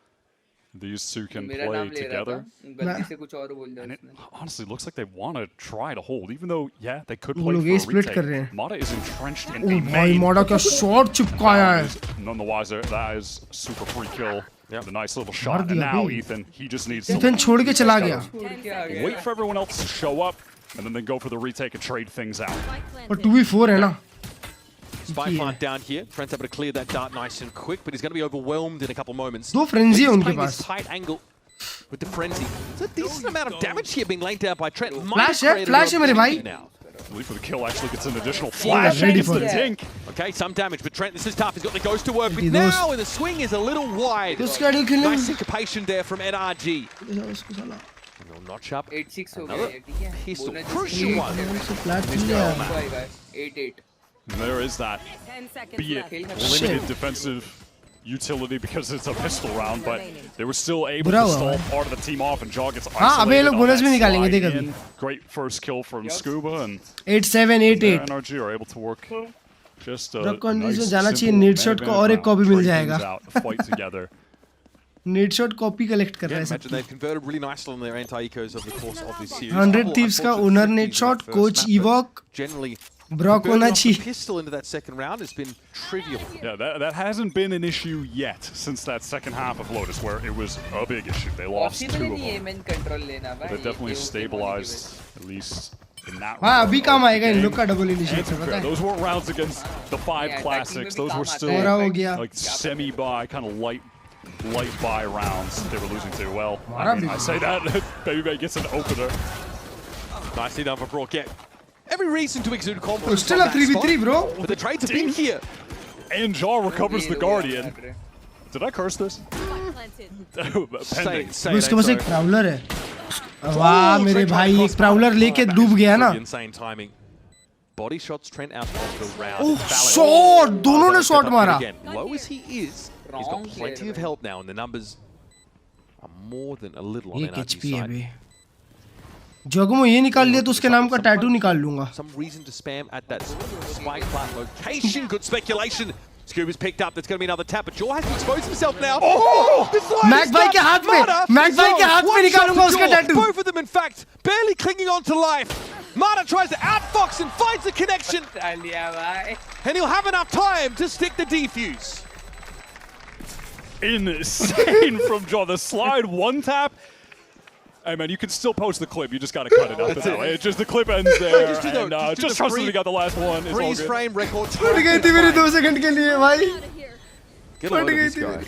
Speaker 8: These two can play together. And it honestly looks like they want to try to hold, even though they could play for a retake. Mata is entrenched in a main.
Speaker 3: Mata क्या short चिपकाया है.
Speaker 8: None the wiser. That is super free kill. The nice little shot. And now Ethan, he just needs to
Speaker 3: Ethan छोड़ के चला गया.
Speaker 8: wait for everyone else to show up, and then they go for the retake and trade things out.
Speaker 3: और 2v4 है ना.
Speaker 10: Spy plant down here. Trent's able to clear that dart nice and quick, but he's going to be overwhelmed in a couple moments.
Speaker 3: दो frenzy है उनके पास.
Speaker 10: Tight angle with the frenzy. It's a decent amount of damage here being laid down by Trent.
Speaker 3: Flash है मेरे भाई.
Speaker 8: Leap for the kill actually gets an additional flash. Ready for the dink.
Speaker 10: Okay, some damage, but Trent, this is tough. He's got the ghost to work with now, and the swing is a little wide. Nice syncopation there from NRG. We'll notch up
Speaker 22: 8-6 हो
Speaker 10: गया. Pistol, crucial one.
Speaker 22: 8-8.
Speaker 8: There is that. Be it limited defensive utility because it's a pistol round, but they were still able to stall part of the team off, and Jaw gets isolated on that slide in. Great first kill from Scuba, and
Speaker 3: 8-7 8-8
Speaker 8: NRG are able to work just a
Speaker 3: nice जाना चाहिए need shot को और एक copy मिल जाएगा.
Speaker 8: Fight together.
Speaker 3: Need shot copy collect कर रहा है सब.
Speaker 10: Imagine they've converted really nicely on their anti-ecos over the course of this series.
Speaker 3: 100 Thieves का ओनर नीड शॉट कोच इवॉक
Speaker 10: generally
Speaker 3: Brock होना चाहिए.
Speaker 10: Pistol into that second round has been trivial.
Speaker 8: Yeah, that hasn't been an issue yet since that second half of Lotus, where it was a big issue. They lost 2 of them. But they've definitely stabilized, at least in that round.
Speaker 3: हाँ अभी काम आएगा इन लोग का double initiate से पता है.
Speaker 8: Those weren't rounds against the 5 classics. Those were still like semi-buy, kind of light buy rounds they were losing to. Well, I mean, I say that Baby gets an opener.
Speaker 10: Nicely done for Brock. Every reason to exude confidence.
Speaker 3: Still a 3v3, bro.
Speaker 10: But the trades have been here.
Speaker 8: And Jaw recovers the Guardian. Did I curse this? Pending.
Speaker 3: उसके पास एक Prowler है. वाह मेरे भाई एक Prowler लेके डूब गया ना.
Speaker 10: Insane timing. Body shots Trent out of the round.
Speaker 3: Oh, shot! दोनों ने शॉट मारा.
Speaker 10: Low as he is, he's got plenty of help now, and the numbers are more than a little on NRG's side.
Speaker 3: जोगमो ये निकाल लिया तो उसके नाम का टैटू निकाल लूंगा.
Speaker 10: Some reason to spam at that spike plant location. Good speculation. Scuba's picked up. That's going to be another tap, but Jaw has to expose himself now. Oh!
Speaker 3: Mac भाई के हाथ में, Mac भाई के हाथ में निकालूंगा उसका tattoo.
Speaker 10: Both of them, in fact, barely clinging on to life. Mata tries to outfox and finds the connection. And he'll have enough time to stick the defuse.
Speaker 8: Insane from Jaw. The slide one tap. Hey man, you can still post the clip. You just got to cut it up. It's just the clip ends there. Just trust that we got the last one. It's
Speaker 10: freeze frame record.
Speaker 3: फट गई थी मेरी 2 second के लिए भाई.
Speaker 10: Get a load of this guy.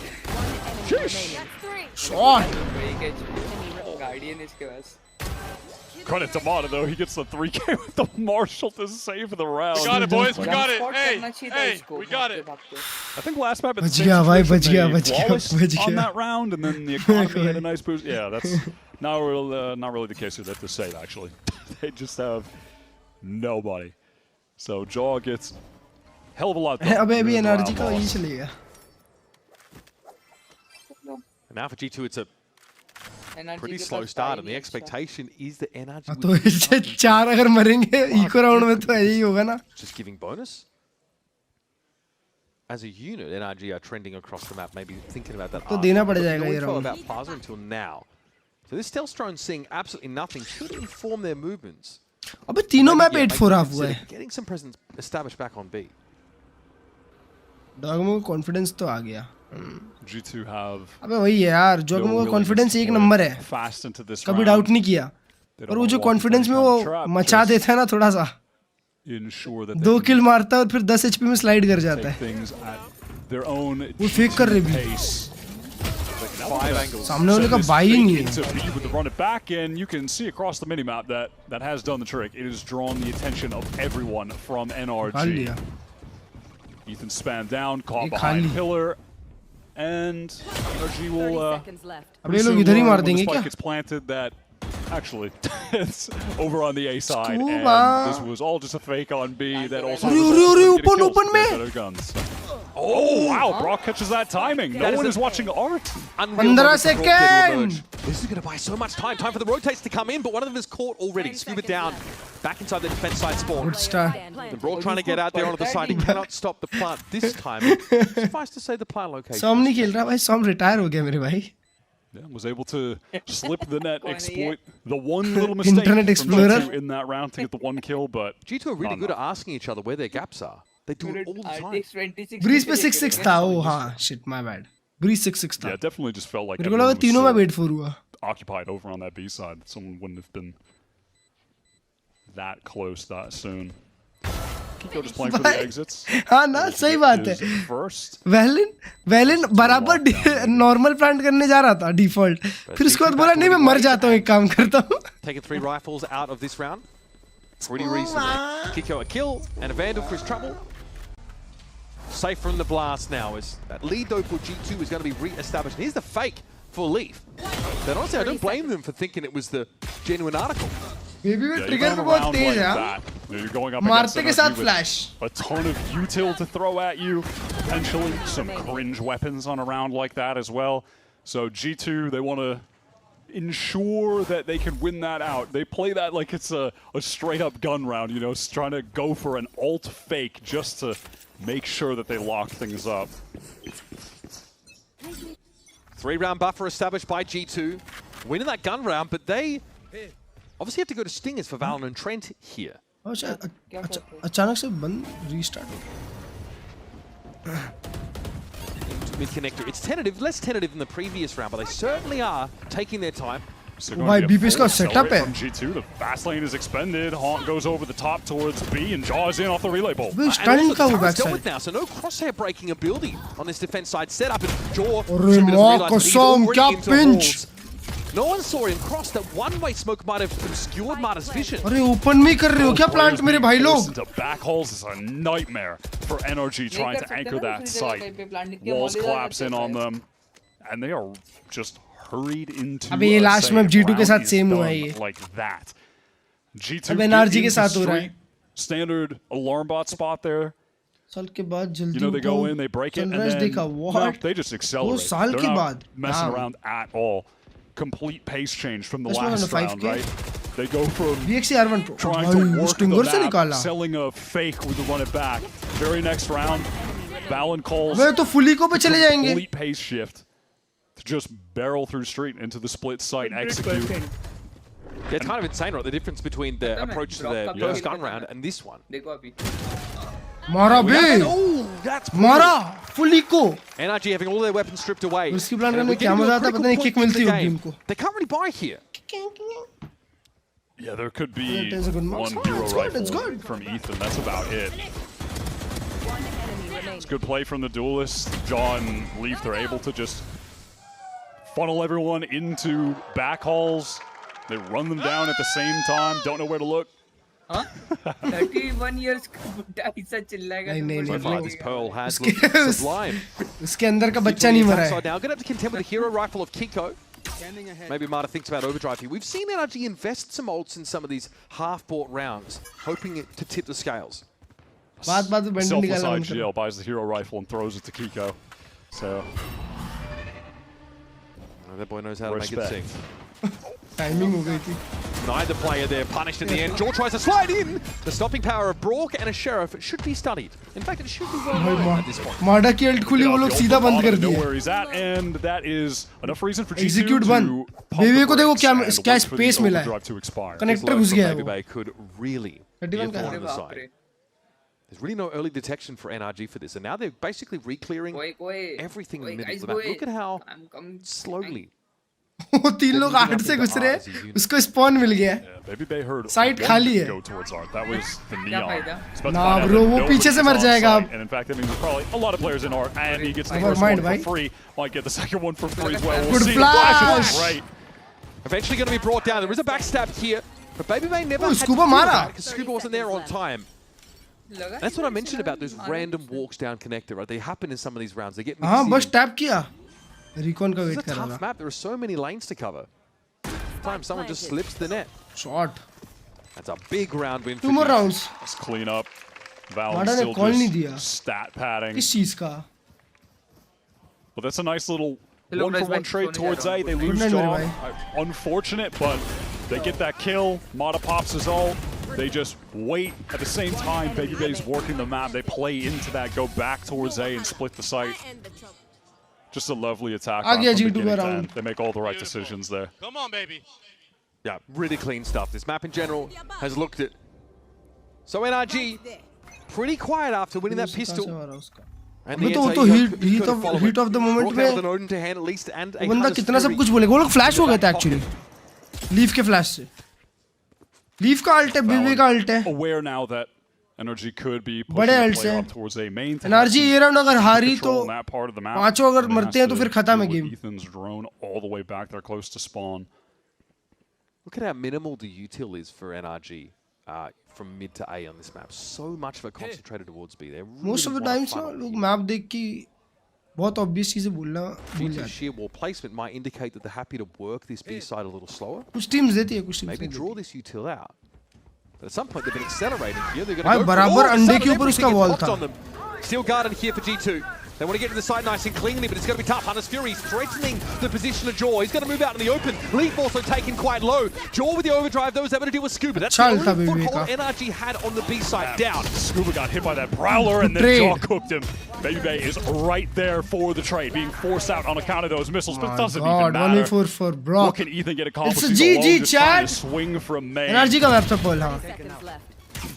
Speaker 3: Shot.
Speaker 22: Guardian इसके पास.
Speaker 8: Credit to Mata though, he gets the 3K with the Marshall to save the round.
Speaker 20: We got it, boys. We got it. Hey, we got it.
Speaker 8: I think last map at the
Speaker 3: बच गया भाई, बच गया.
Speaker 8: on that round, and then the economy had a nice boost. Yeah, that's not really the case with that to say actually. They just have nobody. So Jaw gets hell of a lot.
Speaker 3: अबे अभी energy का ये चलेगा.
Speaker 10: And now for G2, it's a pretty slow start, and the expectation is that NRG
Speaker 3: तो इससे 4 अगर मरेंगे eco round में तो यही होगा ना.
Speaker 10: Just giving bonus. As a unit, NRG are trending across the map, maybe thinking about that.
Speaker 3: तो देना पड़ जाएगा ये
Speaker 10: round.
Speaker 3: Round.
Speaker 10: About Plaza until now. So this stealth drone seeing absolutely nothing should inform their movements.
Speaker 3: अबे तीनों map 8-4 of हुआ है.
Speaker 10: Getting some presence established back on B.
Speaker 3: डॉगमो को कॉन्फिडेंस तो आ गया.
Speaker 8: G2 have.
Speaker 3: अबे वही है यार, डॉगमो का कॉन्फिडेंस एक नंबर है. कभी डाउट नहीं किया. पर वो जो कॉन्फिडेंस में वो मचा देता है ना थोड़ा सा. 2 किल मारता है और फिर 10 HP में स्लाइड कर जाता है. वो फेक कर रहे भी. सामने वाले का बाई ही नहीं है.
Speaker 8: With the run it back, and you can see across the minimap that has done the trick. It has drawn the attention of everyone from NRG. Ethan spammed down, caught behind pillar, and NRG will.
Speaker 3: अबे लोग इधर ही मार देंगे क्या?
Speaker 8: Gets planted that. Actually, it's over on the A side, and this was all just a fake on B. That also.
Speaker 3: Open
Speaker 8: better guns. Oh wow! Brock catches that timing. No one is watching art.
Speaker 3: 15 seconds.
Speaker 10: This is going to buy so much time. Time for the rotates to come in, but one of them is caught already. Scuba down, back inside the defense side spawn.
Speaker 3: Good start.
Speaker 10: The Brock trying to get out there onto the side. He cannot stop the plant this time. Suffice to say, the plant location.
Speaker 3: Som नहीं खेल रहा भाई. Som retire हो गया मेरे भाई.
Speaker 8: Yeah, was able to slip the net, exploit the one little mistake
Speaker 3: Internet Explorer
Speaker 8: in that round to get the 1 kill, but
Speaker 10: G2 are really good at asking each other where their gaps are. They do it all the time.
Speaker 3: Breeze पे 6-6 था. Oh हाँ, shit, my bad. Breeze 6-6 था.
Speaker 8: Yeah, definitely just felt like
Speaker 3: मेरे को लगा तीनों में 8-4 हुआ.
Speaker 8: Occupied over on that B side. Someone wouldn't have been that close that soon. Kiko just playing for the exits.
Speaker 3: हाँ ना, सही बात है. वेलिन बराबर नॉर्मल प्लांट करने जा रहा था डिफॉल्ट. फिर उसके बाद बोला नहीं मैं मर जाता हूँ, एक काम करता हूँ.
Speaker 10: Taking 3 rifles out of this round. Pretty reasonable. Kiko a kill and a Vandal for his trouble. Safe from the blast now as that lead though for G2 is going to be re-established. Here's the fake for Leaf. But honestly, I don't blame them for thinking it was the genuine article.
Speaker 3: Maybe we trigger पे बहुत तेज है.
Speaker 8: You're going up
Speaker 3: मारते के साथ flash.
Speaker 8: A ton of util to throw at you. Potentially some cringe weapons on a round like that as well. So G2, they want to ensure that they can win that out. They play that like it's a straight up gun round, you know, trying to go for an alt fake just to make sure that they lock things up.
Speaker 10: 3-round buffer established by G2. Winning that gun round, but they obviously have to go to Stingers for Valorant and Trent here.
Speaker 3: अचानक से बंद restart.
Speaker 10: Mid connector. It's tentative, less tentative than the previous round, but they certainly are taking their time.
Speaker 8: So भाई B-Pace का setup है. From G2, the fast lane is expended. Haunt goes over the top towards B and Jaws in off the relay bolt.
Speaker 3: Stunning का वो backside.
Speaker 10: Now, so no crosshair breaking ability on this defense side setup. And Jaw.
Speaker 3: अरे माँ कसम क्या pinch.
Speaker 10: No one saw him cross. That one-way smoke might have obscured Mata's vision.
Speaker 3: अरे open में कर रहे हो क्या plant मेरे भाई लोग?
Speaker 8: The back holes is a nightmare for NRG trying to anchor that site. Walls collapse in on them, and they are just hurried into.
Speaker 3: अबे ये last में G2 के साथ same हुआ है ये.
Speaker 8: Like that. G2
Speaker 3: अबे NRG के साथ हो रहा है.
Speaker 8: Standard alarm bot spot there.
Speaker 3: साल के बाद जल्दी.
Speaker 8: You know they go in, they break it, and then no, they just accelerate.
Speaker 3: 2 साल के बाद.
Speaker 8: Messing around at all. Complete pace change from the last round, right? They go from
Speaker 3: trying
Speaker 8: to work the map, selling a fake with the run it back. Very next round, Valen calls complete pace shift to just barrel through street into the split site, execute.
Speaker 10: Yeah, it's kind of insane, right? The difference between the approach to the first gun round and this one.
Speaker 3: Mara B!
Speaker 10: That's
Speaker 3: Mara! Fully को!
Speaker 10: NRG having all their weapons stripped away.
Speaker 3: उसकी plan करने में क्या मजा आता है पता नहीं kick मिलती है गेम को.
Speaker 10: They can't really buy here.
Speaker 8: Yeah, there could be one hero rifle from Ethan. That's about it. It's good play from the duelist. Jaw and Leaf, they're able to just funnel everyone into back halls. They run them down at the same time. Don't know where to look.
Speaker 22: 31 years का बुड्ढा ऐसा चिल्लाएगा
Speaker 10: So far, this Pearl has looked sublime.
Speaker 3: उसके अंदर का बच्चा नहीं मरा है.
Speaker 10: Now, going to have to contend with the hero rifle of Kiko. Maybe Marta thinks about overdrive here. We've seen NRG invest some ults in some of these half-bought rounds, hoping it to tip the scales.
Speaker 8: Selfless IGL buys the hero rifle and throws it to Kiko. So
Speaker 10: that boy knows how to make it sing.
Speaker 3: Timing हो गई थी.
Speaker 10: Neither player there punished in the end. Jaw tries to slide in. The stopping power of Brock and a Sheriff should be studied. In fact, it should be well known at this point.
Speaker 3: Marda की alt खुली वो लोग सीधा बंद कर दिए.
Speaker 8: Where he's at, and that is enough reason for G2
Speaker 3: Execute बंद. Baby को देखो क्या स्पेस मिला है. कनेक्टर घुस गया है वो.
Speaker 10: Could really be on the side. There's really no early detection for NRG for this, and now they're basically re-clearing everything in the middle of the map. Look at how slowly.
Speaker 3: वो तीन लोग 8 से घुस रहे हैं, उसको spawn मिल गया है. साइट खाली है. ना ब्रो वो पीछे से मर जाएगा अब. Never mind भाई. Good flash.
Speaker 10: Eventually going to be brought down. There is a backstab here, but BabyBay never had
Speaker 3: Scuba मारा.
Speaker 10: Because Scuba wasn't there on time. That's what I mentioned about those random walks down connector. Right? They happen in some of these rounds. They get mixed.
Speaker 3: हाँ बस tap किया. Recon का wait कर रहा था.
Speaker 10: Map. There are so many lanes to cover. Sometimes someone just slips the net.
Speaker 3: Shot.
Speaker 10: That's a big round win.
Speaker 3: 2 more rounds.
Speaker 8: Let's clean up. Valorant still just stat padding.
Speaker 3: किस चीज का?
Speaker 8: Well, that's a nice little 1-for-1 trade towards A. They lose John. Unfortunate, but they get that kill. Mata pops his ult. They just wait at the same time. BabyBay's working the map. They play into that, go back towards A and split the site. Just a lovely attack. They make all the right decisions there.
Speaker 20: Come on, baby.
Speaker 10: Yeah, really clean stuff. This map in general has looked at. So NRG, pretty quiet after winning that pistol. And
Speaker 3: तो वो तो heat of the moment में बंदा कितना सब कुछ बोलेगा. वो लोग फ्लैश हो गए थे actually. लीफ के फ्लैश से. लीफ का अल्ट है, बीबी का अल्ट है.
Speaker 8: Aware now that NRG could be pushing the play up towards A main.
Speaker 3: NRG ये राउंड अगर हारी तो पांचों अगर मरते हैं तो फिर खत्म है game.
Speaker 8: Ethan's drone all the way back there close to spawn.
Speaker 10: Look at how minimal the util is for NRG from mid to A on this map. So much of it concentrated towards B. They're really
Speaker 3: most of the times ना लोग map देख के बहुत obvious चीजें बोलना भूल जाते हैं.
Speaker 10: Sheer wall placement might indicate that they're happy to work this B side a little slower.
Speaker 3: कुछ teams देती है, कुछ teams
Speaker 10: maybe draw this util out. But at some point they've been accelerating here. They're
Speaker 3: going to go बराबर अंडे के ऊपर उसका wall था.
Speaker 10: Steel garden here for G2. They want to get to the side nice and cleanly, but it's going to be tough. Hunter's Fury threatening the position of Jaw. He's going to move out in the open. Leaf also taken quite low. Jaw with the overdrive, though, was able to deal with Scuba. That's the only foothold NRG had on the B side. Down.
Speaker 8: Scuba got hit by that Prowler, and then Jaw cooked him. BabyBay is right there for the trade, being forced out on account of those missiles, but it doesn't even matter.
Speaker 3: For Brock.
Speaker 8: What can Ethan get accomplished?
Speaker 3: It's a GG, Chad.
Speaker 8: Swing from main.
Speaker 3: NRG का map था Paul, हाँ.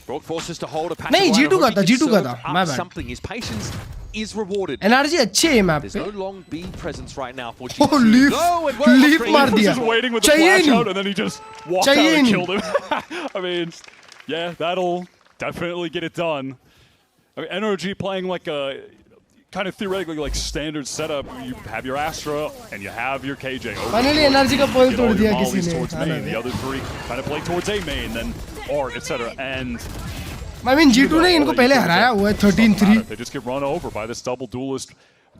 Speaker 10: Brock forces to hold a passive.
Speaker 3: नहीं G2 का था, G2 का था. My bad.
Speaker 10: Something. His patience is rewarded.
Speaker 3: NRG अच्छे है मैप पे.
Speaker 10: There's no long B presence right now for G2.
Speaker 3: Oh, Leaf मार दिया.
Speaker 8: Just waiting with the flash out, and then he just walked out and killed him. I mean, yeah, that'll definitely get it done. I mean, NRG playing like a kind of theoretically like standard setup. You have your Astra and you have your KJ.
Speaker 3: Finally, NRG का पोल तोड़ दिया किसी ने.
Speaker 8: The other three kind of play towards A main, then Art, etc. And
Speaker 3: I mean, G2 ने इनको पहले हराया हुआ है 13-3.
Speaker 8: They just get run over by this double duelist.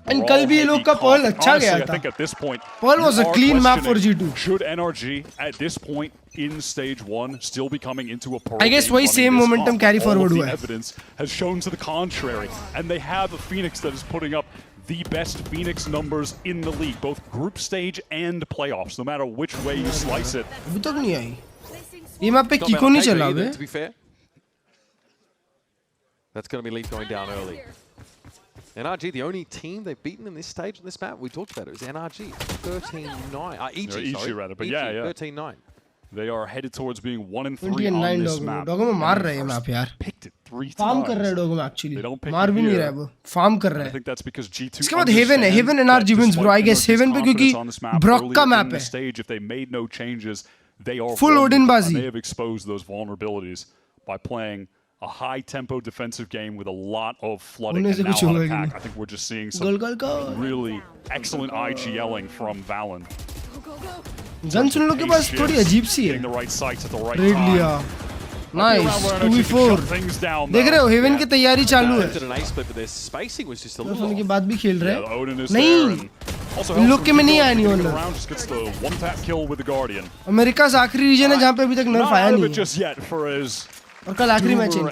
Speaker 3: And कल भी ये लोग का पोल अच्छा गया था.
Speaker 8: I think at this point,
Speaker 3: Pearl was a clean map for G2.
Speaker 8: Should NRG at this point in stage 1 still be coming into a Pearl?
Speaker 3: I guess वही same momentum carry forward हुआ है.
Speaker 8: Evidence has shown to the contrary, and they have a Phoenix that is putting up the best Phoenix numbers in the league, both group stage and playoffs, no matter which way you slice it.
Speaker 3: अभी तक नहीं आई. ये map पे किको नहीं चला बे.
Speaker 10: To be fair, that's going to be Leaf going down early. NRG, the only team they've beaten in this stage on this map, we talked about it, is NRG. 13-9. EG,
Speaker 8: rather, but yeah.
Speaker 10: 13-9.
Speaker 8: They are headed towards being 1-3 on this map.
Speaker 3: Doggo में मार रहे हैं map यार.
Speaker 8: Picked it 3 times.
Speaker 3: Farm कर रहे हैं Doggo में actually.
Speaker 8: They don't pick
Speaker 3: मार भी नहीं रहा है वो. फार्म कर रहे हैं.
Speaker 8: I think that's because G2.
Speaker 3: इसके बाद Heaven है. Heaven NRG wins bro. I guess Heaven पे क्योंकि Brock का मैप है.
Speaker 8: Stage, if they made no changes, they are
Speaker 3: full Odin bazi.
Speaker 8: They have exposed those vulnerabilities by playing a high-tempo defensive game with a lot of flooding and now on attack. I think we're just seeing some really excellent IGLing from Valen.
Speaker 3: Gun सुन लो के पास थोड़ी अजीब सी है. Red लिया. Nice 2v4. देख रहे हो हेवन की तैयारी चालू है. उनके बाद भी खेल रहे हैं. नहीं. इन लोग के में नहीं आया नहीं ओनर. अमेरिका का आखिरी रीजन है जहाँ पे अभी तक नर्फ आया नहीं है. और कल आखिरी मैच है.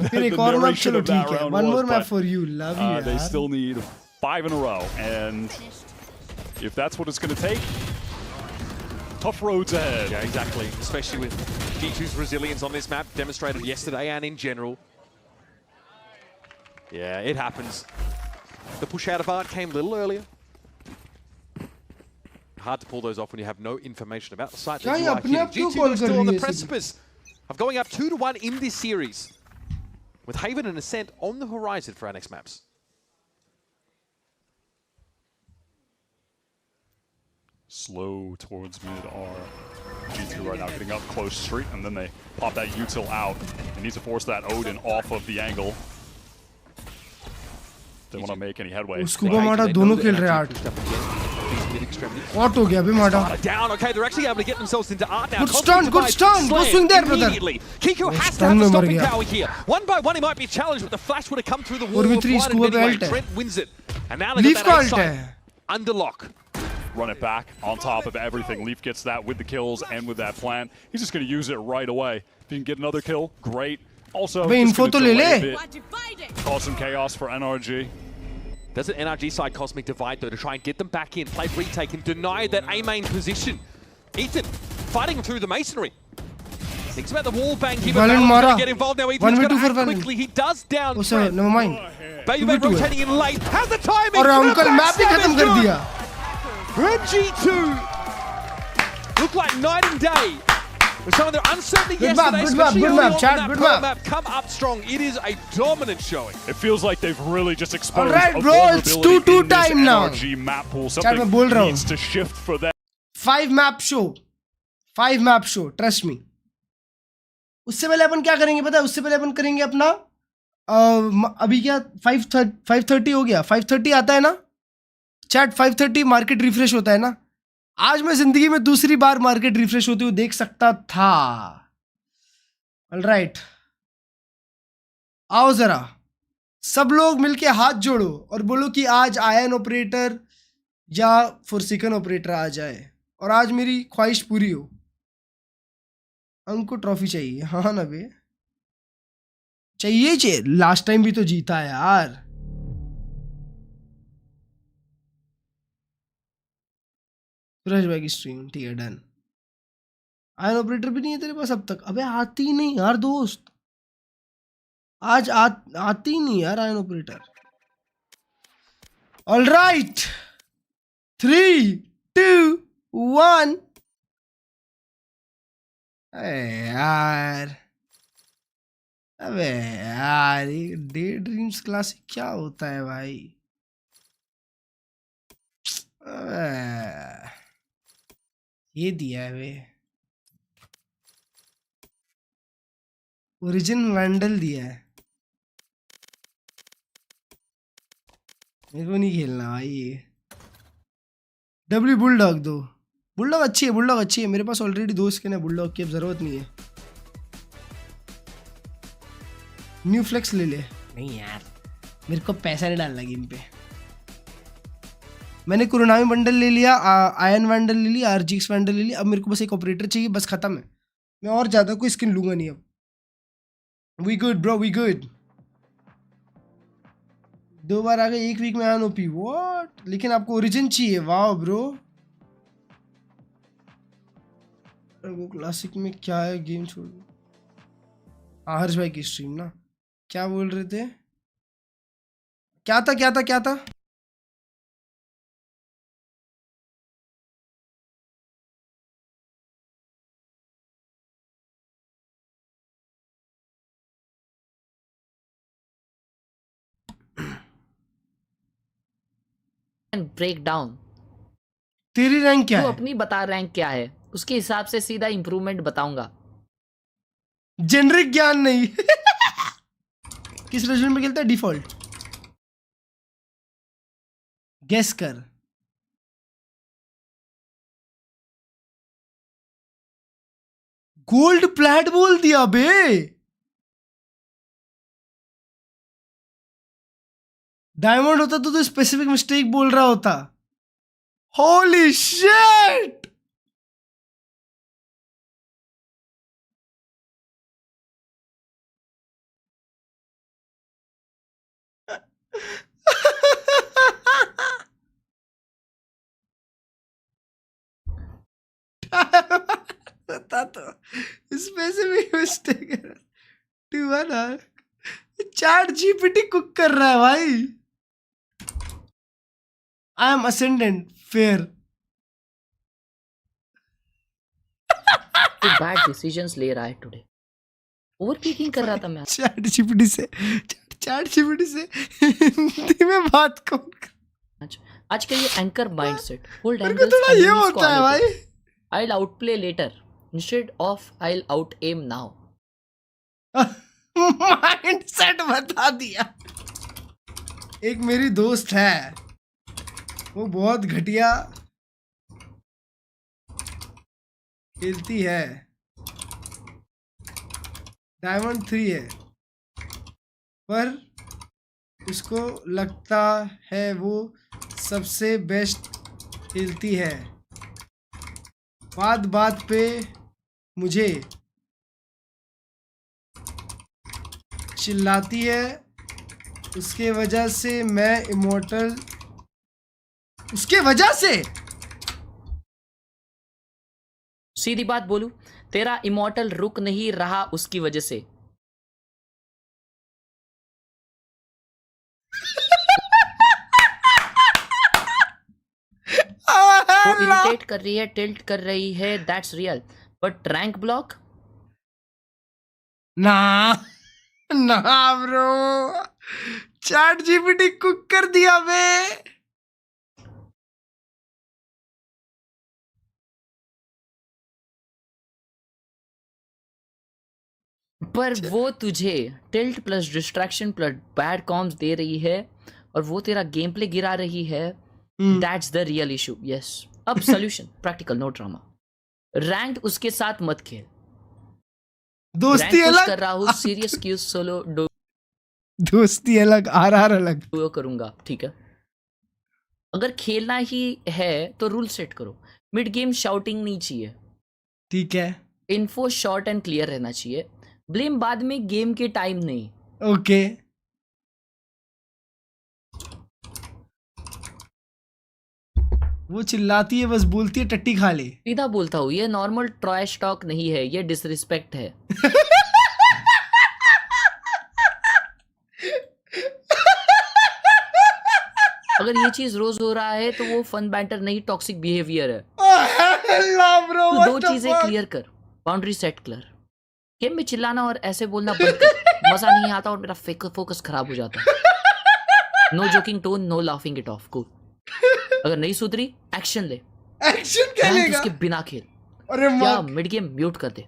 Speaker 3: फिर एक और मैच. चलो ठीक है. One more map for you. Love you.
Speaker 8: They still need 5 in a row, and if that's what it's going to take, tough roads ahead.
Speaker 10: Yeah, exactly. Especially with G2's resilience on this map, demonstrated yesterday and in general. Yeah, it happens. The push out of Art came a little earlier. Hard to pull those off when you have no information about the site that you are hitting. G2 still on the precipice of going up 2-1 in this series, with Haven and Ascent on the horizon for our next maps.
Speaker 8: Slow towards mid R. G2 right now getting up close street, and then they pop that util out. They need to force that Odin off of the angle. They want to make any headway.
Speaker 3: Scuba मारा दोनों खेल रहे हैं. What हो गया अभी मारा?
Speaker 10: Down. Okay, they're actually able to get themselves into Art now.
Speaker 3: Good stun, good stun. Go swing there, brother.
Speaker 10: Kiku has to have the stopping power here. One by one, he might be challenged, but the flash would have come through the wall.
Speaker 3: 4v3 Scuba पे ult है.
Speaker 10: Trent wins it, and now they got that side under lock.
Speaker 8: Run it back on top of everything. Leaf gets that with the kills and with that plant. He's just going to use it right away. If he can get another kill, great. Also,
Speaker 3: info to le.
Speaker 8: Cause some chaos for NRG.
Speaker 10: Does an NRG side Cosmic Divide though to try and get them back in, play retake and deny that A main position. Ethan fighting through the masonry. Thinks about the wall bang here, but Valen's going to get involved now. Ethan's going to act quickly. He does down.
Speaker 3: Oh, sir, never mind.
Speaker 10: Baby rotating in late. Has the timing.
Speaker 3: और uncle map ही खत्म कर दिया.
Speaker 10: And G2 look like night and day. With some of their uncertainty yesterday, especially
Speaker 3: good map, chat, good
Speaker 10: map. Come up strong. It is a dominant showing.
Speaker 8: It feels like they've really just exposed
Speaker 3: Alright, bro, it's 2-2 time now.
Speaker 8: NRG map pool. Something needs to shift for them.
Speaker 3: 5 map show. Trust me. उससे पहले अपन क्या करेंगे पता है? उससे पहले अपन करेंगे अपना अभी क्या 5:30 हो गया. 5:30 आता है ना चैट. 5:30 मार्केट रिफ्रेश होता है ना. आज मैं जिंदगी में दूसरी बार मार्केट रिफ्रेश होते हुए देख सकता था. ऑलराइट, आओ जरा सब लोग मिलके हाथ जोड़ो और बोलो कि आज आयन ऑपरेटर या फोर्सिकन ऑपरेटर आ जाए और आज मेरी ख्वाहिश पूरी हो. हमको ट्रॉफी चाहिए. हाँ ना बे, चाहिए. लास्ट टाइम भी तो जीता है यार. सूरज भाई की स्ट्रीम ठीक है, डन. आयन ऑपरेटर भी नहीं है तेरे पास अब तक? अबे आती ही नहीं यार दोस्त. आज आती ही नहीं यार आयन ऑपरेटर. ऑलराइट, 3, 2, 1. अबे यार ये डे ड्रीम्स क्लासिक क्या होता है भाई? ये दिया है वे ओरिजिन वैंडल दिया है. मेरे को नहीं खेलना भाई ये. डब्ल्यू बुलडॉग दो. बुलडॉग अच्छी है. मेरे पास ऑलरेडी 2 स्किन है बुलडॉग की, अब जरूरत नहीं है. न्यू फ्लेक्स ले ले. नहीं यार, मेरे को पैसा नहीं डालना गेम पे. मैंने कुरुनामी बंडल ले लिया, आयन वैंडल ले लिया, आरजीएक्स वैंडल ले लिया. अब मेरे को बस एक ऑपरेटर चाहिए, बस खत्म है. मैं और ज़्यादा कोई स्किन लूंगा नहीं अब. We good bro, we good. 2 बार आ गए 1 वीक में आयन ओपी. व्हाट? लेकिन आपको ओरिजिन चाहिए. वाह ब्रो. वो क्लासिक में क्या है? गेम छोड़ दो. हर्ष भाई की स्ट्रीम ना. क्या बोल रहे थे? क्या था?
Speaker 9: Break down.
Speaker 3: तेरी रैंक क्या है?
Speaker 9: तू अपनी बता रैंक क्या है, उसके हिसाब से सीधा इंप्रूवमेंट बताऊंगा.
Speaker 3: जेनरिक ज्ञान नहीं। किस रेजिमेंट में खेलता है? डिफॉल्ट। गेस कर। गोल्ड प्लैट बोल दिया बे। डायमंड होता तो स्पेसिफिक मिस्टेक बोल रहा होता। Holy shit. बता तो स्पेसिफिक मिस्टेक है। चैट जीपीटी कुक कर रहा है भाई। I am ascendant fair.
Speaker 9: तू बैड डिसीजंस ले रहा है टुडे। ओवर पीकिंग कर रहा था मैं।
Speaker 3: चैट जीपीटी से हिंदी में बात कौन कर।
Speaker 9: आज का ये एंकर माइंडसेट होल्ड
Speaker 3: मेरे को
Speaker 9: एंगल्स
Speaker 3: थोड़ा ये होता है भाई।
Speaker 9: I'll outplay later instead of I'll out aim now.
Speaker 3: Mindset बता दिया। एक मेरी दोस्त है, वो बहुत घटिया खेलती है। डायमंड 3 है, पर उसको लगता है वो सबसे बेस्ट खेलती है। बात बात पे मुझे चिल्लाती है, उसके वजह से मैं इमोर्टल, उसके वजह से
Speaker 9: सीधी बात बोलूं, तेरा इमोर्टल रुक नहीं रहा उसकी वजह से। वो इरिटेट कर रही है, टिल्ट कर रही है, that's real, but rank block
Speaker 3: ना ना ब्रो, चैट जीपीटी कुक कर दिया बे।
Speaker 9: पर वो तुझे tilt plus distraction plus bad comms दे रही है और वो तेरा गेम प्ले गिरा रही है। That's the real issue. Yes, अब solution practical, no drama. Ranked उसके साथ मत खेल।
Speaker 3: दोस्ती अलग
Speaker 9: कर रहा हूँ, सीरियस क्यू सोलो
Speaker 3: दोस्ती अलग, आरआर अलग
Speaker 9: करूंगा, ठीक है। अगर खेलना ही है तो रूल सेट करो। मिड गेम शाउटिंग नहीं चाहिए,
Speaker 3: ठीक है।
Speaker 9: इन्फो शॉर्ट एंड क्लियर रहना चाहिए। ब्लेम बाद में, गेम के टाइम नहीं।
Speaker 3: ओके वो चिल्लाती है, बस बोलती है टट्टी खा ले।
Speaker 9: सीधा बोलता हूँ, ये नॉर्मल ट्रैश टॉक नहीं है, ये डिसरिस्पेक्ट है। अगर ये चीज रोज हो रहा है तो वो फन बैंटर नहीं, टॉक्सिक बिहेवियर है। तो दो चीजें क्लियर कर, बाउंड्री सेट कर। गेम में चिल्लाना और ऐसे बोलना बंद कर, मजा नहीं आता और मेरा फोकस खराब हो जाता है। No joking tone, no laughing it off. Cool. अगर नहीं सुधरी, एक्शन ले।
Speaker 3: एक्शन खेलेगा
Speaker 9: उसके बिना खेल।
Speaker 3: अरे
Speaker 9: क्या मिड गेम म्यूट कर दे।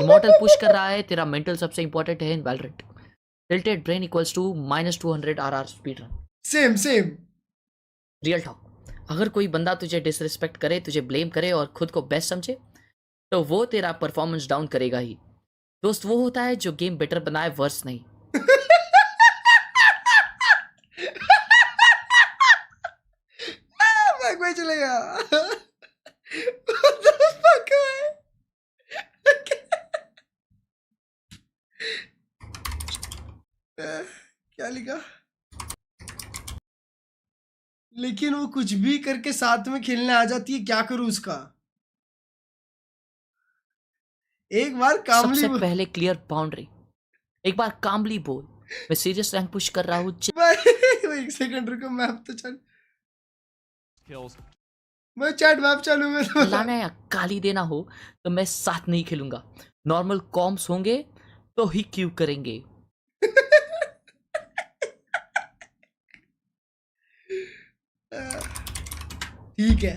Speaker 9: इमॉर्टल पुश कर रहा है, तेरा मेंटल सबसे इंपॉर्टेंट है in Valorant. Tilted brain equals to -200 RR speed run.
Speaker 3: Same
Speaker 9: real talk. अगर कोई बंदा तुझे डिसरिस्पेक्ट करे, तुझे ब्लेम करे और खुद को बेस्ट समझे, तो वो तेरा परफॉर्मेंस डाउन करेगा ही। दोस्त वो होता है जो गेम बेटर बनाए, वर्स नहीं।
Speaker 3: कोई चलेगा। क्या लिखा? लेकिन वो कुछ भी करके साथ में खेलने आ जाती है, क्या करूं उसका? एक बार कामली
Speaker 9: सबसे पहले क्लियर बाउंड्री। एक बार कामली बोल, मैं सीरियस रैंक पुश कर रहा हूँ।
Speaker 3: एक सेकंड रुको, मैप तो चल, मैं चैट मैप चालू में
Speaker 9: लाना या गाली देना हो तो मैं साथ नहीं खेलूंगा। नॉर्मल कॉम्स होंगे तो ही क्यू करेंगे।
Speaker 3: ठीक है।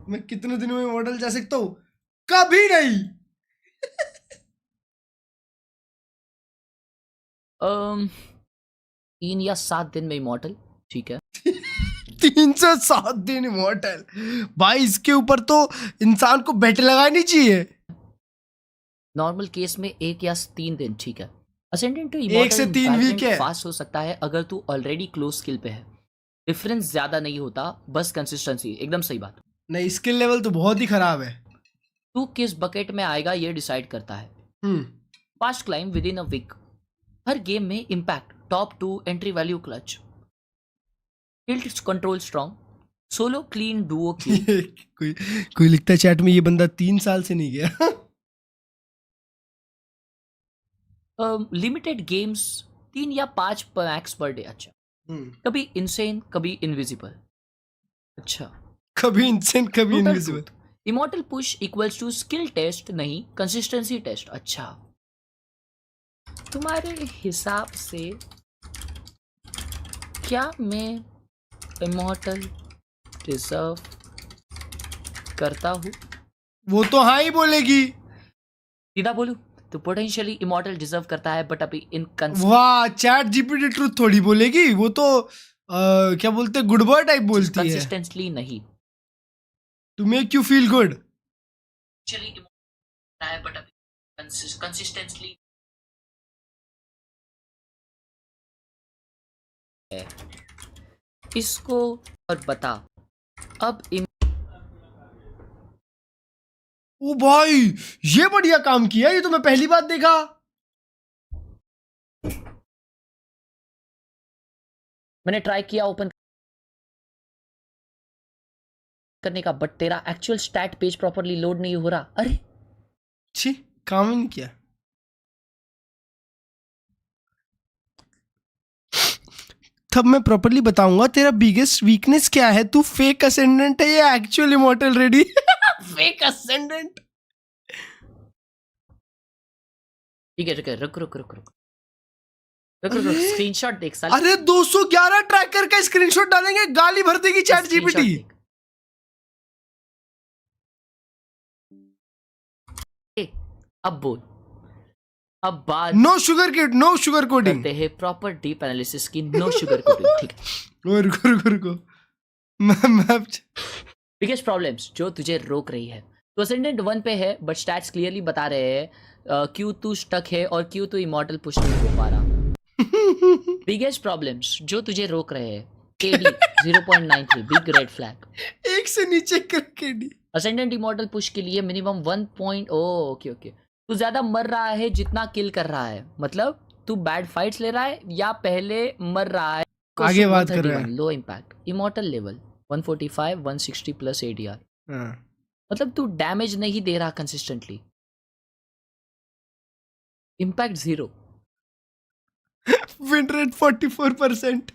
Speaker 3: मैं कितने दिनों में मॉडल जा सकता हूँ? कभी नहीं।
Speaker 9: 3 या 7 दिन में इमॉर्टल, ठीक है।
Speaker 3: 3 से 7 दिन इमॉर्टल, भाई इसके ऊपर तो इंसान को बेट लगानी चाहिए।
Speaker 9: नॉर्मल केस में 1 या 3 दिन, ठीक है। असेंडेंट टू
Speaker 3: 1 से 3 वीक है।
Speaker 9: फास्ट हो सकता है अगर तू ऑलरेडी क्लोज स्किल पे है। डिफरेंस ज्यादा नहीं होता, बस कंसिस्टेंसी। एकदम सही बात।
Speaker 3: नहीं, स्किल लेवल तो बहुत ही खराब है।
Speaker 9: तू किस बकेट में आएगा ये डिसाइड करता है। Fast climb within a week. हर गेम में impact, top 2 entry value clutch, tilt control strong, solo clean duo kill.
Speaker 3: कोई लिखता है चैट में ये बंदा 3 साल से नहीं गया।
Speaker 9: लिमिटेड गेम्स 3 या 5 मैक्स पर डे। अच्छा, कभी इनसेन कभी इनविजिबल। अच्छा,
Speaker 3: कभी इनसेन कभी invisible.
Speaker 9: Immortal push equals to skill test नहीं कंसिस्टेंसी टेस्ट। अच्छा, तुम्हारे हिसाब से क्या मैं इमॉर्टल डिजर्व करता हूँ?
Speaker 3: वो तो हाँ ही बोलेगी।
Speaker 9: सीधा बोलूं तो पोटेंशियली इमॉर्टल डिजर्व करता है, बट अभी
Speaker 3: वाह, चैट जीपीटी ट्रूथ थोड़ी बोलेगी, वो तो क्या बोलते हैं, गुड बॉय टाइप बोलती है।
Speaker 9: कंसिस्टेंटली नहीं,
Speaker 3: to make you feel good.
Speaker 9: है बट अभी कंसिस्टेंटली इसको और बता अब
Speaker 3: ओ भाई, ये बढ़िया काम किया, ये तो मैं पहली बार देखा।
Speaker 9: मैंने ट्राई किया ओपन करने का, बट तेरा actual stat page properly load नहीं हो रहा। अरे
Speaker 3: छी, काम ही नहीं किया। तब मैं प्रॉपर्ली बताऊंगा तेरा बिगेस्ट वीकनेस क्या है। तू फेक असेंडेंट है या actual immortal ready? Fake ascendant.
Speaker 9: ठीक है, रुक स्क्रीनशॉट देख साल।
Speaker 3: अरे 211 ट्रैकर का स्क्रीनशॉट डालेंगे, गाली भर देगी चैट जीपीटी।
Speaker 9: अब बोल, अब बात
Speaker 3: नो शुगर कोडिंग
Speaker 9: करते हैं प्रॉपर डीप एनालिसिस की। नो शुगर कोडिंग, ठीक है।
Speaker 3: रुको मैं
Speaker 9: बिगेस्ट प्रॉब्लम्स जो तुझे रोक रही है। तो असेंडेंट 1 पे है, बट स्टैट्स क्लियरली बता रहे हैं क्यों तू स्टक है और क्यों तू इमॉर्टल पुश नहीं हो पा रहा। बिगेस्ट प्रॉब्लम्स जो तुझे रोक रहे हैं। KD 0.93, big red flag.
Speaker 3: एक से नीचे कर केडी।
Speaker 9: असेंडेंट इमॉर्टल पुश के लिए मिनिमम 1. ओके तू ज्यादा मर रहा है जितना किल कर रहा है। मतलब तू बैड फाइट्स ले रहा है या पहले मर रहा है।
Speaker 3: आगे बात कर रहा है।
Speaker 9: Low impact immortal level 145 160 plus ADR। मतलब तू डैमेज नहीं दे रहा consistently. Impact 0,
Speaker 3: win rate 44%।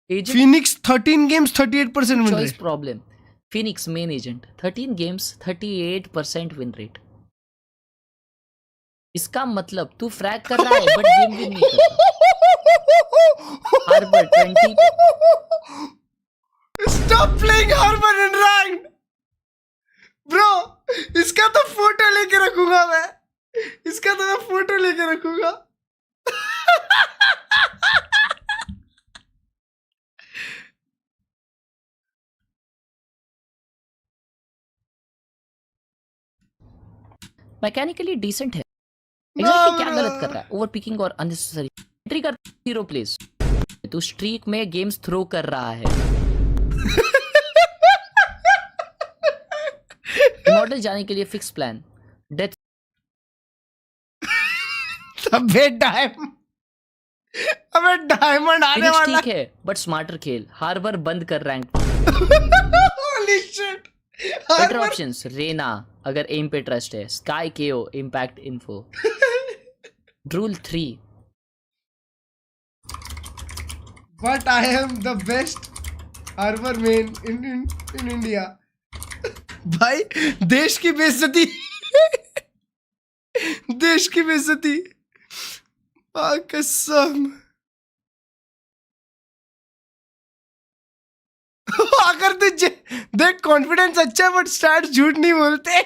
Speaker 3: Phoenix 13 games 38% win
Speaker 9: choice
Speaker 3: rate.
Speaker 9: problem. Phoenix main agent 13 games 38% win rate. इसका मतलब तू फ्रैग कर रहा है बट गेम विन नहीं करता। Harbour 20।
Speaker 3: Stop playing Harbor in ranked, bro. इसका तो फोटो लेके रखूंगा मैं। इसका तो मैं फोटो लेके रखूंगा।
Speaker 9: मैकेनिकली डिसेंट है। एग्जैक्टली क्या गलत कर रहा है? ओवर पिकिंग और अननेसेसरी एंट्री कर 0 प्लेस। तू स्ट्रीक में गेम्स थ्रो कर रहा है। इमॉर्टल जाने के लिए फिक्स प्लान। डेथ
Speaker 3: अबे डायमंड आने वाला।
Speaker 9: ठीक है बट स्मार्टर खेल। हार्बर बंद कर rank.
Speaker 3: Holy shit.
Speaker 9: Better options Reyna अगर एम पे ट्रस्ट है। Sky KO impact info. ड्रूल 3।
Speaker 3: But I am the best Harbor man in India. भाई देश की बेइज्जती। देश की बेइज्जती। कसम। अगर तुझे देख कॉन्फिडेंस अच्छा है बट स्टैट्स झूठ नहीं बोलते।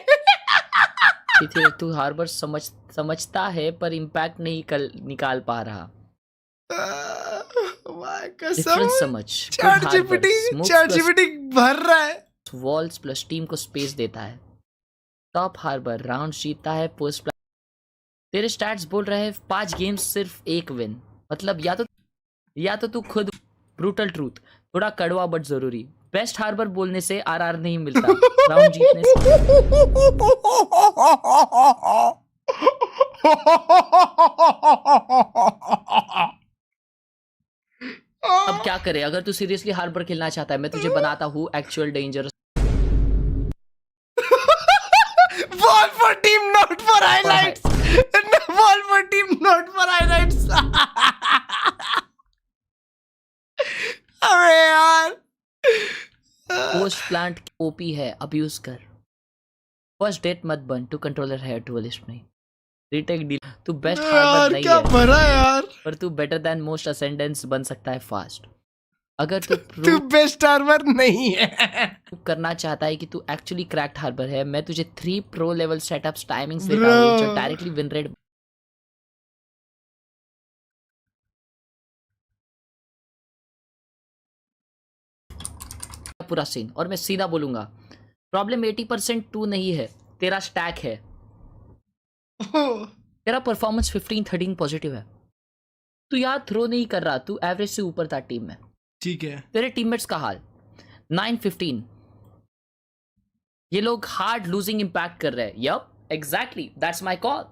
Speaker 9: तू हार्बर समझता है पर इम्पैक्ट नहीं निकाल पा रहा। डिफरेंस समझ।
Speaker 3: चैट जीपीटी भर रहा है।
Speaker 9: वॉल्स प्लस टीम को स्पेस देता है। टॉप हार्बर राउंड जीतता है पोस्ट। तेरे स्टैट्स बोल रहे हैं 5 गेम्स सिर्फ 1 विन। मतलब या तो तू खुद ब्रूटल ट्रूथ, थोड़ा कड़वा बट जरूरी। बेस्ट हार्बर बोलने से आरआर नहीं मिलता, राउंड जीतने से। अब क्या करे? अगर तू सीरियसली हार्बर खेलना चाहता है, मैं तुझे बनाता हूँ actual dangerous.
Speaker 3: Ball for team not for highlights. Ball for team not for highlights. अरे यार
Speaker 9: पोस्ट प्लांट ओपी है, अब्यूज कर। फर्स्ट डेट मत बन, तू कंट्रोलर है डुअलिस्ट में। Retake deal. तू बेस्ट हार्बर नहीं
Speaker 3: क्या भरा यार,
Speaker 9: पर तू बेटर देन मोस्ट असेंडेंस बन सकता है फास्ट। अगर तू
Speaker 3: बेस्ट हार्बर नहीं है,
Speaker 9: तू करना चाहता है कि तू एक्चुअली क्रैक्ड हार्बर है, मैं तुझे 3 प्रो लेवल सेटअप्स टाइमिंग्स देता हूं जो डायरेक्टली विन रेट। पूरा सीन। और मैं सीधा बोलूंगा, प्रॉब्लम 80% तू नहीं है, तेरा स्टैक है। तेरा परफॉर्मेंस 15-13 पॉजिटिव है। तू यार थ्रो नहीं कर रहा, तू एवरेज से ऊपर था टीम में।
Speaker 3: ठीक है।
Speaker 9: तेरे टीममेट्स का हाल 9-15। ये लोग हार्ड लूजिंग इंपैक्ट कर रहे हैं। Yup exactly, that's my call,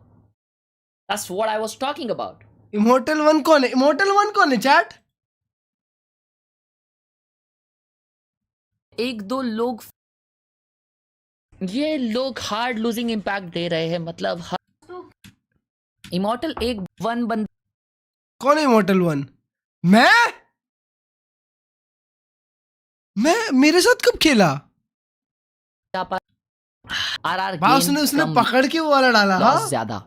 Speaker 9: that's what I was talking about.
Speaker 3: Immortal 1 कौन है? इमोर्टल 1 कौन है चैट?
Speaker 9: 1-2 लोग, ये लोग हार्ड लूजिंग इंपैक्ट दे रहे हैं। मतलब इमोर्टल 1 बंद।
Speaker 3: कौन है इमोर्टल 1? मैं मेरे साथ कब खेला?
Speaker 9: आरआर
Speaker 3: उसने पकड़ के वो वाला डाला। हाँ
Speaker 9: ज्यादा।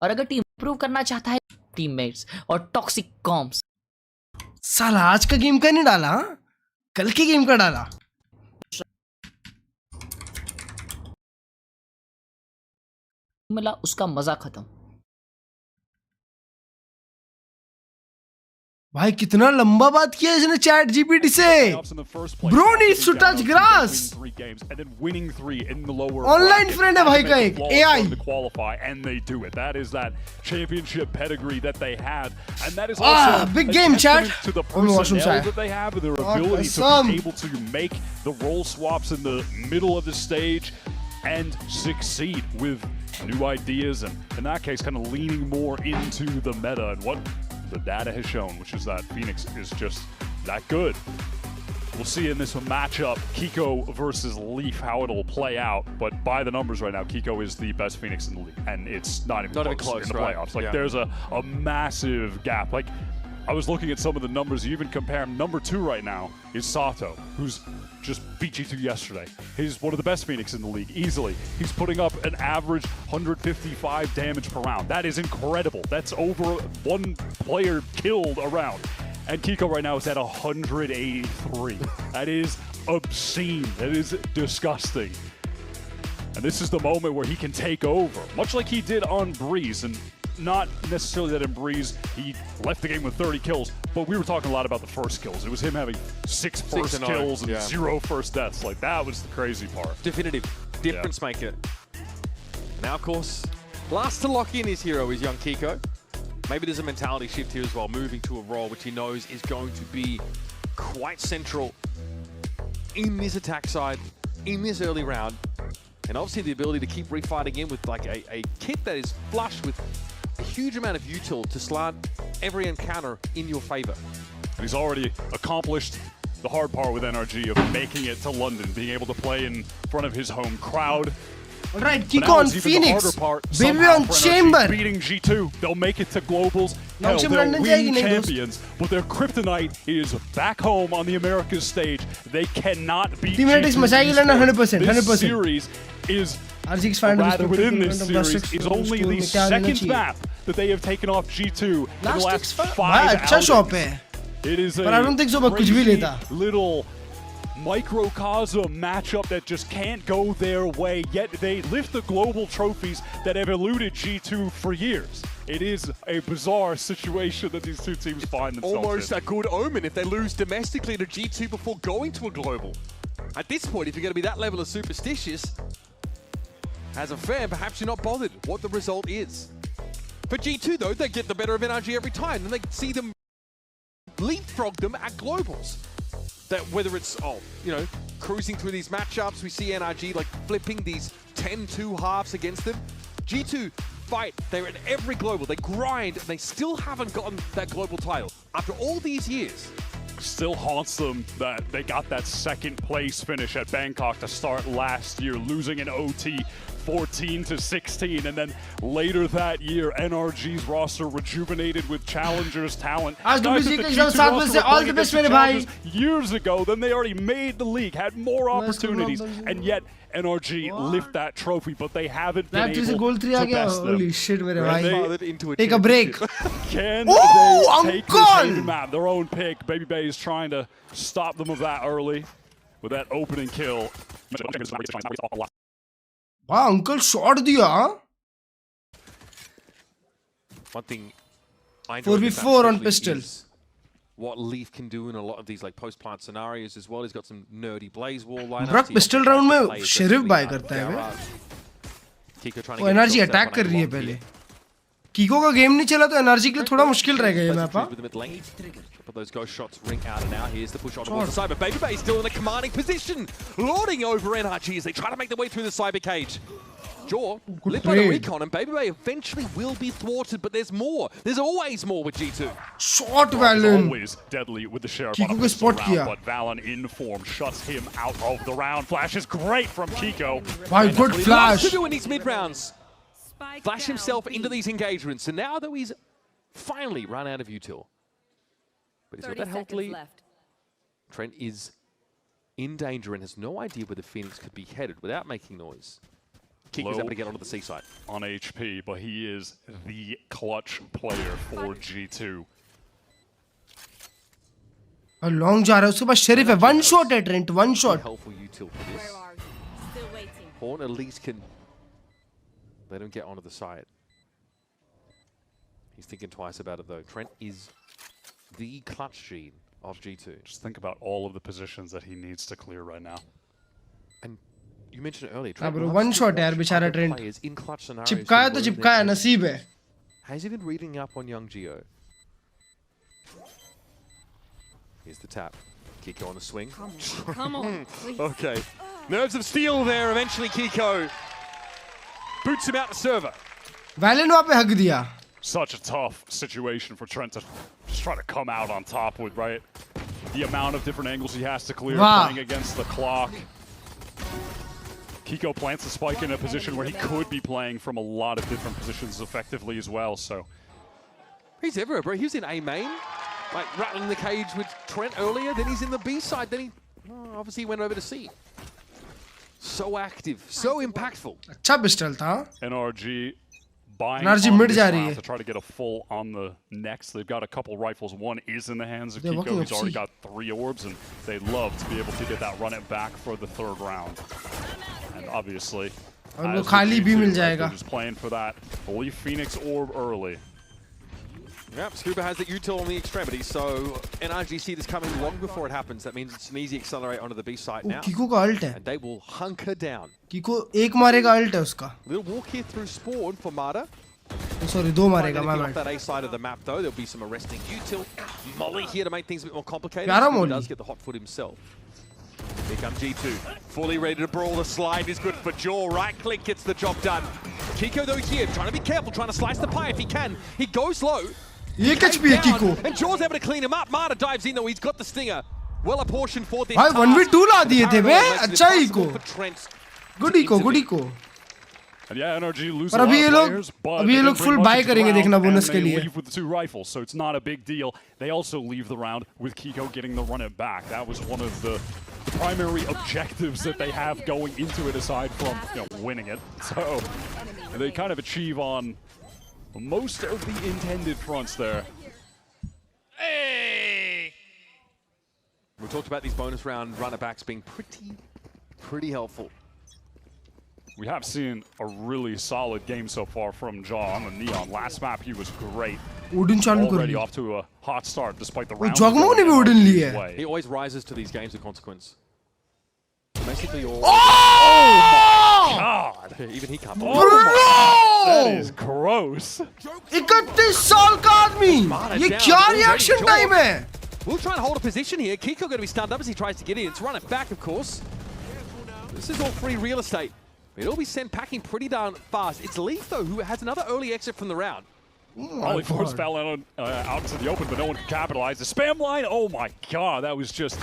Speaker 9: और अगर टीम इंप्रूव करना चाहता है, टीममेट्स और टॉक्सिक कॉम्स।
Speaker 3: साला आज का गेम का नहीं डाला, कल के गेम का डाला।
Speaker 9: मिला उसका मजा खत्म।
Speaker 3: भाई कितना लंबा बात किया इसने चैट जीपीटी से। Bro needs to touch grass. Online friend है भाई का एक AI. Big game chat.
Speaker 8: That they have and their ability to be able to make the role swaps in the middle of the stage and succeed with new ideas, and in that case kind of leaning more into the meta and what the data has shown, which is that Phoenix is just that good. We'll see in this matchup, Kiko versus Leaf, how it'll play out. But by the numbers right now, Kiko is the best Phoenix in the league, and it's not even close in the playoffs. Like there's a massive gap. Like I was looking at some of the numbers. You even compare him. Number 2 right now is Sato, who's just beat G2 yesterday. He's one of the best Phoenix in the league, easily. He's putting up an average 155 damage per round. That is incredible. That's over 1 player killed a round. And Kiko right now is at 183. That is obscene. That is disgusting. And this is the moment where he can take over, much like he did on Breeze. And not necessarily that in Breeze he left the game with 30 kills, but we were talking a lot about the first kills. It was him having 6 first kills and 0 first deaths. Like that was the crazy part.
Speaker 10: Definitive difference maker. Now, of course, last to lock in his hero is young Kiko. Maybe there's a mentality shift here as well, moving to a role which he knows is going to be quite central in this attack side, in this early round. And obviously the ability to keep refighting in with like a kit that is flush with a huge amount of util to slant every encounter in your favor.
Speaker 8: And he's already accomplished the hard part with NRG of making it to London, being able to play in front of his home crowd.
Speaker 3: All right, Kiko on Phoenix, baby on Chamber.
Speaker 8: Beating G2, they'll make it to Globals. Hell, they'll win champions, but their kryptonite is back home on the Americas stage. They cannot beat G2.
Speaker 3: 100%.
Speaker 8: This series is, rather within this series, is only the second map that they have taken off G2 in the last 5 outings. It is a crazy little microcosm matchup that just can't go their way, yet they lift the global trophies that have eluded G2 for years. It is a bizarre situation that these two teams find themselves
Speaker 10: Almost
Speaker 8: in.
Speaker 10: a good omen if they lose domestically to G2 before going to a global. At this point, if you're going to be that level of superstitious, as a fan, perhaps you're not bothered what the result is. For G2, though, they get the better of NRG every time, and they see them leapfrog them at globals. That whether it's, cruising through these matchups, we see NRG like flipping these 10-2 halves against them. G2 fight, they're at every global, they grind, and they still haven't gotten that global title. After all these years,
Speaker 8: still haunts them that they got that second place finish at Bangkok to start last year, losing in OT 14-16, and then later that year, NRG's roster rejuvenated with challengers talent.
Speaker 3: आज WC के exam साथ में से all the best मेरे भाई.
Speaker 8: Years ago, then they already made the league, had more opportunities, and yet NRG lift that trophy, but they haven't been able to best them.
Speaker 3: Holy shit मेरे भाई.
Speaker 8: Take
Speaker 3: a break.
Speaker 8: Can they take this Haven map, their own pick? Baby Bay is trying to stop them of that early with that opening kill.
Speaker 3: Wow, uncle shot diya.
Speaker 10: one thing I
Speaker 3: 4v4 on pistol.
Speaker 10: What Leaf can do in a lot of these like post-plant scenarios as well. He's got some nerdy blaze wall lineups.
Speaker 3: Brock pistol round में sheriff buy करता है वे. वो energy attack कर रही है पहले. कीको का game नहीं चला तो एनर्जी के लिए थोड़ा मुश्किल रह गया ये map.
Speaker 10: But those ghost shots ring out and out. Here's the push on towards the side, but Baby Bay is still in a commanding position, lording over NRG as they try to make their way through the cyber cage. Jaw, lit by the recon, and Baby Bay eventually will be thwarted, but there's more. There's always more with G2.
Speaker 3: Shot Valen.
Speaker 8: Always deadly with the Sheriff
Speaker 3: Kiko
Speaker 8: on
Speaker 3: को
Speaker 8: a
Speaker 3: spot
Speaker 8: round,
Speaker 3: किया.
Speaker 8: but Valen in form shuts him out of the round. Flash is great from Kiko.
Speaker 3: Why good
Speaker 10: He
Speaker 3: flash.
Speaker 10: loves to do in these mid rounds. Flash himself into these engagements, and now that he's finally run out of util. But he's got that healthily. Trent is in danger and has no idea where the Phoenix could be headed without making noise. Kiko's able to get onto the seaside.
Speaker 8: On HP, but he is the clutch player for G2.
Speaker 3: A long जा रहा है उसके पास sheriff है. One shot है Trent. One shot.
Speaker 10: Helpful util for this. Horn at least can let him get onto the side. He's thinking twice about it though. Trent is the clutch gene of G2.
Speaker 8: Just think about all of the positions that he needs to clear right now.
Speaker 10: And you mentioned it earlier.
Speaker 3: हाँ bro, one shot है यार बेचारा Trent. चिपकाया तो चिपकाया नसीब है.
Speaker 10: Has he been reading up on young Geo? Here's the tap. Kiko on the swing.
Speaker 14: Come on.
Speaker 10: Okay. Nerves of steel there. Eventually Kiko boots him out the server.
Speaker 3: Valen वहाँ पे हक दिया.
Speaker 8: Such a tough situation for Trent to just try to come out on top with, right? The amount of different angles he has to clear, playing against the clock. Kiko plants the spike in a position where he could be playing from a lot of different positions effectively as well, so.
Speaker 10: He's everywhere, bro. He was in A main, like rattling the cage with Trent earlier, then he's in the B side, then he obviously went over to C. So active, so impactful.
Speaker 3: अच्छा pistol था.
Speaker 8: NRG buying
Speaker 3: NRG mid जा रही है.
Speaker 8: to try to get a full on the next. They've got a couple rifles. One is in the hands of Kiko. He's already got 3 orbs, and they'd love to be able to get that run it back for the 3rd round. And obviously,
Speaker 3: और वो खाली भी मिल जाएगा.
Speaker 8: Just playing for that Leaf Phoenix orb early.
Speaker 10: Yep, Scuba has the util on the extremity, so NRG see this coming long before it happens. That means it's an easy accelerate onto the B site now.
Speaker 3: Kiko का ult है.
Speaker 10: And they will hunker down.
Speaker 3: Kiko एक मारेगा ult है उसका.
Speaker 10: Little walk here through spawn for Mada.
Speaker 3: Sorry, 2 मारेगा my
Speaker 10: off that A side of the map though. There'll be some arresting util. Molly here to make things a bit more complicated.
Speaker 3: प्यारा
Speaker 10: He
Speaker 3: Molly.
Speaker 10: does get the hot foot himself. Here comes G2. Fully ready to brawl. The slide is good for Jaw. Right click gets the job done. Kiko though here, trying to be careful, trying to slice the pie if he can. He goes low.
Speaker 3: ये catch भी है Kiko.
Speaker 10: And Jaw's able to clean him up. Marta dives in though. He's got the stinger. Well apportioned for this.
Speaker 3: भाई 1v2 ला दिए थे बे. अच्छा Eco. Good Eco, good Eco.
Speaker 8: And yeah, NRG loses
Speaker 3: पर अभी ये लोग full buy करेंगे देखना bonus के लिए.
Speaker 8: Leave with the 2 rifles, so it's not a big deal. They also leave the round with Kiko getting the run it back. That was one of the primary objectives that they have going into it, aside from winning it. So they kind of achieve on most of the intended fronts there.
Speaker 20: Hey!
Speaker 10: We talked about these bonus round runner backs being pretty helpful.
Speaker 8: We have seen a really solid game so far from Jaw on the Neon. Last map, he was great. Already off to a hot start despite the round.
Speaker 10: He always rises to these games of consequence. Basically, all.
Speaker 8: Oh my God!
Speaker 10: Even he can't.
Speaker 8: That is gross.
Speaker 3: 31 साल का आदमी ये क्या reaction time है?
Speaker 10: We'll try and hold a position here. Kiko going to be stunned up as he tries to get in. It's run it back, of course. This is all free real estate. It'll be sent packing pretty darn fast. It's Leaf, though, who has another early exit from the round.
Speaker 8: Only forced Valorant out into the open, but no one can capitalize. The spam line, oh my God, that was just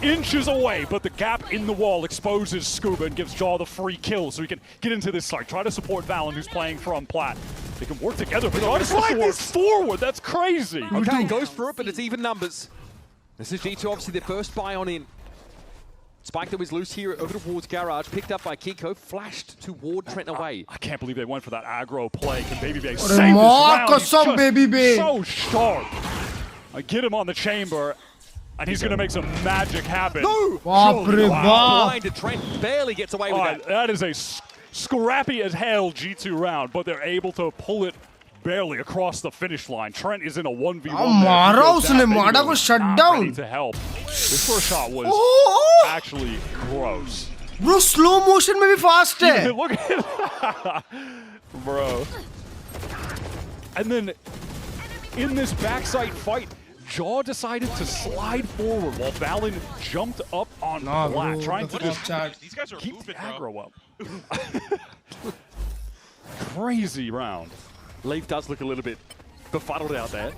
Speaker 8: inches away, but the gap in the wall exposes Scuba and gives Jaw the free kill so he can get into this site, try to support Valen, who's playing from Plat. They can work together, but Jaw just forward. That's crazy.
Speaker 10: Okay, goes for it, but it's even numbers. This is G2, obviously their first buy on in. Spike that was loose here over towards Garage, picked up by Kiko, flashed toward Trent away.
Speaker 8: I can't believe they went for that aggro play. Can Baby Bay save this round? He's just
Speaker 3: Baby Bay.
Speaker 8: So sharp. I get him on the chamber, and he's going to make some magic happen.
Speaker 10: No!
Speaker 3: Blind
Speaker 10: Trent barely gets away with that.
Speaker 8: That is a scrappy as hell G2 round, but they're able to pull it barely across the finish line. Trent is in a 1v1 ready to help. This first shot was actually gross.
Speaker 3: Bro, slow motion में भी fast है.
Speaker 8: Look at bro. And then in this backside fight, Jaw decided to slide forward while Valen jumped up on Black, trying to just keep the aggro up. Crazy round.
Speaker 10: Leaf does look a little bit befuddled out there.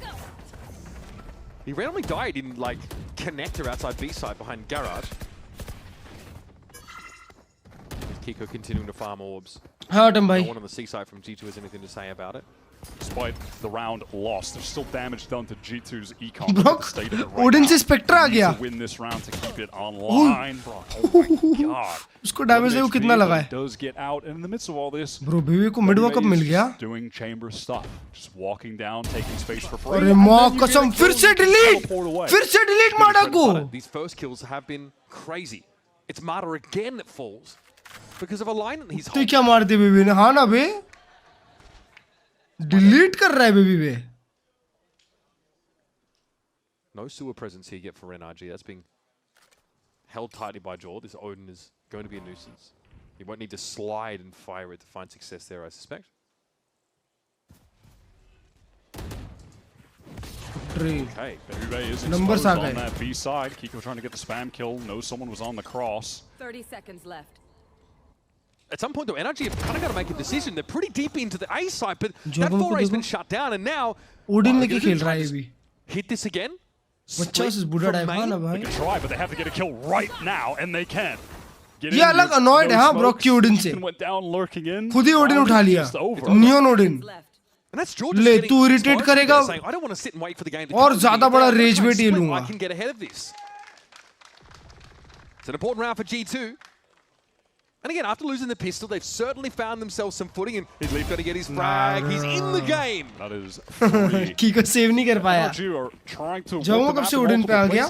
Speaker 10: He randomly died in, like, connector outside B side behind Garage. Kiko continuing to farm orbs.
Speaker 3: Hurt him, bhai.
Speaker 10: No one on the C side from G2 has anything to say about it.
Speaker 8: Despite the round lost, there's still damage done to G2's econ.
Speaker 3: Odin से Spectre आ गया.
Speaker 8: To win this round to keep it online. Bro, oh my God.
Speaker 3: उसको damage देखो कितना लगा है.
Speaker 8: Does get out, and in the midst of all this,
Speaker 3: bro, BB को mid walk up मिल गया.
Speaker 8: Doing chamber stuff, just walking down, taking space for free.
Speaker 3: अरे माँ कसम फिर से delete. फिर से delete मारा को.
Speaker 10: These first kills have been crazy. It's Marta again that falls because of a line that he's holding.
Speaker 3: तो क्या मारते BB ने? हाँ ना बे. Delete कर रहा है baby bay.
Speaker 10: No sewer presence here yet for NRG. That's being held tightly by Jaw. This Odin is going to be a nuisance. He won't need to slide and fire it to find success there, I suspect.
Speaker 8: Okay, Baby Bay is exposed on that B side. Kiko trying to get the spam kill. Knows someone was on the cross.
Speaker 14: 30 seconds left.
Speaker 10: At some point, though, NRG have kind of got to make a decision. They're pretty deep into the A side, but that foray has been shut down, and now
Speaker 3: Odin लेके खेल रहा है अभी.
Speaker 10: Hit this again.
Speaker 3: बच्चा से बुढ़ा type है ना भाई.
Speaker 8: They can try, but they have to get a kill right now, and they can.
Speaker 3: ये अलग annoyed है हाँ ब्रॉक की Odin से.
Speaker 8: Went down lurking in.
Speaker 3: खुद ही Odin उठा लिया. Neon Odin.
Speaker 10: And that's George
Speaker 3: ले तू irritate करेगा.
Speaker 10: I don't want to sit and wait for the game to
Speaker 3: और ज़्यादा बड़ा rage bait ये लूँगा.
Speaker 10: I can get ahead of this. It's an important round for G2. And again, after losing the pistol, they've certainly found themselves some footing, and he's got to get his frag. He's in the game.
Speaker 8: That is free.
Speaker 3: Kiko save नहीं कर पाया. जब वो कब से Odin पे आ गया?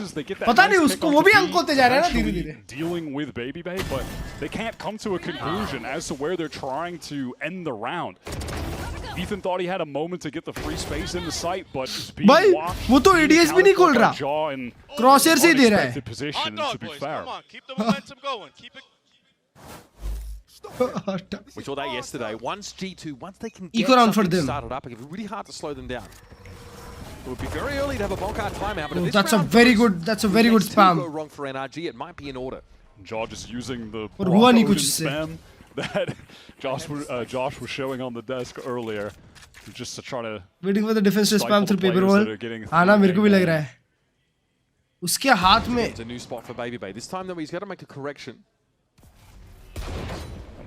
Speaker 3: पता नहीं उसको वो भी अंक होते जा रहा है ना धीरे-धीरे.
Speaker 8: Dealing with Baby Bay, but they can't come to a conclusion as to where they're trying to end the round. Ethan thought he had a moment to get the free space in the site, but
Speaker 3: भाई वो तो ADS भी नहीं खोल रहा. Crosshair से ही दे रहा है.
Speaker 8: To be fair.
Speaker 13: Come on, keep the momentum going. Keep it.
Speaker 10: We saw that yesterday. Once G2, once they can
Speaker 3: get
Speaker 10: something started up, it's really hard to slow them down. It would be very early to have a Bonkai timeout, but if
Speaker 3: that's a very good spam.
Speaker 10: Go wrong for NRG, it might be in order.
Speaker 8: Josh is using the
Speaker 3: spam
Speaker 8: that Josh was showing on the desk earlier, just to try to
Speaker 3: waiting for the defense to spam through paper wall. आना मेरे को भी लग रहा है. उसके हाथ में.
Speaker 10: It's a new spot for Baby Bay. This time though, he's got to make a correction.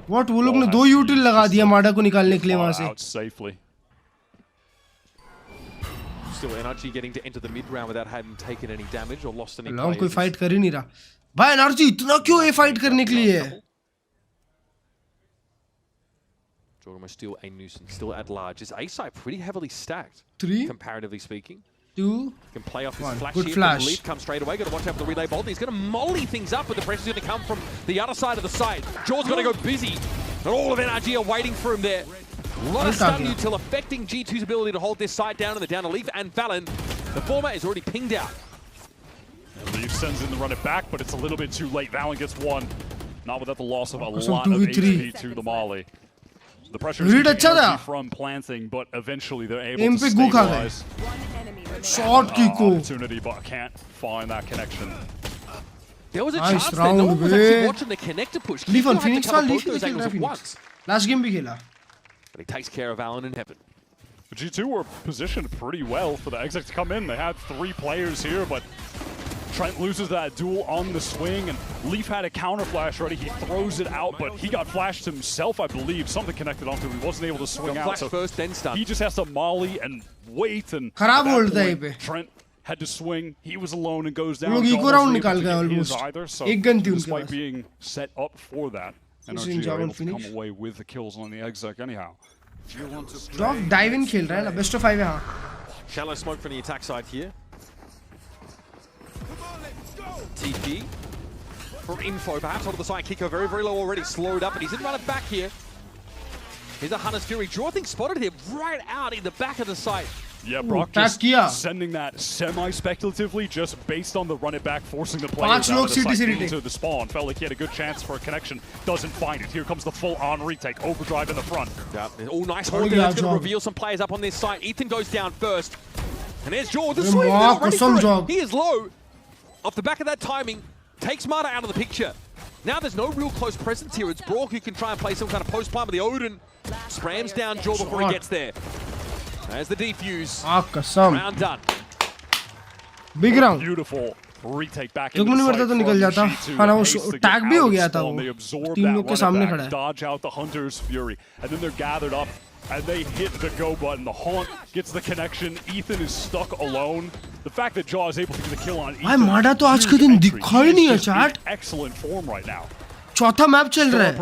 Speaker 3: What? वो लोग ने 2 util लगा दिया माडा को निकालने के लिए वहाँ से.
Speaker 10: Still NRG getting to enter the mid round without having taken any damage or lost any players.
Speaker 3: Long कोई फाइट कर ही नहीं रहा. भाई NRG इतना क्यों ये फाइट करने के लिए है?
Speaker 10: Jordan still a nuisance, still at large. Is A side pretty heavily stacked, comparatively speaking.
Speaker 3: 2,
Speaker 10: Can play off his
Speaker 3: 1.
Speaker 10: flash
Speaker 3: Good
Speaker 10: here.
Speaker 3: flash.
Speaker 10: Leaf comes straight away. Got to watch out for the relay bolt. He's going to molly things up, but the pressure's going to come from the other side of the site. Jaw's going to go busy. And all of NRG are waiting for him there. A lot of stun util affecting G2's ability to hold this side down, and the down to Leaf and Valen. The former is already pinged out.
Speaker 8: Leaf sends in the run it back, but it's a little bit too late. Valen gets one. Not without the loss of a lot of HP to the Molly. The pressure is from planting, but eventually they're able to stabilize.
Speaker 3: Shot Kiko.
Speaker 8: Opportunity, but can't find that connection.
Speaker 10: There was a chance that no one was actually watching the connector push.
Speaker 3: Leaf on Phoenix
Speaker 10: had to cover both those angles at once.
Speaker 3: Last game bhi khela.
Speaker 10: But he takes care of Alan in heaven.
Speaker 8: The G2 were positioned pretty well for the exec to come in. They had 3 players here, but Trent loses that duel on the swing, and Leaf had a counter flash ready. He throws it out, but he got flashed himself, I believe. Something connected onto him. He wasn't able to swing out. So
Speaker 10: first, then stun.
Speaker 8: He just has to molly and wait, and Trent had to swing. He was alone and goes down. Despite being set up for that, NRG are able to come away with the kills on the exec anyhow.
Speaker 3: Drop dive in खेल रहा है ना, best of 5 है हाँ.
Speaker 10: Shallow smoke from the attack side here. TP for info, perhaps onto the side. Kiko very, very low already, slowed up, and he's in run it back here. Here's a Hunter's Fury. Draw, I think, spotted him right out in the back of the site.
Speaker 8: Yeah, Brock just sending that semi-speculatively, just based on the run it back, forcing the players out of the site into the spawn. Felt like he had a good chance for a connection, doesn't find it. Here comes the full-on retake, overdrive in the front.
Speaker 10: Yeah, all nice hold there. That's going to reveal some players up on this site. Ethan goes down first. And there's Jaw, the swing, ready for it. He is low. Off the back of that timing, takes Mata out of the picture. Now there's no real close presence here. It's Brock who can try and play some kind of post-plant, but the Odin sprams down Jaw before he gets there. There's the defuse. Round done.
Speaker 3: Big round.
Speaker 8: Beautiful retake back
Speaker 3: into the site from G2. हाँ ना वो tag भी हो गया था वो. Team लोग के सामने खड़ा है.
Speaker 8: Dodge out the Hunter's Fury, and then they're gathered up and they hit the go button. The Haunt gets the connection. Ethan is stuck alone. The fact that Jaw is able to get the kill on Ethan.
Speaker 3: माडा तो आज के दिन दिखा ही नहीं है chat.
Speaker 8: Excellent form right now.
Speaker 3: चौथा map चल रहा है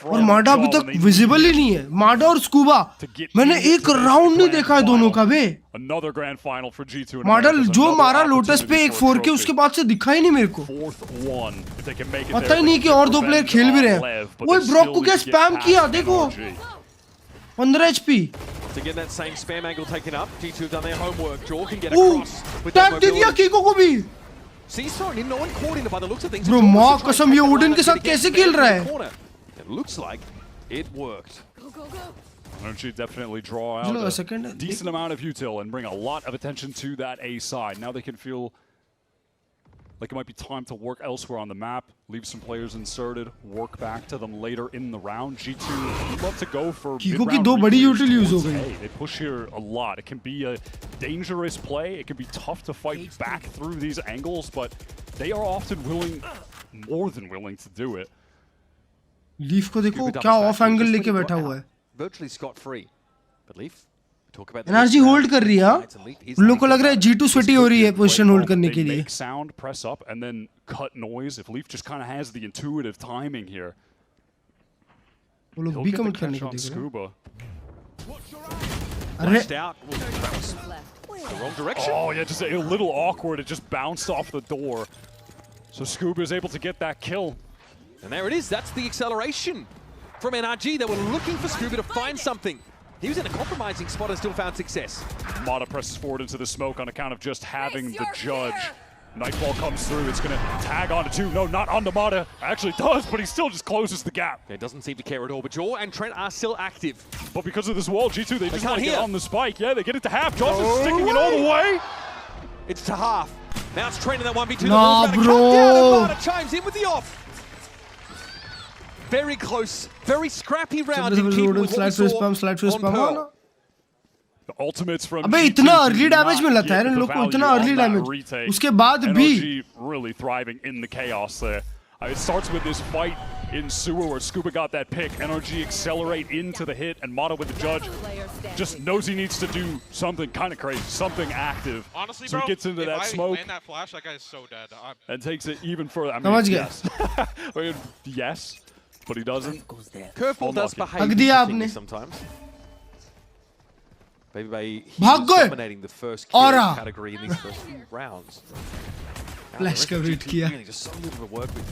Speaker 3: और माडा अभी तक विजिबल ही नहीं है. माडा और स्कूबा मैंने एक राउंड नहीं देखा है दोनों का बे. माडा जो मारा लोटस पे एक 4 के उसके बाद से दिखा ही नहीं मेरे को. पता ही नहीं कि और 2 प्लेयर खेल भी रहे हैं. वो ब्रॉक को क्या स्पैम किया देखो. 15 HP.
Speaker 10: To get that same spam angle taken up, G2 have done their homework. Jaw can get across with that
Speaker 3: mobility. Tag दे दिया कीको को भी.
Speaker 10: He's thrown in, no one caught him by the looks of things.
Speaker 3: Bro, माँ कसम ये Odin के साथ कैसे खेल रहा है?
Speaker 10: It looks like it worked.
Speaker 8: NRG definitely draw out a decent amount of util and bring a lot of attention to that A side. Now they can feel like it might be time to work elsewhere on the map, leave some players inserted, work back to them later in the round. G2 love to go for mid-round retreats. They push here a lot. It can be a dangerous play. It can be tough to fight back through these angles, but they are often willing, more than willing to do it.
Speaker 3: Leaf को देखो क्या of angle लेके बैठा हुआ है.
Speaker 10: Virtually scot-free. But Leaf
Speaker 3: energy hold कर रही है. उन लोगों को लग रहा है G2 स्वेटी हो रही है पोजीशन होल्ड करने के लिए.
Speaker 8: Sound, press up, and then cut noise. If Leaf just kind of has the intuitive timing here.
Speaker 3: वो लोग भी कमिट करने को देख रहे हैं.
Speaker 10: अरे wrong direction.
Speaker 8: Oh yeah, just a little awkward. It just bounced off the door. So Scuba is able to get that kill.
Speaker 10: And there it is. That's the acceleration from NRG. They were looking for Scuba to find something. He was in a compromising spot and still found success.
Speaker 8: Mata presses forward into the smoke on account of just having the judge. Nightfall comes through. It's going to tag onto 2. No, not onto Mata. Actually does, but he still just closes the gap.
Speaker 10: It doesn't seem to care at all, but Jaw and Trent are still active.
Speaker 8: But because of this wall, G2, they just want to get on the spike. Yeah, they get it to half. Jaws is sticking it all the way.
Speaker 10: It's to half. Now it's Trent in that 1v2.
Speaker 3: Nah,
Speaker 10: the
Speaker 3: bro.
Speaker 10: Come down and Mata chimes in with the off. Very close, very scrappy round in keeping with what we saw on Pearl.
Speaker 8: The ultimates from
Speaker 3: अबे इतना early damage मिला था इन लोग को. इतना early damage उसके बाद भी
Speaker 8: NRG really thriving in the chaos there. It starts with this fight in sewer where Scuba got that pick. NRG accelerate into the hit, and Mata with the judge just knows he needs to do something kind of crazy, something active.
Speaker 13: Honestly,
Speaker 8: so
Speaker 13: bro,
Speaker 8: he gets into that smoke
Speaker 13: land that flash, that guy is so dead.
Speaker 8: And takes it even further. I mean, yes. Yes, but he doesn't.
Speaker 10: Curveball does behave sometimes. Baby,
Speaker 3: भाग गए
Speaker 10: dominating the first kill category in these first few rounds.
Speaker 3: Flash का wait किया
Speaker 10: just so little to work with.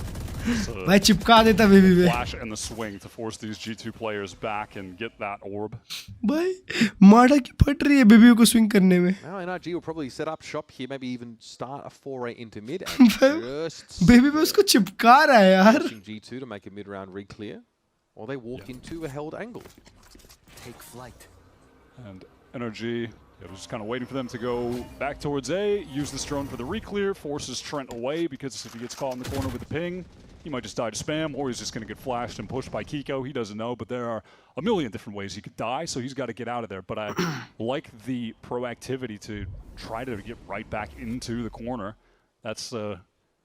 Speaker 3: भाई चिपका देता baby पे
Speaker 8: flash and the swing to force these G2 players back and get that orb.
Speaker 3: भाई माड़ा की फट रही है बेबी को स्विंग करने में
Speaker 10: Now NRG will probably set up shop here, maybe even start a foray into mid and just
Speaker 3: baby पे उसको चिपका रहा है यार
Speaker 10: G2 to make a mid-round re-clear, or they walk into a held angle.
Speaker 18: Take flight.
Speaker 8: And NRG, just kind of waiting for them to go back towards A, use this drone for the re-clear, forces Trent away because if he gets caught in the corner with the ping, he might just die to spam, or he's just going to get flashed and pushed by Kiko. He doesn't know, but there are a million different ways he could die, so he's got to get out of there. But I like the proactivity to try to get right back into the corner. That's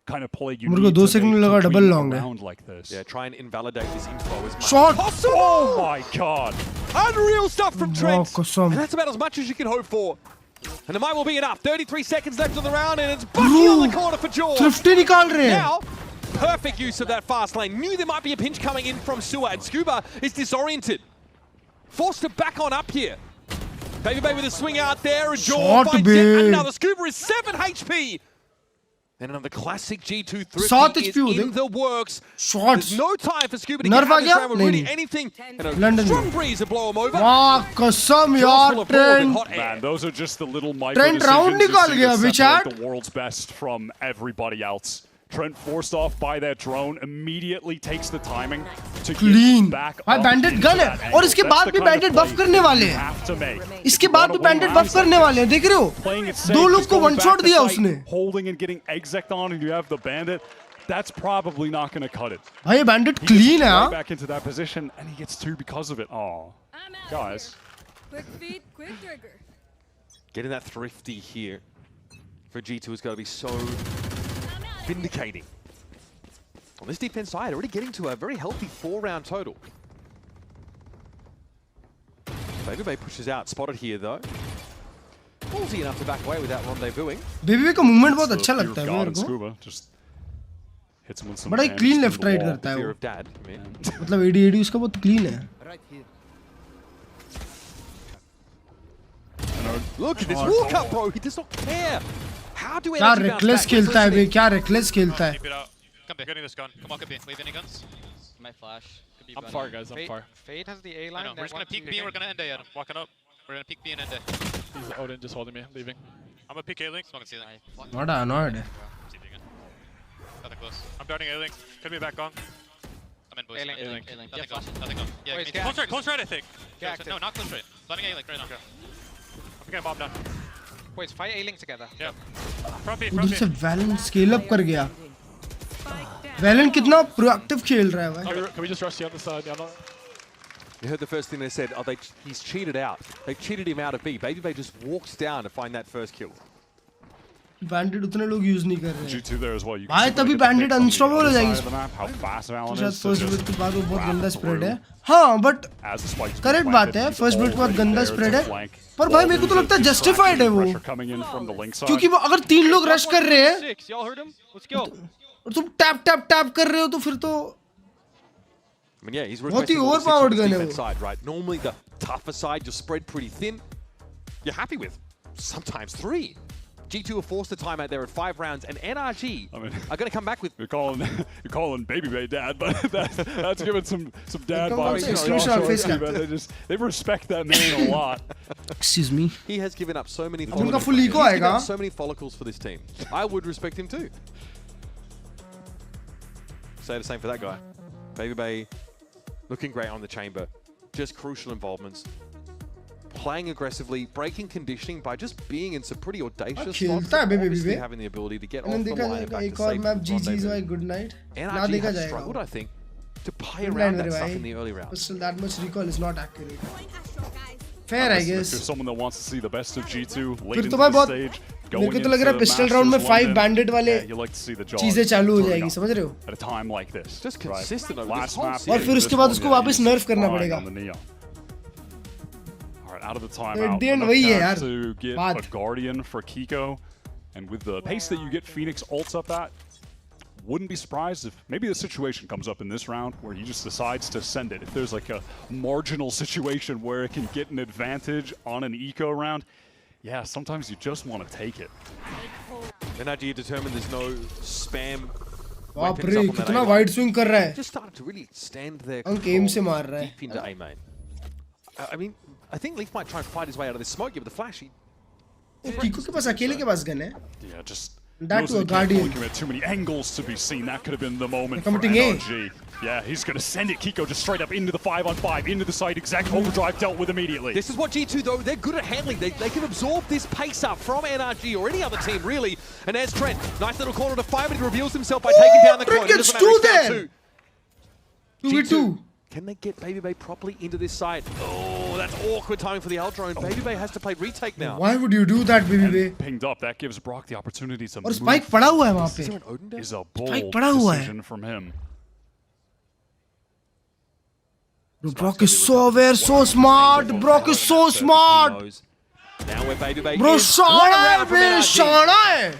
Speaker 8: kind of play you need to make
Speaker 3: double long
Speaker 8: round like this.
Speaker 10: Yeah, try and invalidate this info as much
Speaker 3: Shot!
Speaker 10: as possible.
Speaker 8: Oh my god!
Speaker 10: Unreal stuff from Trent!
Speaker 3: Oh,
Speaker 10: and that's about as much as you can hope for. And it might well be enough. 33 seconds left on the round, and it's Bucky on the corner for Jaw.
Speaker 3: 50 निकाल रहे हैं.
Speaker 10: Now, perfect use of that fast lane. Knew there might be a pinch coming in from Sewer, and Scuba is disoriented. Forced to back on up here. Baby with a swing out there, and Jaw finds yet another. Scuba is 7 HP. And another classic G2 thrifty is in the works.
Speaker 3: Shots.
Speaker 10: There's no time for Scuba to get out of this round with really anything. And a strong breeze to blow him over.
Speaker 3: Wow, कसम यार Trent.
Speaker 8: Man, those are just the little micro
Speaker 3: Trent round निकाल गया
Speaker 8: decisions that separate
Speaker 3: Richard.
Speaker 8: the world's best from everybody else. Trent forced off by that drone, immediately takes the timing to
Speaker 3: Clean.
Speaker 8: get back
Speaker 3: भाई
Speaker 8: up
Speaker 3: bandit
Speaker 8: into
Speaker 3: gun
Speaker 8: that
Speaker 3: है
Speaker 8: angle.
Speaker 3: और इसके
Speaker 8: That's
Speaker 3: बाद
Speaker 8: the
Speaker 3: भी
Speaker 8: kind of
Speaker 3: bandit
Speaker 8: play
Speaker 3: buff करने
Speaker 8: you
Speaker 3: वाले हैं
Speaker 8: have to make.
Speaker 3: इसके बाद भी bandit buff करने वाले हैं देख रहे हो
Speaker 8: Playing it safe,
Speaker 3: दो लोग
Speaker 8: just
Speaker 3: को
Speaker 8: going
Speaker 3: one
Speaker 8: back
Speaker 3: shot
Speaker 8: to
Speaker 3: दिया
Speaker 8: site,
Speaker 3: उसने
Speaker 8: holding and getting exec on, and you have the bandit. That's probably not going to cut it.
Speaker 3: भाई ये bandit
Speaker 8: He
Speaker 3: clean
Speaker 8: gets
Speaker 3: है
Speaker 8: right
Speaker 3: हाँ
Speaker 8: back into that position, and he gets 2 because of it. Oh, guys.
Speaker 14: Quick feet, quick trigger.
Speaker 10: Getting that thrifty here for G2 has got to be so vindicating. On this defense side, already getting to a very healthy 4-round total. Baby pushes out, spotted here though. Ballsy enough to back away without rendezvousing.
Speaker 3: Baby का movement बहुत अच्छा लगता है मेरे को
Speaker 8: Scuba just hits him with some
Speaker 3: बड़ा ही clean left right करता है वो मतलब AD उसका बहुत clean है
Speaker 10: Look at this walk up, bro. He does not care. How do
Speaker 3: क्या reckless खेलता है बे क्या reckless खेलता है
Speaker 20: Come back. Getting this gun. Come on, come in. Wave any guns?
Speaker 15: My flash.
Speaker 4: I'm far, guys. I'm far.
Speaker 15: Fade has the A line.
Speaker 20: We're just gonna peek B and we're gonna end A at him. Walking up. We're gonna peek B and end A.
Speaker 4: He's Odin just holding me, leaving.
Speaker 20: I'm gonna peek A-Link. Smoking C-Link.
Speaker 3: Not annoyed
Speaker 20: Nothing close. I'm darting A-Link. Could be back on. I'm in, boys.
Speaker 15: A-Link.
Speaker 20: Nothing on. Nothing on. Yeah,
Speaker 15: Wait,
Speaker 20: close right, I think. No, not close right. Landing A-Link right now.
Speaker 15: Okay.
Speaker 20: I'm getting bombed down.
Speaker 15: Wait, fight A-Link together.
Speaker 20: Yeah. Front B,
Speaker 3: उधर से Valen scale up कर गया Valen कितना proactive खेल रहा है भाई
Speaker 4: Can we just rush the other side? Yeah,
Speaker 10: You heard the first thing they said. Oh, he's cheated out. They cheated him out of B. Baby just walks down to find that first kill.
Speaker 3: Bandit उतने लोग use नहीं कर रहे हैं
Speaker 8: G2 there as well.
Speaker 3: भाई तभी Bandit unstoppable हो जाएगी
Speaker 8: How fast Valen
Speaker 3: शायद
Speaker 8: is.
Speaker 3: first blood के बाद वो बहुत गंदा spread है हाँ but correct बात है first blood के बाद गंदा spread है पर भाई मेरे को तो लगता है justified है वो क्योंकि वो अगर 3 लोग rush कर रहे हैं और तुम tap कर रहे हो तो फिर तो
Speaker 10: I mean, yeah, he's
Speaker 3: बहुत ही
Speaker 10: requesting all the
Speaker 3: overpowered
Speaker 10: six on
Speaker 3: gun
Speaker 10: the
Speaker 3: है
Speaker 10: defense
Speaker 3: वो
Speaker 10: side, right? Normally the tougher side, you're spread pretty thin. You're happy with sometimes 3. G2 are forced to time out there at 5 rounds, and NRG are going to come back with.
Speaker 8: You're calling Baby Bay dad, but that's giving some dad vibes. They respect that name a lot.
Speaker 3: Excuse me.
Speaker 10: He has given up so many.
Speaker 3: उनका full ego आएगा.
Speaker 10: So many follicles for this team. I would respect him too. Say the same for that guy. Baby Bay, looking great on the chamber. Just crucial involvements. Playing aggressively, breaking conditioning by just being in some pretty audacious spots. Obviously having the ability to get off the line and back to safe rendezvous.
Speaker 3: Good night.
Speaker 10: NRG have struggled, I think, to play around that stuff in the early rounds.
Speaker 3: But still, that much recall is not accurate. Fair, I guess.
Speaker 8: If you're someone that wants to see the best of G2 late
Speaker 3: फिर
Speaker 8: into
Speaker 3: तो मैं
Speaker 8: the
Speaker 3: बहुत
Speaker 8: stage,
Speaker 3: मेरे को तो लग रहा है पिस्टल राउंड में 5 bandit वाले चीजें चालू हो जाएगी समझ रहे हो?
Speaker 8: At a time like this,
Speaker 10: just consistent over
Speaker 8: this whole series.
Speaker 3: और फिर उसके बाद उसको वापस nerf करना पड़ेगा.
Speaker 8: Out of the timeout, enough to get a Guardian for Kiko, and with the pace that you get Phoenix ults up at, wouldn't be surprised if maybe the situation comes up in this round where he just decides to send it. If there's like a marginal situation where it can get an advantage on an eco round, yeah, sometimes you just want to take it.
Speaker 10: NRG determined there's no spam.
Speaker 3: बाप रे कितना wide swing कर रहा है.
Speaker 10: Just started to really stand there.
Speaker 3: अंक M से मार रहा है.
Speaker 10: Deep into A main. I mean, I think Leaf might try and fight his way out of this smoke. Give the flash.
Speaker 3: Kiko के पास अकेले के पास गन है.
Speaker 8: Yeah, just
Speaker 3: that to a guardian.
Speaker 8: Too many angles to be seen. That could have been the moment for
Speaker 3: Committing
Speaker 8: NRG. Yeah, he's going to send it, Kiko, just straight up into the 5-on-5, into the side. Exact overdrive dealt with immediately.
Speaker 10: This is what G2, though, they're good at handling. They can absorb this pace up from NRG or any other team, really. And there's Trent. Nice little corner to fire, but he reveals himself by taking down the corner.
Speaker 3: Gets two there. 2v2.
Speaker 10: Can they get Baby Bay properly into this side? Oh, that's awkward timing for the Eldrone. Baby Bay has to play retake now.
Speaker 3: Why would you do that, Baby Bay?
Speaker 8: Pinged up. That gives Brock the opportunity to
Speaker 3: और Spike पड़ा हुआ है वहाँ पे.
Speaker 8: Is a bold decision from him.
Speaker 3: Brock is so aware, so smart. Brock is so smart.
Speaker 10: Now where Baby Bay
Speaker 3: Bro, शाना है, शाना है.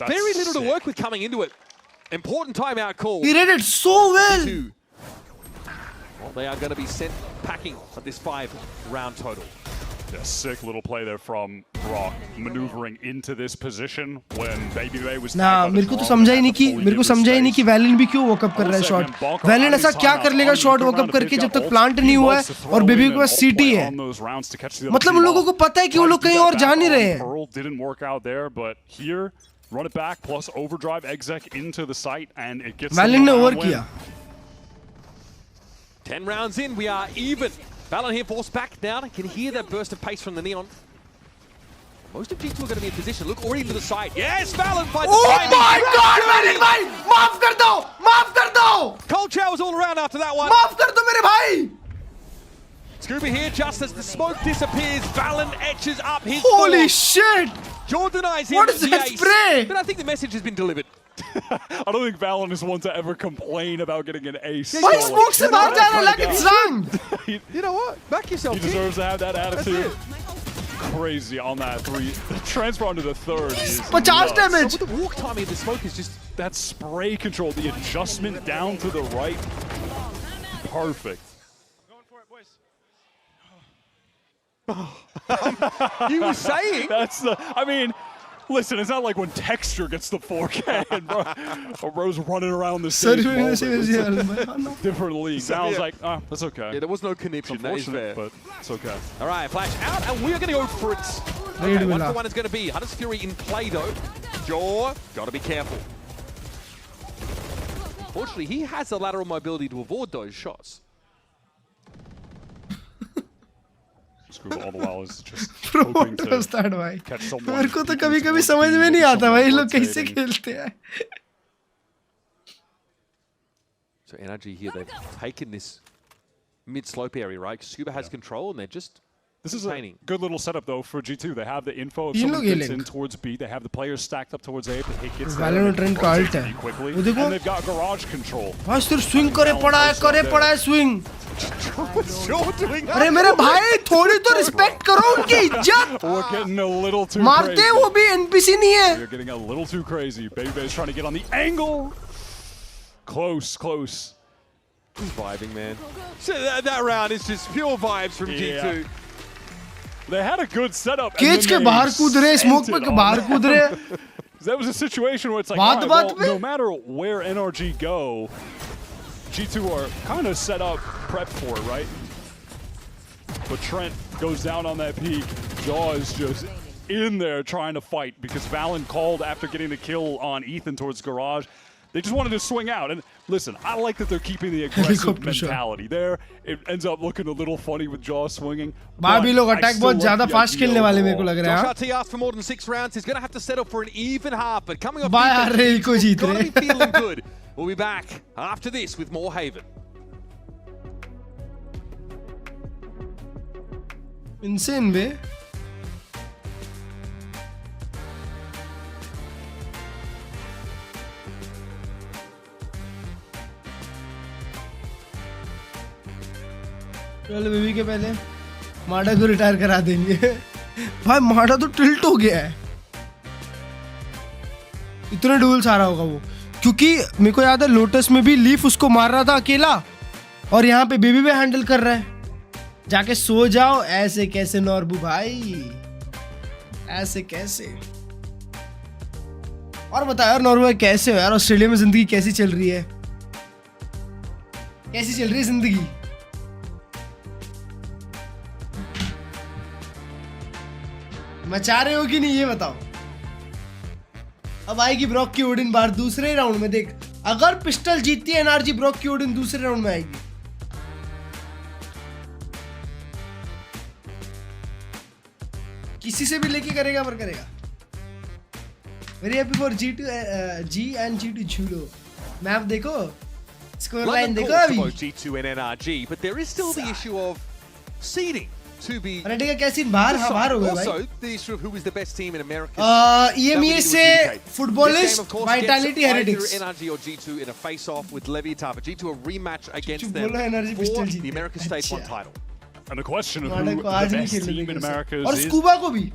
Speaker 10: Very little to work with coming into it. Important timeout call.
Speaker 3: He read it so well.
Speaker 10: Well, they are going to be sent packing at this 5-round total.
Speaker 8: Yeah, sick little play there from Brock, maneuvering into this position when Baby Bay was.
Speaker 3: ना मेरे को तो समझा ही नहीं कि valent भी क्यों walk up कर रहा है शॉट. वैलेंट ऐसा क्या कर लेगा शॉट वॉकअप करके जब तक प्लांट नहीं हुआ है और बेबी के पास सीटी है. मतलब उन लोगों को पता है कि वो लोग कहीं और जा नहीं रहे हैं.
Speaker 8: Didn't work out there, but here, run it back plus overdrive exec into the site and it gets.
Speaker 3: Valyn ने ओवर किया.
Speaker 10: 10 rounds in, we are even. Valen here forced back down. I can hear that burst of pace from the Neon. Most of G2 are going to be in position. Look already to the side. Yes, Valen finds the timing.
Speaker 3: Oh my God, Valen भाई, माफ कर दो, माफ कर दो.
Speaker 10: Cold showers all around after that one.
Speaker 3: माफ कर दो मेरे भाई.
Speaker 10: Scuba here, just as the smoke disappears, Valen etches up his.
Speaker 3: Holy shit!
Speaker 10: Jordan eyes him.
Speaker 3: What is that spray?
Speaker 10: But I think the message has been delivered.
Speaker 8: I don't think Valen is one to ever complain about getting an ace.
Speaker 3: Why smoke se bahar ja raha like it's wrong?
Speaker 10: You know what? Back yourself.
Speaker 8: He deserves to have that attitude. Crazy on that 3. The transfer onto the 3rd is
Speaker 3: 50 damage.
Speaker 10: But the walk timing of the smoke is just
Speaker 8: that spray control, the adjustment down to the right. Perfect.
Speaker 10: You were saying?
Speaker 8: That's the. I mean. Listen, it's not like when Texture gets the 4K and bro's running around the stage. Different league. Now I was like, oh, that's okay.
Speaker 10: Yeah, there was no connection. That is fair.
Speaker 8: But it's okay.
Speaker 10: All right, flash out, and we are going to go for it. Okay, 1-for-1 is going to be Hunter's Fury in play, though. Jaw, got to be careful. Fortunately, he has the lateral mobility to avoid those shots.
Speaker 8: All the while is just hoping to catch someone.
Speaker 3: मेरे को तो कभी-कभी समझ में नहीं आता भाई लोग कैसे खेलते हैं.
Speaker 10: So NRG here, they've taken this mid-slope area, right? Scuba has control, and they're just.
Speaker 8: This is a good little setup though for G2. They have the info. If someone gets in towards B, they have the players stacked up towards A. But it gets
Speaker 3: Valorant का ult है.
Speaker 8: Quickly, and they've got garage control.
Speaker 3: भाई सिर्फ swing करे पड़ा है swing. अरे मेरे भाई थोड़ी तो रिस्पेक्ट करो उनकी इज्जत.
Speaker 8: We're getting a little too
Speaker 3: मारते हैं वो भी NPC नहीं है.
Speaker 8: You're getting a little too crazy. Baby Bay is trying to get on the angle. Close.
Speaker 10: Vibing, man. So that round is just pure vibes from G2.
Speaker 8: They had a good setup.
Speaker 3: Cage के बाहर कूद रहे, smoke पे के बाहर कूद रहे.
Speaker 8: That was a situation where it's like, all right, well, no matter where NRG go, G2 are kind of set up, prepped for it, right? But Trent goes down on that peak. Jaw is just in there trying to fight because Valen called after getting the kill on Ethan towards Garage. They just wanted to swing out. And listen, I like that they're keeping the aggressive mentality there. It ends up looking a little funny with Jaw swinging.
Speaker 3: बाबी लोग attack बहुत ज़्यादा fast खेलने वाले मेरे को लग रहा है.
Speaker 10: Josh RT asked for more than 6 rounds. He's going to have to settle for an even half. But coming off
Speaker 3: defense,
Speaker 10: he's got to be feeling good. We'll be back after this with more Haven.
Speaker 3: Insane, bhai. चलो baby के पहले माडा को retire करा देंगे. भाई माडा तो टिल्ट हो गया है. इतने डुअल्स आ रहा होगा वो, क्योंकि मेरे को याद है लोटस में भी लीफ उसको मार रहा था अकेला और यहाँ पे बेबी भी हैंडल कर रहा है। जाके सो जाओ। ऐसे कैसे नॉर्बू भाई, ऐसे कैसे? और बताओ यार नॉर्वे कैसे हो यार? ऑस्ट्रेलिया में जिंदगी कैसी चल रही है? कैसी चल रही है जिंदगी? मचा रहे हो कि नहीं ये बताओ। अब आएगी ब्रॉक की ओडिन बार दूसरे राउंड में। देख अगर पिस्टल जीतती है एनआरजी, ब्रॉक की ओडिन दूसरे राउंड में आएगी। किसी से भी लेके करेगा पर करेगा। Very happy for G and G2 झूलो। मैप देखो, स्कोर लाइन देखो अभी।
Speaker 10: G2 and NRG, but there is still the issue of seeding to be.
Speaker 3: अरे क्या सीन बाहर हो गए भाई।
Speaker 10: Also the issue of who is the best team in America.
Speaker 3: EMEA से फुटबॉलिस्ट Vitality Heretics.
Speaker 10: NRG or G2 in a face-off with Leviathan, but G2 a rematch against them
Speaker 3: for
Speaker 10: the American Stage 1 title.
Speaker 8: And the question of who the best team in America is.
Speaker 3: और scuba को भी।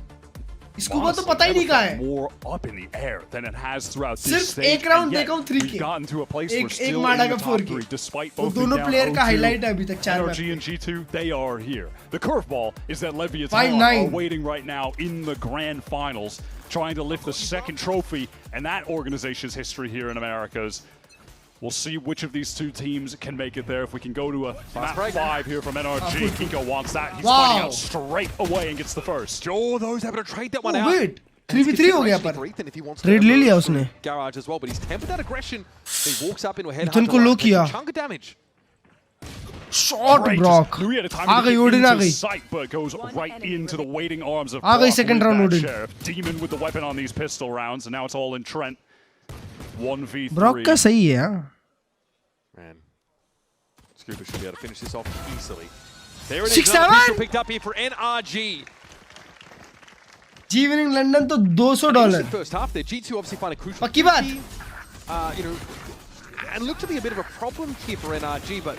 Speaker 3: Scuba तो पता ही नहीं कहाँ है।
Speaker 8: More up in the air than it has throughout this
Speaker 3: सिर्फ
Speaker 8: stage.
Speaker 3: एक राउंड देखा हूँ 3 के।
Speaker 8: Gotten to a place where
Speaker 3: एक
Speaker 8: still
Speaker 3: माडा
Speaker 8: in
Speaker 3: का
Speaker 8: the
Speaker 3: 4
Speaker 8: top 3
Speaker 3: के।
Speaker 8: despite
Speaker 3: वो
Speaker 8: both
Speaker 3: दोनों
Speaker 8: being
Speaker 3: प्लेयर
Speaker 8: down
Speaker 3: का
Speaker 8: 0-2.
Speaker 3: हाईलाइट है अभी तक 4
Speaker 8: NRG and G2, they are here. The curveball is that Leviathan are waiting right now in the grand finals, trying to lift the second trophy, and that organization's history here in Americas. We'll see which of these two teams can make it there. If we can go to a map 5 here from NRG, Kiko wants that. He's fighting out straight away and gets the first.
Speaker 10: Oh, those able to trade that one out.
Speaker 3: Wait, 3v3 हो गया पर। Trade ले लिया उसने।
Speaker 10: Garage as well, but he's tempered that aggression. He walks up into a head.
Speaker 3: इतन को लो किया।
Speaker 10: Chunk of damage.
Speaker 3: Shot Brock. आ गई ओडिन आ गई।
Speaker 8: Sight, but goes right into the waiting arms of
Speaker 3: आ गई second round Odin.
Speaker 8: Demon with the weapon on these pistol rounds, and now it's all in Trent. 1v3.
Speaker 3: Brock का सही है हाँ।
Speaker 10: Man, Scuba should be able to finish this off easily. There it is.
Speaker 3: 6-7
Speaker 10: pistol picked up here for NRG.
Speaker 3: G winning London तो $200।
Speaker 10: First half there, G2 obviously find a crucial.
Speaker 3: पक्की बात।
Speaker 10: You know, and look to be a bit of a problem here for NRG, but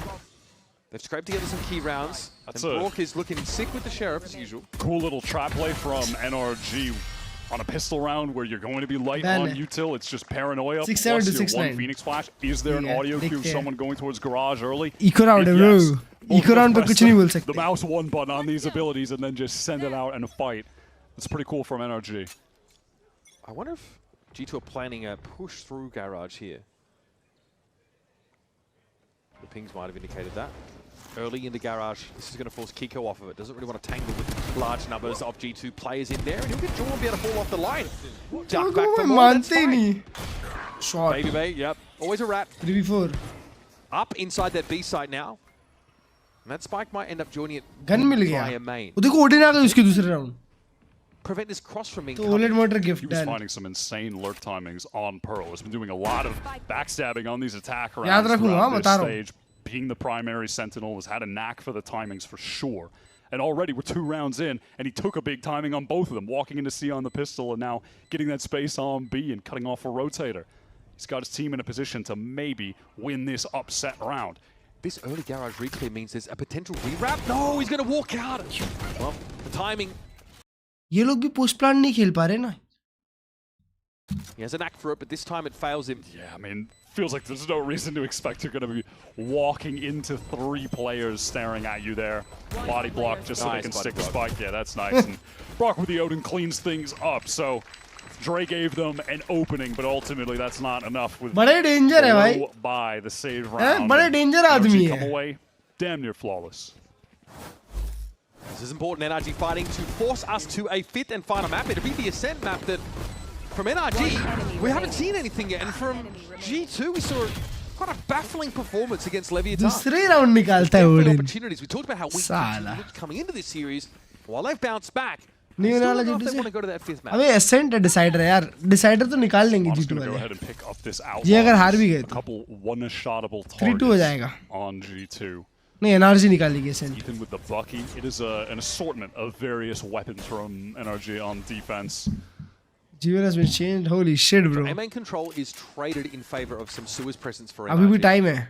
Speaker 10: they've scraped together some key rounds.
Speaker 8: That's
Speaker 10: and Brock is looking sick with the sheriff as usual.
Speaker 8: Cool little trap play from NRG. On a pistol round where you're going to be light on util, it's just paranoia.
Speaker 3: 6-7 to 6-9.
Speaker 8: One Phoenix flash. Is there an audio cue of someone going towards garage early?
Speaker 3: Eco round है bro. Eco round पे कुछ नहीं बोल सकते.
Speaker 8: The mouse 1 button on these abilities and then just send it out in a fight. That's pretty cool from NRG.
Speaker 10: I wonder if G2 are planning a push through garage here. The pings might have indicated that. Early in the garage, this is going to force Kiko off of it. Doesn't really want to tangle with large numbers of G2 players in there, and he'll get Jordan be able to fall off the line. Duck back for more. That's fine.
Speaker 3: Shot.
Speaker 10: Baby Bay, yep. Always a rat.
Speaker 3: 3v4.
Speaker 10: Up inside that B site now. And that spike might end up joining it
Speaker 3: Gun मिल गया।
Speaker 10: via main.
Speaker 3: वो देखो Odin आ गई उसके दूसरे round.
Speaker 10: Prevent this cross from being
Speaker 3: तो OLED motor gift
Speaker 8: He was finding some insane lurk timings on Pearl. He's been doing a lot of backstabbing on these attack rounds
Speaker 3: याद रखूंगा
Speaker 8: throughout
Speaker 3: बता
Speaker 8: this
Speaker 3: रहा हूँ।
Speaker 8: stage. Being the primary sentinel has had a knack for the timings for sure. And already we're 2 rounds in, and he took a big timing on both of them, walking into C on the pistol and now getting that space on B and cutting off a rotator. He's got his team in a position to maybe win this upset round.
Speaker 10: This early garage reclear means there's a potential rewrap. No, he's going to walk out. Well, the timing.
Speaker 3: ये लोग भी post plan नहीं खेल पा रहे ना।
Speaker 10: He has a knack for it, but this time it fails him.
Speaker 8: Yeah, I mean, feels like there's no reason to expect you're going to be walking into 3 players staring at you there. Body block just so they can stick the spike. Yeah, that's nice. And Brock with the Odin cleans things up. So Dre gave them an opening, but ultimately that's not enough. With
Speaker 3: बड़े danger है भाई।
Speaker 8: by the save round.
Speaker 3: बड़े danger आदमी
Speaker 8: come
Speaker 3: है।
Speaker 8: away damn near flawless.
Speaker 10: This is important. NRG fighting to force us to a 5th and final map. It'll be the Ascent map that from NRG, we haven't seen anything yet. And from G2, we saw quite a baffling performance against Leviathan.
Speaker 3: दूसरे round निकालता है Odin.
Speaker 10: Opportunities. We talked about how weak G2 looked coming into this series. While they've bounced back,
Speaker 3: नहीं होने वाला
Speaker 10: they
Speaker 3: G2
Speaker 10: want to go to that 5th map.
Speaker 3: अबे Ascent है decider है यार। डिसाइडर तो निकाल लेंगे G2
Speaker 8: Go
Speaker 3: वाले।
Speaker 8: ahead and pick up this
Speaker 3: ये अगर हार भी गए
Speaker 8: a couple one-shotable
Speaker 3: 3-2 हो जाएगा।
Speaker 8: on G2.
Speaker 3: नहीं NRG निकालेगी Ascent।
Speaker 8: Ethan with the Bucky. It is an assortment of various weapons from NRG on defense.
Speaker 3: G1 has been changed. Holy shit, bro.
Speaker 10: A main control is traded in favor of some sewers presence for
Speaker 3: अभी भी
Speaker 10: NRG.
Speaker 3: Time है।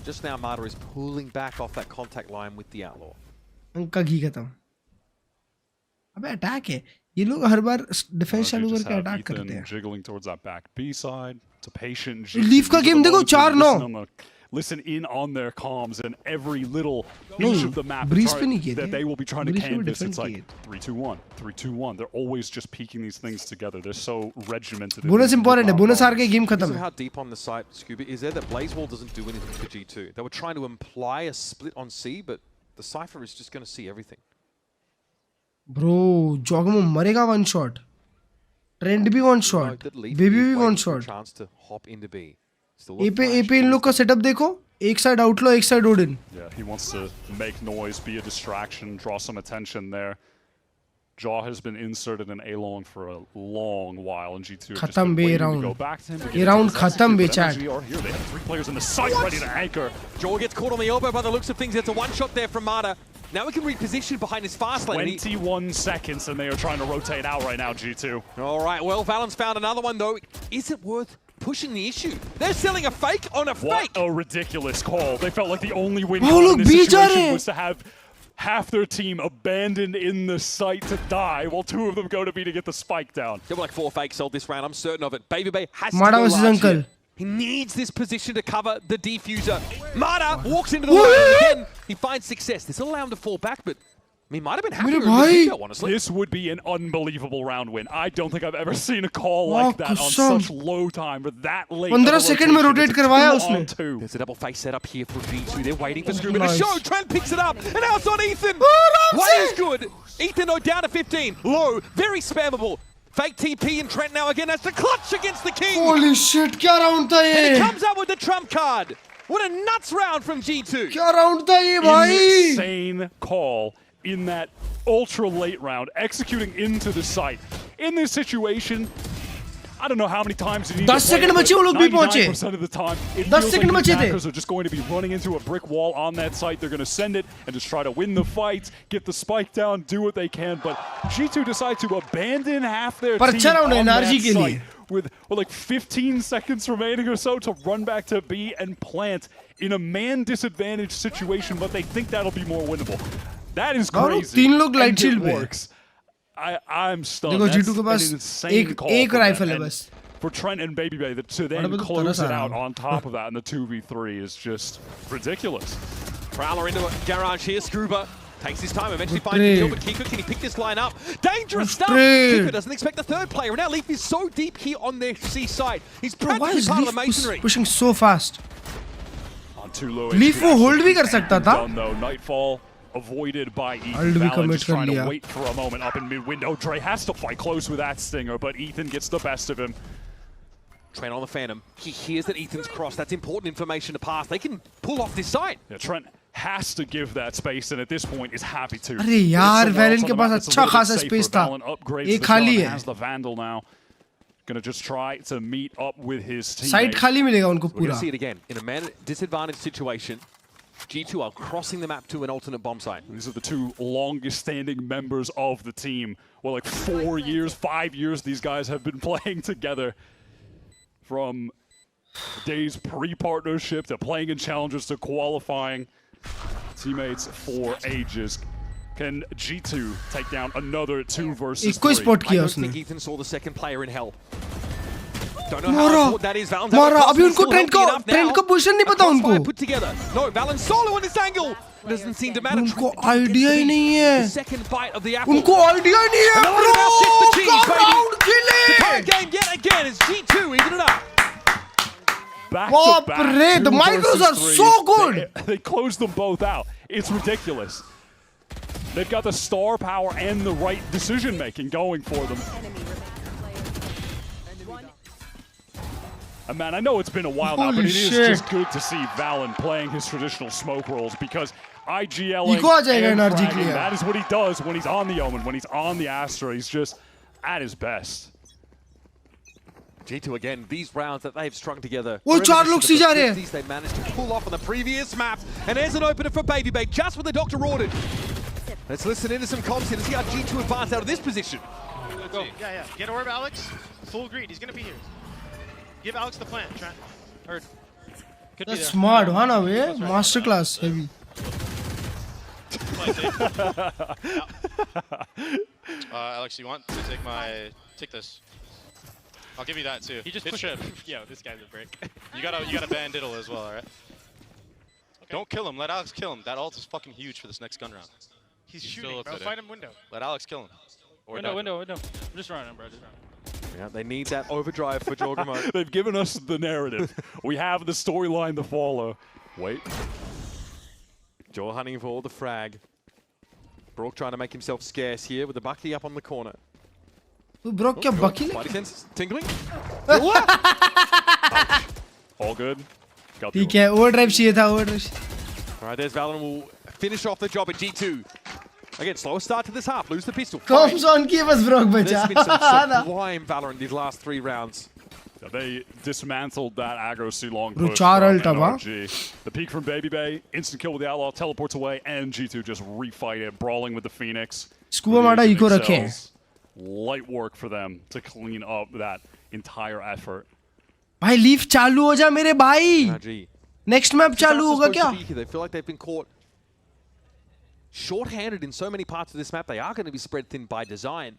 Speaker 10: Just now, Marta is pulling back off that contact line with the Outlaw.
Speaker 3: उनका घी खत्म। अबे attack है। ये लोग हर बार defence चालू करके अटैक करते हैं.
Speaker 8: Jiggling towards that back B side. It's a patient.
Speaker 3: Leaf का गेम देखो 4-9.
Speaker 8: Listen in on their comms and every little inch of the map that they will be trying to canvas. It's like 3-2-1, 3-2-1. They're always just peeking these things together. They're so regimented.
Speaker 3: Bonus important है. Bonus हार के game खत्म है.
Speaker 10: How deep on the site, Scuba, is there that Blaze Wall doesn't do anything for G2? They were trying to imply a split on C, but the Cypher is just going to see everything.
Speaker 3: Bro, Jogamo मरेगा one shot. Trend भी one shot. Baby भी one shot.
Speaker 10: Chance to hop into B.
Speaker 3: A पे इन लोग का setup देखो. एक side outlaw, एक side Odin.
Speaker 8: Yeah, he wants to make noise, be a distraction, draw some attention there. Jaw has been inserted in A-long for a long while, and G2 have just been waiting to go back to him.
Speaker 3: ये round खत्म बे chat.
Speaker 8: Here they have 3 players in the site ready to anchor.
Speaker 10: Jaw gets caught on the elbow by the looks of things. It's a one-shot there from Mata. Now we can reposition behind his fast lane.
Speaker 8: 21 seconds, and they are trying to rotate out right now, G2.
Speaker 10: All right, well, Valon's found another one, though. Is it worth pushing the issue? They're selling a fake on a fake.
Speaker 8: What a ridiculous call. They felt like the only win in this situation was to have half their team abandoned in the site to die, while 2 of them go to B to get the spike down.
Speaker 10: There were like 4 fakes sold this round, I'm certain of it. Baby Bay has to
Speaker 3: Mata
Speaker 10: go
Speaker 3: versus
Speaker 10: large
Speaker 3: Uncle.
Speaker 10: here. He needs this position to cover the defuser. Mata walks into the lane again. He finds success. This will allow him to fall back, but he might have been happier in the video, honestly.
Speaker 8: This would be an unbelievable round win. I don't think I've ever seen a call like that on such low time, but that late.
Speaker 3: 15 second में rotate करवाया उसने.
Speaker 10: There's a double face setup here for G2. They're waiting for Scuba to show. Trent picks it up, and now it's on Ethan. What is good? Ethan, though, down to 15. Low, very spammable. Fake TP and Trent now again has to clutch against the king.
Speaker 3: Holy shit, क्या round था ये?
Speaker 10: And he comes out with the trump card. What a nuts round from G2.
Speaker 3: क्या round था ये भाई?
Speaker 8: Insane call in that ultra late round, executing into the site. In this situation, I don't know how many times you need
Speaker 3: 10 second बचे वो लोग भी पहुंचे.
Speaker 8: 99% of the time, it
Speaker 3: 10
Speaker 8: feels
Speaker 3: second
Speaker 8: like
Speaker 3: बचे
Speaker 8: the
Speaker 3: थे.
Speaker 8: attackers are just going to be running into a brick wall on that site. They're going to send it and just try to win the fight, get the spike down, do what they can. But G2 decide to abandon half their
Speaker 3: पर
Speaker 8: team
Speaker 3: अच्छा round है
Speaker 8: on that
Speaker 3: NRG के लिए.
Speaker 8: site with like 15 seconds remaining or so to run back to B and plant in a man disadvantaged situation, but they think that'll be more winnable. That is crazy.
Speaker 3: 3 लोग light shield पे.
Speaker 8: Works. I'm stunned.
Speaker 3: देखो G2 के
Speaker 8: That's
Speaker 3: pass
Speaker 8: an insane call
Speaker 3: एक
Speaker 8: from
Speaker 3: rifle
Speaker 8: that.
Speaker 3: है
Speaker 8: And
Speaker 3: बस.
Speaker 8: for Trent and Baby Bay to then close it out on top of that in the 2v3 is just ridiculous.
Speaker 10: Prowler into a garage here. Scuba takes his time, eventually finds the kill, but Kiko, can he pick this line up? Dangerous stuff! Kiko doesn't expect the third player, and now Leaf is so deep here on their C side. He's practically part of the masonry.
Speaker 3: Pushing so fast?
Speaker 8: On too low.
Speaker 3: Leaf वो hold भी कर सकता था.
Speaker 8: Done though. Nightfall avoided by Ethan.
Speaker 3: Already
Speaker 8: Valon just trying to
Speaker 3: लिया.
Speaker 8: wait for a moment up in mid-window. Dre has to fight close with that stinger, but Ethan gets the best of him.
Speaker 10: Trent on the Phantom. He hears that Ethan's crossed. That's important information to pass. They can pull off this side.
Speaker 8: Yeah, Trent has to give that space, and at this point is happy to.
Speaker 3: अरे यार Valon के पास अच्छा खासा space था. एक खाली है.
Speaker 8: Has the Vandal now. Gonna just try to meet up with his team.
Speaker 3: Side खाली मिलेगा उनको
Speaker 10: We're
Speaker 3: पूरा.
Speaker 10: gonna see it again in a man disadvantaged situation. G2 are crossing the map to an alternate bomb site.
Speaker 8: These are the 2 longest standing members of the team. Well, like 4 years, 5 years these guys have been playing together. From days pre-partnership to playing in challengers to qualifying. Teammates for ages. Can G2 take down another 2 versus 3?
Speaker 10: I don't think Ethan saw the second player in hell. Don't know how important that is. Valon's
Speaker 3: मारा अभी उनको trend का position नहीं पता उनको.
Speaker 10: Put together. No, Valon solo on this angle. Doesn't seem to matter.
Speaker 3: उनको idea ही नहीं है.
Speaker 10: The second bite of the apple.
Speaker 3: उनको आइडिया ही नहीं है. Bro, round
Speaker 10: the tie game yet again is G2 even it up.
Speaker 8: Back to back.
Speaker 3: The micros are so good.
Speaker 8: They closed them both out. It's ridiculous. They've got the star power and the right decision making going for them. And man, I know it's been a while now, but it is just good to see Valon playing his traditional smoke rolls because IGLing and fragging, that is what he does when he's on the Omen, when he's on the Astra. He's just at his best.
Speaker 10: G2 again, these rounds that they've strung together.
Speaker 3: वो 4 लोग सी जा रहे हैं.
Speaker 10: They managed to pull off on the previous maps, and there's an opener for Baby Bay, just what the doctor ordered. Let's listen into some comms here to see how G2 advance out of this position.
Speaker 13: Go. Yeah. Get orb, Alex. Full greed. He's gonna be here. Give Alex the plant, Trent. Or could be there.
Speaker 3: Smart, huh? Na way. Masterclass heavy.
Speaker 20: Alex, you want to take this? I'll give you that too.
Speaker 1: He just
Speaker 20: hit
Speaker 1: pushed.
Speaker 20: ship.
Speaker 1: Yo, this guy's a brick.
Speaker 20: You gotta ban diddle as well, alright? Okay. Don't kill him. Let Alex kill him. That ult is fucking huge for this next gun round.
Speaker 13: He's shooting, bro. Fight him window.
Speaker 20: Let Alex kill him. Or
Speaker 1: window. I'm just running, bro. Just running.
Speaker 10: Yeah, they need that overdrive for Jorgemont.
Speaker 8: They've given us the narrative. We have the storyline to follow. Wait.
Speaker 10: Jaw hunting for the frag. Brook trying to make himself scarce here with the Bucky up on the corner.
Speaker 3: Brook क्या Bucky
Speaker 10: Body sense tingling.
Speaker 8: All good.
Speaker 3: ठीक है overdrive चाहिए था overdrive.
Speaker 10: All right, there's Valorant will finish off the job at G2. Again, slower start to this half. Lose the pistol.
Speaker 3: Comes on किए बस Brook बचा.
Speaker 10: There's been some sublime Valorant these last 3 rounds.
Speaker 8: Yeah, they dismantled that aggro C-long
Speaker 3: Bro,
Speaker 8: push
Speaker 3: char
Speaker 8: from
Speaker 3: ult अब,
Speaker 8: NRG. The peek from Baby Bay, instant kill with the Outlaw, teleports away, and G2 just refight it, brawling with the Phoenix.
Speaker 3: Scuba मारा eco रखे.
Speaker 8: Light work for them to clean up that entire effort.
Speaker 3: भाई leaf चालू हो जा मेरे भाई. Next map चालू होगा क्या?
Speaker 10: They feel like they've been caught short-handed in so many parts of this map. They are going to be spread thin by design.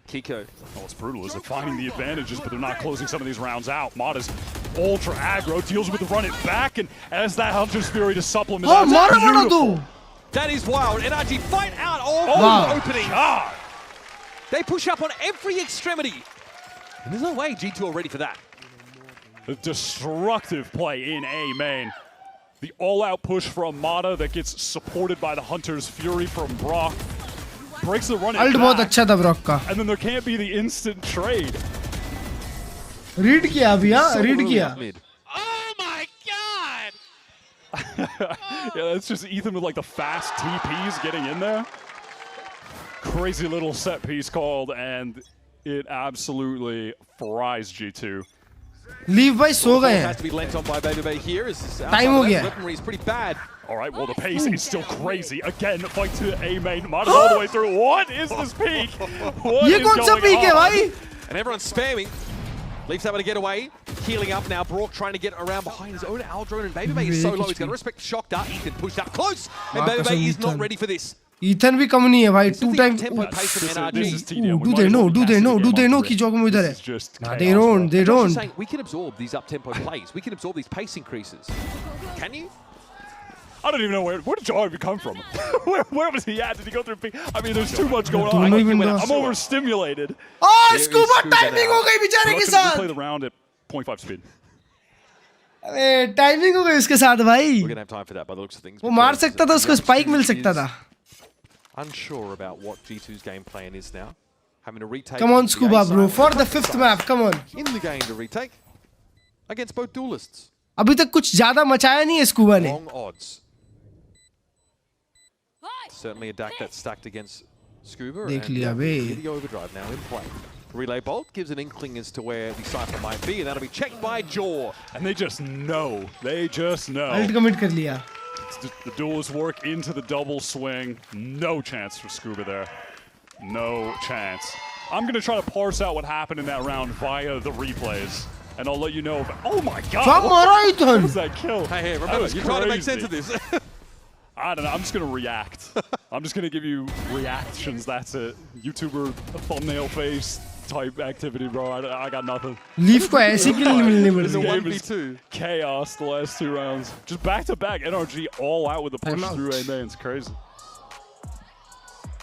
Speaker 10: Kiko.
Speaker 8: Oh, it's brutal. Is it finding the advantages, but they're not closing some of these rounds out. Mata's ultra aggro, deals with the run it back, and as that Hunter's Fury to supplement that.
Speaker 10: That is wild. NRG fight out all the opening.
Speaker 8: God.
Speaker 10: They push up on every extremity. And there's no way G2 are ready for that.
Speaker 8: A destructive play in A main. The all-out push from Mata that gets supported by the Hunter's Fury from Brock. Breaks the run
Speaker 3: Ult बहुत अच्छा था Brock का.
Speaker 8: And then there can't be the instant trade.
Speaker 3: Read किया अभी हाँ read किया.
Speaker 20: Oh my god!
Speaker 8: Yeah, that's just Ethan with like the fast TPs getting in there. Crazy little set piece called, and it absolutely fries G2.
Speaker 3: Leave भाई सो गए हैं.
Speaker 10: Has to be lent on by Baby Bay here.
Speaker 3: Time हो गया.
Speaker 10: Weaponry is pretty bad.
Speaker 8: All right, well, the pace is still crazy. Again, fight to A main. Mata's all the way through. What is this peak? What
Speaker 3: is going on?
Speaker 10: And everyone's spamming. Leaf's able to get away. Healing up now. Brock trying to get around behind his own Aldrone, and Baby Bay is so low. He's going to respect the shock dart. Ethan pushed up close, and Baby Bay is not ready for this.
Speaker 3: Ethan भी कम नहीं है भाई. 2 times. Do they know? Do they know? Do they know कि जोगम इधर है? Nah, they don't. They don't.
Speaker 10: Saying, we can absorb these up-tempo plays. We can absorb these pace increases. Can you?
Speaker 8: I don't even know where did Jar even come from? where was he at? Did he go through? I mean, there's too much going on. I'm overstimulated.
Speaker 3: Oh, Scuba timing हो गई बेचारे के साथ.
Speaker 8: Play the round at 0.5 speed.
Speaker 3: अरे timing हो गई उसके साथ भाई.
Speaker 10: We're gonna have time for that by the looks of things.
Speaker 3: वो मार सकता था उसको spike मिल सकता था.
Speaker 10: Unsure about what G2's game plan is now. Having to retake.
Speaker 3: Come on, Scuba, bro, for the 5th map. Come on.
Speaker 10: In the game to retake against both duelists.
Speaker 3: अभी तक कुछ ज़्यादा मचाया नहीं है Scuba ने.
Speaker 10: Long odds. Certainly a DAC that's stacked against Scuba.
Speaker 3: देख लिया बे.
Speaker 10: Video overdrive now in play. Relay bolt gives an inkling as to where the cypher might be, and that'll be checked by Jaw.
Speaker 8: And they just know. They just know.
Speaker 3: Ult commit कर लिया.
Speaker 8: The duelists work into the double swing. No chance for Scuba there. No chance. I'm going to try to parse out what happened in that round via the replays. And I'll let you know if... Oh my god! What was that kill?
Speaker 10: Hey, remember, you're trying to make sense of this.
Speaker 8: I don't know. I'm just going to react. I'm just going to give you reactions. That's it. YouTuber thumbnail face type activity, bro. I got nothing.
Speaker 3: Leaf को ऐसी kill मिलने वाली
Speaker 8: है. This game is chaos the last 2 rounds. Just back-to-back NRG all out with the push through A main. It's crazy.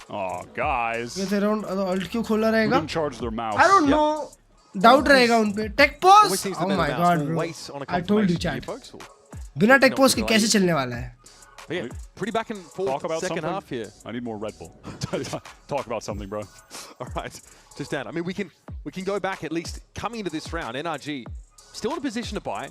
Speaker 8: Oh, guys.
Speaker 3: ये round ult क्यों खोला रहेगा?
Speaker 8: Didn't charge their mouse.
Speaker 3: I don't know. Doubt रहेगा उन पे. Tech pause. Oh my god, bro. I told you, chat. बिना tech pause के कैसे चलने वाला है?
Speaker 10: Yeah, pretty back and forth second half here.
Speaker 8: I need more Red Bull. Talk about something, bro.
Speaker 10: All right, just down. I mean, we can go back at least coming into this round. NRG still in a position to buy,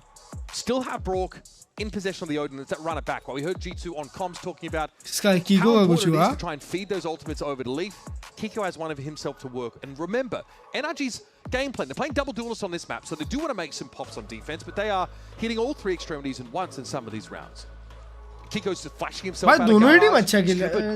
Speaker 10: still have Brock in possession of the Odin. Let's run it back. While we heard G2 on comms talking about how important it is to try and feed those ultimates over to Leaf. Kiko has one of himself to work. And remember, NRG's game plan, they're playing double duelists on this map, so they do want to make some pops on defense, but they are hitting all 3 extremities at once in some of these rounds. Kiko's just flashing himself out of garage,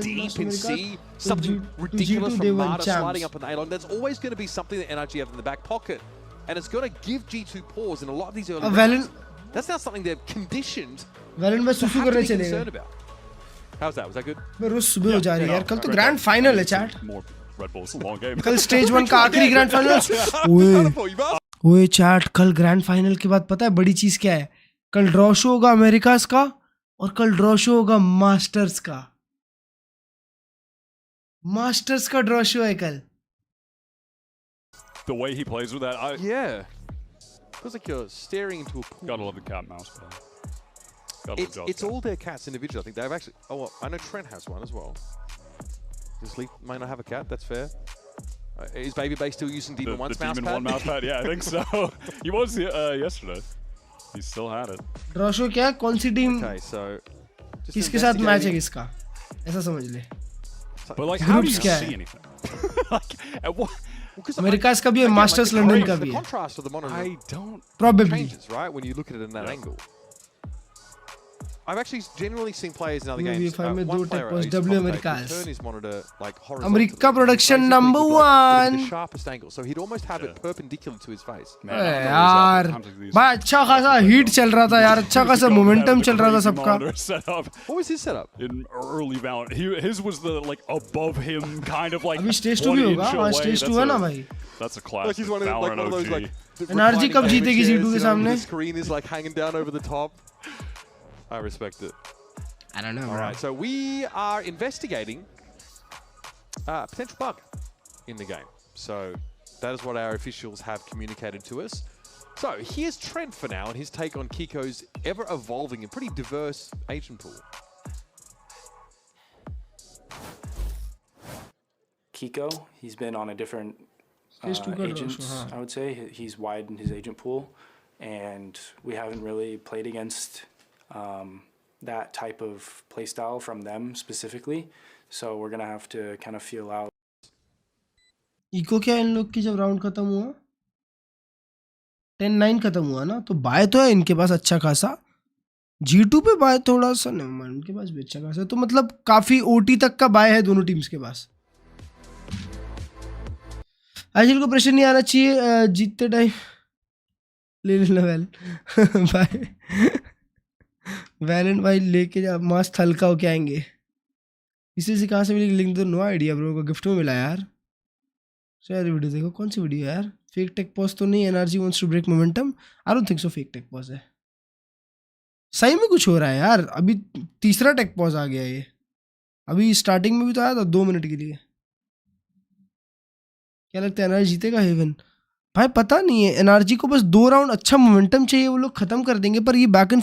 Speaker 10: deep in C, something ridiculous from Mata sliding up in the A-long. There's always going to be something that NRG have in the back pocket, and it's going to give G2 pause in a lot of these early rounds. That's not something they're conditioned to have to be concerned about. How's that? Was that good?
Speaker 3: रोज सुबह हो जा रही है यार, कल तो grand final है chat.
Speaker 8: Red Bull's a long game.
Speaker 3: कल स्टेज 1 का आखिरी ग्रैंड फाइनल। ओए चैट, कल ग्रैंड फाइनल के बाद पता है बड़ी चीज क्या है? कल ड्रॉ शो होगा अमेरिकास का और कल ड्रॉ शो होगा मास्टर्स का। मास्टर्स का ड्रॉ शो है कल।
Speaker 8: The way he plays with that,
Speaker 10: yeah, feels like you're staring into a pool.
Speaker 8: Gotta love the cat and mouse play.
Speaker 10: It's all their cats individually. I think they've actually. Oh, well, I know Trent has one as well. Does Leaf may not have a cat? That's fair. Is Baby Bay still using Demon 1's mouse pad?
Speaker 8: Demon 1 mouse pad, yeah, I think so. He was yesterday. He still had it.
Speaker 3: Draw show क्या? कौन सी team?
Speaker 10: Okay, so
Speaker 3: किसके साथ match है किसका? ऐसा समझ ले।
Speaker 8: But like, how do you see anything? Like, at what?
Speaker 3: America's का भी है, मास्टर्स लंदन का भी है।
Speaker 10: Contrast of the monitor.
Speaker 8: I don't.
Speaker 3: Probably.
Speaker 10: Changes, right, when you look at it in that angle. I've actually genuinely seen players in other games.
Speaker 3: BO5 में
Speaker 10: one
Speaker 3: दो
Speaker 10: player
Speaker 3: tech post
Speaker 10: used to
Speaker 3: W
Speaker 10: commentate,
Speaker 3: Americas.
Speaker 10: turn his monitor like horizontally.
Speaker 3: America production
Speaker 10: Basically,
Speaker 3: number
Speaker 10: would like,
Speaker 3: 1।
Speaker 10: the sharpest angle, so he'd almost have it perpendicular to his face.
Speaker 3: यार भाई अच्छा खासा heat चल रहा था यार, अच्छा खासा मोमेंटम चल रहा था सबका।
Speaker 10: What was his setup?
Speaker 8: In early Valorant, his was the like above him kind of like.
Speaker 3: अभी स्टेज 2 भी होगा, हाँ स्टेज 2 है ना भाई।
Speaker 8: That's a classic.
Speaker 10: Like he's one of those like.
Speaker 3: NRG कब जीतेगी G2 के सामने?
Speaker 10: The screen is like hanging down over the top. I respect it.
Speaker 3: I don't know.
Speaker 10: All right, so we are investigating a potential bug in the game. So that is what our officials have communicated to us. So here's Trent for now and his take on Kiko's ever-evolving and pretty diverse agent pool.
Speaker 16: Kiko, he's been on a different agents, I would say. He's widened his agent pool, and we haven't really played against that type of playstyle from them specifically. So we're gonna have to kind of feel out.
Speaker 3: Eco क्या इन लोग की जब round खत्म हुआ 10-9 खत्म हुआ ना, तो बाय तो है इनके पास अच्छा खासा। G2 पे बाय थोड़ा सा नहीं, मान इनके पास भी अच्छा खासा, तो मतलब काफी ओटी तक का बाय है दोनों टीम्स के पास। आजिल को प्रेशर नहीं आना चाहिए, जीतते टाइम ले लेना वेल बाय वैलेंट भाई लेके जा, मस्त हल्का होके आएंगे। इसी से कहाँ से मिली लिंक? तो नो आइडिया ब्रो, को गिफ्ट में मिला यार। शेयर वीडियो देखो, कौन सी वीडियो यार? फेक टेक पॉज तो नहीं? NRG wants to break momentum, I don't think so fake tech pause है। सही में कुछ हो रहा है यार, अभी तीसरा टेक पॉज आ गया ये। अभी स्टार्टिंग में भी तो आया था 2 मिनट के लिए। क्या लगता है एनआरजी जीतेगा हेवन? भाई पता नहीं है, एनआरजी को बस 2 राउंड अच्छा मोमेंटम चाहिए, वो लोग खत्म कर देंगे। पर ये बैक एंड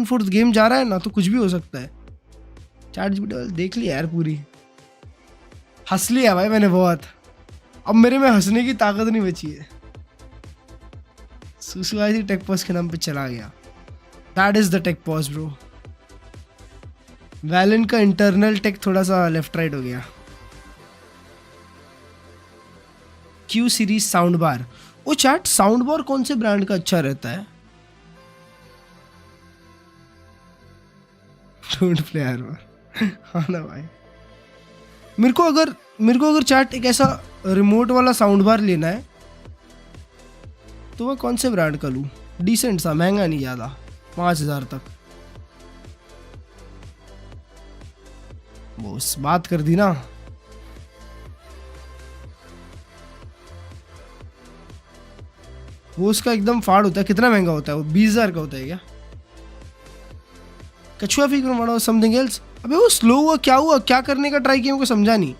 Speaker 3: फोर्थ गेम जा रहा है ना, तो कुछ भी हो सकता है। चैट जीपीटी देख लिया यार, पूरी हंस लिया भाई मैंने बहुत। अब मेरे में हंसने की ताकत नहीं बची है। सुसु आई थी टेक पॉज के नाम पे चला गया। That is the tech pause bro. Valyn का इंटरनल टेक थोड़ा सा लेफ्ट राइट हो गया। क्यू सीरीज साउंड बार, वो चैट साउंड बार कौन से ब्रांड का अच्छा रहता है? डोंट प्ले यार हाँ ना भाई। मेरे को अगर चैट एक ऐसा रिमोट वाला साउंड बार लेना है तो मैं कौन से ब्रांड का लूँ? डिसेंट सा, महंगा नहीं ज़्यादा, 5000 तक। बस बात कर दी ना। वो उसका एकदम फाड़ होता है। कितना महंगा होता है वो? 20,000 का होता है क्या? कछुआ फीक मारो समथिंग एल्स। अबे वो स्लो हुआ, क्या हुआ? क्या करने का ट्राई किया? मेरे को समझा नहीं।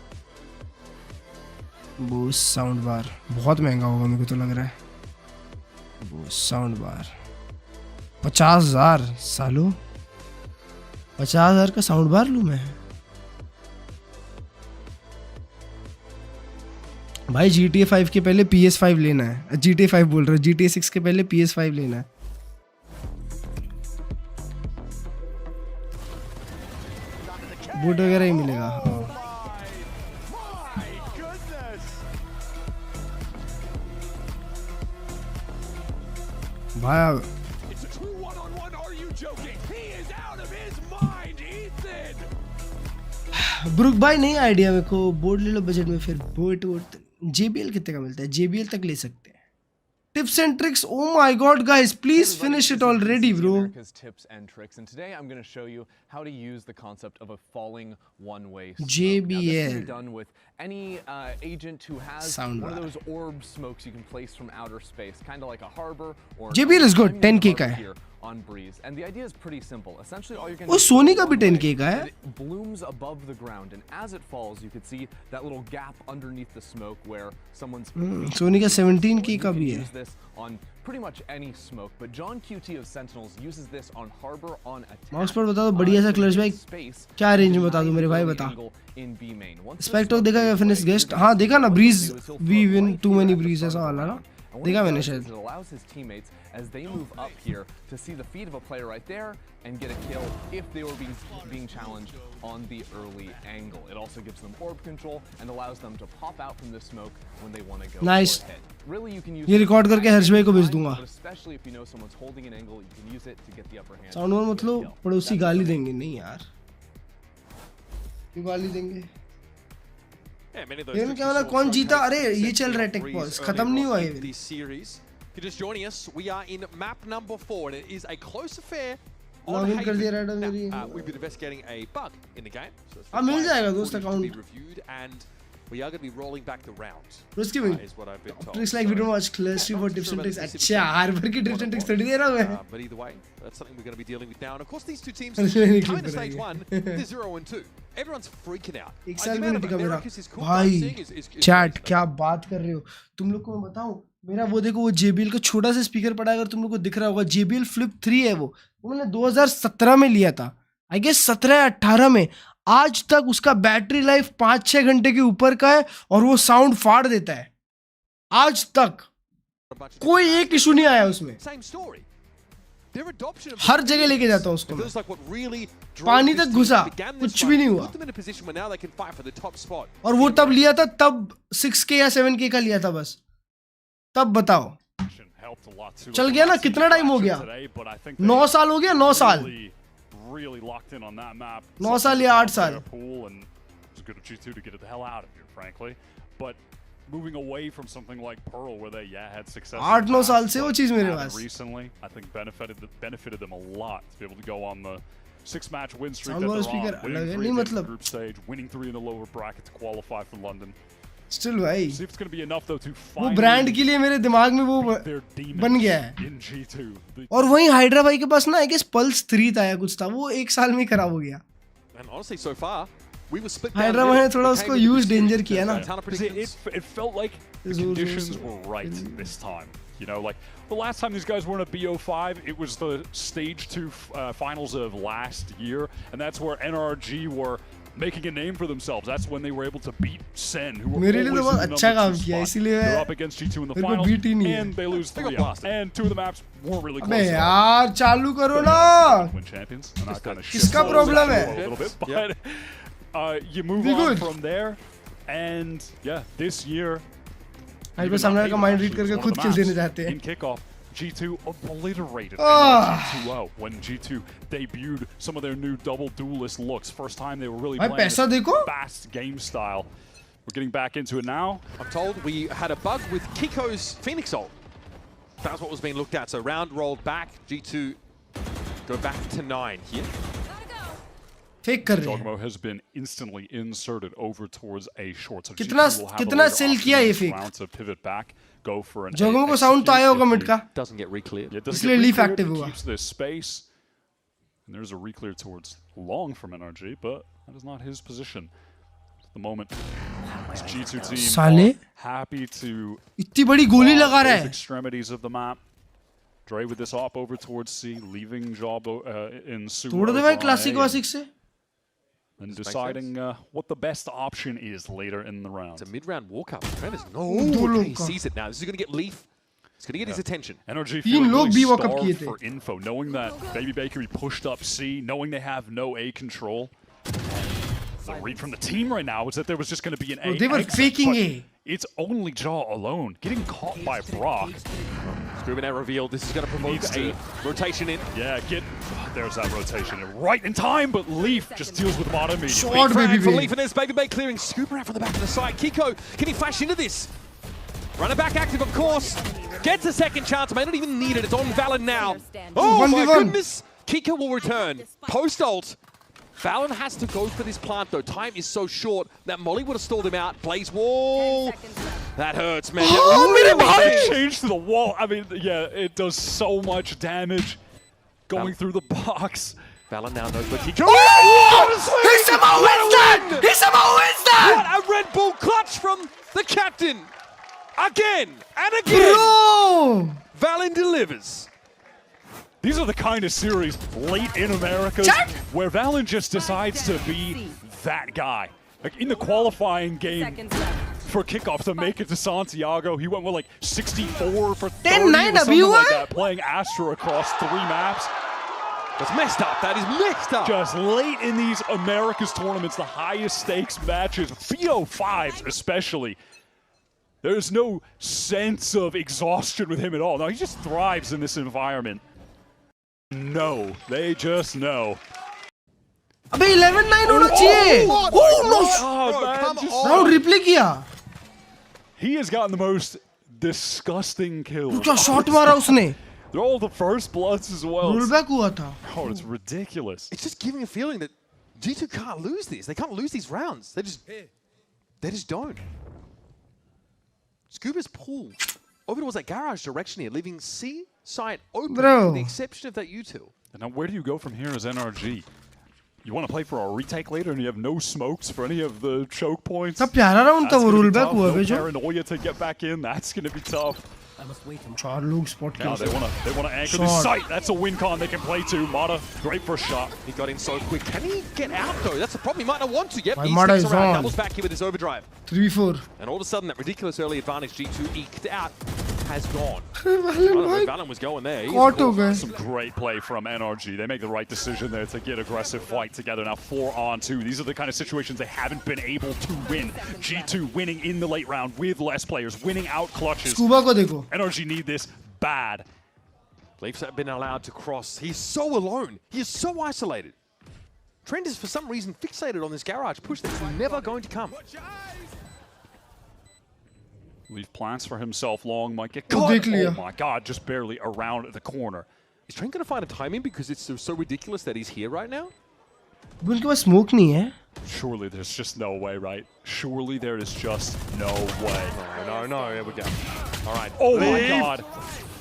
Speaker 3: बूस साउंड बार बहुत महंगा होगा मेरे को तो लग रहा है। बूस साउंड बार 50,000 सालो, 50,000 का साउंड बार लूँ मैं? भाई GTA 5 के पहले PS5 लेना है। GTA 5 बोल रहा है, GTA 6 के पहले PS5 लेना है। बूट वगैरह ही मिलेगा। भाई ब्रुक भाई नहीं आइडिया मेरे को। बोर्ड ले लो बजट में, फिर बोट JBL कितने का मिलता है? JBL तक ले सकते हैं। Tips and tricks. Oh my god, guys, please finish it already, bro.
Speaker 17: America's tips and tricks, and today I'm going to show you how to use the concept of a falling one-way smoke.
Speaker 3: JBL.
Speaker 17: Now, this can be done with any agent who has one of those orb smokes you can place from outer space, kind of like a harbor or.
Speaker 3: JBL is good. 10k का है.
Speaker 17: Here on Breeze, and the idea is pretty simple. Essentially, all you're going
Speaker 3: वो सोनी का भी 10k का है.
Speaker 17: It blooms above the ground, and as it falls, you could see that little gap underneath the smoke where someone's.
Speaker 3: Soni का 17k का भी है.
Speaker 17: Use this on pretty much any smoke, but John QT of Sentinels uses this on harbor on attack.
Speaker 3: Mouse पर बता दो बढ़िया सा क्लर्ज भाई. क्या रेंज में बता दूं मेरे भाई बता. स्पेक्टर देखा क्या फिनिश गेस्ट? हाँ देखा ना bridge. We win too many breeze ऐसा वाला ना. देखा मैंने शायद.
Speaker 17: It allows his teammates as they move up here to see the feet of a player right there and get a kill if they were being challenged on the early angle. It also gives them orb control and allows them to pop out from the smoke when they want to go.
Speaker 3: Nice.
Speaker 17: Really, you can use
Speaker 3: ये record करके हर्ष भाई को भेज दूंगा.
Speaker 17: Especially if you know someone's holding an angle, you can use it to get the upper hand.
Speaker 3: Sound और मतलब पड़ोसी गाली देंगे नहीं यार. क्यों गाली देंगे? लेकिन क्या वाला कौन जीता? अरे ये चल रहा है टेक पॉज. खत्म नहीं हुआ ये.
Speaker 10: If you're just joining us, we are in map number 4, and it is a close affair.
Speaker 3: Login कर दिया Radha मेरी.
Speaker 10: We've been investigating a bug in the game.
Speaker 3: हाँ मिल जाएगा दोस्त account.
Speaker 10: And we are going to be rolling back the rounds.
Speaker 3: Risky win.
Speaker 10: Is what I've been told.
Speaker 3: Tricks like we don't watch Klurge for tips and tricks. अच्छा harbour की tips and tricks थोड़ी दे रहा हूँ मैं.
Speaker 10: But either way, that's something we're going to be dealing with now. And of course, these two teams come into stage 1. They're 0 and 2. Everyone's freaking out.
Speaker 3: एक साल में टिका मेरा. भाई चैट क्या बात कर रहे हो? तुम लोग को मैं बताऊँ. मेरा वो देखो वो JBL का छोटा सा स्पीकर पड़ा है, अगर तुम लोग को दिख रहा होगा. JBL Flip 3 है वो मैंने 2017 में लिया था. आई गेस 17-18 में. आज तक उसका बैटरी लाइफ 5-6 घंटे के ऊपर का है और वो साउंड फाड़ देता है. आज तक कोई एक इशू नहीं आया उसमें. हर जगह लेके जाता हूँ उसको मैं. पानी तक घुसा कुछ भी नहीं हुआ. और वो तब लिया था, तब 6k या 7k का लिया था बस. तब बताओ चल गया ना. कितना टाइम हो गया? 9 साल हो गया. 9 साल. 9 साल या 8 साल.
Speaker 8: Moving away from something like Pearl, where they had success.
Speaker 3: 8-9 साल से वो चीज मेरे पास.
Speaker 8: Recently, I think benefited them a lot to be able to go on the 6-match win streak that they're on. Winning 3 in the group stage, winning 3 in the lower bracket to qualify for London.
Speaker 3: Still भाई.
Speaker 8: See if it's going to be enough though to
Speaker 3: वो brand के लिए मेरे दिमाग में वो बन गया है.
Speaker 8: In G2.
Speaker 3: और वहीं हाइड्रा भाई के पास ना आई गेस पल्स 3 था या कुछ था, वो 1 साल में खराब हो गया.
Speaker 10: And honestly, so far, we were split.
Speaker 3: Hydra भाई ने थोड़ा उसको यूज डेंजर किया ना.
Speaker 8: It felt like the conditions were right this time. You know, like the last time these guys were in a BO5, it was the stage 2 finals of last year, and that's where NRG were making a name for themselves. That's when they were able to beat Sen, who were always in the number 2 spot. They're up against G2 in the finals, and they lose 3-0. And 2 of the maps weren't really close.
Speaker 3: अबे यार चालू करो ना.
Speaker 8: Win champions. And I kind of
Speaker 3: किसका problem है?
Speaker 8: A little bit, but you move on from there, and yeah, this year.
Speaker 3: Hydra सामने का mind read करके खुद किल देने जाते हैं.
Speaker 8: In kickoff, G2 obliterated NRG 2-0 when G2 debuted some of their new double duelist looks. First time they were really playing fast game style. We're getting back into it now.
Speaker 10: I'm told we had a bug with Kiko's Phoenix ult. That's what was being looked at. So round rolled back. G2 go back to 9 here.
Speaker 8: Jogmo has been instantly inserted over towards A short. So
Speaker 3: कितना cell किया ये fake?
Speaker 8: To pivot back, go for an
Speaker 3: Jogmo को sound तो आया होगा mid का.
Speaker 10: Doesn't get re-cleared.
Speaker 3: इसलिए leaf active हुआ.
Speaker 8: Keeps this space. And there's a re-clear towards long from NRG, but that is not his position at the moment. This G2 team
Speaker 3: साले
Speaker 8: happy to
Speaker 3: इतनी बड़ी गोली लगा रहा है.
Speaker 8: Extremities of the map. Dre with this op over towards C, leaving Job in super.
Speaker 3: तोड़ दे भाई classic वासिक से.
Speaker 8: And deciding what the best option is later in the round.
Speaker 10: It's a mid-round walk-up. Tremors, no, he sees it now. This is going to get Leaf. It's going to get his attention.
Speaker 8: NRG feeling really starved for info, knowing that Baby Bakery pushed up C, knowing they have no A control. The read from the team right now is that there was just going to be an A.
Speaker 3: They were faking A.
Speaker 8: It's only Jaw alone, getting caught by Brock.
Speaker 10: Scrivener revealed this is going to provoke a rotation in.
Speaker 8: Yeah, there's that rotation right in time, but Leaf just deals with Mata immediately.
Speaker 3: Short,
Speaker 10: baby for Leaf, and there's Baby Bay clearing Scooper out from the back of the side. Kiko, can he flash into this? Runner back active, of course. Gets a second chance. May not even need it. It's on Valen now. Oh my goodness. Kika will return. Post-ult. Valen has to go for this plant, though. Time is so short that Molly would have stalled him out. Blaze wall. That hurts, man.
Speaker 8: That changed to the wall. I mean, yeah, it does so much damage going through the box.
Speaker 10: Valen now knows where Kika.
Speaker 3: He somehow wins that! He somehow wins that!
Speaker 10: What a Red Bull clutch from the captain. Again and again.
Speaker 3: Bro!
Speaker 10: Valen delivers.
Speaker 8: These are the kind of series late in America where Valen just decides to be that guy. Like in the qualifying game for kickoff to make it to Santiago, he went with like 64 for 30 or something like that, playing Astra across 3 maps.
Speaker 10: That's messed up. That is messed up.
Speaker 8: Just late in these Americas tournaments, the highest stakes matches, BO5s especially. There's no sense of exhaustion with him at all. No, he just thrives in this environment. No, they just know.
Speaker 3: अबे 11-9 होना चाहिए. Round replay किया.
Speaker 8: He has gotten the most disgusting kills.
Speaker 3: क्या shot मारा उसने?
Speaker 8: They're all the first bloods as well.
Speaker 3: Rollback हुआ था.
Speaker 8: Oh, it's ridiculous.
Speaker 10: It's just giving a feeling that G2 can't lose this. They can't lose these rounds. They just don't. Scuba's pull over towards that garage direction here, leaving C site open with the exception of that U2.
Speaker 8: And now where do you go from here as NRG? You want to play for a retake later and you have no smokes for any of the choke points?
Speaker 3: सब प्यारा round था वो rollback हुआ
Speaker 8: है जो. Paranoia to get back in, that's going to be tough.
Speaker 3: चार लोग spot
Speaker 8: Now they want to anchor this site. That's a win con they can play to. Mata, great first shot.
Speaker 10: He got in so quick. Can he get out though? That's the problem. He might not want to. Yep, he
Speaker 3: Mata
Speaker 10: sticks
Speaker 3: is
Speaker 10: around.
Speaker 3: on.
Speaker 10: Doubles back here with his overdrive.
Speaker 3: 3-4.
Speaker 10: And all of a sudden, that ridiculous early advantage G2 eked out has gone. I don't know where Valen was going there.
Speaker 8: Some great play from NRG. They make the right decision there to get aggressive fight together. Now 4-on-2. These are the kind of situations they haven't been able to win. G2 winning in the late round with less players, winning out clutches.
Speaker 3: Scuba को देखो.
Speaker 8: NRG need this bad.
Speaker 10: Leafs have been allowed to cross. He's so alone. He is so isolated. Trent is for some reason fixated on this garage push that's never going to come.
Speaker 8: Leaf plants for himself long, might get caught. Oh my god, just barely around the corner.
Speaker 10: Is Trent going to find a timing because it's so ridiculous that he's here right now?
Speaker 3: उनके पास smoke नहीं है.
Speaker 8: Surely there's just no way, right? Surely there is just no way.
Speaker 10: No, here we go. All right.
Speaker 8: Oh my god.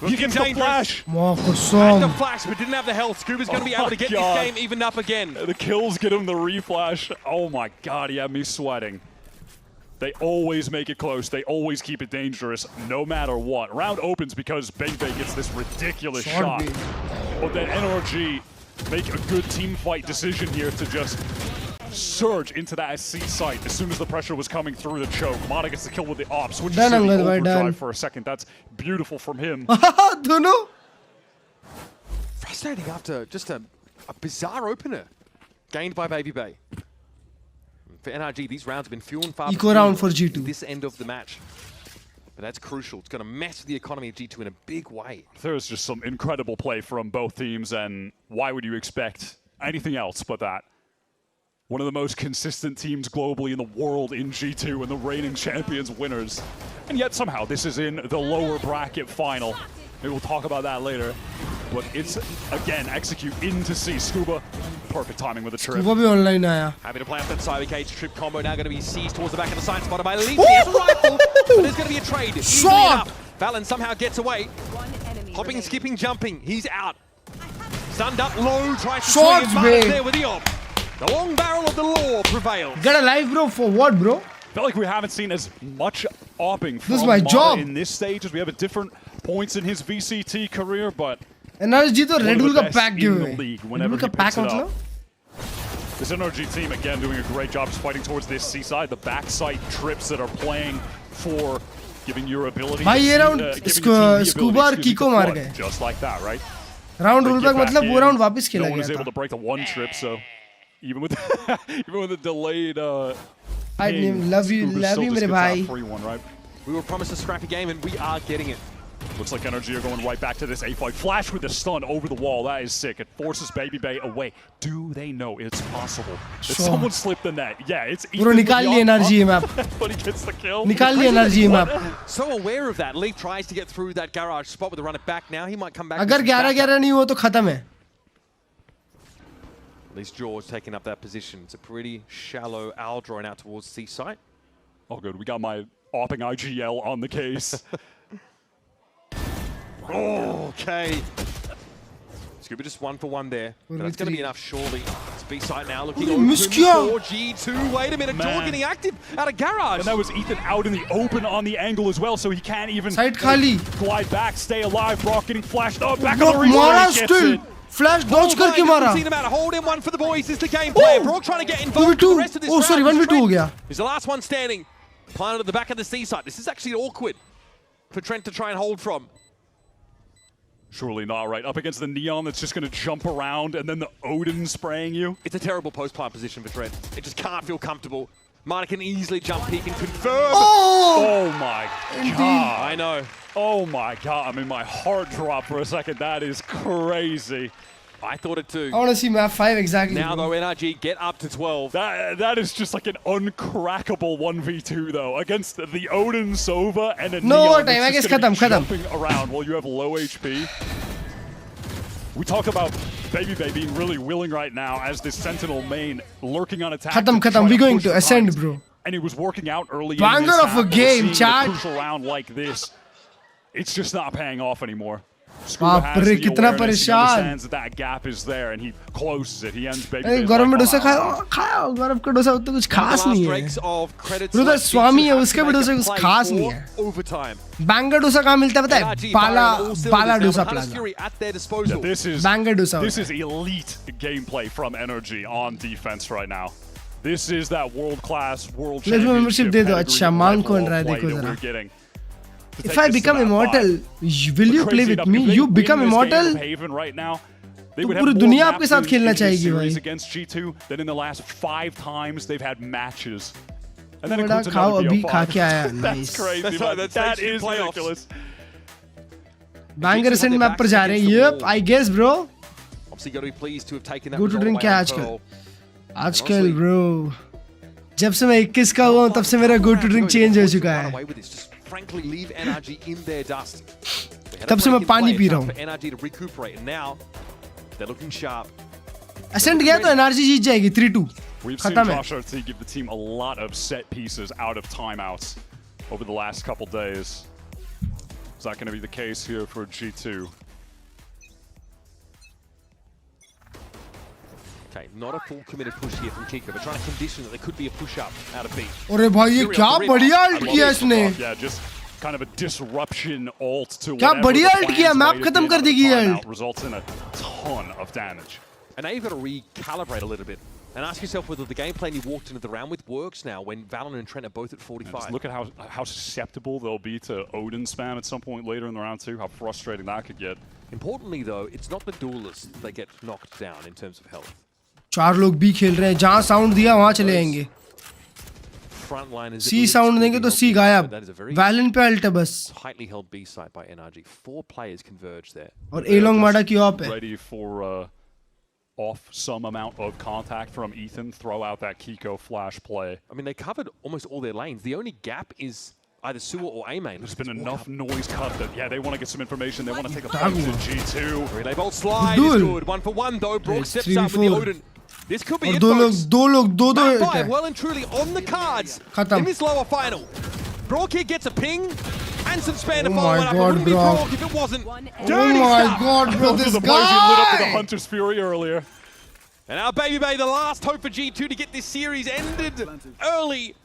Speaker 10: He gets the flash.
Speaker 3: Had
Speaker 10: the flash, but didn't have the health. Scuba's going to be able to get this game evened up again.
Speaker 8: The kills get him the reflash. Oh my god, he had me sweating. They always make it close. They always keep it dangerous, no matter what. Round opens because Bang Bang gets this ridiculous shot. But then NRG make a good team fight decision here to just surge into that C site as soon as the pressure was coming through the choke. Mata gets the kill with the op. Switches to the overdrive for a second. That's beautiful from him.
Speaker 10: Frustrating after just a bizarre opener gained by Baby Bay. For NRG, these rounds have been few and far
Speaker 3: between round for G2.
Speaker 10: This end of the match. But that's crucial. It's going to mess with the economy of G2 in a big way.
Speaker 8: There's just some incredible play from both teams, and why would you expect anything else but that? One of the most consistent teams globally in the world in G2 and the reigning champions winners. And yet somehow this is in the lower bracket final. Maybe we'll talk about that later. But it's, again, execute into C. Scuba, perfect timing with the trip.
Speaker 3: Scuba भी online आया.
Speaker 10: Happy to play off that Cyber Cage trip combo. Now going to be seized towards the back of the side, spotted by Leaf. He has a rifle, but there's going to be a trade. Shot! Valen somehow gets away. Hopping, skipping, jumping. He's out. Stunned up low, tries to swing him. Martin's there with the op. The long barrel of the law prevails.
Speaker 3: Get a live, bro. For what, bro?
Speaker 8: I feel like we haven't seen as much opping from
Speaker 3: Mata
Speaker 8: in this stage as we have at different points in his VCT career, but
Speaker 3: NRG तो Red Bull का pack give है.
Speaker 8: Red Bull का pack मतलब? This NRG team again doing a great job just fighting towards this C side, the backside trips that are playing for giving your ability.
Speaker 3: भाई ये round Scuba और Kiko मार गए.
Speaker 8: Just like that, right?
Speaker 3: Round rollback मतलब वो round वापस खेला गया था.
Speaker 8: No one is able to break the one trip, so even with the delayed.
Speaker 3: I love you, मेरे भाई.
Speaker 10: We were promised a scrappy game, and we are getting it.
Speaker 8: Looks like Energy are going right back to this A5. Flash with the stun over the wall. That is sick. It forces Baby Bay away. Do they know it's possible that someone slipped the net? Yeah, it's
Speaker 3: Bro, nikal liya energy map.
Speaker 8: But he gets the kill.
Speaker 3: Nikal liya energy map.
Speaker 10: So aware of that. Leaf tries to get through that garage spot with a run it back now. He might come back.
Speaker 3: Agar 11-11 nahi ho to khatam hai.
Speaker 10: At least George taking up that position. It's a pretty shallow owl drawing out towards C site.
Speaker 8: Oh, good. We got my opping IGL on the case.
Speaker 10: Okay. Scuba just 1 for 1 there. But that's going to be enough, surely. It's B site now looking open for G2. Wait a minute, George getting active out of garage.
Speaker 8: And that was Ethan out in the open on the angle as well, so he can't even glide back, stay alive. Brock getting flashed up. Back on the replay, he gets it.
Speaker 3: Flash dodge करके मारा.
Speaker 10: Seen him out. Hold in 1 for the boys is the gameplay. Brock trying to get involved in the rest of this round.
Speaker 3: Sorry, 1v2 हो गया.
Speaker 10: He's the last one standing. Planted at the back of the C site. This is actually awkward for Trent to try and hold from.
Speaker 8: Surely not, right? Up against the Neon that's just going to jump around and then the Odin spraying you.
Speaker 10: It's a terrible post-plant position for Trent. It just can't feel comfortable. Marta can easily jump peek and confirm.
Speaker 8: Oh my god.
Speaker 10: I know.
Speaker 8: Oh my god. I mean, my heart dropped for a second. That is crazy.
Speaker 10: I thought it too.
Speaker 3: I want to see map 5 exactly.
Speaker 10: Now though, NRG get up to 12.
Speaker 8: That is just like an uncrackable 1v2 though against the Odin Sova and a Neon
Speaker 3: time. I guess
Speaker 8: jumping around while you have low HP. We talk about Baby Bay being really willing right now as this Sentinel main lurking on attack.
Speaker 3: We're going to ascend, bro.
Speaker 8: And it was working out early.
Speaker 3: Banger of a game, chat.
Speaker 8: A crucial round like this, it's just not paying off anymore.
Speaker 3: बाप रे कितना परेशान.
Speaker 8: Understands that gap is there and he closes it. He ends Baby Bay.
Speaker 3: गौरव में डोसा खाया गौरव का डोसा तो कुछ खास नहीं है. ब्रदर स्वामी है उसका भी डोसा कुछ खास नहीं है. बैंगर डोसा कहाँ मिलता है पता है? बाला डोसा प्लाजा. बैंगर dosa.
Speaker 8: This is elite gameplay from Energy on defense right now. This is that world class, world championship
Speaker 3: membership दे दो. अच्छा मांग कौन रहा है देखो जरा. If I become immortal, will you play with me? You become immortal? तो पूरी दुनिया आपके साथ खेलना चाहेगी भाई.
Speaker 8: Against G2, then in the last 5 times they've had matches. And
Speaker 3: then बड़ा खाओ अभी खा के आया.
Speaker 8: That's crazy. That is ridiculous.
Speaker 3: Banger Ascent map पर जा रहे हैं. Yep, I guess bro.
Speaker 10: Obviously got to be pleased to have taken that.
Speaker 3: Go to drink क्या आजकल? आजकल bro. जब से मैं 21 का हुआ तब से मेरा go to drink change हो चुका है.
Speaker 10: Frankly, leave NRG in their dust.
Speaker 3: तब से मैं पानी पी रहा हूँ.
Speaker 10: NRG to recuperate, and now they're looking sharp.
Speaker 3: Ascent गया तो NRG जीत जाएगी 3-2.
Speaker 8: We've seen Josh RT give the team a lot of set pieces out of timeouts over the last couple days. Is that going to be the case here for G2?
Speaker 10: Okay, not a full committed push here from Kiko, but trying to condition that there could be a push-up out of B.
Speaker 3: अरे भाई ये क्या बढ़िया ult किया इसने.
Speaker 8: Yeah, just kind of a disruption ult to
Speaker 3: क्या बढ़िया ult किया. मैप खत्म कर देगी ये ult.
Speaker 8: Results in a ton of damage.
Speaker 10: And now you've got to recalibrate a little bit and ask yourself whether the game plan you walked into the round with works now when Valorant and Trent are both at 45.
Speaker 8: Just look at how susceptible they'll be to Odin spam at some point later in the round too. How frustrating that could get.
Speaker 10: Importantly though, it's not the duelists that get knocked down in terms of health.
Speaker 3: 4 लोग भी खेल रहे हैं. जहाँ sound दिया वहाँ चले जाएंगे. C साउंड देंगे तो C गायब. वैलेंट पे अल्ट है बस.
Speaker 10: Tightly held B site by NRG. 4 players converge there.
Speaker 3: और A long माडा की ऑप है.
Speaker 8: Ready for off some amount of contact from Ethan. Throw out that Kiko flash play.
Speaker 10: I mean, they covered almost all their lanes. The only gap is either sewer or A main.
Speaker 8: There's been enough noise cut that, yeah, they want to get some information. They want to take a fight to G2.
Speaker 10: Relay bolt slide is good. 1 for 1 though. Brock steps out with the Odin. This could be it, folks.
Speaker 3: दो
Speaker 10: Map 5 well and truly on the cards in this lower final. Brock here gets a ping and some spam to follow it up. It wouldn't be Brock if it wasn't.
Speaker 3: Oh my god, bro, this
Speaker 8: guy! Lit up with the Hunter's Fury earlier.
Speaker 10: And now Baby Bay, the last hope for G2 to get this series ended early.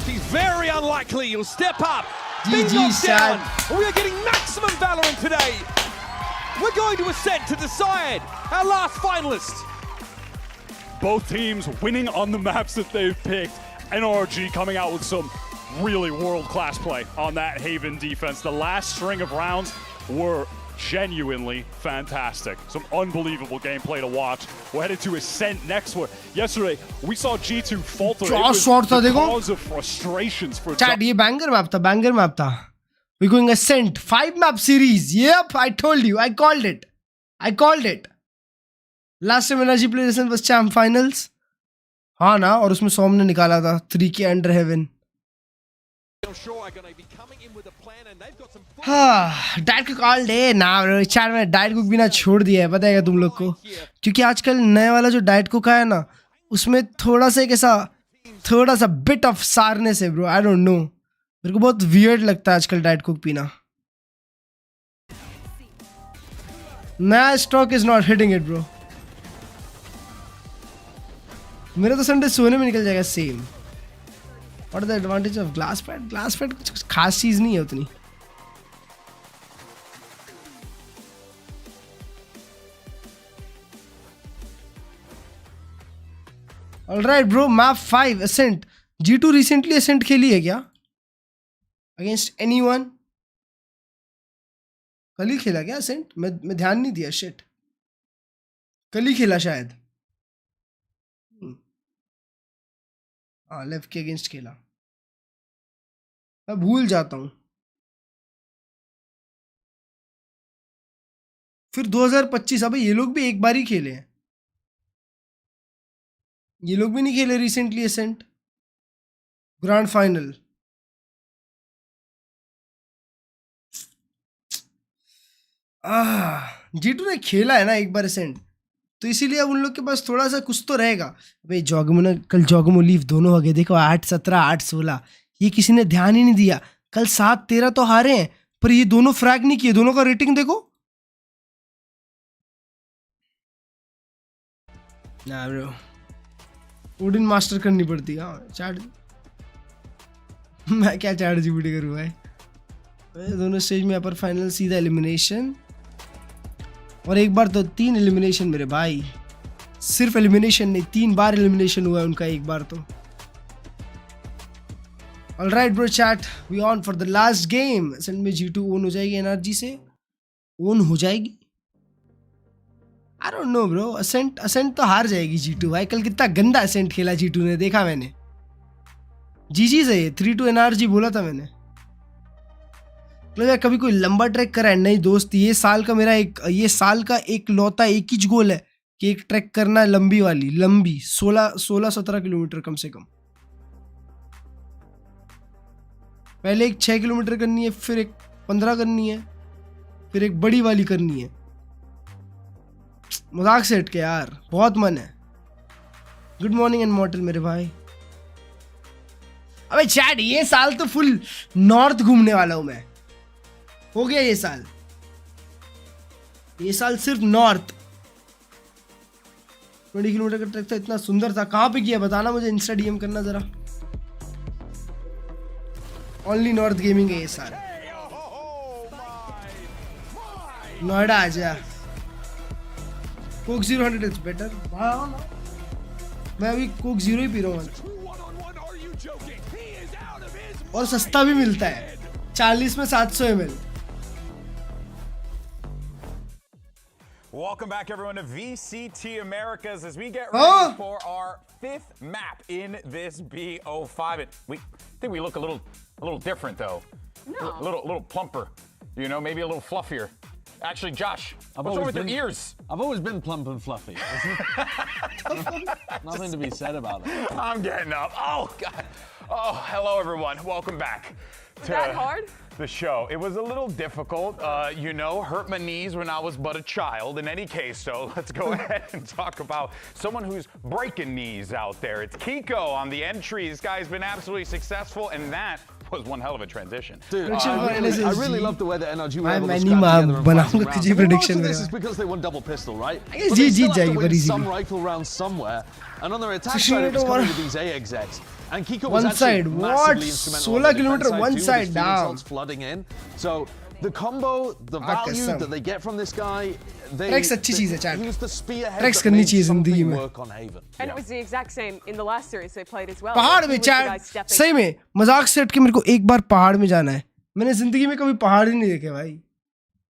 Speaker 10: He's very unlikely. He'll step up.
Speaker 3: GG,
Speaker 10: down. We are getting maximum Valorant today. We're going to ascend to decide our last finalist.
Speaker 8: Both teams winning on the maps that they've picked. NRG coming out with some really world-class play on that Haven defense. The last string of rounds were genuinely fantastic. Some unbelievable gameplay to watch. We're headed to Ascent next one. Yesterday, we saw G2 falter. It was because of frustrations for...
Speaker 3: Chat, ये banger map था. we're going Ascent 5 map series. Yep, I told you. I called it. Last time Energy Play Ascent was Champ Finals. हाँ ना, और उसमें सोम ने निकाला था 3K Under Heaven. हाँ, डाइट कुक ऑल डे ना ब्रो. चार में डाइट कुक बिना छोड़ दिया है, पता है क्या तुम लोग को? क्योंकि आजकल नया वाला जो डाइट कुक आया ना, उसमें थोड़ा सा बिट ऑफ सारनेस है ब्रो. आई डोंट नो, मेरे को बहुत वियर्ड लगता है आजकल डाइट कुक पीना. नया stock is not hitting it bro. मेरा तो संडे सोने में निकल जाएगा same. What is the advantage of glass pad? Glass pad कुछ खास चीज नहीं है उतनी. Alright bro, map 5 Ascent. G2 recently Ascent खेली है क्या अगेंस्ट एनीवन? कल ही खेला क्या असेंट? मैं ध्यान नहीं दिया. शिट, कल ही खेला शायद. हाँ, लेफ्ट के अगेंस्ट खेला. मैं भूल जाता हूँ. फिर 2025. अबे ये लोग भी एक बार ही खेले हैं. ये लोग भी नहीं खेले recently ascent grand final. G2 ने खेला है ना एक बार असेंट, तो इसीलिए अब उन लोग के पास थोड़ा सा कुछ तो रहेगा. भाई जॉगमो ने कल जॉगमो लीव दोनों हो गए. देखो 8-17 8-16. ये किसी ने ध्यान ही नहीं दिया. कल 7-13 तो हारे हैं, पर ये दोनों फ्रैग नहीं किए. दोनों का रेटिंग देखो ना ब्रो. ओडिन मास्टर करनी पड़ती है. हाँ चैट मैं क्या चैट जीपीटी करूँ भाई. दोनों स्टेज में अपर फाइनल सीधा एलिमिनेशन, और एक बार तो 3 एलिमिनेशन मेरे भाई. सिर्फ एलिमिनेशन नहीं, 3 बार एलिमिनेशन हुआ है उनका एक बार तो. Alright bro chat, we on for the last game. Ascent में G2 ओन हो जाएगी एनर्जी से. ओन हो जाएगी. I don't know bro. Ascent तो हार जाएगी G2 भाई. कल कितना गंदा असेंट खेला G2 ने, देखा मैंने. GG से 3-2 एनर्जी बोला था मैंने. मतलब कभी कोई लंबा ट्रैक करा है? नहीं दोस्त, ये साल का एक लौता एक ही गोल है कि एक ट्रैक करना है लंबी 16-17 किलोमीटर कम से कम. पहले एक 6 किलोमीटर करनी है, फिर एक 15 करनी है, फिर एक बड़ी वाली करनी है. मजाक से हट के यार, बहुत मन है. गुड मॉर्निंग इमॉर्टल मेरे भाई. अबे चैट, ये साल तो फुल नॉर्थ घूमने वाला हूं मैं. हो गया ये साल सिर्फ नॉर्थ. 20 किलोमीटर का ट्रैक था, इतना सुंदर था. कहाँ पे किया बताना मुझे, इंस्टा डीएम करना जरा. ओनली नॉर्थ गेमिंग है ये साल. नोएडा आ जा. Coke 0 it's better. मैं अभी कोक 0 ही पी रहा हूँ, और सस्ता भी मिलता है. 40 में 700 ml.
Speaker 6: Welcome back, everyone, to VCT Americas as we get ready for our 5th map in this BO5. We think we look a little different, though.
Speaker 7: No.
Speaker 6: A little plumper, you know, maybe a little fluffier. Actually, Josh, what's wrong with your ears?
Speaker 2: I've always been plump and fluffy. Nothing to be said about it.
Speaker 6: I'm getting up. Oh, God. Oh, hello, everyone. Welcome back.
Speaker 7: Was that hard?
Speaker 6: The show. It was a little difficult, hurt my knees when I was but a child. In any case, so let's go ahead and talk about someone who's breaking knees out there. It's Kiko on the entry. This guy's been absolutely successful, and that was one hell of a transition.
Speaker 2: Dude, I really love the way that NRG were able to scrap together and play some rounds. Most of this is because they won double pistol, right?
Speaker 3: I guess they still have to win
Speaker 2: some rifle rounds somewhere. And on their attack side, it was coming with these AXX. And Kiko was
Speaker 3: one side.
Speaker 2: What?
Speaker 3: 16 kilometer one side down.
Speaker 2: Flooding in. So the combo, the value that they get from this guy,
Speaker 3: Trex अच्छी चीज है chat.
Speaker 2: he was the spearhead
Speaker 3: Trex
Speaker 2: that
Speaker 3: करनी
Speaker 2: made
Speaker 3: चाहिए जिंदगी
Speaker 2: something
Speaker 3: में.
Speaker 2: work on Haven.
Speaker 7: And it was the exact same in the last series they played as well.
Speaker 3: पहाड़ में chat, सही में मजाक से हट के मेरे को एक बार पहाड़ में जाना है. मैंने जिंदगी में कभी पहाड़ ही नहीं देखे भाई,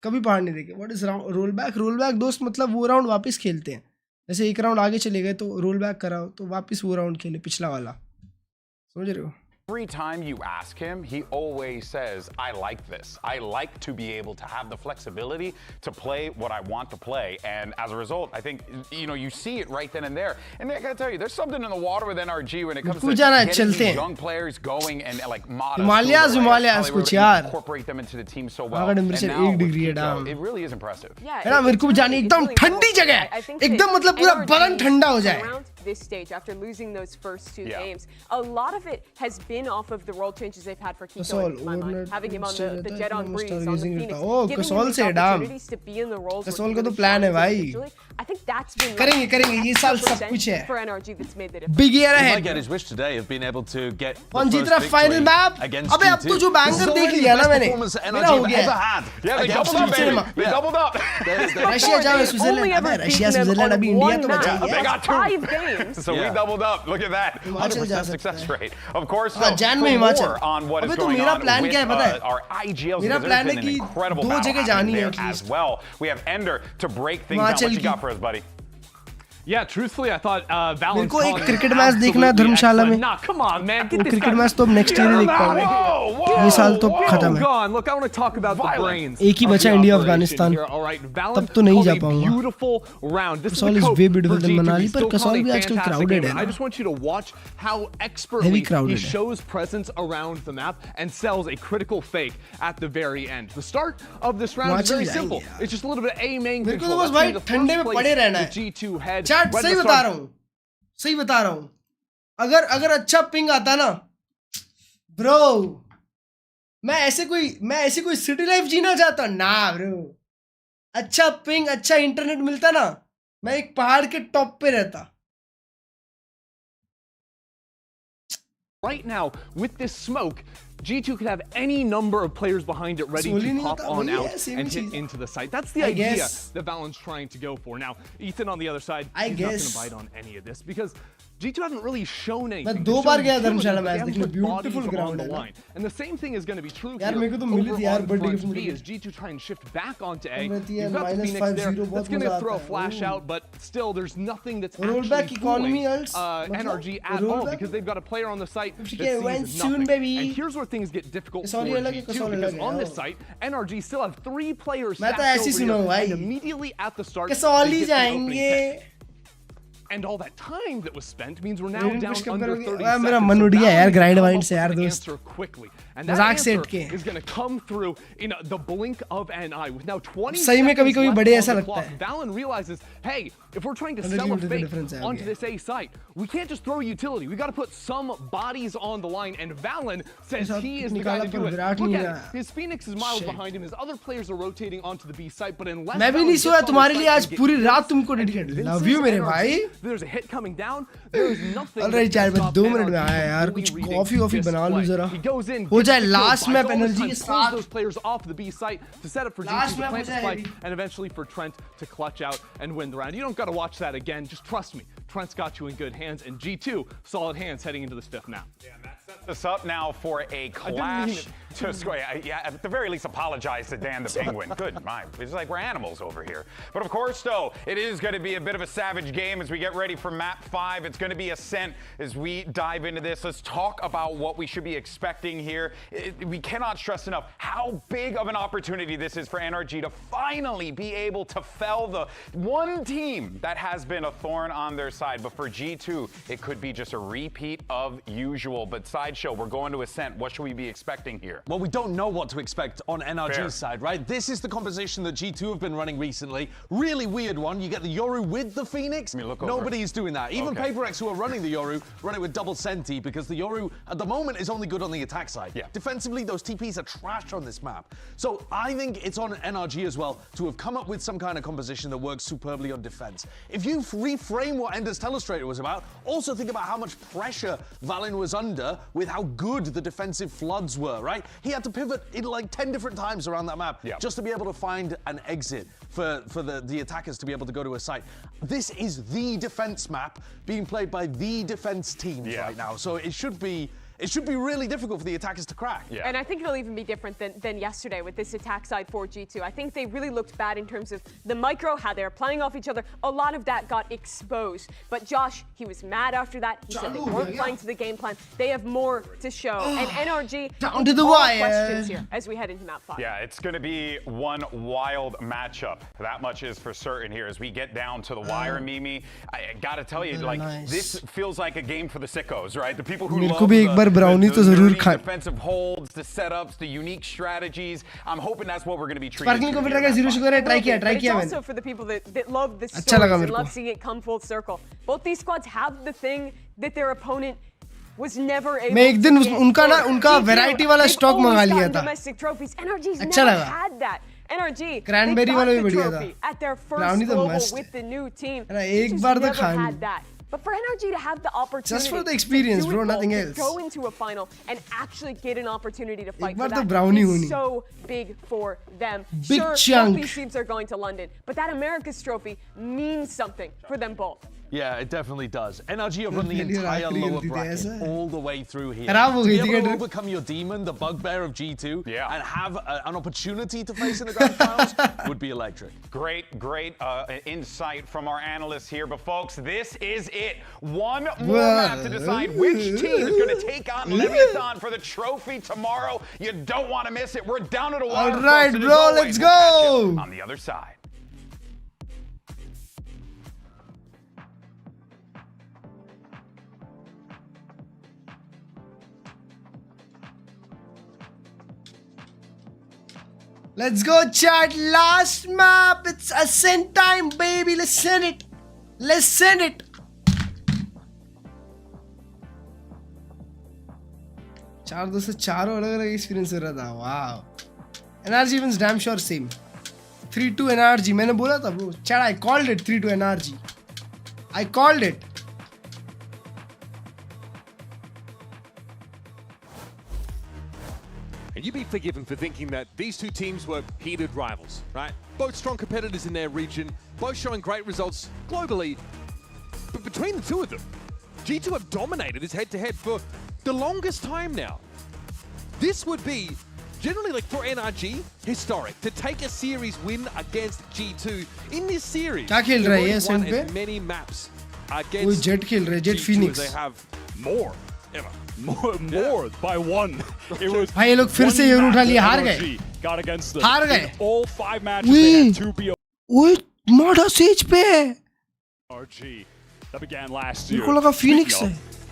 Speaker 3: कभी पहाड़ नहीं देखे. व्हाट इज रोल बैक दोस्त? मतलब वो राउंड वापस खेलते हैं. जैसे एक राउंड आगे चले गए तो रोल बैक कराओ तो वापस वो राउंड खेले पिछला वाला. समझ रहे हो?
Speaker 6: Every time you ask him, he always says, I like this. I like to be able to have the flexibility to play what I want to play. And as a result, I think, you know, you see it right then and there. And I gotta tell you, there's something in the water with NRG when it comes to getting these young players going and like
Speaker 3: Himalayas kuch yaar.
Speaker 6: Incorporate them into the team so well. And now with it really is impressive.
Speaker 3: है ना मेरे को भी जानी एकदम ठंडी जगह एकदम मतलब पूरा बदन ठंडा हो जाए.
Speaker 7: This stage after losing those first two games, a lot of it has been off of the role changes they've had for Kiko in my mind. Having him on the Jet on Breeze, on the Phoenix, giving him these opportunities to be in the roles.
Speaker 3: Kasol का तो plan है भाई.
Speaker 7: I think that's been
Speaker 3: करेंगे ये साल सब कुछ है.
Speaker 7: For NRG that's made the difference.
Speaker 3: Big year ahead.
Speaker 2: He might get his wish today of being able to get
Speaker 3: कौन जीत रहा final map? अबे अब तो जो banger देख लिया ना मैंने. मेरा हो गया.
Speaker 6: Yeah, they doubled up, baby. They doubled up.
Speaker 3: Russia जाओ स्विट्जरलैंड. अबे रशिया स्विट्जरलैंड अभी इंडिया तो बचा ही है.
Speaker 6: They got 5 games. So we doubled up. Look at that. 100% success rate. Of course, so for more on what is going on with our IGLs, there's been an incredible battle there as well. We have Ender to break things down. What you got for us, buddy?
Speaker 21: Yeah, truthfully, I thought Valorant.
Speaker 3: मेरे को एक cricket match देखना है धर्मशाला में.
Speaker 21: Nah, come on, man. Get this
Speaker 3: cricket match तो अब next year ही देख पाऊंगा. ये साल तो खत्म है.
Speaker 21: Look, I want to talk about the brains.
Speaker 3: एक ही बचा इंडिया अफगानिस्तान. तब तो नहीं जा पाऊंगा. Kasol is way beautiful than Manali, पर Kasol भी आजकल crowded है.
Speaker 21: I just want you to watch how expertly he shows presence around the map and sells a critical fake at the very end. The start of this round is very simple. It's just a little bit of A main control.
Speaker 3: मेरे को तो बस भाई ठंडे में पड़े रहना है.
Speaker 21: G2 head.
Speaker 3: चैट सही बता रहा हूँ अगर अच्छा पिंग आता ना ब्रो मैं ऐसे कोई सिटी लाइफ जीना चाहता ना ब्रो. अच्छा पिंग अच्छा इंटरनेट मिलता ना मैं एक पहाड़ के टॉप पे रहता.
Speaker 21: Right now, with this smoke, G2 could have any number of players behind it ready to pop on out and hit into the site. That's the idea that Valorant's trying to go for. Now, Ethan on the other side, he's not going to bite on any of this because G2 hasn't really shown anything.
Speaker 3: मैं 2 बार गया धर्मशाला match देखने. Beautiful ground है.
Speaker 21: And the same thing is going to be true
Speaker 3: यार मेरे को तो मिली थी यार birthday gift
Speaker 21: B as G2 try and shift back onto A. You've got the Phoenix there. That's going to throw a flash out, but still there's nothing that's actually fooling NRG at all because they've got a player on the site that sees nothing. And here's where things get difficult for G2 because on this site, NRG still have 3 players stacked over here and immediately at the start, they get the opening pick. And all that time that was spent means we're now down under 30 seconds.
Speaker 3: मेरा मन उड़ गया यार grind wind से यार दोस्त.
Speaker 21: And that answer is going to come through in the blink of an eye. With now 20
Speaker 3: सही में कभी-कभी बड़े ऐसा लगता है.
Speaker 21: Valen realizes, hey, if we're trying to sell a fake onto this A site, we can't just throw utility. We got to put some bodies on the line. And Valen says he is the guy to do it. Look at it. His Phoenix is miles behind him. His other players are rotating onto the B site. But unless
Speaker 3: मैं भी नहीं सोया तुम्हारे लिए आज पूरी रात तुमको dedicate. Love you मेरे भाई.
Speaker 21: There's a hit coming down. There is nothing.
Speaker 3: Alright, chat में 2 मिनट में आया यार कुछ कॉफी बना लूं जरा. हो जाए लास्ट मैप एनर्जी के साथ.
Speaker 21: Those players off the B site to set up for G2 to plant the spike and eventually for Trent to clutch out and win the round. You don't got to watch that again. Just trust me. Trent's got you in good hands, and G2 solid hands heading into this 5th map.
Speaker 6: Yeah, that sets us up now for a clash to score. Yeah, at the very least, apologize to Dan the Penguin. Good, my, it's like we're animals over here. But of course, though, it is going to be a bit of a savage game as we get ready for map 5. It's going to be Ascent as we dive into this. Let's talk about what we should be expecting here. We cannot stress enough how big of an opportunity this is for NRG to finally be able to fell the one team that has been a thorn on their side. But for G2, it could be just a repeat of usual. But Sideshow, we're going to Ascent. What should we be expecting here?
Speaker 2: Well, we don't know what to expect on NRG's side, right? This is the composition that G2 have been running recently. Really weird one. You get the Yoru with the Phoenix. Nobody's doing that. Even PaperX, who are running the Yoru, run it with double Senti because the Yoru, at the moment, is only good on the attack side.
Speaker 6: Yeah.
Speaker 2: Defensively, those TPs are trash on this map. So I think it's on NRG as well to have come up with some kind of composition that works superbly on defense. If you reframe what Ender's Telestrator was about, also think about how much pressure Valen was under with how good the defensive floods were, right? He had to pivot in like 10 different times around that map just to be able to find an exit for the attackers to be able to go to a site. This is the defense map being played by the defense teams right now. So it should be it should be really difficult for the attackers to crack.
Speaker 7: Yeah. And I think it'll even be different than yesterday with this attack side for G2. I think they really looked bad in terms of the micro, how they were playing off each other. A lot of that got exposed. But Josh, he was mad after that. He said they weren't playing to the game plan. They have more to show. And NRG,
Speaker 3: down to the wire.
Speaker 7: Questions here as we head into map 5.
Speaker 6: Yeah, it's going to be one wild matchup. That much is for certain here as we get down to the wire, Mimi. I got to tell you, like, this feels like a game for the sickos, right? The people who love the defensive holds, the setups, the unique strategies. I'm hoping that's what we're going to be treating.
Speaker 7: It's also for the people that love the stories and love seeing it come full circle. Both these squads have the thing that their opponent was never able
Speaker 3: मैं एक दिन उनका variety वाला stock मंगा लिया था
Speaker 7: domestic trophies. NRG's never had that. NRG
Speaker 3: cranberry वाला भी बढ़िया था
Speaker 7: at their first global with the new team.
Speaker 3: एक बार तो Khan
Speaker 7: But for NRG to have the opportunity,
Speaker 3: just for the experience, bro, nothing else.
Speaker 7: Go into a final and actually get an opportunity to fight for
Speaker 3: that
Speaker 7: is so big for them.
Speaker 3: Big
Speaker 7: sure,
Speaker 3: chunk.
Speaker 7: Both these teams are going to London, but that America's trophy means something for them both.
Speaker 2: Yeah, it definitely does. NRG have run the entire lower bracket all the way through here. To be able to overcome your demon, the bugbear of G2, and have an opportunity to face in the grand finals would be electric.
Speaker 6: Great insight from our analysts here. But folks, this is it. One more map to decide which team is going to take on Leviathan for the trophy tomorrow. You don't want to miss it. We're down to the wire.
Speaker 3: All right, bro, let's go.
Speaker 6: On the other side.
Speaker 3: Let's go, chat. Last map. It's ascent time, baby. Let's send it. Let's send it. चारों अलग-अलग experience हो रहा था. Wow. NRG wins damn sure same. 3-2 NRG. मैंने बोला था bro. Chat, I called it 3-2 NRG. I called it.
Speaker 10: And you'd be forgiven for thinking that these two teams were heated rivals, right? Both strong competitors in their region, both showing great results globally. But between the two of them, G2 have dominated this head-to-head for the longest time now. This would be, generally, like for NRG, historic. To take a series win against G2 in this series, they've already won as many maps against
Speaker 3: Jet Phoenix.
Speaker 8: They have more by one. It was
Speaker 3: भाई ये लोग फिर से euro उठा लिए हार गए.
Speaker 8: Got against them.
Speaker 3: हार गए.
Speaker 8: All 5 matches they had 2 BO.
Speaker 3: ओए माडा सेज पे है.
Speaker 8: RG that began last year.
Speaker 3: मेरे को लगा Phoenix है.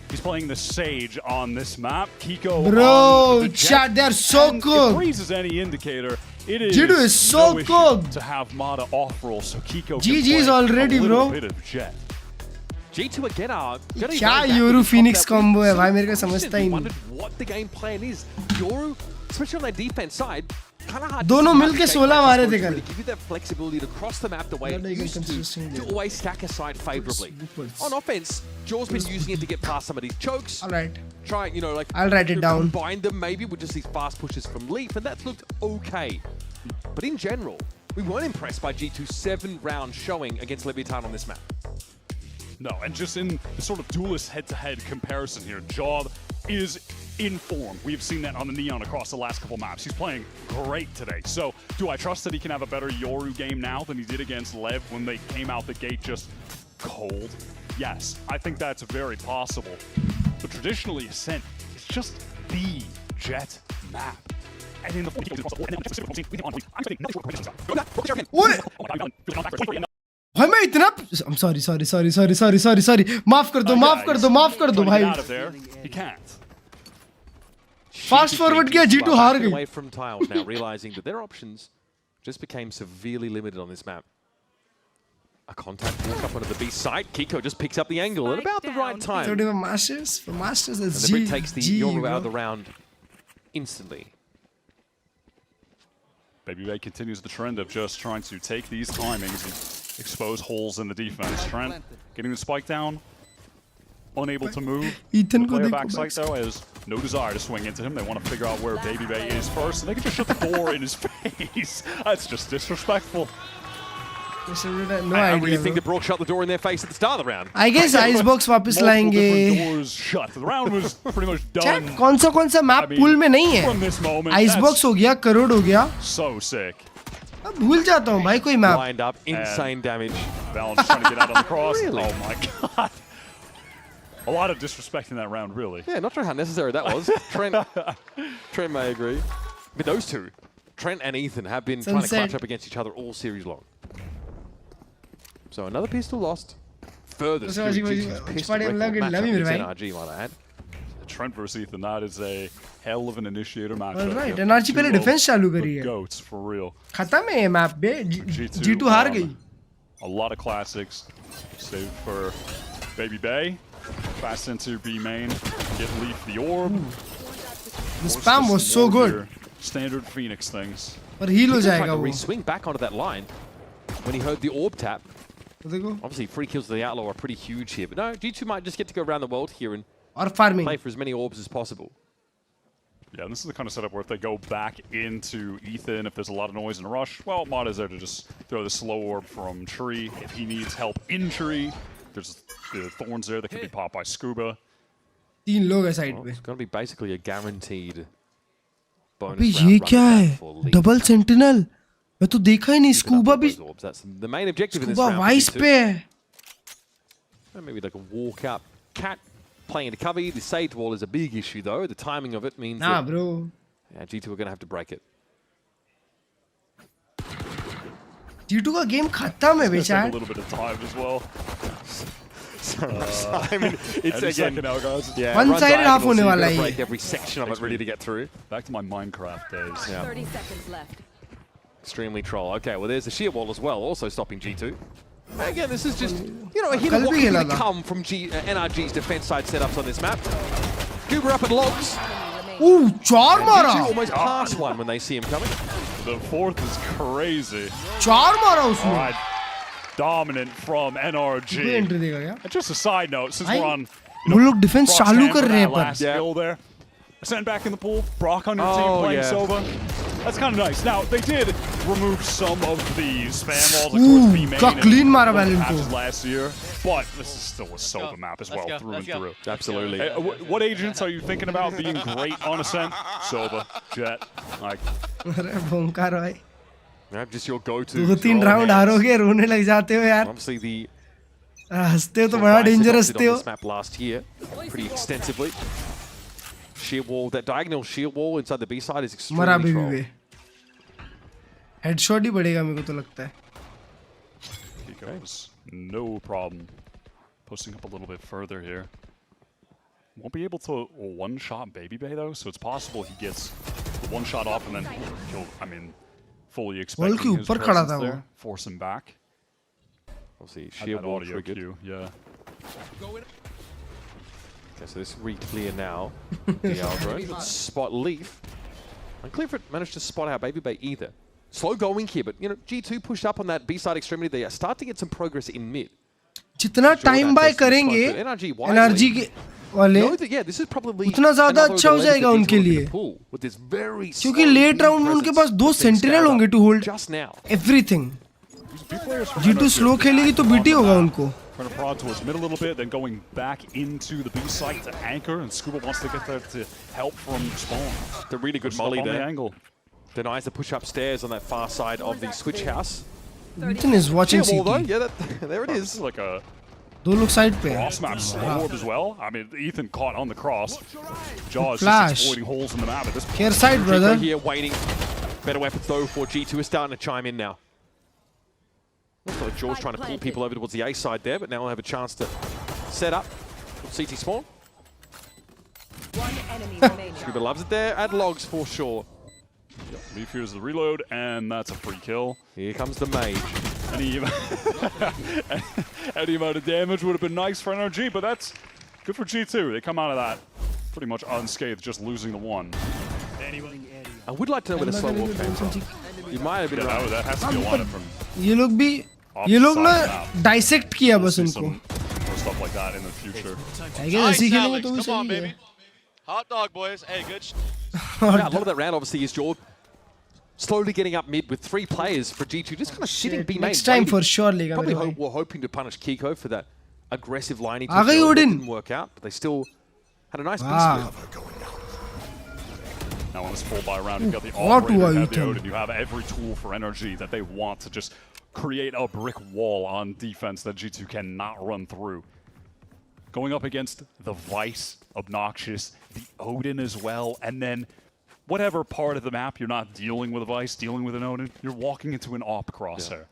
Speaker 8: He's playing the Sage on this map. Kiko.
Speaker 3: Bro, chat, they're so good.
Speaker 8: If Breeze is any indicator, it is
Speaker 3: G2 is so good
Speaker 8: to have Mada off roll, so Kiko
Speaker 3: GG is already,
Speaker 8: a
Speaker 3: bro.
Speaker 8: bit of Jet.
Speaker 10: G2 again are
Speaker 3: क्या Yoru Phoenix combo है भाई मेरे को समझता ही नहीं.
Speaker 10: What the game plan is. Yoru, especially on their defense side, kind of hard.
Speaker 3: दोनों मिलके 16 मारे थे कल.
Speaker 10: Give you that flexibility to cross the map the way it used to always stack aside favorably. On offense, Jaw's been using it to get past some of these chokes.
Speaker 3: All right.
Speaker 10: Trying, you know, like
Speaker 3: I'll write it down.
Speaker 10: Combine them maybe with just these fast pushes from Leaf, and that's looked okay. But in general, we weren't impressed by G2's 7-round showing against Leviathan on this map.
Speaker 8: No, and just in the sort of duelist head-to-head comparison here, Jaw is in form. We've seen that on the Neon across the last couple maps. He's playing great today. So do I trust that he can have a better Yoru game now than he did against Lev when they came out the gate just cold? Yes, I think that's very possible. But traditionally, Ascent is just the Jet map. And in the
Speaker 3: भाई मैं इतना I'm sorry माफ कर दो भाई. Fast forward किया G2 हार गई.
Speaker 10: Away from tiles now, realizing that their options just became severely limited on this map. A contact walk up onto the B site. Kiko just picks up the angle at about the right time.
Speaker 3: So for Masters, it's
Speaker 10: G. And the takes the Yoru out of the round instantly.
Speaker 8: Baby Bay continues the trend of just trying to take these timings and expose holes in the defense. Trent getting the spike down, unable to move.
Speaker 3: Ethan
Speaker 8: player backside though has no desire to swing into him. They want to figure out where Baby Bay is first, and they can just shut the door in his face. That's just disrespectful.
Speaker 3: No
Speaker 10: I
Speaker 3: idea.
Speaker 10: really think
Speaker 3: bro.
Speaker 10: that Brook shut the door in their face at the start of the round.
Speaker 3: I guess Icebox वापस लाएंगे.
Speaker 8: Doors shut. The round was pretty much
Speaker 3: Chat,
Speaker 8: done.
Speaker 3: कौन सा map pool में नहीं है.
Speaker 8: From this moment,
Speaker 3: Icebox हो गया, करोड़ हो गया.
Speaker 8: So sick.
Speaker 3: अब भूल जाता हूँ भाई कोई map.
Speaker 10: Lined up, insane damage.
Speaker 8: Val's trying to get out on the cross.
Speaker 10: Really?
Speaker 8: Oh my god. A lot of disrespect in that round, really.
Speaker 10: Yeah, not sure how necessary that was. Trent may agree. But those two, Trent and Ethan, have been trying to clutch up against each other all series long. So another pistol lost. Further NRG, might I add.
Speaker 8: Trent versus Ethan, that is a hell of an initiator match.
Speaker 3: Alright, NRG पहले defense चालू करी है.
Speaker 8: Goats, for real.
Speaker 3: खत्म है ये map पे. G2 हार गई.
Speaker 8: A lot of classics. Saved for Baby Bay. Fast into B main. Get Leaf the orb.
Speaker 3: The spam was so good.
Speaker 8: Standard Phoenix things.
Speaker 3: और heal हो
Speaker 10: He tried
Speaker 3: जाएगा
Speaker 10: to
Speaker 3: वो.
Speaker 10: re-swing back onto that line when he heard the orb tap. Obviously, free kills to the Outlaw are pretty huge here. But no, G2 might just get to go around the world here and
Speaker 3: farming.
Speaker 10: Play for as many orbs as possible.
Speaker 8: Yeah, and this is the kind of setup where if they go back into Ethan, if there's a lot of noise in a rush, well, Mod is there to just throw the slow orb from Tree. If he needs help in Tree, there's the thorns there that can be popped by Scuba.
Speaker 3: तीन लोग हैं side पे.
Speaker 10: It's going to be basically a guaranteed bonus
Speaker 3: अबे
Speaker 10: round
Speaker 3: ये क्या
Speaker 10: running
Speaker 3: है?
Speaker 10: back for Leaf.
Speaker 3: Double Sentinel. मैं तो देखा ही नहीं. Scuba भी.
Speaker 10: That's the main objective in this
Speaker 3: Scuba
Speaker 10: round.
Speaker 3: Vice पे है.
Speaker 10: Maybe like a walk up. Cat playing into cover. The Sage wall is a big issue though. The timing of it means
Speaker 3: Nah,
Speaker 10: that
Speaker 3: bro.
Speaker 10: Yeah, G2 are going to have to break it.
Speaker 3: G2 का game खत्म है बेचारा.
Speaker 8: A little bit of time as well.
Speaker 10: I mean, it's again
Speaker 8: now, guys.
Speaker 10: Yeah,
Speaker 3: one-sided half होने वाला है ये.
Speaker 10: Break every section of it ready to get through.
Speaker 8: Back to my Minecraft days.
Speaker 10: Yeah.
Speaker 14: 30 seconds left.
Speaker 10: Extremely troll. Okay, well, there's the shear wall as well, also stopping G2. Again, this is just, you know, a hint of what could come from NRG's defense side setups on this map. Goober up at logs.
Speaker 3: Ooh, चार मारा.
Speaker 10: G2 almost pass one when they see him coming.
Speaker 8: The fourth is crazy.
Speaker 3: चार मारा उसने.
Speaker 8: Alright, dominant from NRG.
Speaker 3: Entry देगा क्या?
Speaker 8: And just a side note, since we're on,
Speaker 3: वो लोग defense चालू कर रहे हैं पर.
Speaker 8: last kill there. Sent back in the pool. Brock on your team playing Sova. That's kind of nice. Now, they did remove some of the spam walls, of course, B main
Speaker 3: क्या clean मारा Valorant को.
Speaker 8: last year, but this is still a Sova map as well, through and through.
Speaker 10: Absolutely.
Speaker 8: Hey, what agents are you thinking about being great on Ascent? Sova, Jet, like.
Speaker 3: अरे भोंकार भाई.
Speaker 10: Just your go-to.
Speaker 3: 2-3 round हारोगे रोने लग जाते हो यार.
Speaker 10: Obviously the
Speaker 3: हंसते हो तो बड़ा dangerous थे हो.
Speaker 10: this map last year pretty extensively. Sheer wall, that diagonal sheer wall inside the B side is extremely troll.
Speaker 3: Headshot ही पड़ेगा मेरे को तो लगता है.
Speaker 8: He goes, no problem. Posting up a little bit further here. Won't be able to one-shot Baby Bay though, so it's possible he gets the one shot off and then he'll, I mean, fully expecting his presence there, force him back.
Speaker 10: Obviously, sheer wall triggered.
Speaker 8: Cue, yeah.
Speaker 10: Okay, so this re-clear now. The spot Leaf. And Clifford managed to spot out Baby Bay either. Slow going here, but you know, G2 pushed up on that B-side extremity. They start to get some progress in mid.
Speaker 3: जितना time buy करेंगे NRG के वाले उतना ज़्यादा अच्छा हो जाएगा उनके लिए. क्योंकि late round में उनके पास 2 sentinel होंगे to hold everything. G2 slow खेलेगी तो BT होगा उनको.
Speaker 8: Trying to prod towards mid a little bit, then going back into the B site to anchor, and Scuba wants to get there to help from spawn.
Speaker 10: The really good molly there. The denies the push upstairs on that far side of the switch house.
Speaker 3: Ethan is watching CT.
Speaker 10: Yeah, there it is.
Speaker 8: Like a
Speaker 3: दो लोग side पे.
Speaker 8: Cross map slow orb as well. I mean, Ethan caught on the cross. Jaws just exploiting holes in the map at this point.
Speaker 3: Care side, brother.
Speaker 10: Here waiting. Better weapons though for G2 is starting to chime in now. Looks like Jaws trying to pull people over towards the A side there, but now we'll have a chance to set up. CT spawn. Scuba loves it there. Add logs for sure.
Speaker 8: Yep. Leaf here's the reload, and that's a free kill.
Speaker 10: Here comes the mage.
Speaker 8: Any amount of damage would have been nice for NRG, but that's good for G2. They come out of that pretty much unscathed, just losing the one.
Speaker 10: I would like to know where the slow walk came from. You might have been right.
Speaker 8: That has to be a lineup from.
Speaker 3: ये लोग ना dissect किया बस उनको.
Speaker 8: More stuff like that in the future.
Speaker 3: I guess ऐसे खेलेंगे तो भी सही है.
Speaker 20: Hot dog, boys. Hey, good.
Speaker 10: Yeah, a lot of that round obviously is your slowly getting up mid with 3 players for G2, just kind of sitting B main.
Speaker 3: Next time for sure,
Speaker 10: Probably were hoping to punish Kiko for that aggressive line. It
Speaker 3: didn't
Speaker 10: work out, but they still had a nice piece.
Speaker 8: Now on this full buy round, you've got the operator, you have the Odin, you have every tool for energy that they want to just create a brick wall on defense that G2 cannot run through. Going up against the Vice, Obnoxious, the Odin as well, and then whatever part of the map you're not dealing with a Vice, dealing with an Odin, you're walking into an AWP crosshair.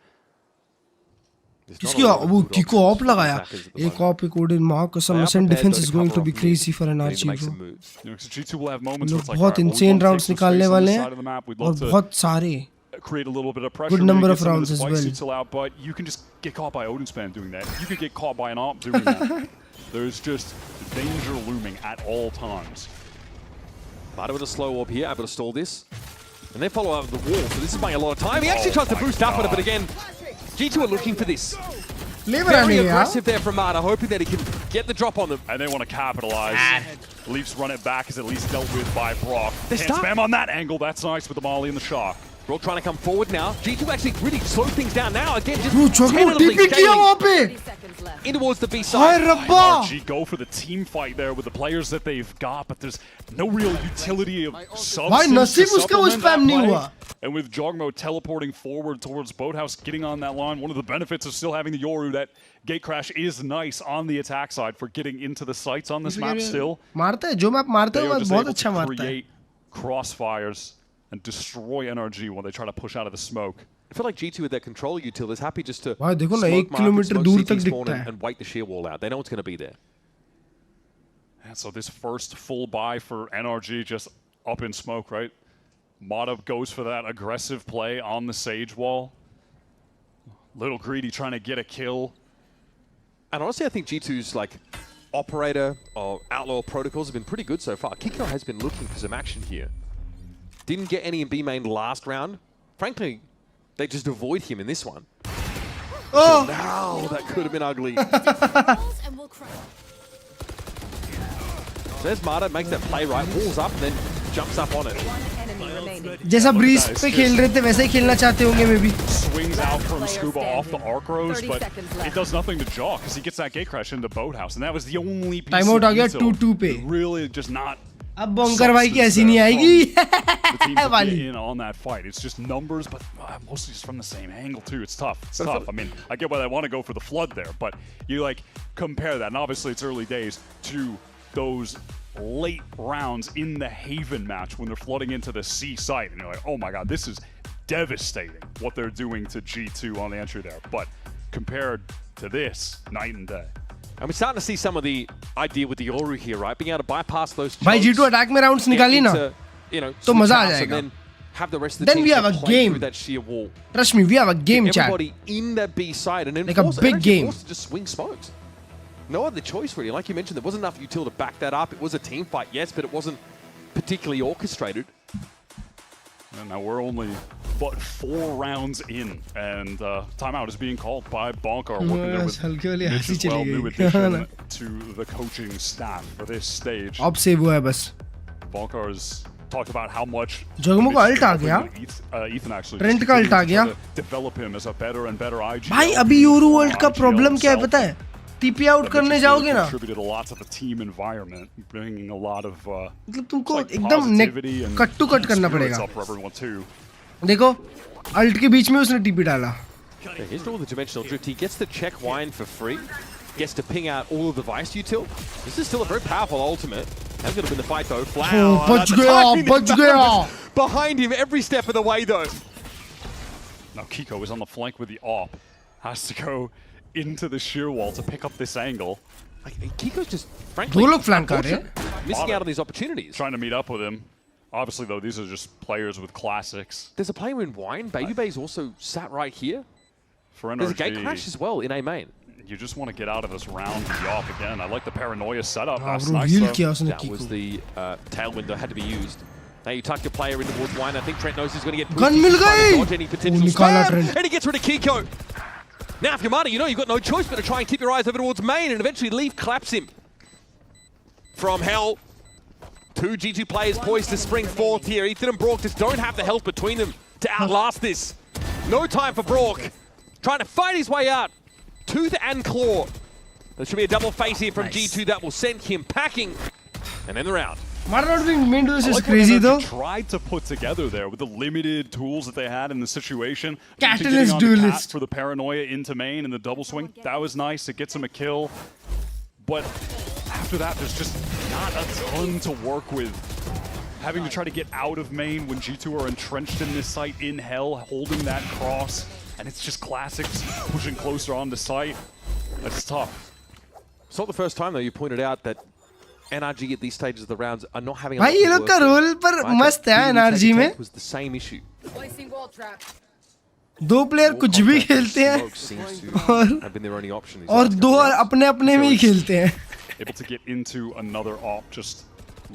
Speaker 3: किसकी वो Kiko op लगाया एक op एक Odin मां कसम से defence is going to be crazy for NRG bro बहुत insane rounds निकालने वाले हैं और बहुत सारे
Speaker 8: create a little bit of pressure.
Speaker 3: Good number of rounds as well.
Speaker 8: Out, but you can just get caught by Odin Span doing that. You could get caught by an AWP doing that. There's just danger looming at all times.
Speaker 10: Mata with a slow orb here, able to stall this. And they follow up the wall, so this is buying a lot of time. He actually tries to boost up on it, but again, G2 are looking for this. Very aggressive there from Mata, hoping that he can get the drop on them.
Speaker 8: And they want to capitalize. Leafs run it back, is at least dealt with by Brock. Can't spam on that angle, that's nice with the Molly and the shock.
Speaker 10: Brock trying to come forward now. G2 actually really slow things down now. Again, just
Speaker 3: tentatively scaling
Speaker 10: in towards the B side.
Speaker 8: NRG go for the team fight there with the players that they've got, but there's no real utility of substance to supplement that play. And with Jogmo teleporting forward towards Boathouse, getting on that line, one of the benefits of still having the Yoru, that gate crash is nice on the attack side for getting into the sights on this map still.
Speaker 3: मारता है जो map मारता है वो बहुत अच्छा मारता है.
Speaker 8: Create crossfires and destroy NRG when they try to push out of the smoke.
Speaker 10: I feel like G2 with their control util is happy just to
Speaker 3: देखो ना 1 किलोमीटर दूर तक दिखता है
Speaker 10: and wait the sheer wall out. They know it's going to be there.
Speaker 8: And so this first full buy for NRG just up in smoke, right? Mata goes for that aggressive play on the Sage wall. Little greedy trying to get a kill.
Speaker 10: And honestly, I think G2's like operator or outlaw protocols have been pretty good so far. Kiko has been looking for some action here. Didn't get any in B main last round. Frankly, they just avoid him in this one.
Speaker 3: Oh!
Speaker 10: Now that could have been ugly. So there's Mata, makes that play right, walls up, and then jumps up on it.
Speaker 3: जैसा bridge पे खेल रहे थे वैसा ही खेलना चाहते होंगे may be.
Speaker 8: Swings out from Scuba off the arc rose, but it does nothing to Jaw because he gets that gate crash into Boathouse, and that was the only piece.
Speaker 3: Timeout आ गया 2-2 पे.
Speaker 8: Really just not.
Speaker 3: अब bunker भाई की ऐसी नहीं आएगी.
Speaker 8: वाली. In on that fight, it's just numbers, but mostly just from the same angle too. It's tough. It's tough. I mean, I get why they want to go for the flood there, but you like compare that, and obviously it's early days to those late rounds in the Haven match when they're flooding into the C site, and you're like, oh my god, this is devastating what they're doing to G2 on the entry there. But compared to this, night and day.
Speaker 10: And we're starting to see some of the idea with the Yoru here, right? Being able to bypass those chokes.
Speaker 3: भाई G2 attack में rounds निकाली ना, तो मजा आ जाएगा.
Speaker 10: Then have the rest of the
Speaker 3: then
Speaker 10: team
Speaker 3: we have a game.
Speaker 10: Through that sheer wall.
Speaker 3: Trust me, we have a game, chat.
Speaker 10: Everybody in that B side, and then
Speaker 3: like a big game.
Speaker 10: Forced to just swing smokes. No other choice really. Like you mentioned, there wasn't enough util to back that up. It was a team fight, yes, but it wasn't particularly orchestrated.
Speaker 8: And now we're only but 4 rounds in, and timeout is being called by Bonker, working there with Mitch as well, new addition to the coaching staff for this stage.
Speaker 3: अब save हुआ है बस.
Speaker 8: Bonker has talked about how much
Speaker 3: जगमो का alt आ गया.
Speaker 8: Ethan actually
Speaker 3: Trent का alt आ गया.
Speaker 8: Develop him as a better and better IG.
Speaker 3: भाई अभी यूरो वर्ल्ड का प्रॉब्लम क्या है पता है? TP आउट करने जाओगे ना,
Speaker 8: contributed a lot to the team environment, bringing a lot of
Speaker 3: मतलब तुमको एकदम कट टू कट करना पड़ेगा. देखो अल्ट के बीच में उसने TP डाला.
Speaker 10: Here's all the dimensional drift. He gets the check wine for free. Gets to ping out all of the Vice util. This is still a very powerful ultimate. That's going to win the fight though.
Speaker 3: बच गया.
Speaker 10: Behind him every step of the way though.
Speaker 8: Now Kiko is on the flank with the AWP. Has to go into the sheer wall to pick up this angle.
Speaker 10: Like, Kiko's just frankly missing out on these opportunities.
Speaker 8: Trying to meet up with him. Obviously though, these are just players with classics.
Speaker 10: There's a player in Wine. Baby Bay's also sat right here.
Speaker 8: For NRG,
Speaker 10: there's a gate crash as well in A main.
Speaker 8: You just want to get out of this round with the AWP again. I like the paranoia setup. That's
Speaker 10: nice.
Speaker 8: That
Speaker 10: was the tailwind that had to be used. Now you tuck your player in towards Wine. I think Trent knows he's going to get
Speaker 3: gun मिल गई.
Speaker 10: Any potential spam, and he gets rid of Kiko. Now if you're Mata, you know you've got no choice but to try and keep your eyes over towards main, and eventually Leaf claps him. From hell, 2 G2 players poised to spring forth here. Ethan and Brock just don't have the health between them to outlast this. No time for Brock. Trying to fight his way out. Tooth and claw. There should be a double face here from G2 that will send him packing. And then the round.
Speaker 3: Mara not being mean to this is crazy though.
Speaker 8: Tried to put together there with the limited tools that they had in the situation.
Speaker 3: Catalyst duelist
Speaker 8: for the paranoia into main and the double swing. That was nice. It gets him a kill. But after that, there's just not a ton to work with. Having to try to get out of main when G2 are entrenched in this site in hell, holding that cross, and it's just classics pushing closer on the site. That's tough.
Speaker 10: It's not the first time though you pointed out that NRG at these stages of the rounds are not having a lot
Speaker 3: भाई ये लोग का role पर मस्त है NRG में.
Speaker 10: Was the same issue.
Speaker 12: Placing wall trap.
Speaker 3: दो player कुछ भी खेलते हैं और दो अपने अपने में ही खेलते हैं.
Speaker 8: Able to get into another op, just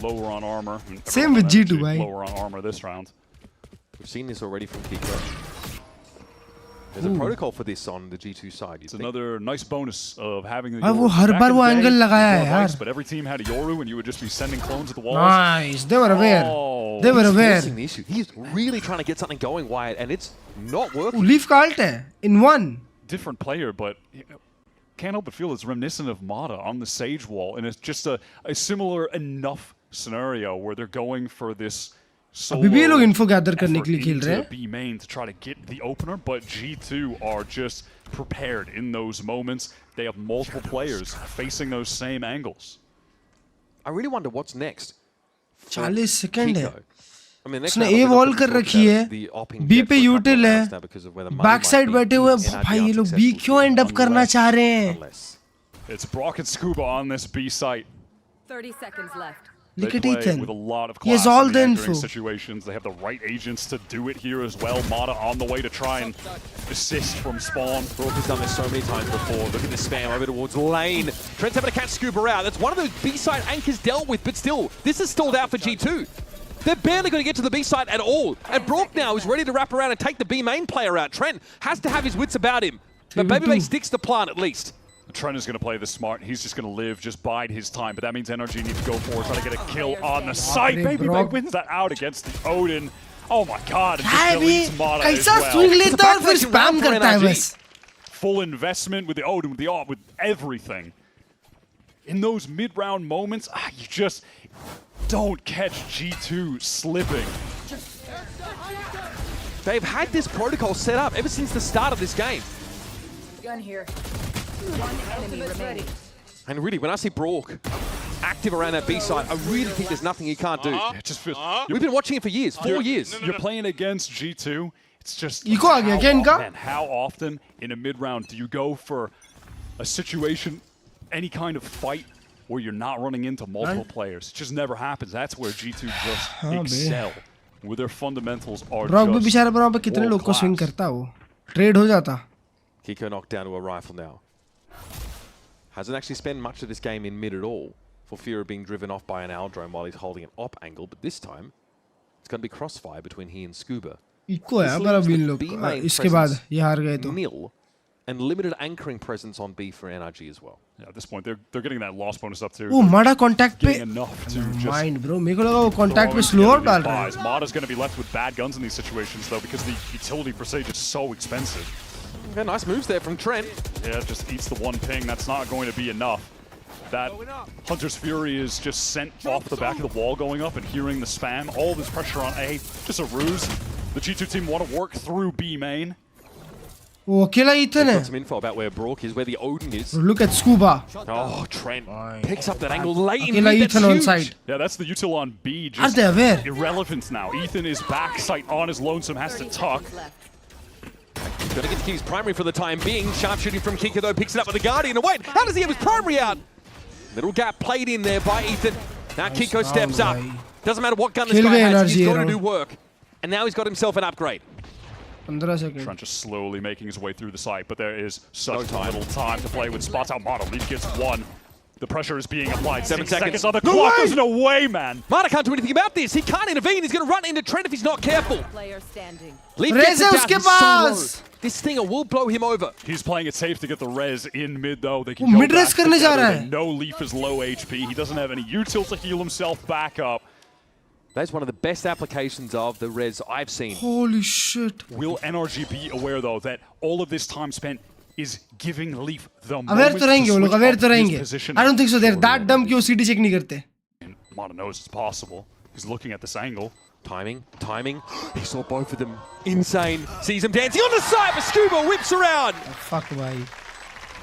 Speaker 8: lower on armor.
Speaker 3: Same with G2, bhai.
Speaker 8: Lower on armor this round.
Speaker 10: We've seen this already from Kiko. There's a protocol for this on the G2 side.
Speaker 8: It's another nice bonus of having the
Speaker 3: वो हर बार वो angle लगाया है यार.
Speaker 8: But every team had a Yoru and you would just be sending clones at the walls.
Speaker 3: Nice. They were aware. They were aware.
Speaker 10: The issue. He's really trying to get something going, Wyatt, and it's not working.
Speaker 3: Leaf का ult है in one.
Speaker 8: Different player, but can't help but feel it's reminiscent of Mata on the Sage wall, and it's just a similar enough scenario where they're going for this
Speaker 3: अभी भी ये लोग info gather करने के लिए खेल रहे हैं.
Speaker 8: B main to try to get the opener, but G2 are just prepared in those moments. They have multiple players facing those same angles.
Speaker 10: I really wonder what's next.
Speaker 3: 40 second है. उसने A wall कर रखी है. B पे util है. Back side बैठे हुए हैं. भाई ये लोग B क्यों end up करना चाह रहे हैं?
Speaker 8: It's Brock and Scuba on this B site.
Speaker 12: 30 seconds left.
Speaker 3: Look at Ethan.
Speaker 8: With a lot of
Speaker 3: he has all the info.
Speaker 8: Situations. They have the right agents to do it here as well. Mata on the way to try and assist from spawn.
Speaker 10: Brock has done this so many times before. Look at the spam over towards lane. Trent's having to catch Scuba out. That's one of those B-side anchors dealt with, but still, this is stalled out for G2. They're barely going to get to the B side at all. And Brock now is ready to wrap around and take the B main player out. Trent has to have his wits about him. But Babyface sticks the plant at least.
Speaker 8: Trent is going to play this smart. He's just going to live, just bide his time. But that means NRG need to go for it, try to get a kill on the site. Babyface wins that out against the Odin. Oh my god.
Speaker 3: कैसा swing लेता है और फिर spam करता है बस.
Speaker 8: Full investment with the Odin, with the AWP, with everything. In those mid-round moments, you just don't catch G2 slipping.
Speaker 10: They've had this protocol set up ever since the start of this game.
Speaker 12: Gun here. One enemy remaining.
Speaker 10: And really, when I see Brock active around that B side, I really think there's nothing he can't do.
Speaker 8: It just feels,
Speaker 10: we've been watching it for years, 4 years.
Speaker 8: You're playing against G2. It's just
Speaker 3: how
Speaker 8: often in a mid-round do you go for a situation, any kind of fight, where you're not running into multiple players? It just never happens. That's where G2 just excel. Where their fundamentals are just
Speaker 3: swing करता वो trade हो जाता.
Speaker 10: Kiko knocked down to a rifle now. Hasn't actually spent much of this game in mid at all, for fear of being driven off by an Aldrome while he's holding an op angle, but this time, it's going to be crossfire between he and Scuba.
Speaker 3: इसके बाद ये हार गए तो.
Speaker 10: Nil, and limited anchoring presence on B for NRG as well.
Speaker 8: Yeah, at this point, they're getting that loss bonus up too.
Speaker 3: Oh, Mada contact पे.
Speaker 8: Enough to
Speaker 3: mind, bro. मेरे को लगा वो contact पे slow out डाल रहा है.
Speaker 8: Mada's going to be left with bad guns in these situations though, because the utility per se is so expensive.
Speaker 10: Yeah, nice moves there from Trent.
Speaker 8: Yeah, just eats the one ping. That's not going to be enough. That Hunter's Fury is just sent off the back of the wall going up and hearing the spam. All this pressure on A. Just a ruse. The G2 team want to work through B main.
Speaker 3: Oh, अकेला Ethan है.
Speaker 10: Got some info about where Brock is, where the Odin is.
Speaker 3: Look at Scuba.
Speaker 10: Oh, Trent picks up that angle late in
Speaker 3: mid. Ethan on side.
Speaker 8: Yeah, that's the util on B. Just irrelevant now. Ethan is back sight on his lonesome, has to tuck.
Speaker 10: Gonna get to keep his primary for the time being. Sharpshooting from Kiko though, picks it up with the Guardian. And wait, how does he have his primary out? Little gap played in there by Ethan. Now Kiko steps up. Doesn't matter what gun this guy has, he's got to do work. And now he's got himself an upgrade.
Speaker 8: Trent just slowly making his way through the site, but there is such little time to play with spots out. Mata lead gets one. The pressure is being applied.
Speaker 10: 7 seconds
Speaker 8: on the clock. There's no way, man.
Speaker 10: Mata can't do anything about this. He can't intervene. He's going to run into Trent if he's not careful.
Speaker 12: Player standing.
Speaker 10: Leaf gets it down. So low. This Stinger will blow him over.
Speaker 8: He's playing it safe to get the res in mid, though. They can go back together. No Leaf is low HP. He doesn't have any util to heal himself back up.
Speaker 10: That's one of the best applications of the res I've seen.
Speaker 3: Holy shit.
Speaker 8: Will NRG be aware, though, that all of this time spent is giving Leaf the
Speaker 3: Aware
Speaker 8: moment
Speaker 3: तो रहेंगे वो
Speaker 8: to
Speaker 3: लोग,
Speaker 8: switch
Speaker 3: aware
Speaker 8: up
Speaker 3: तो
Speaker 8: his
Speaker 3: रहेंगे.
Speaker 8: position?
Speaker 3: I don't think so. They're that dumb कि वो CD check नहीं करते.
Speaker 8: Mata knows it's possible. He's looking at this angle.
Speaker 10: Timing. He saw both of them. Insane. Sees him dancing on the side, but Scuba whips around.
Speaker 3: Fuck भाई.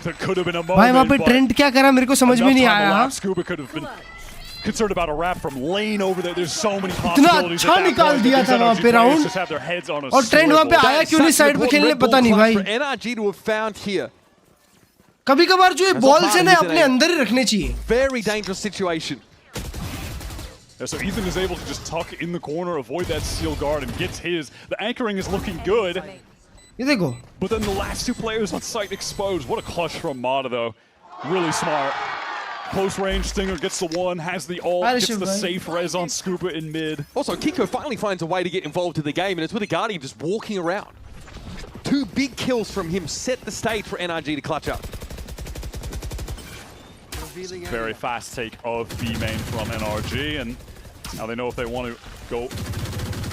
Speaker 8: There could have been a moment.
Speaker 3: भाई वहाँ पे trend क्या करा मेरे को समझ में नहीं आया.
Speaker 8: Scuba could have been concerned about a wrap from lane over there. There's so many
Speaker 3: इतना
Speaker 8: possibilities.
Speaker 3: अच्छा निकाल दिया था वहाँ पे राउंड. और ट्रेंड वहाँ पे आया क्यों नहीं साइड पे खेलने पता नहीं भाई.
Speaker 10: NRG to have found here.
Speaker 3: कभी कभार जो ये बॉल्स है ना अपने अंदर ही रखने चाहिए.
Speaker 10: Very dangerous situation.
Speaker 8: Yeah, so Ethan is able to just tuck in the corner, avoid that steel guard, and gets his. The anchoring is looking good.
Speaker 3: ये देखो.
Speaker 8: But then the last two players on site exposed. What a clutch from Mata, though. Really smart. Close range, Stinger gets the one, has the ult, gets the safe res on Scuba in mid.
Speaker 10: Also, Kiko finally finds a way to get involved in the game, and it's with a Guardian just walking around. 2 big kills from him set the stage for NRG to clutch up.
Speaker 8: Very fast take of B main from NRG, and now they know if they want to go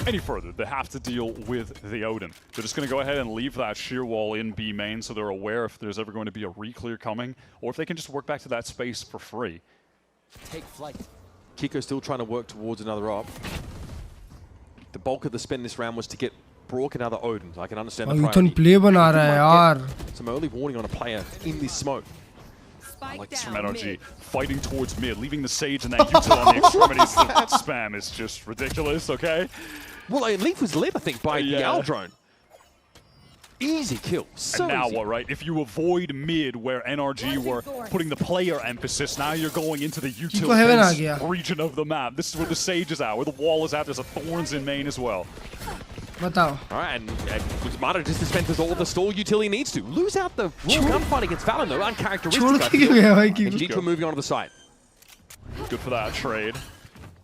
Speaker 8: any further, they have to deal with the Odin. They're just going to go ahead and leave that sheer wall in B main so they're aware if there's ever going to be a re-clear coming, or if they can just work back to that space for free.
Speaker 10: Take flight. Kiko still trying to work towards another op. The bulk of the spend this round was to get Brook another Odin. I can understand the priority.
Speaker 3: play बना रहा है यार.
Speaker 10: Some early warning on a player in this smoke.
Speaker 8: I like this from NRG, fighting towards mid, leaving the Sage and that util on the extremities. That spam is just ridiculous, okay?
Speaker 10: Well, Leaf was led, I think, by the Owl drone. Easy kill. So
Speaker 8: and now
Speaker 10: easy.
Speaker 8: what, right? If you avoid mid where NRG were putting the player emphasis, now you're going into the util region of the map. This is where the Sage is at, where the wall is at. There's a Thorns in main as well.
Speaker 3: बताओ.
Speaker 10: All right, and Mata just dispenses all the stall utility needs to. Lose out the raw gunfight against Valen, though, uncharacteristic. And G2 moving on to the side.
Speaker 8: Good for that trade.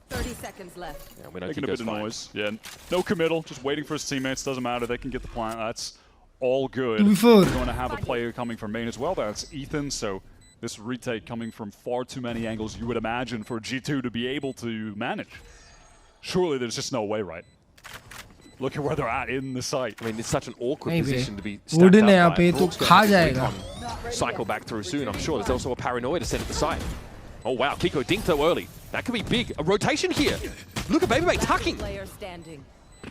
Speaker 12: 30 seconds left.
Speaker 10: Yeah, we know
Speaker 8: Making a bit of noise. Yeah, no committal, just waiting for his teammates. Doesn't matter, they can get the plant. That's all good. We're going to have a player coming from main as well. That's Ethan, so this retake coming from far too many angles you would imagine for G2 to be able to manage. Surely there's just no way, right? Look at where they're at in the site.
Speaker 10: I mean, it's such an awkward position to be stacked up by. Brook's gonna have to cycle back through soon. I'm sure there's also a paranoia to set at the site. Oh wow, Kiko dinked though early. That could be big. A rotation here. Look at BabyBay tucking.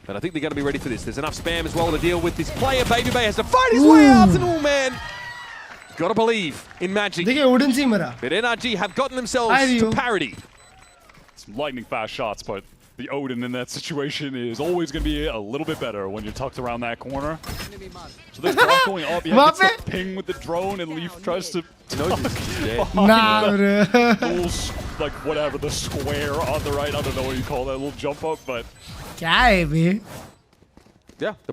Speaker 10: But I think they're going to be ready for this. There's enough spam as well to deal with this player. BabyBay has to fight his way out, and oh man. Gotta believe in magic. But NRG have gotten themselves to parity.
Speaker 8: Some lightning fast shots, but the Odin in that situation is always going to be a little bit better when you're tucked around that corner. So there's block going up. Yeah, gets the ping with the drone, and Leaf tries to like whatever, the square on the right. I don't know what you call that little jump up, but
Speaker 10: yeah, the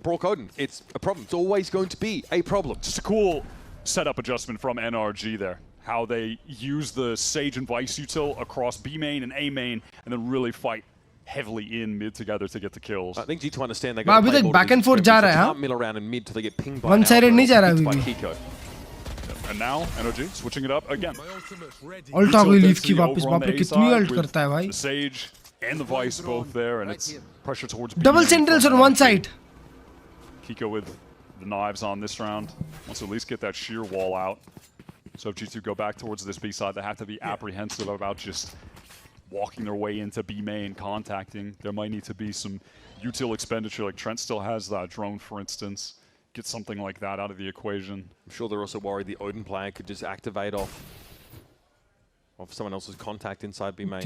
Speaker 10: Brook Odin. It's a problem. It's always going to be a problem.
Speaker 8: Just a cool setup adjustment from NRG there. How they use the Sage and Vice util across B main and A main, and then really fight heavily in mid together to get the kills.
Speaker 10: I think G2 understand they got
Speaker 3: अभी तक back and forth जा रहा है.
Speaker 10: Middle around and mid till they get pinged by
Speaker 3: one-sided नहीं जा रहा
Speaker 10: अभी
Speaker 3: भी.
Speaker 10: Kiko.
Speaker 8: And now NRG switching it up again.
Speaker 3: Ult आ गई Leaf की वापस. बाप रे कितनी ult करता है भाई.
Speaker 8: The Sage and the Vice both there, and it's pressure towards
Speaker 3: double sentinels on one side.
Speaker 8: Kiko with the knives on this round. Wants to at least get that sheer wall out. So if G2 go back towards this B side, they have to be apprehensive about just walking their way into B main, contacting. There might need to be some util expenditure, like Trent still has that drone, for instance. Get something like that out of the equation.
Speaker 10: I'm sure they're also worried the Odin player could just activate off someone else's contact inside B main.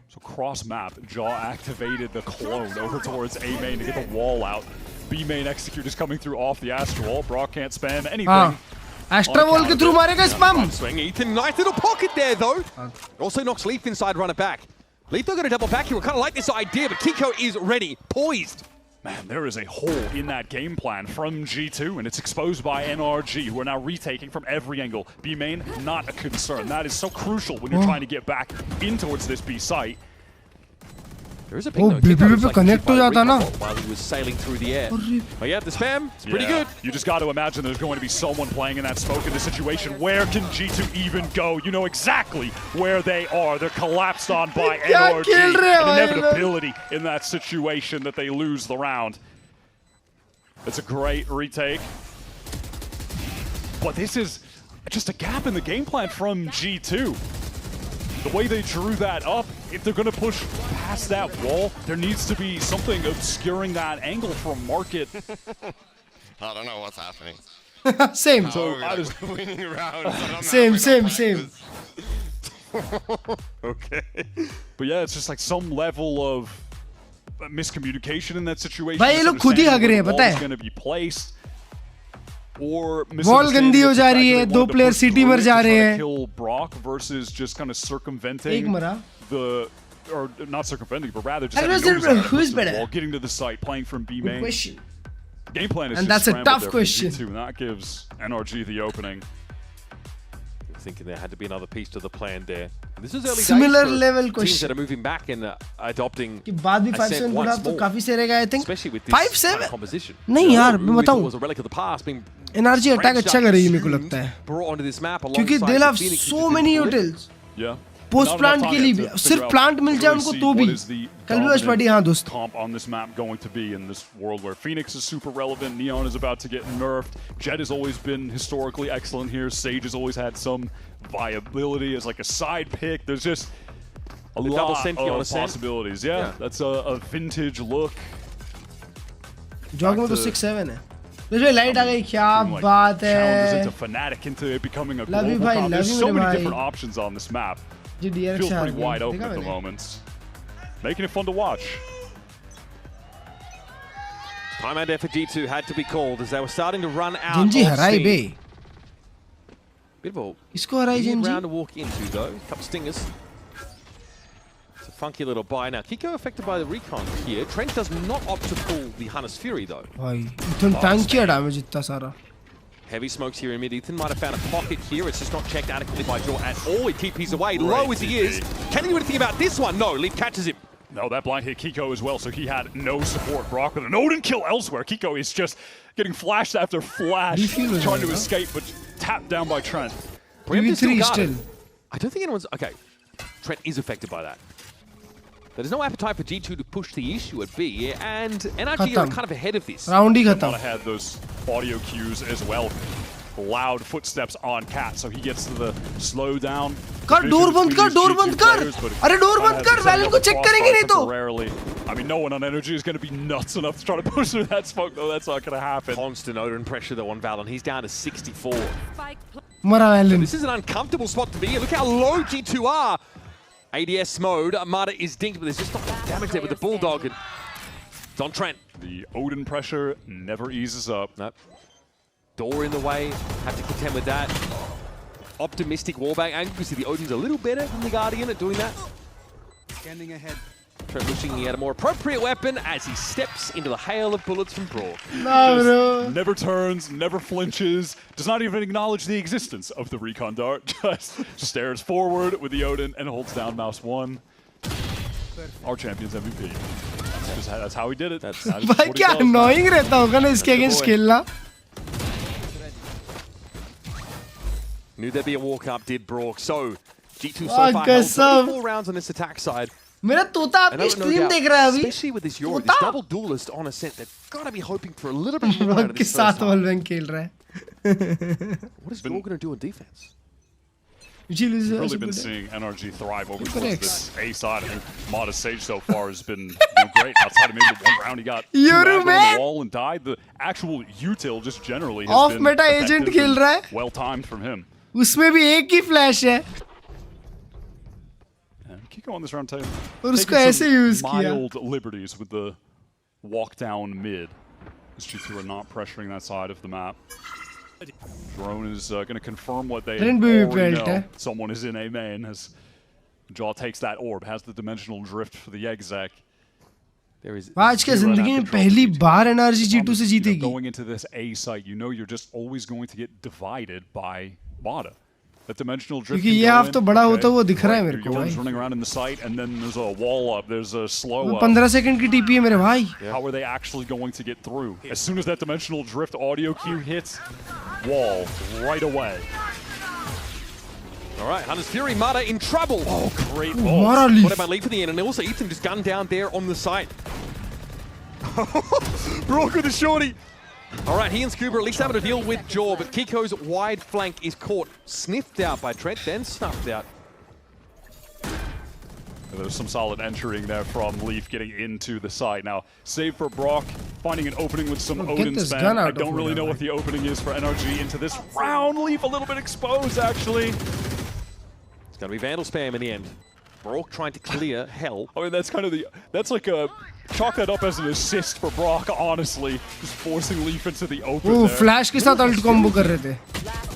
Speaker 8: So cross map, Jaw activated the clone over towards A main to get the wall out. B main execute is coming through off the Astral wall. Brock can't spam anything.
Speaker 3: Astra wall के through मारेगा spam.
Speaker 10: Swing Ethan, nice little pocket there though. Also knocks Leaf inside, run it back. Leaf though going to double back here. We kind of like this idea, but Kiko is ready, poised.
Speaker 8: Man, there is a hole in that game plan from G2, and it's exposed by NRG, who are now retaking from every angle. B main, not a concern. That is so crucial when you're trying to get back in towards this B site.
Speaker 10: There is a ping though.
Speaker 3: BB पे connect हो जाता ना.
Speaker 10: While he was sailing through the air. But yeah, the spam, it's pretty good.
Speaker 8: You just got to imagine there's going to be someone playing in that smoke in this situation. Where can G2 even go? You know exactly where they are. They're collapsed on by NRG. An inevitability in that situation that they lose the round. It's a great retake. But this is just a gap in the game plan from G2. The way they drew that up, if they're going to push past that wall, there needs to be something obscuring that angle from Market.
Speaker 11: I don't know what's happening.
Speaker 3: Same.
Speaker 11: So I was winning rounds.
Speaker 3: Same.
Speaker 8: Okay. But yeah, it's just like some level of miscommunication in that situation.
Speaker 3: भाई ये लोग खुद ही हग रहे हैं, पता है?
Speaker 8: Going to be placed.
Speaker 3: Wall गंदी हो जा रही है, 2 player city मर जा रहे हैं.
Speaker 8: Kill Brock versus just kind of circumventing the, or not circumventing, but rather just
Speaker 3: who's better?
Speaker 8: Wall, getting to the site, playing from B main.
Speaker 3: Good question.
Speaker 8: Game plan is
Speaker 3: and
Speaker 8: just
Speaker 3: that's a tough question.
Speaker 8: G2, and that gives NRG the opening.
Speaker 10: Thinking there had to be another piece to the plan there. And this is early
Speaker 3: Similar
Speaker 10: days for
Speaker 3: level
Speaker 10: teams
Speaker 3: question.
Speaker 10: that are moving back and adopting
Speaker 3: कि बाद भी 5-7 गुना तो काफी से रहेगा I think.
Speaker 10: Especially with this
Speaker 3: 5-7
Speaker 10: composition.
Speaker 3: नहीं यार मैं बताऊं.
Speaker 10: Was a relic of the past being
Speaker 3: NRG attack अच्छा करेगी मेरे को लगता है.
Speaker 10: Brought onto this map
Speaker 3: क्योंकि they have so many utils.
Speaker 8: Yeah.
Speaker 3: Post plant के लिए भी सिर्फ plant मिल जाए उनको तो भी. कल भी पार्टी हाँ दोस्त.
Speaker 8: Comp on this map going to be in this world where Phoenix is super relevant, Neon is about to get nerfed, Jet has always been historically excellent here, Sage has always had some viability as like a side pick. There's just a lot of possibilities. Yeah, that's a vintage look.
Speaker 3: Jog में तो 6-7 है. मुझे light आ गई क्या बात है.
Speaker 8: Challenges into Fnatic into it becoming a global comp. There's so many different options on this map. Feels pretty wide open at the moment. Making it fun to watch.
Speaker 10: Timeout there for G2 had to be called as they were starting to run out
Speaker 3: Genji
Speaker 10: of
Speaker 3: हराई बे.
Speaker 10: steam. Bit of a
Speaker 3: इसको हराई
Speaker 10: weird
Speaker 3: Genji.
Speaker 10: round to walk into though. Couple stingers. It's a funky little buy now. Kiko affected by the recon here. Trent does not opt to pull the Hunter's Fury though.
Speaker 3: भाई इतना tank किया damage इतना सारा.
Speaker 10: Heavy smokes here in mid. Ethan might have found a pocket here. It's just not checked adequately by Jaw at all. He TP's away, low as he is. Can he do anything about this one? No, Leaf catches him.
Speaker 8: No, that blind hit Kiko as well, so he had no support. Brock with an Odin kill elsewhere. Kiko is just getting flashed after flash, trying to escape, but tapped down by Trent.
Speaker 3: PV3 still.
Speaker 10: I don't think anyone's... Okay, Trent is affected by that. There's no appetite for G2 to push the issue at B, and NRG are kind of ahead of this.
Speaker 3: Round ही खत्म.
Speaker 8: Had those audio cues as well. Loud footsteps on Cat, so he gets to the slow down.
Speaker 3: कर door बंद कर अरे door बंद कर Waylon को check करेंगे नहीं तो.
Speaker 8: I mean, no one on Energy is going to be nuts enough to try to push through that smoke, though. That's not going to happen.
Speaker 10: Constant Odin pressure though on Valen. He's down to 64.
Speaker 3: मरा Waylon.
Speaker 10: This is an uncomfortable spot to be in. Look how low G2 are. ADS mode. Mata is dinked, but there's just not that damage there with the Bulldog. And it's on Trent.
Speaker 8: The Odin pressure never eases up.
Speaker 10: Nope. Door in the way. Have to contend with that. Optimistic wallbang angle. You see the Odin's a little better than the Guardian at doing that.
Speaker 5: Scanning ahead.
Speaker 10: Trent wishing he had a more appropriate weapon as he steps into the hail of bullets from Brock.
Speaker 3: No, bro.
Speaker 8: Never turns, never flinches, does not even acknowledge the existence of the recon dart. Just stares forward with the Odin and holds down mouse 1. Our champion's MVP. That's how he did it. That's
Speaker 3: भाई क्या annoying रहता होगा ना इसके against खेलना.
Speaker 10: Knew there'd be a walk up, did Brock. So G2 so far held 34 rounds on this attack side.
Speaker 3: मेरा तोता आपकी स्ट्रीम देख रहा है अभी.
Speaker 10: Especially with this Yori, this double duelist on a set, they've got to be hoping for a little bit more out of this first half.
Speaker 3: वॉल्वेन खेल रहा है.
Speaker 10: What is Yori going to do on defense?
Speaker 8: We've really been seeing NRG thrive over towards this A side. I think Mata Sage so far has been great. Outside of maybe the one round he got two on the wall and died. The actual util just generally has been
Speaker 3: meta agent खेल रहा है.
Speaker 8: Well timed from him.
Speaker 3: उसमें भी एक ही flash है.
Speaker 8: Kiko on this round too.
Speaker 3: और उसको ऐसे यूज किया.
Speaker 8: Mild liberties with the walk down mid. As G2 are not pressuring that side of the map. Drone is going to confirm what they already know. Someone is in A main as Jaw takes that orb, has the dimensional drift for the exec.
Speaker 3: आज के जिंदगी में पहली बार NRG G2 से जीतेगी.
Speaker 8: Going into this A site, you know you're just always going to get divided by Mata. The dimensional drift.
Speaker 3: क्योंकि ये half तो बड़ा होता वो दिख रहा है मेरे को
Speaker 8: भाई. Running around in the site, and then there's a wall up. There's a slow up.
Speaker 3: 15 second की टीपी है मेरे भाई.
Speaker 8: How are they actually going to get through? As soon as that dimensional drift audio cue hits, wall right away.
Speaker 10: All right, Hunter's Fury, Mata in trouble.
Speaker 8: Oh, great ball.
Speaker 10: What about lead for the end? And also Ethan just gunned down there on the site.
Speaker 8: Brock with the shorty.
Speaker 10: All right, he and Scuba at least having to deal with Jaw, but Kiko's wide flank is caught, sniffed out by Trent, then snuffed out.
Speaker 8: There's some solid entering there from Leaf getting into the site. Now, save for Brock, finding an opening with some Odin spam. I don't really know what the opening is for NRG into this round. Leaf a little bit exposed, actually.
Speaker 10: It's going to be Vandal spam in the end. Brock trying to clear hell.
Speaker 8: I mean, that's kind of that's like a, chalk that up as an assist for Brock, honestly. Just forcing Leaf into the open there.
Speaker 3: Flash के साथ ult combo कर रहे थे.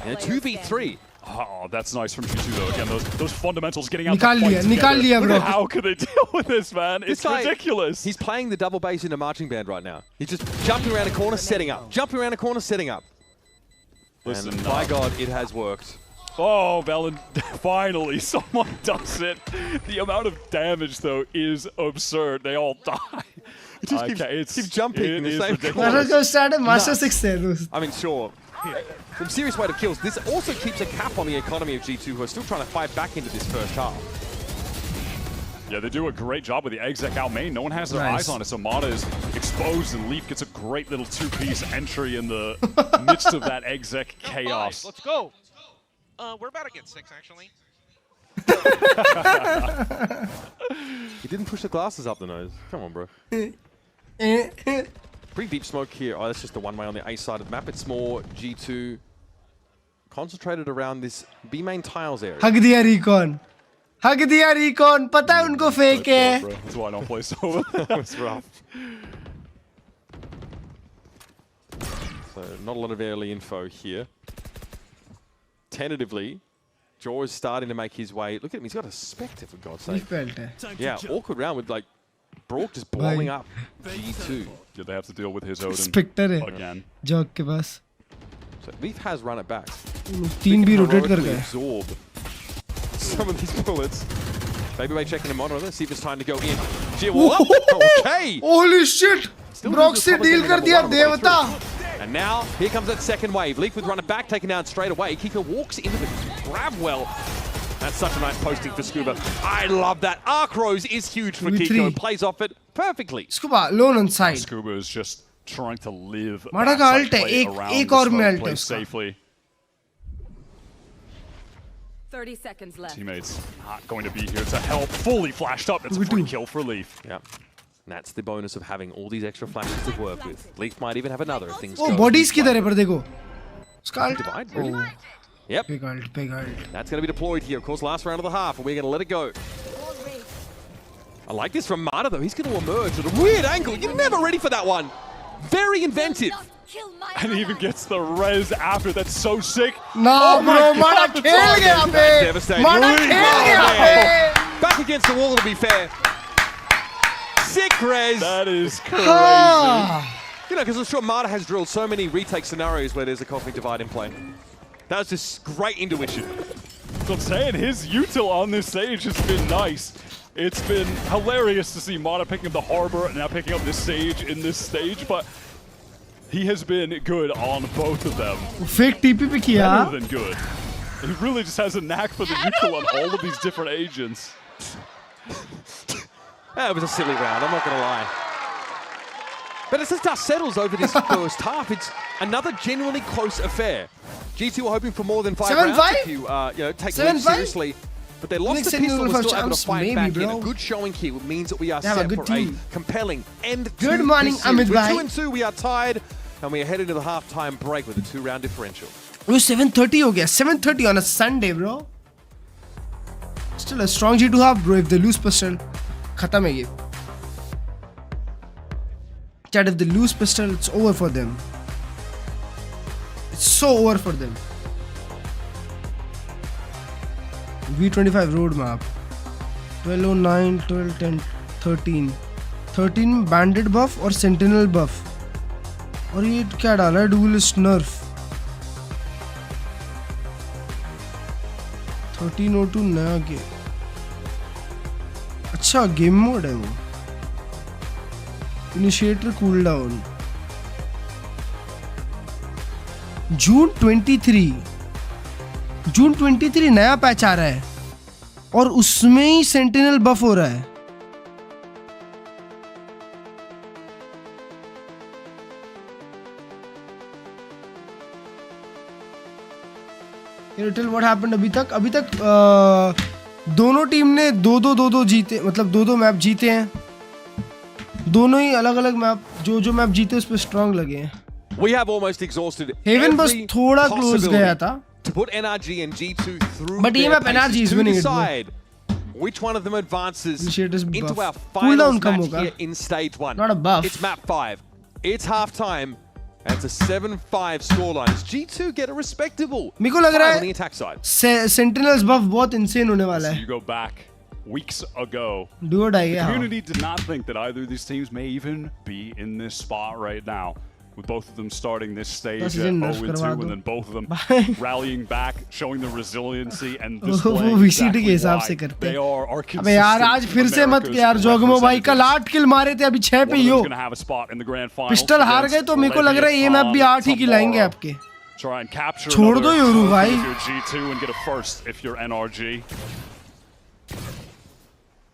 Speaker 10: And 2v3.
Speaker 8: Oh, that's nice from G2 though. Again, those fundamentals getting out
Speaker 3: निकाल लिया bro.
Speaker 8: How could they deal with this, man? It's ridiculous.
Speaker 10: He's playing the double bass in a marching band right now. He's just jumping around a corner, setting up. Jumping around a corner, setting up.
Speaker 8: Listen,
Speaker 10: and by God, it has worked.
Speaker 8: Oh, Valen, finally, someone does it. The amount of damage, though, is absurd. They all die.
Speaker 10: It just keeps jumping in the same
Speaker 3: corner.
Speaker 10: I mean, sure. Some serious weight of kills. This also keeps a cap on the economy of G2, who are still trying to fight back into this first half.
Speaker 8: Yeah, they do a great job with the exec out main. No one has their eyes on it, so Mata is exposed, and Leaf gets a great little two-piece entry in the midst of that exec chaos.
Speaker 15: Let's go. We're about to get 6, actually.
Speaker 10: He didn't push the glasses up the nose. Come on, bro. Pretty deep smoke here. Oh, that's just the one way on the A side of the map. It's more G2 concentrated around this B main tiles area.
Speaker 3: Hug diya Recon. Hug diya Recon. Pata hai unko fake hai.
Speaker 8: That's why I don't play solo.
Speaker 10: That was rough. So not a lot of early info here. Tentatively, Jaw is starting to make his way. Look at him, he's got a Spectre for God's sake. Yeah, awkward round with like Brock just blowing up G2.
Speaker 8: Yeah, they have to deal with his Odin
Speaker 3: Spectre
Speaker 8: again.
Speaker 3: Jog ke paas.
Speaker 10: So Leaf has run it back.
Speaker 3: Team bhi rotate kar gaya.
Speaker 10: Absorb some of these bullets. Babyway checking him on, let's see if it's time to go in. Okay!
Speaker 3: Holy shit! Brock se deal kar diya Devata.
Speaker 10: And now, here comes that second wave. Leaf with runner back, taken down straight away. Kiko walks into the grab well. That's such a nice posting for Scuba. I love that. Arc Rose is huge for Kiko and plays off it perfectly.
Speaker 3: Scuba, alone on side.
Speaker 8: Scuba is just trying to live
Speaker 3: Mata ka ult hai. Ek aur mein ult hai
Speaker 8: safely.
Speaker 12: 30 seconds left.
Speaker 8: Teammates not going to be here to help. Fully flashed up. It's a free kill for Leaf.
Speaker 10: Yeah. And that's the bonus of having all these extra flashes to work with. Leaf might even have another if things go.
Speaker 3: Oh, bodies kidhar hai par dekho. Skull.
Speaker 10: Divide, really? Yep.
Speaker 3: Big ult.
Speaker 10: That's going to be deployed here. Of course, last round of the half, and we're going to let it go. I like this from Mata, though. He's going to emerge at a weird angle. You're never ready for that one. Very inventive.
Speaker 8: And he even gets the res after. That's so sick.
Speaker 3: No, bro. Mata khel gaya pe.
Speaker 10: Devastating.
Speaker 3: Mata khel gaya pe.
Speaker 10: Back against the wall, to be fair. Sick res.
Speaker 8: That is crazy.
Speaker 10: You know, because I'm sure Mata has drilled so many retake scenarios where there's a Cosmic Divide in play. That was just great intuition.
Speaker 8: So I'm saying his util on this stage has been nice. It's been hilarious to see Mata picking up the Harbor and now picking up this Sage in this stage, but he has been good on both of them.
Speaker 3: Fake TP pe kiya.
Speaker 8: Better than good. He really just has a knack for the util on all of these different agents.
Speaker 10: That was a silly round, I'm not going to lie. But as the dust settles over this first half, it's another genuinely close affair. G2 are hoping for more than 5 rounds if you, take the lead seriously. But they lost the pistol and still able to fight back in. A good showing here means that we are set for a compelling end to
Speaker 3: Good morning, Amit bhai.
Speaker 10: With 2-2, we are tied, and we are headed into the halftime break with a 2-round differential.
Speaker 3: Bro, 7:30 ho gaya. 7:30 on a Sunday, bro. Still a strong G2 half, bro. If they lose pistol, khatam hai ye. Chat, if they lose pistol, it's over for them. It's so over for them. V25 roadmap. 1209, 12, 10, 13. 13 bandit buff और sentinel buff. और ये क्या डाला है? Duelist nerf. 1302 नया game. अच्छा game mode है वो. Initiator cooldown. जून 23 नया पैच आ रहा है और उसमें ही सेंटिनल बफ हो रहा है. टेल व्हाट हैपेंड अभी तक दोनों टीम ने 2-2 जीते, मतलब 2-2 मैप जीते हैं. दोनों ही अलग-अलग मैप, जो मैप जीते उस पे स्ट्रांग लगे हैं.
Speaker 10: We have almost exhausted
Speaker 3: Haven बस थोड़ा क्लोज गया था.
Speaker 10: To put NRG and G2 through
Speaker 3: But
Speaker 10: their
Speaker 3: NRG is
Speaker 10: paces to
Speaker 3: winning it,
Speaker 10: decide which one of them advances into our
Speaker 3: Cooldown
Speaker 10: finals match here in stage 1.
Speaker 3: Not a buff.
Speaker 10: It's map 5. It's half time. And it's a 7-5 scoreline. Does G2 get a respectable
Speaker 3: मेरे को लग रहा
Speaker 10: on the attack side?
Speaker 3: है Sentinels buff बहुत insane होने वाला है.
Speaker 8: You go back weeks ago.
Speaker 3: Do or die,
Speaker 8: the community did not think that either of these teams may even be in this spot right now. With both of them starting this stage at 0-2 and then both of them rallying back, showing the resiliency and displaying exactly why they are consistent.
Speaker 3: अबे यार आज फिर से मत यार जोगमो भाई कल 8 किल मारे थे, अभी 6 पे ही हो. पिस्टल हार गए तो मेरे को लग रहा है ये मैप भी 8 ही खिलाएंगे आपके. छोड़ दो योरू भाई.
Speaker 8: G2 and get a first if you're NRG.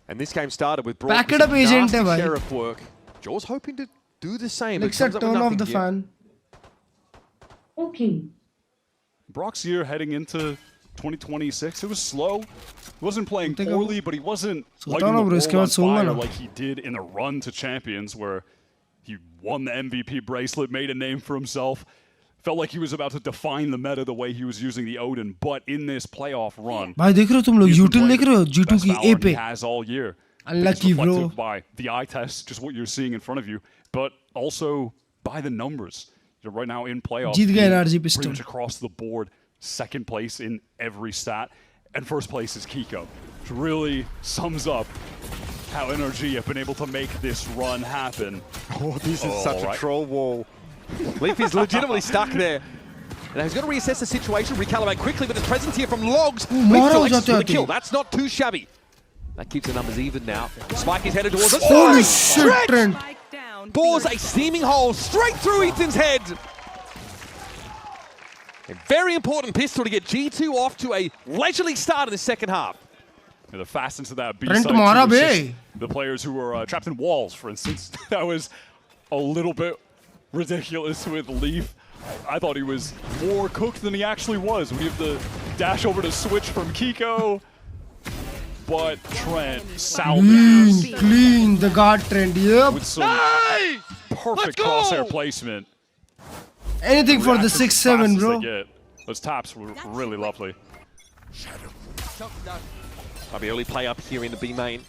Speaker 10: And this game started with
Speaker 3: Packed up agent है भाई.
Speaker 10: Sheriff work. Jaws hoping to do the same.
Speaker 3: Let's turn off the fan.
Speaker 19: Okay.
Speaker 8: Brock's year heading into 2026, it was slow. He wasn't playing poorly, but he wasn't lighting the world on fire like he did in a run to champions where he won the MVP bracelet, made a name for himself. Felt like he was about to define the meta the way he was using the Odin, but in this playoff run,
Speaker 3: भाई देख रहे हो तुम लोग यूटिल देख रहे हो G2 की A पे.
Speaker 8: he has all year.
Speaker 3: Unlucky bro.
Speaker 8: By the eye test, just what you're seeing in front of you, but also by the numbers. You're right now in playoffs.
Speaker 3: जीत गए NRG pistol.
Speaker 8: Pretty much across the board, second place in every stat, and first place is Kiko. Which really sums up how NRG have been able to make this run happen.
Speaker 10: Oh, this is such a troll wall. Leaf is legitimately stuck there. And he's got to reassess the situation, recalibrate quickly, but his presence here from Logs. Leaf selects for the kill. That's not too shabby. That keeps the numbers even now. Spike is headed towards us.
Speaker 3: Holy shit, Trent!
Speaker 10: Bores a steaming hole straight through Ethan's head. A very important pistol to get G2 off to a leisurely start in the second half.
Speaker 8: And they're fast into that B
Speaker 3: Trent
Speaker 8: side.
Speaker 3: Mara be.
Speaker 8: The players who were trapped in walls, for instance. That was a little bit ridiculous with Leaf. I thought he was more cooked than he actually was. We have the dash over to switch from Kiko. But Trent
Speaker 3: clean the guard Trent, yep.
Speaker 8: With some perfect crosshair placement.
Speaker 3: Anything for the 6-7, bro.
Speaker 8: Those taps were really lovely.
Speaker 10: Might be early play up here in the B main.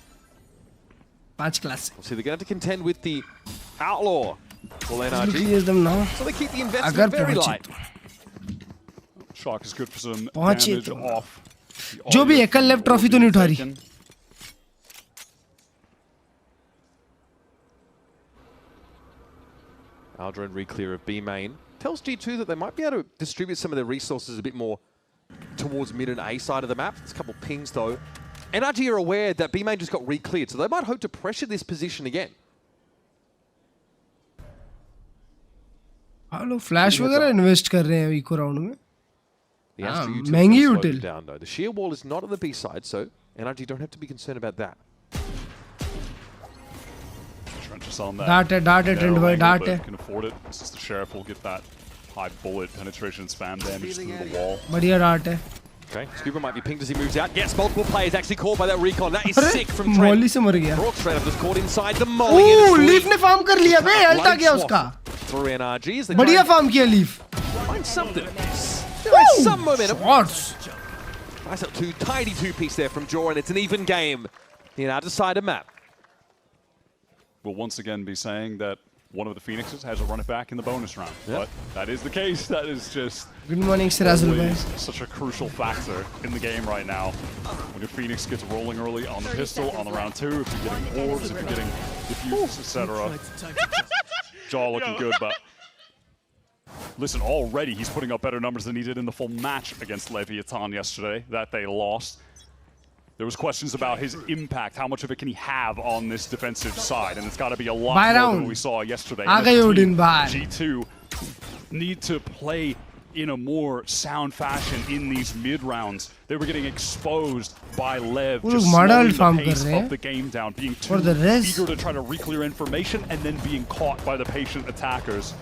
Speaker 3: Patch classic.
Speaker 10: So they're going to have to contend with the Outlaw. Full NRG.
Speaker 3: Them now.
Speaker 10: So they keep the investment very light.
Speaker 8: Shock is good for some damage off.
Speaker 3: जो भी है कल left trophy तो नहीं उठा रही.
Speaker 10: Aldrin re-clear of B main. Tells G2 that they might be able to distribute some of their resources a bit more towards mid and A side of the map. There's a couple pings though. NRG are aware that B main just got re-cleared, so they might hope to pressure this position again.
Speaker 3: हाँ लोग flash वगैरह invest कर रहे हैं eco round में.
Speaker 10: महंगी util. The sheer wall is not on the B side, so NRG don't have to be concerned about that.
Speaker 3: Dart है Trent भाई dart है.
Speaker 8: Can afford it. Since the sheriff will get that high bullet penetration spam damage through the wall.
Speaker 3: बढ़िया dart है.
Speaker 10: Okay, Scuba might be pinged as he moves out. Yes, multiple players actually caught by that recon. That is sick from Trent.
Speaker 3: Molly से मर गया.
Speaker 10: Brock straight up just caught inside the molly.
Speaker 3: Ooh, Leaf ने farm कर लिया बे, अल्टा गया उसका.
Speaker 10: Through NRG.
Speaker 3: बढ़िया farm किया Leaf.
Speaker 10: Find something. There is some momentum.
Speaker 3: Shots.
Speaker 10: Nice up tidy two-piece there from Jaw, and it's an even game in our decided map.
Speaker 8: We'll once again be saying that one of the Phoenixes has to run it back in the bonus round. Yep. But that is the case. That is just
Speaker 3: good morning,
Speaker 8: such a crucial factor in the game right now. When your Phoenix gets rolling early on the pistol, on the round 2, if you're getting orbs, if you're getting diffuse, etc. Jaw looking good, but listen, already he's putting up better numbers than he did in the full match against Leviathan yesterday that they lost. There was questions about his impact, how much of it can he have on this defensive side, and it's got to be a lot more than we saw yesterday. G2 need to play in a more sound fashion in these mid rounds. They were getting exposed by Lev, just slowing the pace of the game down, being too eager to try to re-clear information and then being caught by the patient attackers.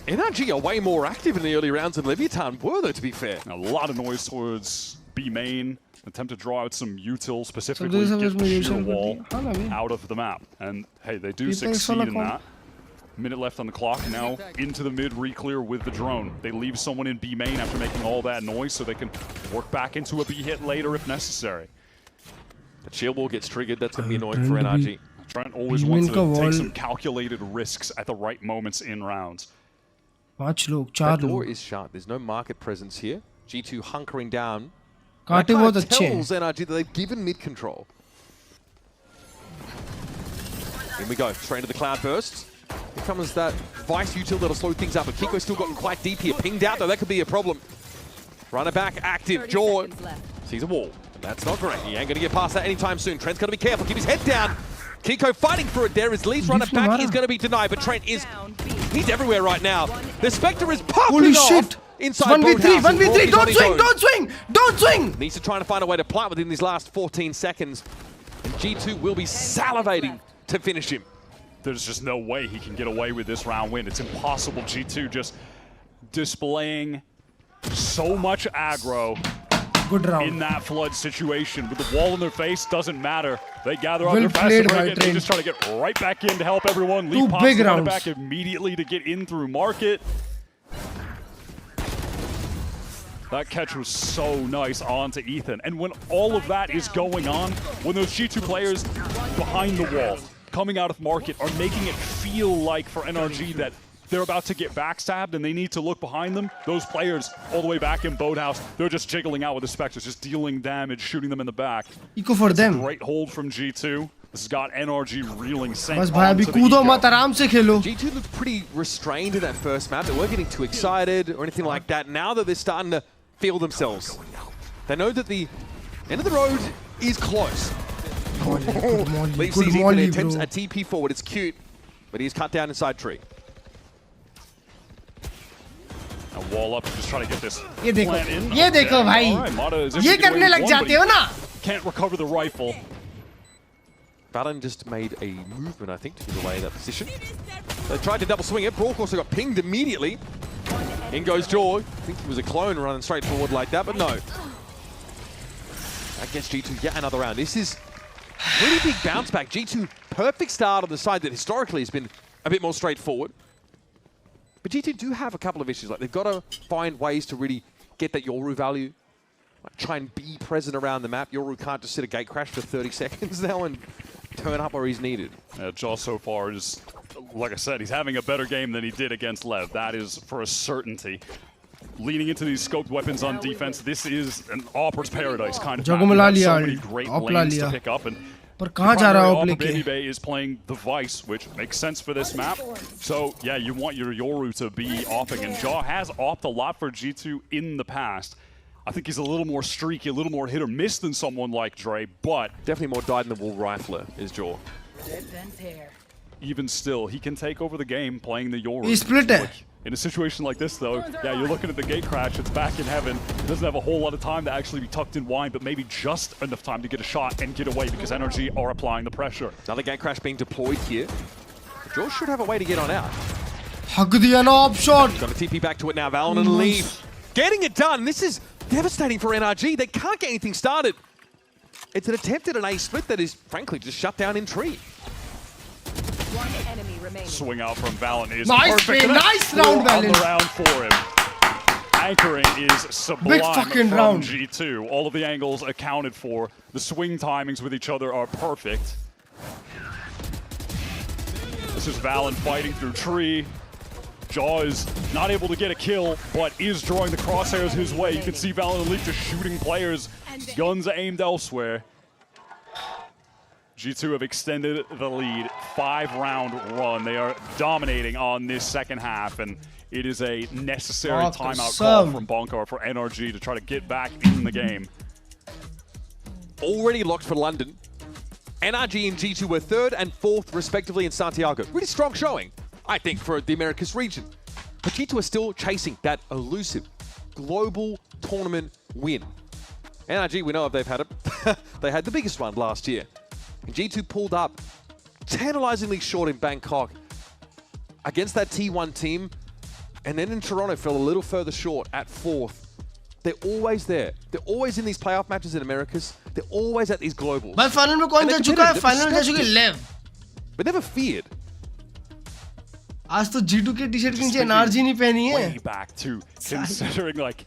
Speaker 10: NRG are way more active in the early rounds than Leviathan were, though, to be fair.
Speaker 8: A lot of noise towards B main. Attempt to draw out some util, specifically get the sheer wall out of the map. And hey, they do succeed in that. Minute left on the clock, now into the mid re-clear with the drone. They leave someone in B main after making all that noise so they can work back into a B hit later if necessary.
Speaker 10: The shield wall gets triggered, that's going to be annoying for NRG.
Speaker 8: Trent always wants to take some calculated risks at the right moments in rounds.
Speaker 10: That door is shut, there's no market presence here. G2 hunkering down.
Speaker 3: That
Speaker 10: kind of tells NRG that they've given mid control. In we go, straight into the cloud burst. Here comes that Vice util that'll slow things up, but Kiko's still gotten quite deep here. Pinged out though, that could be a problem. Runner back, active, Jaw sees a wall. That's not great, he ain't gonna get past that anytime soon. Trent's gotta be careful, keep his head down. Kiko fighting for it there as Lee's runner back is gonna be denied, but Trent is, he's everywhere right now. The Spectre is popping off. Inside
Speaker 3: 1v3, 1v3, don't swing!
Speaker 10: Needs to try to find a way to plant within these last 14 seconds. And G2 will be salivating to finish him.
Speaker 8: There's just no way he can get away with this round win. It's impossible. G2 just displaying so much aggro in that flood situation. With the wall in their face, doesn't matter. They gather up their fast break and they just try to get right back in to help everyone. Lee pops the runner back immediately to get in through market. That catch was so nice onto Ethan. And when all of that is going on, when those G2 players behind the wall, coming out of market, are making it feel like for NRG that they're about to get backstabbed and they need to look behind them, those players all the way back in Boathouse, they're just jiggling out with the Spectres, just dealing damage, shooting them in the back.
Speaker 3: Eco for them.
Speaker 8: Great hold from G2. This has got NRG reeling sent
Speaker 10: G2 looked pretty restrained in that first map. They weren't getting too excited or anything like that. Now that they're starting to feel themselves, they know that the end of the road is close. Leaf sees Ethan, attempts a TP forward. It's cute, but he's cut down inside tree.
Speaker 8: A wall up, just trying to get this
Speaker 3: ये
Speaker 8: plant in.
Speaker 3: ये देखो भाई, ये करने लग जाते हो ना?
Speaker 8: Can't recover the rifle.
Speaker 10: Valon just made a movement, I think, to get away that position. They tried to double swing it. Brock also got pinged immediately. In goes Jaw. I think he was a clone running straight forward like that, but no. That gets G2 yet another round. This is really big bounce back. G2, perfect start on the side that historically has been a bit more straightforward. But G2 do have a couple of issues. Like, they've got to find ways to really get that Yoru value. Like, try and be present around the map. Yoru can't just sit a gate crash for 30 seconds now and turn up where he's needed.
Speaker 8: Jaw so far is, like I said, he's having a better game than he did against Lev. That is for a certainty. Leaning into these scoped weapons on defense, this is an Opera's paradise kind of map. So many great lanes to pick up, and Baby Bay is playing the Vice, which makes sense for this map. So yeah, you want your Yoru to be opping, and Jaw has opped a lot for G2 in the past. I think he's a little more streaky, a little more hit or miss than someone like Dre, but
Speaker 10: definitely more dyed-in-the-wool rifler is Jaw.
Speaker 8: Even still, he can take over the game playing the Yoru.
Speaker 3: He split it.
Speaker 8: In a situation like this, though, yeah, you're looking at the gate crash, it's back in heaven. Doesn't have a whole lot of time to actually be tucked in wine, but maybe just enough time to get a shot and get away because NRG are applying the pressure.
Speaker 10: Another gate crash being deployed here. Jaw should have a way to get on out.
Speaker 3: Hug the op shot.
Speaker 10: Got a TP back to it now, Valon and Leaf. Getting it done. This is devastating for NRG. They can't get anything started. It's an attempt at an A split that is, frankly, just shut down in tree.
Speaker 12: One enemy remaining.
Speaker 8: Swing out from Valon is
Speaker 3: nice,
Speaker 8: perfect.
Speaker 3: Nice round,
Speaker 8: Valon. On the round for him. Anchoring is sublime from
Speaker 3: round.
Speaker 8: G2. All of the angles accounted for. The swing timings with each other are perfect. This is Valon fighting through tree. Jaw is not able to get a kill, but is drawing the crosshairs his way. You can see Valon and Leaf just shooting players, guns aimed elsewhere. G2 have extended the lead, 5-round run. They are dominating on this second half, and it is a necessary timeout call from Bonko for NRG to try to get back in the game.
Speaker 10: Already locked for London. NRG and G2 were 3rd and 4th respectively in Santiago. Really strong showing, I think, for the Americas region. But G2 are still chasing that elusive global tournament win. NRG, we know if they've had it. They had the biggest one last year. And G2 pulled up tantalizingly short in Bangkok against that T1 team. And then in Toronto fell a little further short at 4th. They're always there. They're always in these playoff matches in Americas. They're always at these globals.
Speaker 3: But final में कौन जा चुका है? Final में जा चुके Lev.
Speaker 10: But never feared.
Speaker 3: आज तो G2 के टी-शर्ट के नीचे NRG नहीं पहनी है.
Speaker 8: Way back to considering like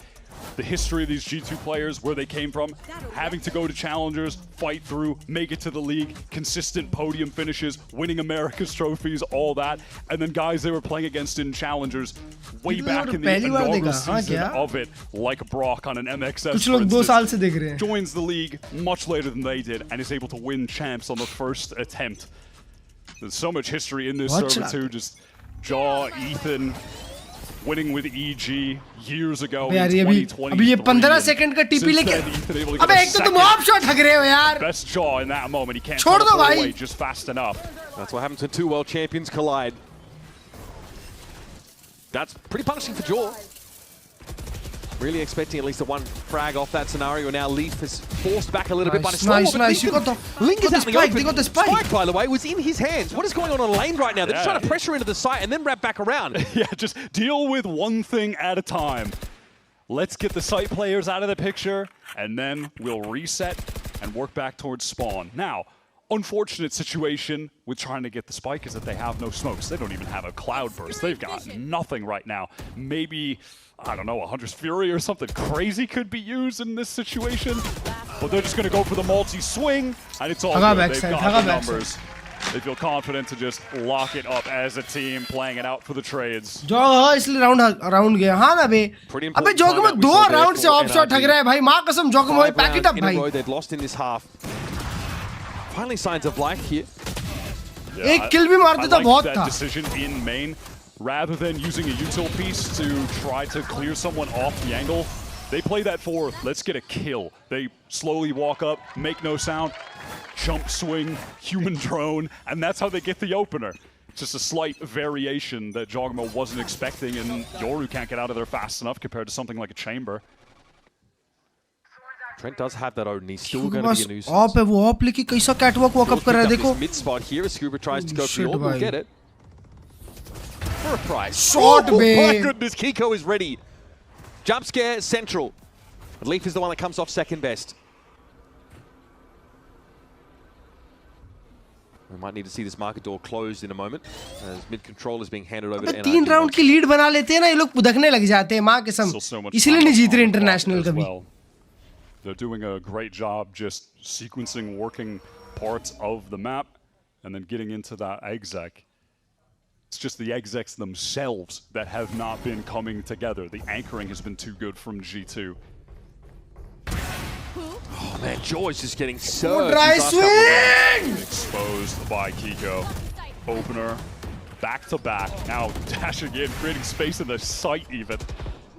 Speaker 8: the history of these G2 players, where they came from, having to go to challengers, fight through, make it to the league, consistent podium finishes, winning America's trophies, all that, and then guys they were playing against in challengers way back in the inaugural season of it, like Brock on an MXS, for instance, joins the league much later than they did and is able to win champs on the first attempt. There's so much history in this server too, just Jaw, Ethan, winning with EG years ago in 2020.
Speaker 3: अभी ये 15 second का TP लेके अबे एक तो तुम of shot हग रहे हो यार.
Speaker 8: Best Jaw in that moment. He can't
Speaker 3: छोड़ दो भाई.
Speaker 8: away just fast enough.
Speaker 10: That's what happens when two world champions collide. That's pretty punishing for Jaw. Really expecting at least a 1 frag off that scenario. Now Leaf is forced back a little bit by the
Speaker 3: nice.
Speaker 10: Lingers out in the open. They got the spike, by the way, was in his hands. What is going on lane right now? They're just trying to pressure into the site and then wrap back around.
Speaker 8: Yeah, just deal with one thing at a time. Let's get the site players out of the picture, and then we'll reset and work back towards spawn. Now, unfortunate situation with trying to get the spike is that they have no smokes. They don't even have a cloud burst. They've got nothing right now. Maybe, I don't know, a Hunter's Fury or something crazy could be used in this situation. But they're just going to go for the multi-swing, and it's all good. They've got the numbers. They feel confident to just lock it up as a team, playing it out for the trades.
Speaker 3: जो इसलिए round गया हाँ ना बे अबे जोगमो 2 round से of shot हग रहा है भाई माँ कसम जोगमो पैक इट अप भाई.
Speaker 10: They've lost in this half. Finally signs of life here.
Speaker 3: एक किल भी मार देता बहुत था.
Speaker 8: That decision in main, rather than using a util piece to try to clear someone off the angle, they play that for let's get a kill. They slowly walk up, make no sound, jump swing, human drone, and that's how they get the opener. Just a slight variation that Jogmo wasn't expecting, and Yoru can't get out of there fast enough compared to something like a chamber.
Speaker 10: Trent does have that own. He's still going to be a nuisance.
Speaker 3: Op है वो op लेके कैसा catwalk walk up कर रहा है देखो.
Speaker 10: Mid spot here. Scuba tries to go for the orb. We'll get it for a price.
Speaker 3: Shot,
Speaker 10: oh my goodness, Kiko is ready. Jump scare central. Leaf is the one that comes off second best. We might need to see this market door closed in a moment as mid control is being handed over to NRG.
Speaker 3: 3 round की lead बना लेते हैं ना ये लोग पुदकने लग जाते हैं माँ कसम. इसलिए नहीं जीत रहे इंटरनेशनल कभी.
Speaker 8: They're doing a great job just sequencing working parts of the map and then getting into that exec. It's just the execs themselves that have not been coming together. The anchoring has been too good from G2.
Speaker 10: Oh man, Joy is just getting so
Speaker 3: dry swing!
Speaker 8: Exposed by Kiko. Opener, back to back. Now dashing in, creating space in the site even.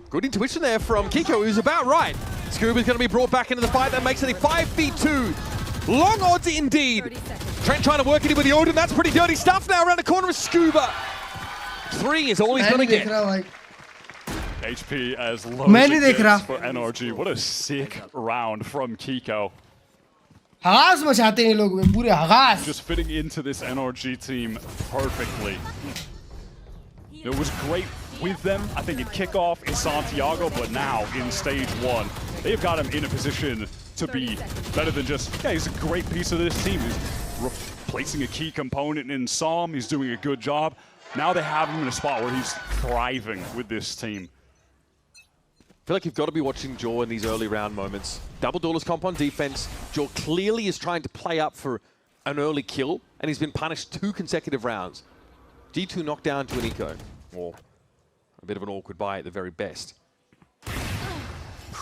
Speaker 10: Good intuition there from Kiko, who's about right. Scuba's going to be brought back into the fight. That makes it a 5v2. Long odds indeed. Trent trying to work it in with the Odin. That's pretty dirty stuff now around the corner of Scuba. 3 is all he's going to get.
Speaker 8: HP as low as it gets for NRG. What a sick round from Kiko.
Speaker 3: हगास मचाते हैं लोग पूरे हगास.
Speaker 8: Just fitting into this NRG team perfectly. It was great with them, I think, in kickoff in Santiago, but now in stage 1, they've got him in a position to be better than just, yeah, he's a great piece of this team. He's replacing a key component in Psalm. He's doing a good job. Now they have him in a spot where he's thriving with this team.
Speaker 10: I feel like you've got to be watching Jaw in these early round moments. Double Dollars comp on defense. Jaw clearly is trying to play up for an early kill, and he's been punished 2 consecutive rounds. G2 knocked down to an eco, or a bit of an awkward buy at the very best.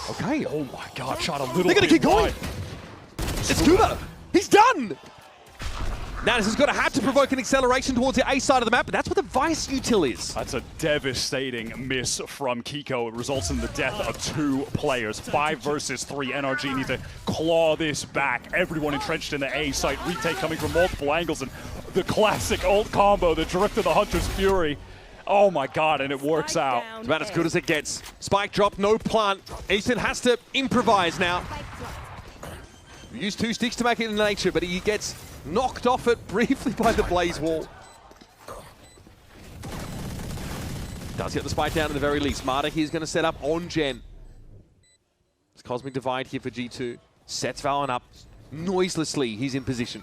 Speaker 10: Okay.
Speaker 8: Oh my God, shot a little bit.
Speaker 10: They're going to keep going. It's Scuba. He's done. Now this has got to have to provoke an acceleration towards the A side of the map, but that's what the Vice util is.
Speaker 8: That's a devastating miss from Kiko. It results in the death of 2 players. 5 versus 3. NRG need to claw this back. Everyone entrenched in the A site. Retake coming from multiple angles, and the classic ult combo, the Drift of the Hunter's Fury. Oh my god, and it works out.
Speaker 10: It's about as good as it gets. Spike drop, no plant. Ethan has to improvise now. Use 2 sticks to make it in nature, but he gets knocked off it briefly by the Blaze Wall. Does get the spike down at the very least. Marta here is going to set up on Gen. It's Cosmic Divide here for G2. Sets Valen up noiselessly. He's in position.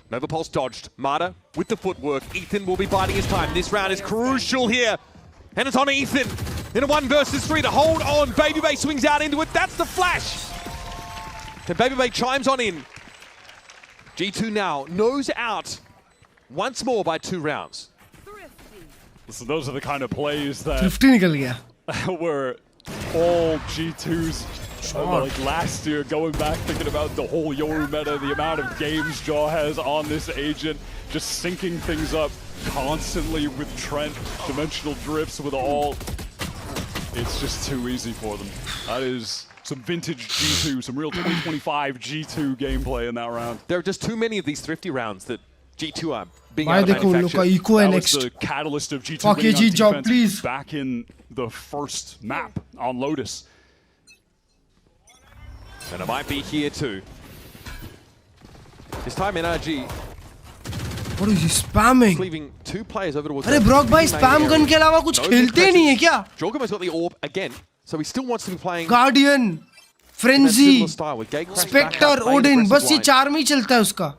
Speaker 10: Nova Pulse dodged. Marta with the footwork. Ethan will be biding his time. This round is crucial here. And it's on Ethan in a 1 versus 3 to hold on. Baby Bay swings out into it. That's the flash. And Baby Bay chimes on in. G2 now nose out once more by 2 rounds.
Speaker 8: Listen, those are the kind of plays that were all G2's like last year, going back, thinking about the whole Yoru meta, the amount of games Jaw has on this agent, just syncing things up constantly with Trent, dimensional drifts with all. It's just too easy for them. That is some vintage G2, some real 2025 G2 gameplay in that round.
Speaker 10: There are just too many of these thrifty rounds that G2 are being able to manufacture.
Speaker 8: That was the catalyst of G2 winning on defense back in the first map on Lotus.
Speaker 10: And it might be here too. This time NRG.
Speaker 3: What is he spamming?
Speaker 10: Leaving 2 players over towards.
Speaker 3: अरे Brock भाई spam gun के अलावा कुछ खेलते ही नहीं है क्या?
Speaker 10: Jorgamo's got the orb again, so he still wants to be playing
Speaker 3: Guardian, Frenzy, Spectre, Odin. बस ये 4 में ही चलता है उसका.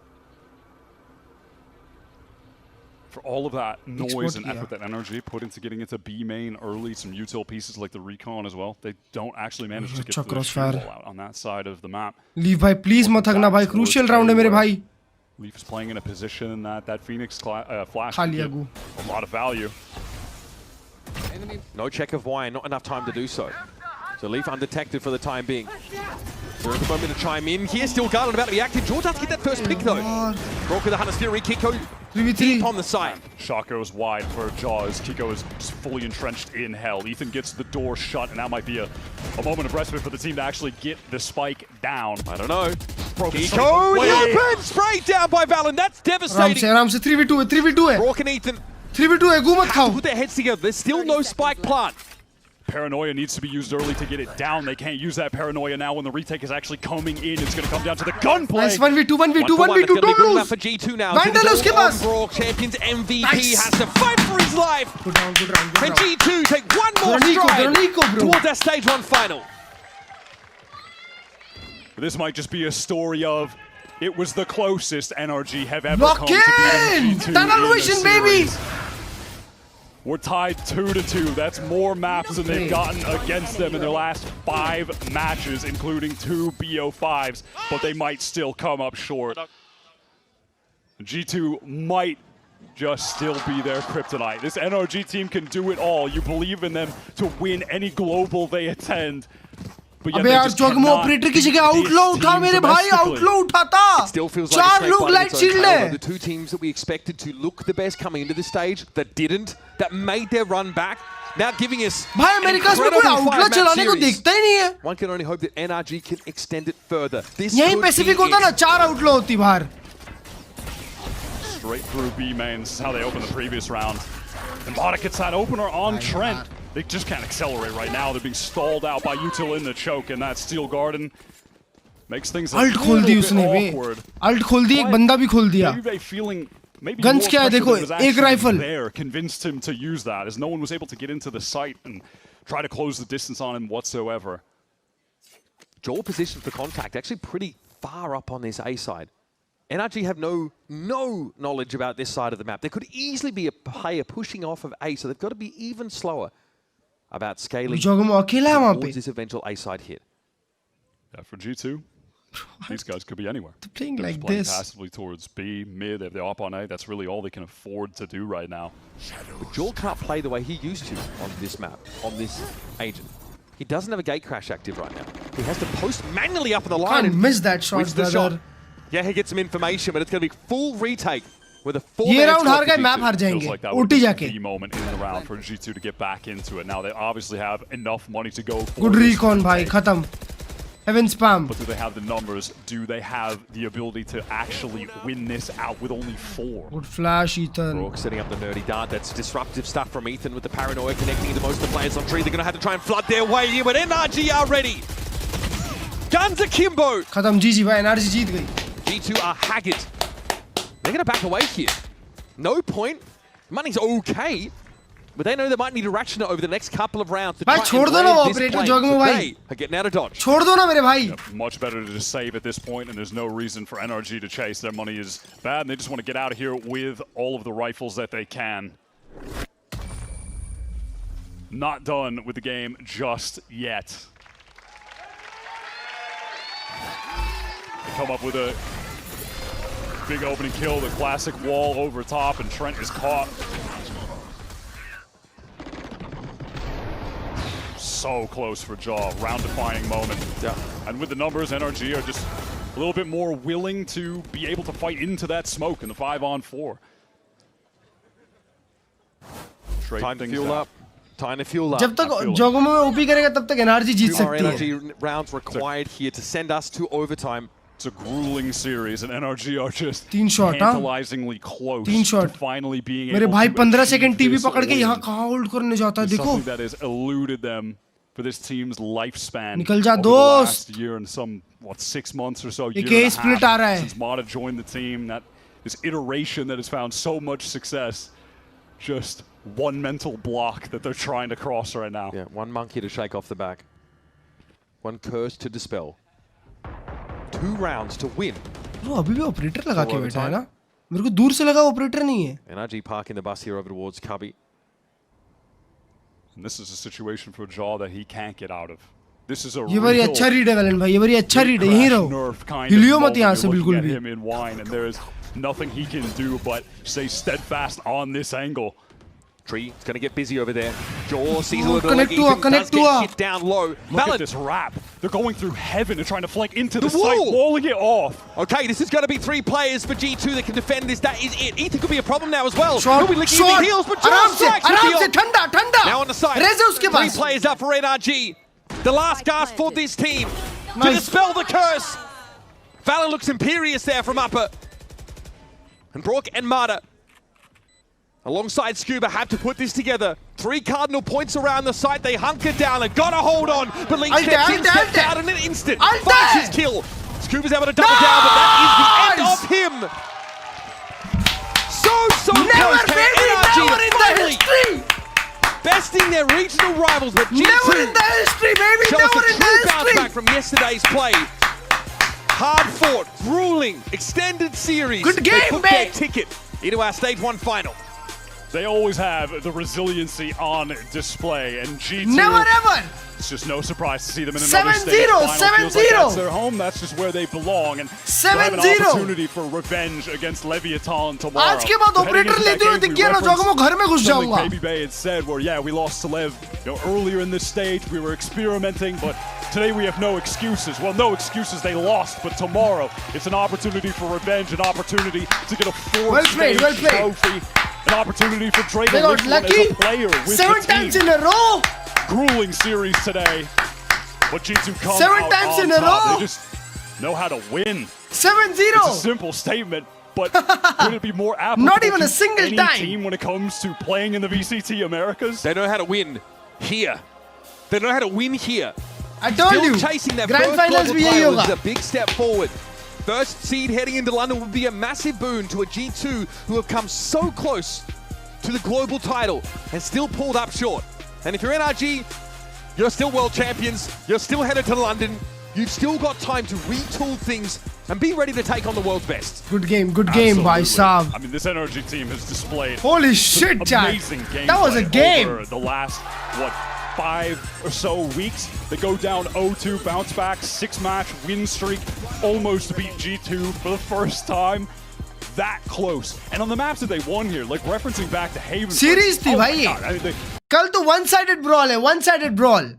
Speaker 8: For all of that noise and effort that NRG put into getting into B main early, some util pieces like the Recon as well, they don't actually manage to get the shoot ball out on that side of the map.
Speaker 3: Leave भाई, please मत हगना भाई. Crucial round है मेरे भाई.
Speaker 8: Leaf is playing in a position that Phoenix flash can get a lot of value.
Speaker 10: No check of why, not enough time to do so. So Leaf undetected for the time being. There is a moment to chime in here. Still Garland about to be active. George has to get that first pick though. Broke with the Hunter's Fury. Kiko deep on the side.
Speaker 8: Shot goes wide for Jaws. Kiko is just fully entrenched in hell. Ethan gets the door shut, and that might be a moment of respite for the team to actually get the spike down.
Speaker 10: I don't know. Kiko in the open! Sprayed down by Valen. That's devastating.
Speaker 3: आराम से 3v2 है, 3v2 है.
Speaker 10: Brock and Ethan.
Speaker 3: 3v2 है, घूमत खाओ.
Speaker 10: Put their heads together. There's still no spike plant.
Speaker 8: Paranoia needs to be used early to get it down. They can't use that paranoia now when the retake is actually coming in. It's going to come down to the gunplay.
Speaker 3: Nice 1v2, 1v2, 1v2. Don't lose.
Speaker 10: For G2 now.
Speaker 3: Vandal है उसके पास.
Speaker 10: Brock, Champions MVP has to fight for his life.
Speaker 3: Good round.
Speaker 10: And G2 take one more stride towards that stage 1 final.
Speaker 8: This might just be a story of it was the closest NRG have ever come to beating G2
Speaker 3: Tunnel vision, baby.
Speaker 8: We're tied 2-2. That's more maps than they've gotten against them in their last 5 matches, including 2 BO5s, but they might still come up short. G2 might just still be their kryptonite. This NRG team can do it all. You believe in them to win any global they attend.
Speaker 3: अबे यार जोगमो operator की जगह आउटलो उठा मेरे भाई आउटलो उठाता. चार लोग लाइट शील्ड है.
Speaker 10: The 2 teams that we expected to look the best coming into this stage that didn't, that made their run back, now giving us
Speaker 3: भाई अमेरिका में कोई आउटलो चलाने को देखता ही नहीं है.
Speaker 10: One can only hope that NRG can extend it further.
Speaker 3: यहीं Pacific होता ना 4 आउटलो होती बाहर.
Speaker 8: Straight through B mains, how they opened the previous round. And Mata gets that opener on Trent. They just can't accelerate right now. They're being stalled out by util in the choke, and that Steel Garden makes things a little bit awkward.
Speaker 3: Alt खोल दी, एक बंदा भी खोल दिया.
Speaker 8: Maybe
Speaker 3: Guns क्या है देखो, एक rifle.
Speaker 8: There convinced him to use that, as no one was able to get into the site and try to close the distance on him whatsoever.
Speaker 10: Joel positioned for contact, actually pretty far up on this A side. NRG have no knowledge about this side of the map. There could easily be a player pushing off of A, so they've got to be even slower about scaling towards this eventual A side hit.
Speaker 8: Yeah, for G2, these guys could be anywhere.
Speaker 3: They're playing like
Speaker 8: playing
Speaker 3: this.
Speaker 8: Passively towards B, mid, if they're up on A, that's really all they can afford to do right now.
Speaker 10: But Joel can't play the way he used to on this map, on this agent. He doesn't have a gate crash active right now. He has to post manually up in the line.
Speaker 3: Can't miss that shot, brother.
Speaker 10: Yeah, he gets some information, but it's going to be full retake with a 4-man
Speaker 3: ये round
Speaker 10: squad
Speaker 3: हार
Speaker 10: for
Speaker 3: गए
Speaker 10: G2.
Speaker 3: Map हार
Speaker 8: Feels
Speaker 3: जाएंगे
Speaker 8: like that would
Speaker 3: OT
Speaker 8: be
Speaker 3: जाके
Speaker 8: the moment in the round for G2 to get back into it. Now they obviously have enough money to go for
Speaker 3: good
Speaker 8: this
Speaker 3: recon भाई
Speaker 8: retake.
Speaker 3: खत्म heaven spam
Speaker 8: But do they have the numbers? Do they have the ability to actually win this out with only 4?
Speaker 3: good flash Ethan
Speaker 10: Rourke setting up the nerdy dart. That's disruptive stuff from Ethan with the paranoia connecting the most of the players on tree. They're going to have to try and flood their way in, but NRG are ready. Guns akimbo.
Speaker 3: खत्म GG भाई NRG जीत गई
Speaker 10: G2 are haggard. They're going to back away here. No point. Money's okay. But they know they might need to ration it over the next couple of rounds to try
Speaker 3: भाई छोड़
Speaker 10: and
Speaker 3: दो ना
Speaker 10: land
Speaker 3: वो
Speaker 10: this
Speaker 3: operator
Speaker 10: plane.
Speaker 3: Jogging
Speaker 10: So
Speaker 3: भाई
Speaker 10: they are getting out of dodge.
Speaker 3: छोड़ दो ना मेरे भाई
Speaker 8: Much better to just save at this point, and there's no reason for NRG to chase. Their money is bad, and they just want to get out of here with all of the rifles that they can. Not done with the game just yet. They come up with a big opening kill, the classic wall over top, and Trent is caught. So close for Jaw, round-defining moment.
Speaker 10: Yeah.
Speaker 8: And with the numbers, NRG are just a little bit more willing to be able to fight into that smoke in the 5-on-4.
Speaker 10: Time to fuel up. Time to fuel up.
Speaker 3: जब तक जोगोमो में OP करेगा तब तक NRG जीत
Speaker 10: 2 more
Speaker 3: सकती है
Speaker 10: energy rounds required here to send us to overtime.
Speaker 8: It's a grueling series, and NRG are just
Speaker 3: 3 shot,
Speaker 8: tantalizingly close
Speaker 3: 3 shot.
Speaker 8: to finally being
Speaker 3: मेरे
Speaker 8: able
Speaker 3: भाई
Speaker 8: to
Speaker 3: 15
Speaker 8: achieve
Speaker 3: second TV
Speaker 8: this
Speaker 3: पकड़ के
Speaker 8: win.
Speaker 3: यहाँ कहाँ hold करने जाता है देखो
Speaker 8: Something that has eluded them for this team's lifespan
Speaker 3: निकल जा
Speaker 8: over the
Speaker 3: दोस्त
Speaker 8: last year and some 6 months or so,
Speaker 3: एक
Speaker 8: year
Speaker 3: A
Speaker 8: and a
Speaker 3: split आ रहा
Speaker 8: half
Speaker 3: है
Speaker 8: since Mata joined the team. This iteration that has found so much success, just one mental block that they're trying to cross right now.
Speaker 10: Yeah, one monkey to shake off the back. One curse to dispel. 2 rounds to win.
Speaker 3: वो अभी भी operator लगा के बैठा है ना मेरे को दूर से लगा ऑपरेटर नहीं है
Speaker 10: NRG parking the bus here over towards Cubby.
Speaker 8: And this is a situation for Jaw that he can't get out of. This is a
Speaker 3: ये बारी अच्छा रीड है वैलेंट भाई ये बारी अच्छा रीड है यहीं रहो हिलियो मत यहाँ से बिल्कुल भी
Speaker 8: him in wine, and there is nothing he can do but stay steadfast on this angle.
Speaker 10: Tree is going to get busy over there. Jaw sees a little
Speaker 3: connect
Speaker 10: does get hit down low.
Speaker 8: Look at this wrap. They're going through heaven and trying to flank into the
Speaker 10: wall.
Speaker 8: site, walling it off.
Speaker 10: Okay, this is going to be 3 players for G2 that can defend this. That is it. Ethan could be a problem now as well.
Speaker 3: Short,
Speaker 10: He'll be licking the heels, but Jaw strikes with
Speaker 3: आराम
Speaker 10: the
Speaker 3: से
Speaker 10: ult.
Speaker 3: ठंडा ठंडा
Speaker 10: Now on the side.
Speaker 3: Raze है उसके
Speaker 10: 3
Speaker 3: पास
Speaker 10: players up for NRG. The last gasp for this team to dispel the curse. Valor looks imperious there from upper. And Brook and Mata, alongside Scuba, have to put this together. 3 cardinal points around the site. They hunker down and got a hold on. But Lee steps out in an instant. Finds his kill. Scuba's able to double down, but that is the end of him. So
Speaker 3: never,
Speaker 10: close.
Speaker 3: baby, never in the history.
Speaker 10: Besting their regional rivals, but G2
Speaker 3: never in the history, baby,
Speaker 10: shows
Speaker 3: never
Speaker 10: a
Speaker 3: in the
Speaker 10: true bounce
Speaker 3: history.
Speaker 10: back from yesterday's play. Hard fought, grueling, extended series.
Speaker 3: Good game,
Speaker 10: they booked their
Speaker 3: mate.
Speaker 10: ticket into our stage 1 final.
Speaker 8: They always have the resiliency on display, and G2.
Speaker 3: Never ever.
Speaker 8: It's just no surprise to see them in another
Speaker 3: 7-0,
Speaker 8: stage final.
Speaker 3: 7-0.
Speaker 8: Feels like that's their home. That's just where they belong, and they'll have an
Speaker 3: 7-0.
Speaker 8: opportunity for revenge against Leviathan tomorrow.
Speaker 3: आज के बाद operator लेते हुए दिख गया ना जोगोमो घर में घुस जाऊंगा
Speaker 8: Baby Bay had said, where yeah, we lost to Lev, earlier in this stage. We were experimenting, but today we have no excuses. Well, no excuses. They lost, but tomorrow it's an opportunity for revenge, an opportunity to get a 4th stage trophy, an opportunity for Drake
Speaker 3: they got lucky.
Speaker 8: as a player with
Speaker 3: 7 times in a row.
Speaker 8: Grueling series today, but G2 come
Speaker 3: 7
Speaker 8: out
Speaker 3: times
Speaker 8: on
Speaker 3: in a
Speaker 8: top.
Speaker 3: row.
Speaker 8: They just know how to win.
Speaker 3: 7-0.
Speaker 8: It's a simple statement, but could it be more applicable
Speaker 3: Not even a
Speaker 8: to
Speaker 3: single
Speaker 8: any
Speaker 3: time.
Speaker 8: team when it comes to playing in the VCT Americas?
Speaker 10: They know how to win here. They know how to win here.
Speaker 3: I told
Speaker 10: Still
Speaker 3: you.
Speaker 10: chasing that
Speaker 3: Grand
Speaker 10: first
Speaker 3: finals
Speaker 10: global
Speaker 3: भी यही
Speaker 10: title
Speaker 3: होगा.
Speaker 10: is a big step forward. First seed heading into London would be a massive boon to a G2 who have come so close to the global title and still pulled up short. And if you're NRG, you're still world champions, you're still headed to London, you've still got time to retool things and be ready to take on the world's best.
Speaker 3: Good game, bhai saab.
Speaker 8: I mean, this NRG team has displayed
Speaker 3: Holy shit, Jack.
Speaker 8: amazing gameplay
Speaker 3: That was a game.
Speaker 8: over the last, 5 or so weeks. They go down 0-2, bounce back, 6-match win streak, almost beat G2 for the first time. That close. And on the maps that they won here, like referencing back to Haven.
Speaker 3: Series थी भाई. कल तो one-sided brawl है, one-sided brawl.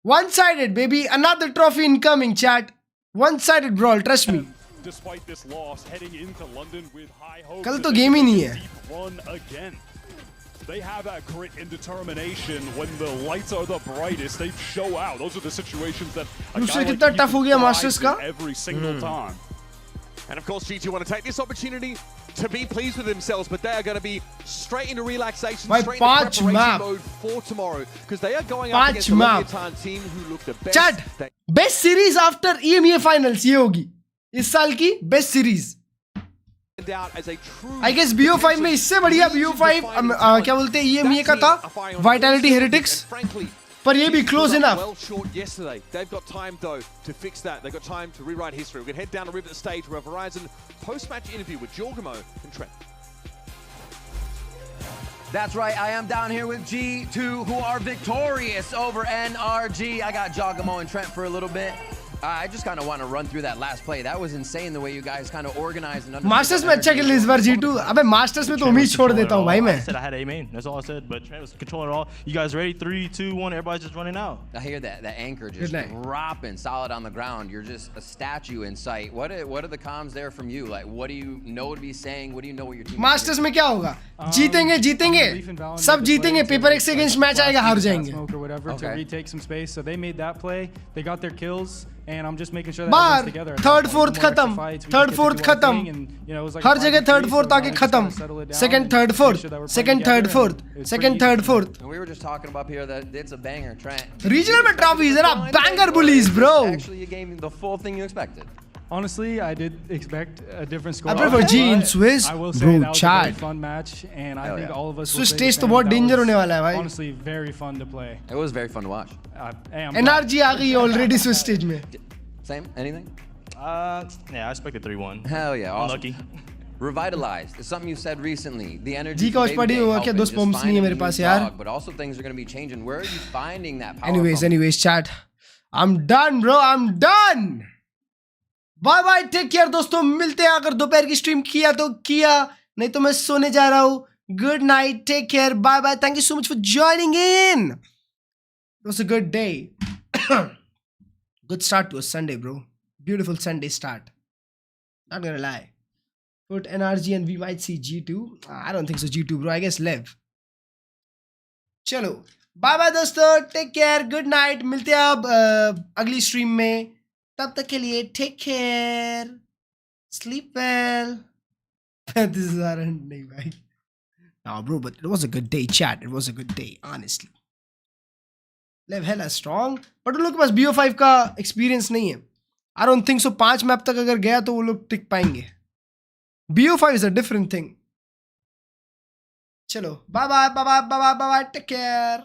Speaker 3: One-sided, baby. Another trophy incoming, chat. One-sided brawl, trust me.
Speaker 8: despite this loss, heading into London with high hopes.
Speaker 3: कल तो game ही नहीं है.
Speaker 8: Run again. They have that grit and determination when the lights are the brightest. They show out. Those are the situations that a guy like
Speaker 3: कितना tough हो गया masters का
Speaker 8: every single time.
Speaker 10: And of course, G2 want to take this opportunity to be pleased with themselves, but they are going to be straight into relaxation, straight into preparation mode for tomorrow, because they are going up against the Leviathan team who look the best.
Speaker 3: Chad, best series after EMEA finals ये होगी इस साल की best series. I guess BO5 में इससे बढ़िया BO5 क्या बोलते हैं EMEA का था Vitality Heretics, पर ये भी close enough.
Speaker 10: Well short yesterday. They've got time though to fix that. They've got time to rewrite history. We're going to head down to River stage where Verizon post-match interview with Jorgamo and Trent.
Speaker 19: That's right, I am down here with G2 who are victorious over NRG. I got Jorgamo and Trent for a little bit. I just kind of want to run through that last play. That was insane the way you guys kind of organized and
Speaker 3: Masters में अच्छा खेले इस बार G2. अबे Masters में तो उम्मीद छोड़ देता हूँ भाई मैं.
Speaker 22: I said I had A main. That's all I said. But Trent was controlling it all. You guys ready? 3, 2, 1. Everybody's just running out.
Speaker 19: I hear that. That anchor just dropping solid on the ground. You're just a statue in sight. What are the comms there from you? Like, what do you know to be saying? What do you know what your team?
Speaker 3: Masters में क्या होगा? जीतेंगे जीतेंगे. सब जीतेंगे. Paper X against match आएगा हार जाएंगे.
Speaker 23: Or whatever to retake some space. So they made that play. They got their kills. And I'm just making sure that everyone's together.
Speaker 3: Third, fourth खत्म. Third, fourth खत्म. हर जगह third, fourth आके खत्म. Second, third, fourth. Second, third, fourth. Second, third, fourth.
Speaker 19: We were just talking about here that it's a banger, Trent.
Speaker 3: Regional में trophies are banger bullies, bro.
Speaker 19: Actually, you gave me the full thing you expected.
Speaker 23: Honestly, I did expect a different score.
Speaker 3: I prefer G in Swiss.
Speaker 23: I will say that was a very fun match, and I think all of us.
Speaker 3: Swiss taste तो बहुत danger होने वाला है भाई.
Speaker 23: Honestly, very fun to play.
Speaker 19: It was very fun to watch.
Speaker 3: NRG आ गई already Swiss stage में.
Speaker 19: Same? Anything?
Speaker 22: Yeah, I expected 3-1.
Speaker 19: Hell yeah, awesome.
Speaker 22: Unlucky.
Speaker 19: Revitalized. It's something you said recently. The energy.
Speaker 3: G का उस पड़ी हुआ क्या दो spams नहीं है मेरे पास यार.
Speaker 19: But also things are going to be changing. Where are you finding that power?
Speaker 3: Anyways, chat. I'm done, bro. I'm done. Bye bye. Take care, दोस्तों. मिलते हैं. अगर दोपहर की stream किया तो किया. नहीं तो मैं सोने जा रहा हूँ. Good night. Take care. Bye bye. Thank you so much for joining in. It was a good day. Good start to a Sunday, bro. Beautiful Sunday start. Not gonna lie. Put NRG and we might see G2. I don't think so G2, bro. I guess Lev. Chalo. Bye bye दोस्तों. Take care. Good night. मिलते हैं अब अगली stream में. तब तक के लिए take care. Sleep well. This is नहीं भाई. No, bro, but it was a good day, chat. It was a good day, honestly. Lev hella strong, but उन लोग के पास BO5 का experience नहीं है. I don't think so 5 map तक अगर गया तो वो लोग टिक पाएंगे. BO5 is a different thing. चलो, bye bye, take care.